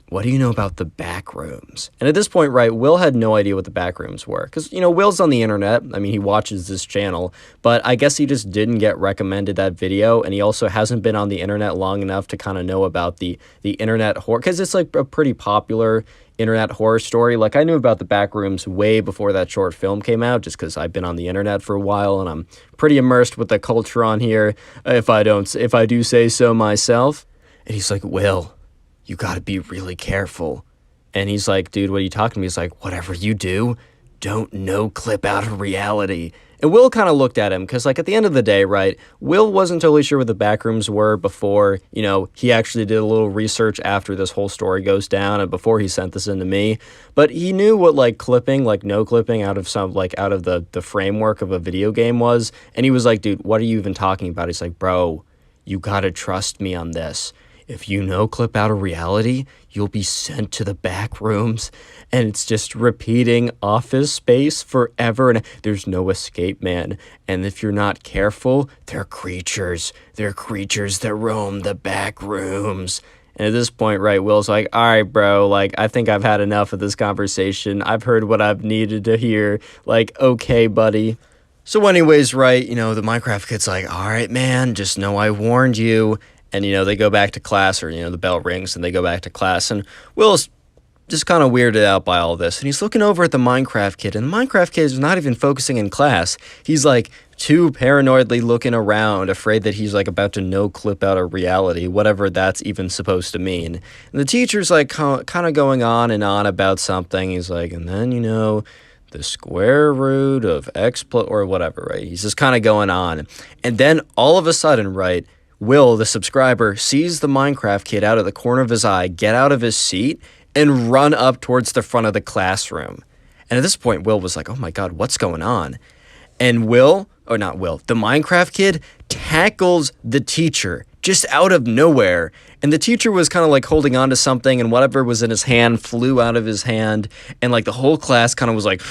What do you know about the Backrooms? And at this point, right, Will had no idea what the Backrooms were. Because, Will's on the internet. I mean, he watches this channel. But I guess he just didn't get recommended that video. And he also hasn't been on the internet long enough to kind of know about the internet horror. Because it's like a pretty popular internet horror story. Like, I knew about the Backrooms way before that short film came out. Just because I've been on the internet for a while. And I'm pretty immersed with the culture on here. If I do say so myself. And he's like, Will, you gotta be really careful. And he's like, dude, what are you talking to me? He's like, whatever you do, don't no clip out of reality. And Will kind of looked at him because, like, at the end of the day, right, Will wasn't totally sure what the Backrooms were before, he actually did a little research after this whole story goes down and before he sent this in to me. But he knew what, like, clipping, like, no clipping out of the framework of a video game was. And he was like, dude, what are you even talking about? He's like, bro, you gotta trust me on this. If you no clip out of reality, you'll be sent to the Backrooms, and it's just repeating Office Space forever, and there's no escape, man. And if you're not careful, they're creatures. They're creatures that roam the Backrooms. And at this point, right, Will's like, all right, bro, like, I think I've had enough of this conversation. I've heard what I've needed to hear. Like, okay, buddy. So anyways, right, the Minecraft kid's like, all right, man, just know I warned you. And, they go back to class, or, the bell rings and they go back to class. And Will's just kind of weirded out by all this. And he's looking over at the Minecraft kid. And the Minecraft kid is not even focusing in class. He's like too paranoidly looking around, afraid that he's like about to no clip out of reality, whatever that's even supposed to mean. And the teacher's like kind of going on and on about something. He's like, and then, the square root of x plus, or whatever, right? He's just kind of going on. And then all of a sudden, right, Will, the subscriber, sees the Minecraft kid out of the corner of his eye, get out of his seat, and run up towards the front of the classroom. And at this point, Will was like, oh my god, what's going on? And the Minecraft kid tackles the teacher just out of nowhere. And the teacher was kind of like holding on to something, and whatever was in his hand flew out of his hand. And like the whole class kind of was like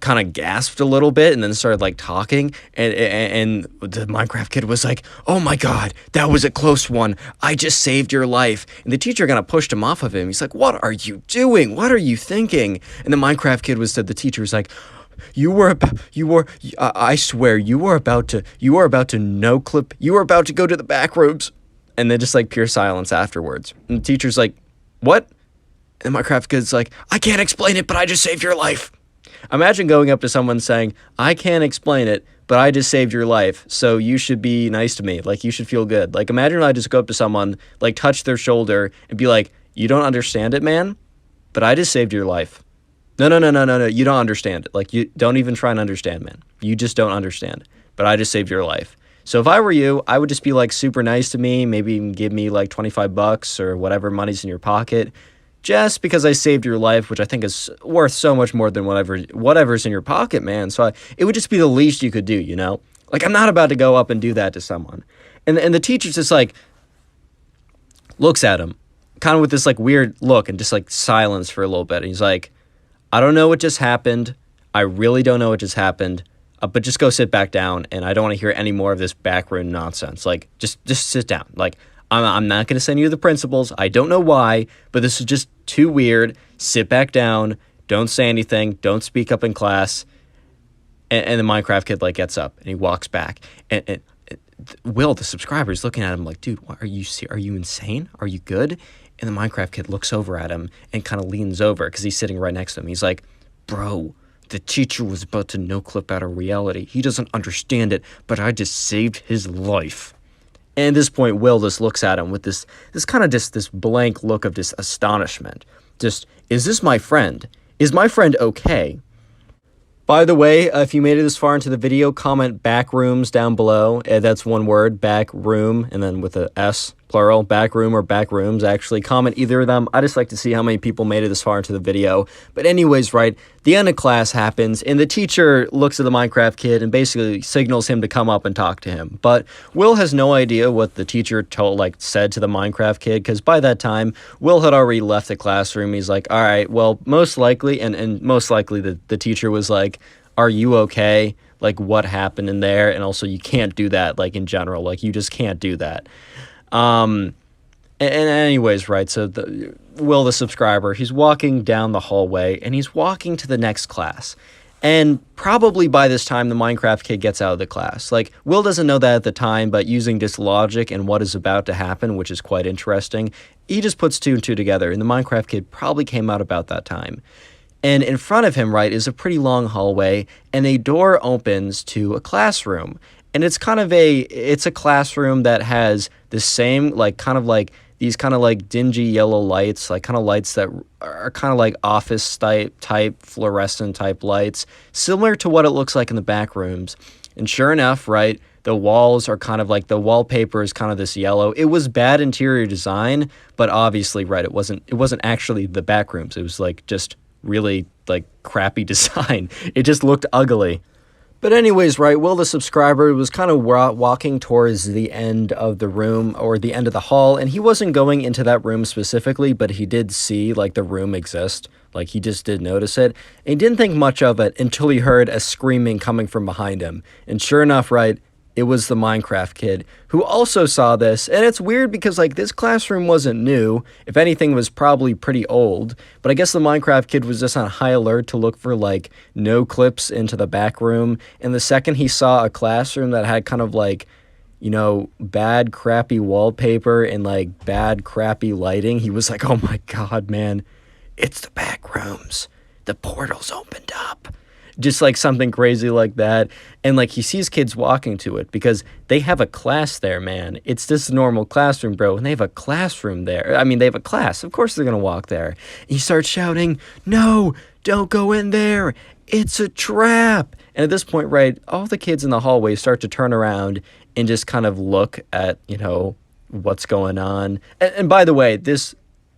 kind of gasped a little bit and then started like talking. And the Minecraft kid was like, oh my god, that was a close one. I just saved your life. And the teacher kind of pushed him off of him. He's like, what are you doing? What are you thinking? And the Minecraft kid said, the teacher was like, I swear, you were about to no clip, you were about to go to the Backrooms. And then just like pure silence afterwards. And the teacher's like, what? And my Minecraft kid's like, I can't explain it, but I just saved your life. Imagine going up to someone saying, I can't explain it, but I just saved your life, so you should be nice to me. Like, you should feel good. Like, imagine I just go up to someone, like, touch their shoulder and be like, you don't understand it, man, but I just saved your life. No, you don't understand it. Like, you don't even try and understand, man. You just don't understand. But I just saved your life. So if I were you, I would just be, like, super nice to me, maybe even give me, like, $25 or whatever money's in your pocket, just because I saved your life, which I think is worth so much more than whatever's in your pocket, man. So it would just be the least you could do, you know? Like, I'm not about to go up and do that to someone. And the teacher's just, like, looks at him, kind of with this, like, weird look and just, like, silence for a little bit. And he's like, I don't know what just happened. I really don't know what just happened. But just go sit back down, and I don't want to hear any more of this backroom nonsense. Like, just sit down. Like, I'm not going to send you the principals. I don't know why, but this is just too weird. Sit back down. Don't say anything. Don't speak up in class. And the Minecraft kid, like, gets up, and he walks back. And Will, the subscriber, is looking at him like, dude, what, are you insane? Are you good? And the Minecraft kid looks over at him and kind of leans over because he's sitting right next to him. He's like, bro, the teacher was about to no-clip out of reality. He doesn't understand it, but I just saved his life. And at this point, Will just looks at him with this kind of just this blank look of just astonishment. Just, is this my friend? Is my friend okay? By the way, if you made it this far into the video, comment Backrooms down below. That's one word, backroom, and then with a S, plural, backroom or backrooms. Actually, comment either of them. I just like to see how many people made it this far into the video. But anyways, right, the end of class happens, and the teacher looks at the Minecraft kid and basically signals him to come up and talk to him. But Will has no idea what the teacher said to the Minecraft kid, because by that time, Will had already left the classroom. He's like, all right, well, most likely, and most likely the teacher was like, are you okay? Like, what happened in there? And also, you can't do that, like, in general. Like, you just can't do that. And anyways, right, so Will, the subscriber, he's walking down the hallway, and he's walking to the next class. And probably by this time, the Minecraft kid gets out of the class. Like, Will doesn't know that at the time, but using this logic and what is about to happen, which is quite interesting, he just puts two and two together, and the Minecraft kid probably came out about that time. And in front of him, right, is a pretty long hallway, and a door opens to a classroom. And it's a classroom that has the same, these kind of like dingy yellow lights, like kind of lights that are kind of like office type fluorescent type lights, similar to what it looks like in the back rooms. And sure enough, right, the walls are kind of like, the wallpaper is kind of this yellow. It was bad interior design, but obviously, right, it wasn't actually the back rooms. It was like just really like crappy design. It just looked ugly. But anyways, right, Will the subscriber was kind of walking towards the end of the room or the end of the hall, and he wasn't going into that room specifically, but he did see like the room exist. Like, he just did notice it, and he didn't think much of it until he heard a screaming coming from behind him. And sure enough, right, it was the Minecraft kid who also saw this. And it's weird because, like, this classroom wasn't new. If anything, it was probably pretty old. But I guess the Minecraft kid was just on high alert to look for, like, no clips into the back room. And the second he saw a classroom that had kind of, like, you know, bad, crappy wallpaper and, like, bad, crappy lighting, he was like, oh my god, man, it's the back rooms. The portal's opened up. Just like something crazy like that. And like, he sees kids walking to it because they have a class there, man. It's just a normal classroom, bro. And they have a classroom there. I mean, they have a class. Of course they're going to walk there. And he starts shouting, no, don't go in there. It's a trap. And at this point, right, all the kids in the hallway start to turn around and just kind of look at, you know, what's going on. And by the way, the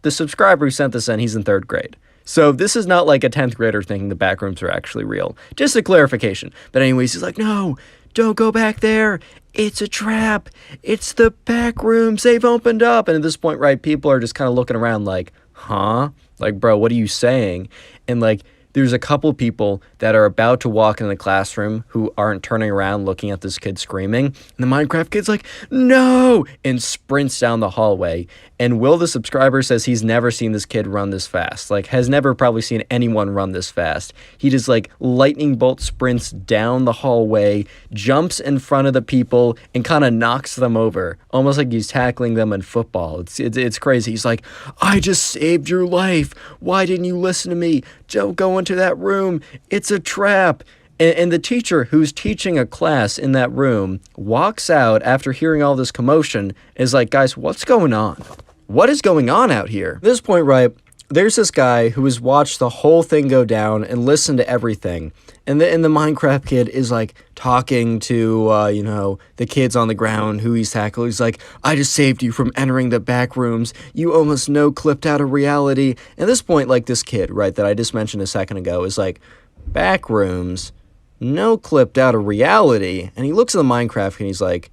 subscriber who sent this in, he's in 3rd grade. So this is not like a 10th grader thinking the backrooms are actually real. Just a clarification. But anyways, he's like, no, don't go back there. It's a trap. It's the backrooms. They've opened up. And at this point, right, people are just kind of looking around like, huh? Like, bro, what are you saying? And like, there's a couple people that are about to walk in the classroom who aren't turning around looking at this kid screaming. And the Minecraft kid's like, no, and sprints down the hallway. And Will the subscriber says he's never seen this kid run this fast. Like, has never probably seen anyone run this fast. He just like lightning bolt sprints down the hallway, jumps in front of the people, and kind of knocks them over. Almost like he's tackling them in football. It's crazy. He's like, I just saved your life. Why didn't you listen to me? Don't go into that room. It's a trap. And the teacher who's teaching a class in that room walks out after hearing all this commotion, is like, guys, what's going on? What is going on out here? At this point, right, there's this guy who has watched the whole thing go down and listened to everything. And the Minecraft kid is like talking to, you know, the kids on the ground who he's tackled. He's like, I just saved you from entering the back rooms. You almost no-clipped out of reality. And at this point, like, this kid, right, that I just mentioned a second ago is like, back rooms, no-clipped out of reality. And he looks at the Minecraft and he's like,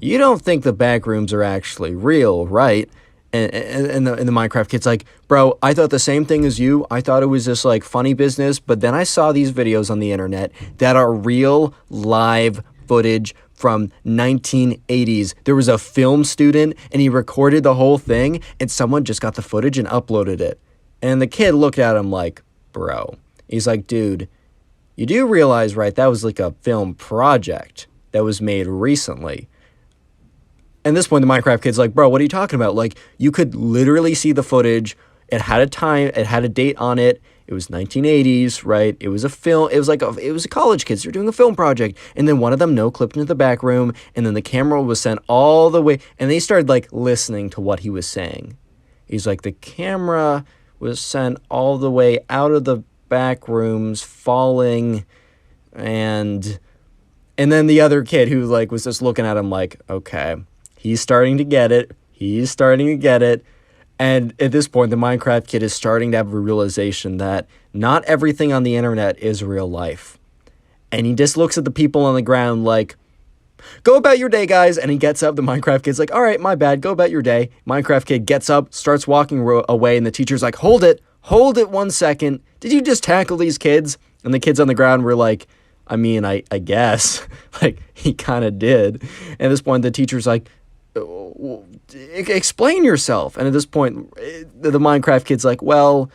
you don't think the back rooms are actually real, right? And the Minecraft kid's like, bro, I thought the same thing as you. I thought it was just like funny business, but then I saw these videos on the internet that are real live footage from 1980s. There was a film student and he recorded the whole thing and someone just got the footage and uploaded it. And the kid looked at him like, bro. He's like, dude, you do realize, right, that was like a film project that was made recently. And at this point, the Minecraft kid's like, bro, what are you talking about? Like, you could literally see the footage. It had a time, it had a date on it. It was 1980s, right? It was a film. It was a college kids. They're doing a film project. And then one of them no-clipped into the back room. And then the camera was sent all the way. And they started like listening to what he was saying. He's like, the camera was sent all the way out of the back rooms, falling. And then the other kid who like was just looking at him like, okay, he's starting to get it. He's starting to get it. And at this point, the Minecraft kid is starting to have a realization that not everything on the internet is real life. And he just looks at the people on the ground like, go about your day, guys. And he gets up. The Minecraft kid's like, all right, my bad. Go about your day. Minecraft kid gets up, starts walking away. And the teacher's like, hold it 1 second. Did you just tackle these kids? And the kids on the ground were like, I mean, I guess. Like, he kind of did. And at this point, the teacher's like, explain yourself. And at this point, the Minecraft kid's like, well,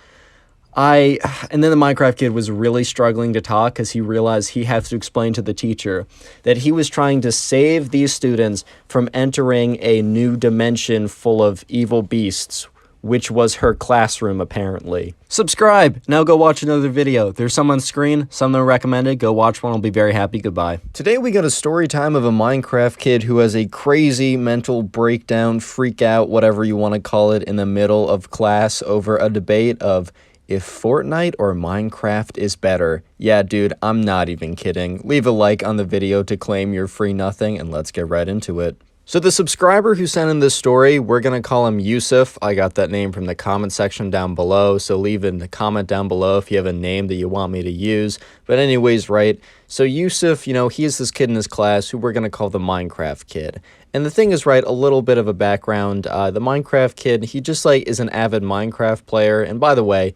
and then the Minecraft kid was really struggling to talk because he realized he had to explain to the teacher that he was trying to save these students from entering a new dimension full of evil beasts, which was her classroom, apparently. Subscribe. Now go watch another video. There's some on screen, some that are recommended. Go watch one. I'll be very happy. Goodbye. Today we got a story time of a Minecraft kid who has a crazy mental breakdown, freak out, whatever you want to call it, in the middle of class over a debate of if Fortnite or Minecraft is better. Yeah, dude, I'm not even kidding. Leave a like on the video to claim your free nothing, and let's get right into it. So the subscriber who sent in this story, we're going to call him Yusuf. I got that name from the comment section down below, so leave in the comment down below if you have a name that you want me to use. But anyways, right, so Yusuf, you know, he's this kid in his class who we're going to call the Minecraft kid. And the thing is, right, a little bit of a background. The Minecraft kid, he just, like, is an avid Minecraft player. And by the way,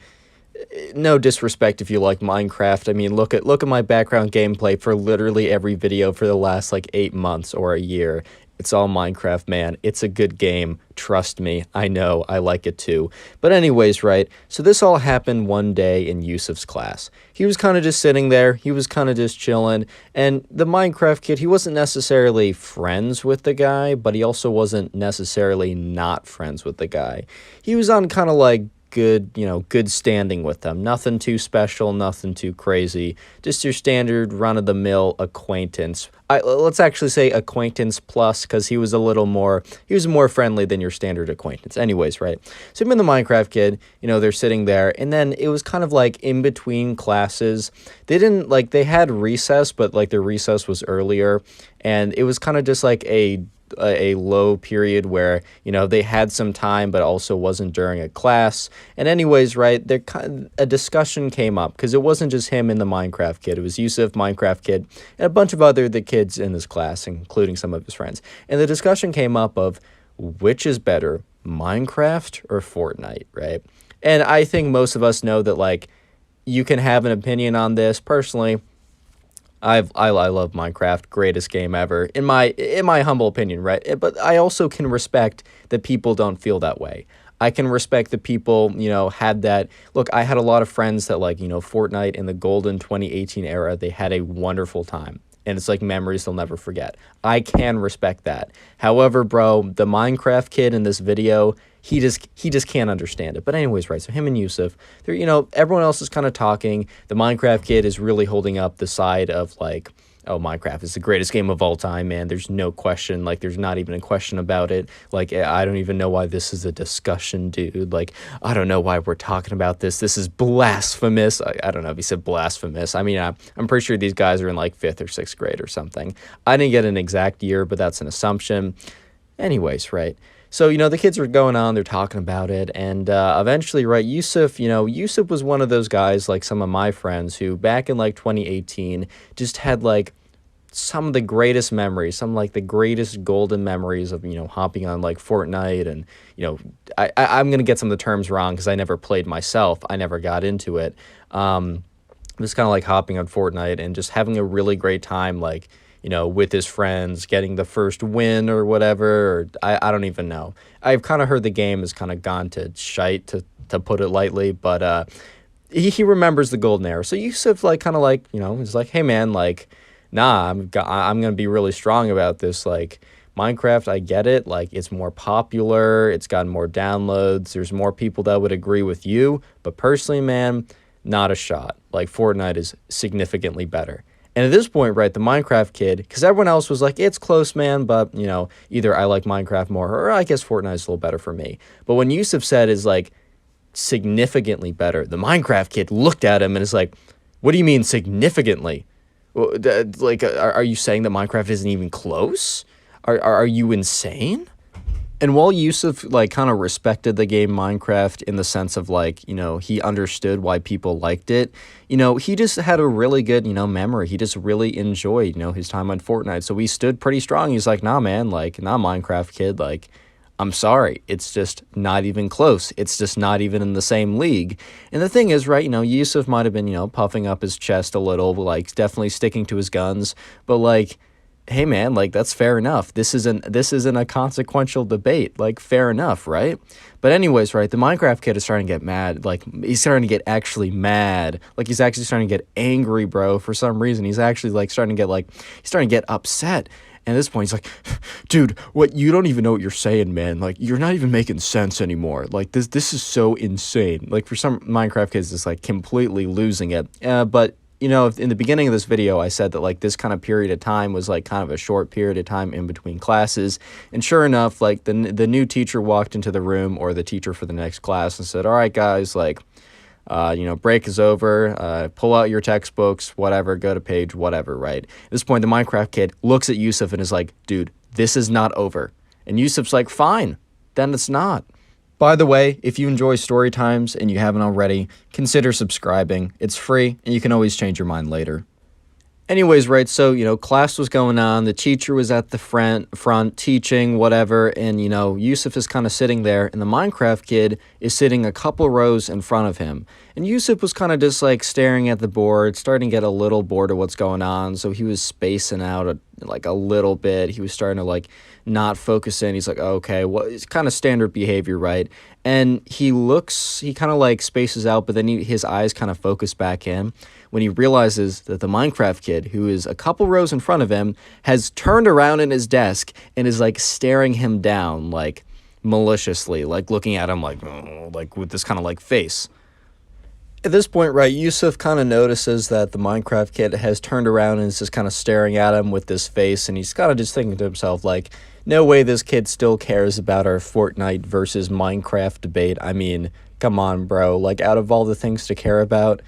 no disrespect if you like Minecraft. I mean, look at my background gameplay for literally every video for the last, like, 8 months or a year. It's all Minecraft, man. It's a good game. Trust me. I know. I like it too. But anyways, right? So this all happened one day in Yusuf's class. He was kind of just sitting there. He was kind of just chilling. And the Minecraft kid, he wasn't necessarily friends with the guy, but he also wasn't necessarily not friends with the guy. He was on kind of like good standing with them. Nothing too special, nothing too crazy. Just your standard run-of-the-mill acquaintance. Let's actually say acquaintance plus, because he was more friendly than your standard acquaintance. Anyways, right? So him and the Minecraft kid, you know, they're sitting there, and then it was kind of like in between classes. They had recess, but like their recess was earlier, and it was kind of just like a low period where, you know, they had some time but also wasn't during a class. And anyways, right, a discussion came up because it wasn't just him and the Minecraft kid. It was Yusuf, Minecraft kid, and a bunch of the kids in this class, including some of his friends. And the discussion came up of which is better, Minecraft or Fortnite, right? And I think most of us know that, like, you can have an opinion on this. Personally, I love Minecraft, greatest game ever, in my humble opinion, right? But I also can respect that people don't feel that way. I can respect that people, you know, had that. Look, I had a lot of friends that, like, you know, Fortnite in the golden 2018 era, they had a wonderful time. And it's like memories they'll never forget. I can respect that. However, bro, the Minecraft kid in this video, he just can't understand it. But anyways, right, so him and Yusuf, they're, you know, everyone else is kind of talking. The Minecraft kid is really holding up the side of, like, oh, Minecraft is the greatest game of all time, man. There's no question. Like, there's not even a question about it. Like, I don't even know why this is a discussion, dude. Like, I don't know why we're talking about this. This is blasphemous. I don't know if he said blasphemous. I mean, I'm pretty sure these guys are in, like, 5th or 6th grade or something. I didn't get an exact year, but that's an assumption. Anyways, right. So, you know, the kids are going on, they're talking about it, and eventually, right, Yusuf was one of those guys, like some of my friends, who back in, like, 2018 just had, like, some of the greatest memories, some, like, the greatest golden memories of, you know, hopping on, like, Fortnite, and, you know, I'm going to get some of the terms wrong because I never played myself. I never got into it. Just kind of, like, hopping on Fortnite and just having a really great time, like, you know, with his friends, getting the first win or whatever, or I don't even know. I've kind of heard the game has kind of gone to shite, to put it lightly, but he remembers the golden era. So Yusuf, like, kind of like, you know, he's like, hey, man, like, nah, I'm going to be really strong about this, like, Minecraft, I get it, like, it's more popular, it's gotten more downloads, there's more people that would agree with you, but personally, man, not a shot. Like, Fortnite is significantly better. And at this point, right, the Minecraft kid, because everyone else was like, it's close, man, but, you know, either I like Minecraft more, or I guess Fortnite is a little better for me. But when Yusuf said is, like, significantly better, the Minecraft kid looked at him and is like, what do you mean significantly? Like, are you saying that Minecraft isn't even close? Are you insane? And while Yusuf, like, kind of respected the game Minecraft in the sense of, like, you know, he understood why people liked it, you know, he just had a really good, you know, memory. He just really enjoyed, you know, his time on Fortnite. So he stood pretty strong. He's like, nah, man, like, nah, Minecraft kid, like, I'm sorry. It's just not even close. It's just not even in the same league. And the thing is, right, you know, Yusuf might have been, you know, puffing up his chest a little, like, definitely sticking to his guns. But, like, hey, man, like, that's fair enough. This isn't a consequential debate. Like, fair enough, right? But anyways, right, the Minecraft kid is starting to get mad. Like, he's starting to get actually mad. Like, he's actually starting to get angry, bro, for some reason. He's actually, like, starting to get upset. And at this point, he's like, dude, what, you don't even know what you're saying, man. Like, you're not even making sense anymore. Like, this is so insane. Like, for some Minecraft kids, it's, like, completely losing it. But, you know, in the beginning of this video, I said that, like, this kind of period of time was, like, kind of a short period of time in between classes. And sure enough, like, the new teacher walked into the room, or the teacher for the next class, and said, all right, guys, like, you know, break is over, pull out your textbooks, whatever, go to page, whatever, right? At this point, the Minecraft kid looks at Yusuf and is like, dude, this is not over. And Yusuf's like, fine, then it's not. By the way, if you enjoy story times and you haven't already, consider subscribing. It's free, and you can always change your mind later. Anyways, right, so, you know, class was going on, the teacher was at the front teaching, whatever, and, you know, Yusuf is kind of sitting there, and the Minecraft kid is sitting a couple rows in front of him. And Yusuf was kind of just, like, staring at the board, starting to get a little bored of what's going on, so he was spacing out, like, a little bit. He was starting to, like, not focus in. He's like, okay, well, it's kind of standard behavior, right? And he kind of, like, spaces out, but then his eyes kind of focus back in when he realizes that the Minecraft kid, who is a couple rows in front of him, has turned around in his desk and is, like, staring him down, like, maliciously, like, looking at him, like, oh, like, with this kind of, like, face. At this point, right, Yusuf kind of notices that the Minecraft kid has turned around and is just kind of staring at him with this face, and he's kind of just thinking to himself, like, no way this kid still cares about our Fortnite versus Minecraft debate. I mean, come on, bro. Like, out of all the things to care about,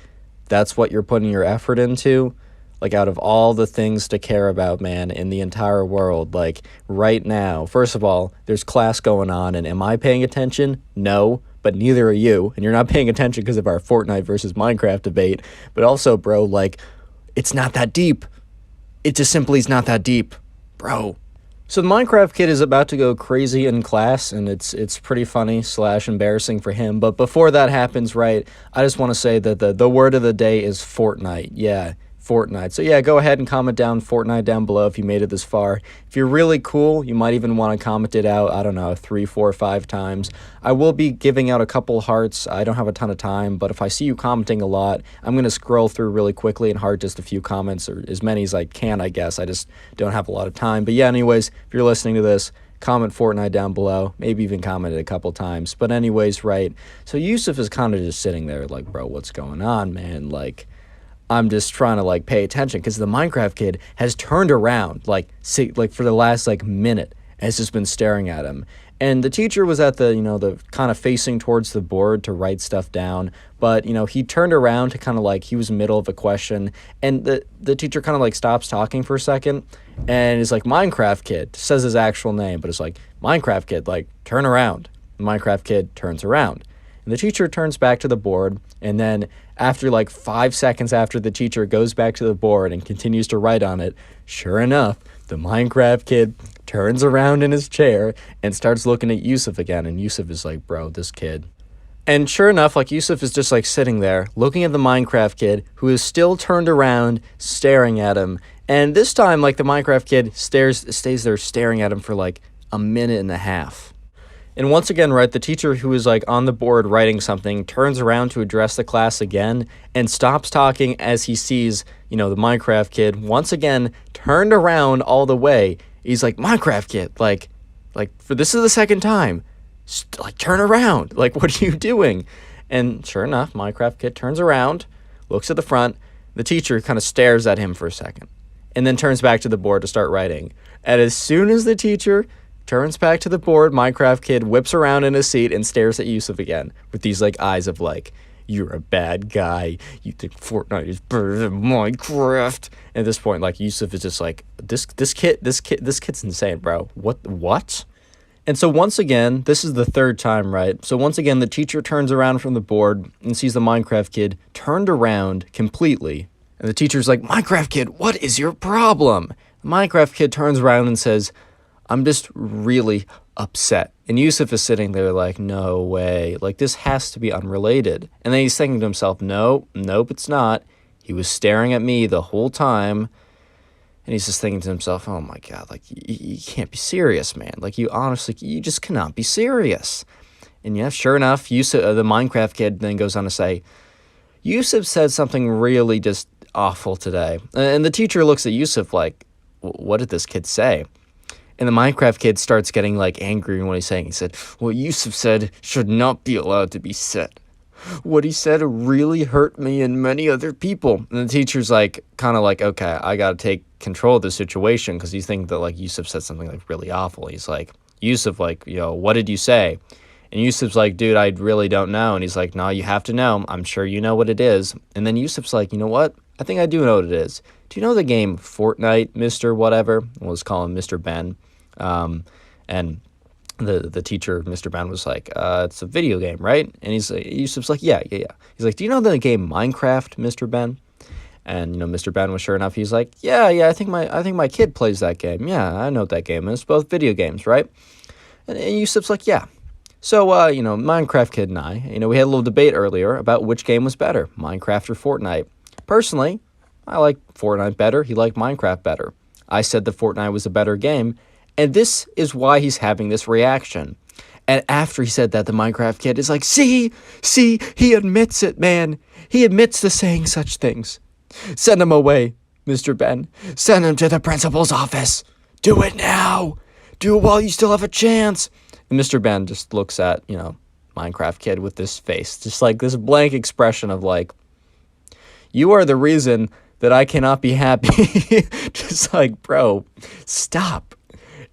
that's what you're putting your effort into? Like, out of all the things to care about, man, in the entire world, like, right now, first of all, there's class going on, and am I paying attention? No, but neither are you, and you're not paying attention because of our Fortnite versus Minecraft debate, but also, bro, like, it's not that deep. It just simply is not that deep, bro. So the Minecraft kid is about to go crazy in class, and it's pretty funny / embarrassing for him. But before that happens, right, I just want to say that the word of the day is Fortnite. Yeah, Fortnite. So yeah, go ahead and comment down Fortnite down below if you made it this far. If you're really cool, you might even want to comment it out, I don't know, 3, 4, 5 times. I will be giving out a couple hearts. I don't have a ton of time, but if I see you commenting a lot, I'm going to scroll through really quickly and heart just a few comments, or as many as I can, I guess. I just don't have a lot of time. But yeah, anyways, if you're listening to this, comment Fortnite down below, maybe even comment it a couple times. But anyways, right, so Yusuf is kind of just sitting there like, bro, what's going on, man? Like, I'm just trying to, like, pay attention because the Minecraft kid has turned around, like, for the last, like, minute, and has just been staring at him. And the teacher was at the, you know, the kind of facing towards the board to write stuff down, but, you know, he turned around to kind of, like, he was middle of a question, and the teacher kind of, like, stops talking for a second, and is like, Minecraft kid, says his actual name, but it's like, Minecraft kid, like, turn around. The Minecraft kid turns around. And the teacher turns back to the board, and then after like 5 seconds after the teacher goes back to the board and continues to write on it, sure enough, the Minecraft kid turns around in his chair and starts looking at Yusuf again, and Yusuf is like, bro, this kid. And sure enough, like, Yusuf is just like sitting there looking at the Minecraft kid, who is still turned around staring at him. And this time, like, the Minecraft kid stays there staring at him for like a minute and a half. And once again, right, the teacher who is, like, on the board writing something turns around to address the class again and stops talking as he sees, you know, the Minecraft kid once again turned around all the way He's like, Minecraft kid, for this is the second time. Turn around. Like, what are you doing? And sure enough, Minecraft kid turns around, looks at the front. The teacher kind of stares at him for a second and then turns back to the board to start writing. And as soon as the teacher turns back to the board, Minecraft kid whips around in his seat and stares at Yusuf again with these like eyes of like, you're a bad guy. You think Fortnite is better than Minecraft. And at this point, like, Yusuf is just like, this kid's insane, bro. What? And so once again, this is the third time, right? So once again, the teacher turns around from the board and sees the Minecraft kid turned around completely. And the teacher's like, Minecraft kid, what is your problem? The Minecraft kid turns around and says, I'm just really upset. And Yusuf is sitting there like, no way. Like, this has to be unrelated. And then he's thinking to himself, nope, it's not. He was staring at me the whole time. And he's just thinking to himself, oh my God, like, you can't be serious, man. Like, you just cannot be serious. And yeah, sure enough, Yusuf, the Minecraft kid then goes on to say, Yusuf said something really just awful today. And the teacher looks at Yusuf like, what did this kid say? And the Minecraft kid starts getting like angry in what he's saying. He said, what Yusuf said should not be allowed to be said. What he said really hurt me and many other people. And the teacher's like, kind of like, okay, I got to take control of the situation, because he's thinking that like Yusuf said something like really awful. He's like, Yusuf, like, what did you say? And Yusuf's like, dude, I really don't know. And he's like, no, you have to know. I'm sure you know what it is. And then Yusuf's like, you know what? I think I do know what it is. Do you know the game Fortnite, Mr. Whatever? We'll just call him Mr. Ben. And the teacher, Mr. Ben, was like, it's a video game, right? And Yusuf's like, yeah. He's like, do you know the game Minecraft, Mr. Ben? And, Mr. Ben was sure enough. He's like, yeah, I think my kid plays that game. Yeah, I know what that game is. Both video games, right? And Yusuf's like, yeah. So, Minecraft kid and I, we had a little debate earlier about which game was better, Minecraft or Fortnite. Personally, I like Fortnite better. He liked Minecraft better. I said that Fortnite was a better game. And this is why he's having this reaction. And after he said that, the Minecraft kid is like, see, he admits it, man. He admits to saying such things. Send him away, Mr. Ben. Send him to the principal's office. Do it now. Do it while you still have a chance. And Mr. Ben just looks at, Minecraft kid with this face, just like this blank expression of like, you are the reason that I cannot be happy. Just like, bro, stop.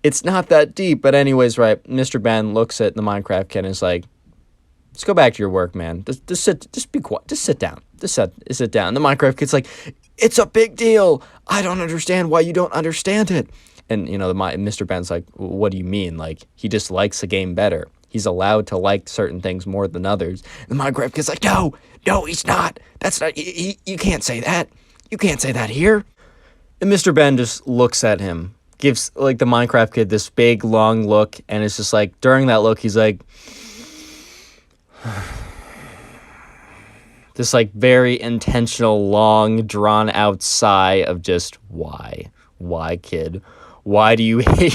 It's not that deep. But anyways, right, Mr. Ben looks at the Minecraft kid and is like, let's go back to your work, man. Just be quiet. Just sit down. Just sit down. And the Minecraft kid's like, it's a big deal. I don't understand why you don't understand it. And, Mr. Ben's like, what do you mean? Like, he just likes the game better. He's allowed to like certain things more than others. And the Minecraft kid's like, no, he's not. That's not, you can't say that. You can't say that here. And Mr. Ben just looks at him, gives, like, the Minecraft kid this big, long look, and it's just like, during that look, he's like, this, like, very intentional, long, drawn-out sigh of just, why? Why, kid? Why do you hate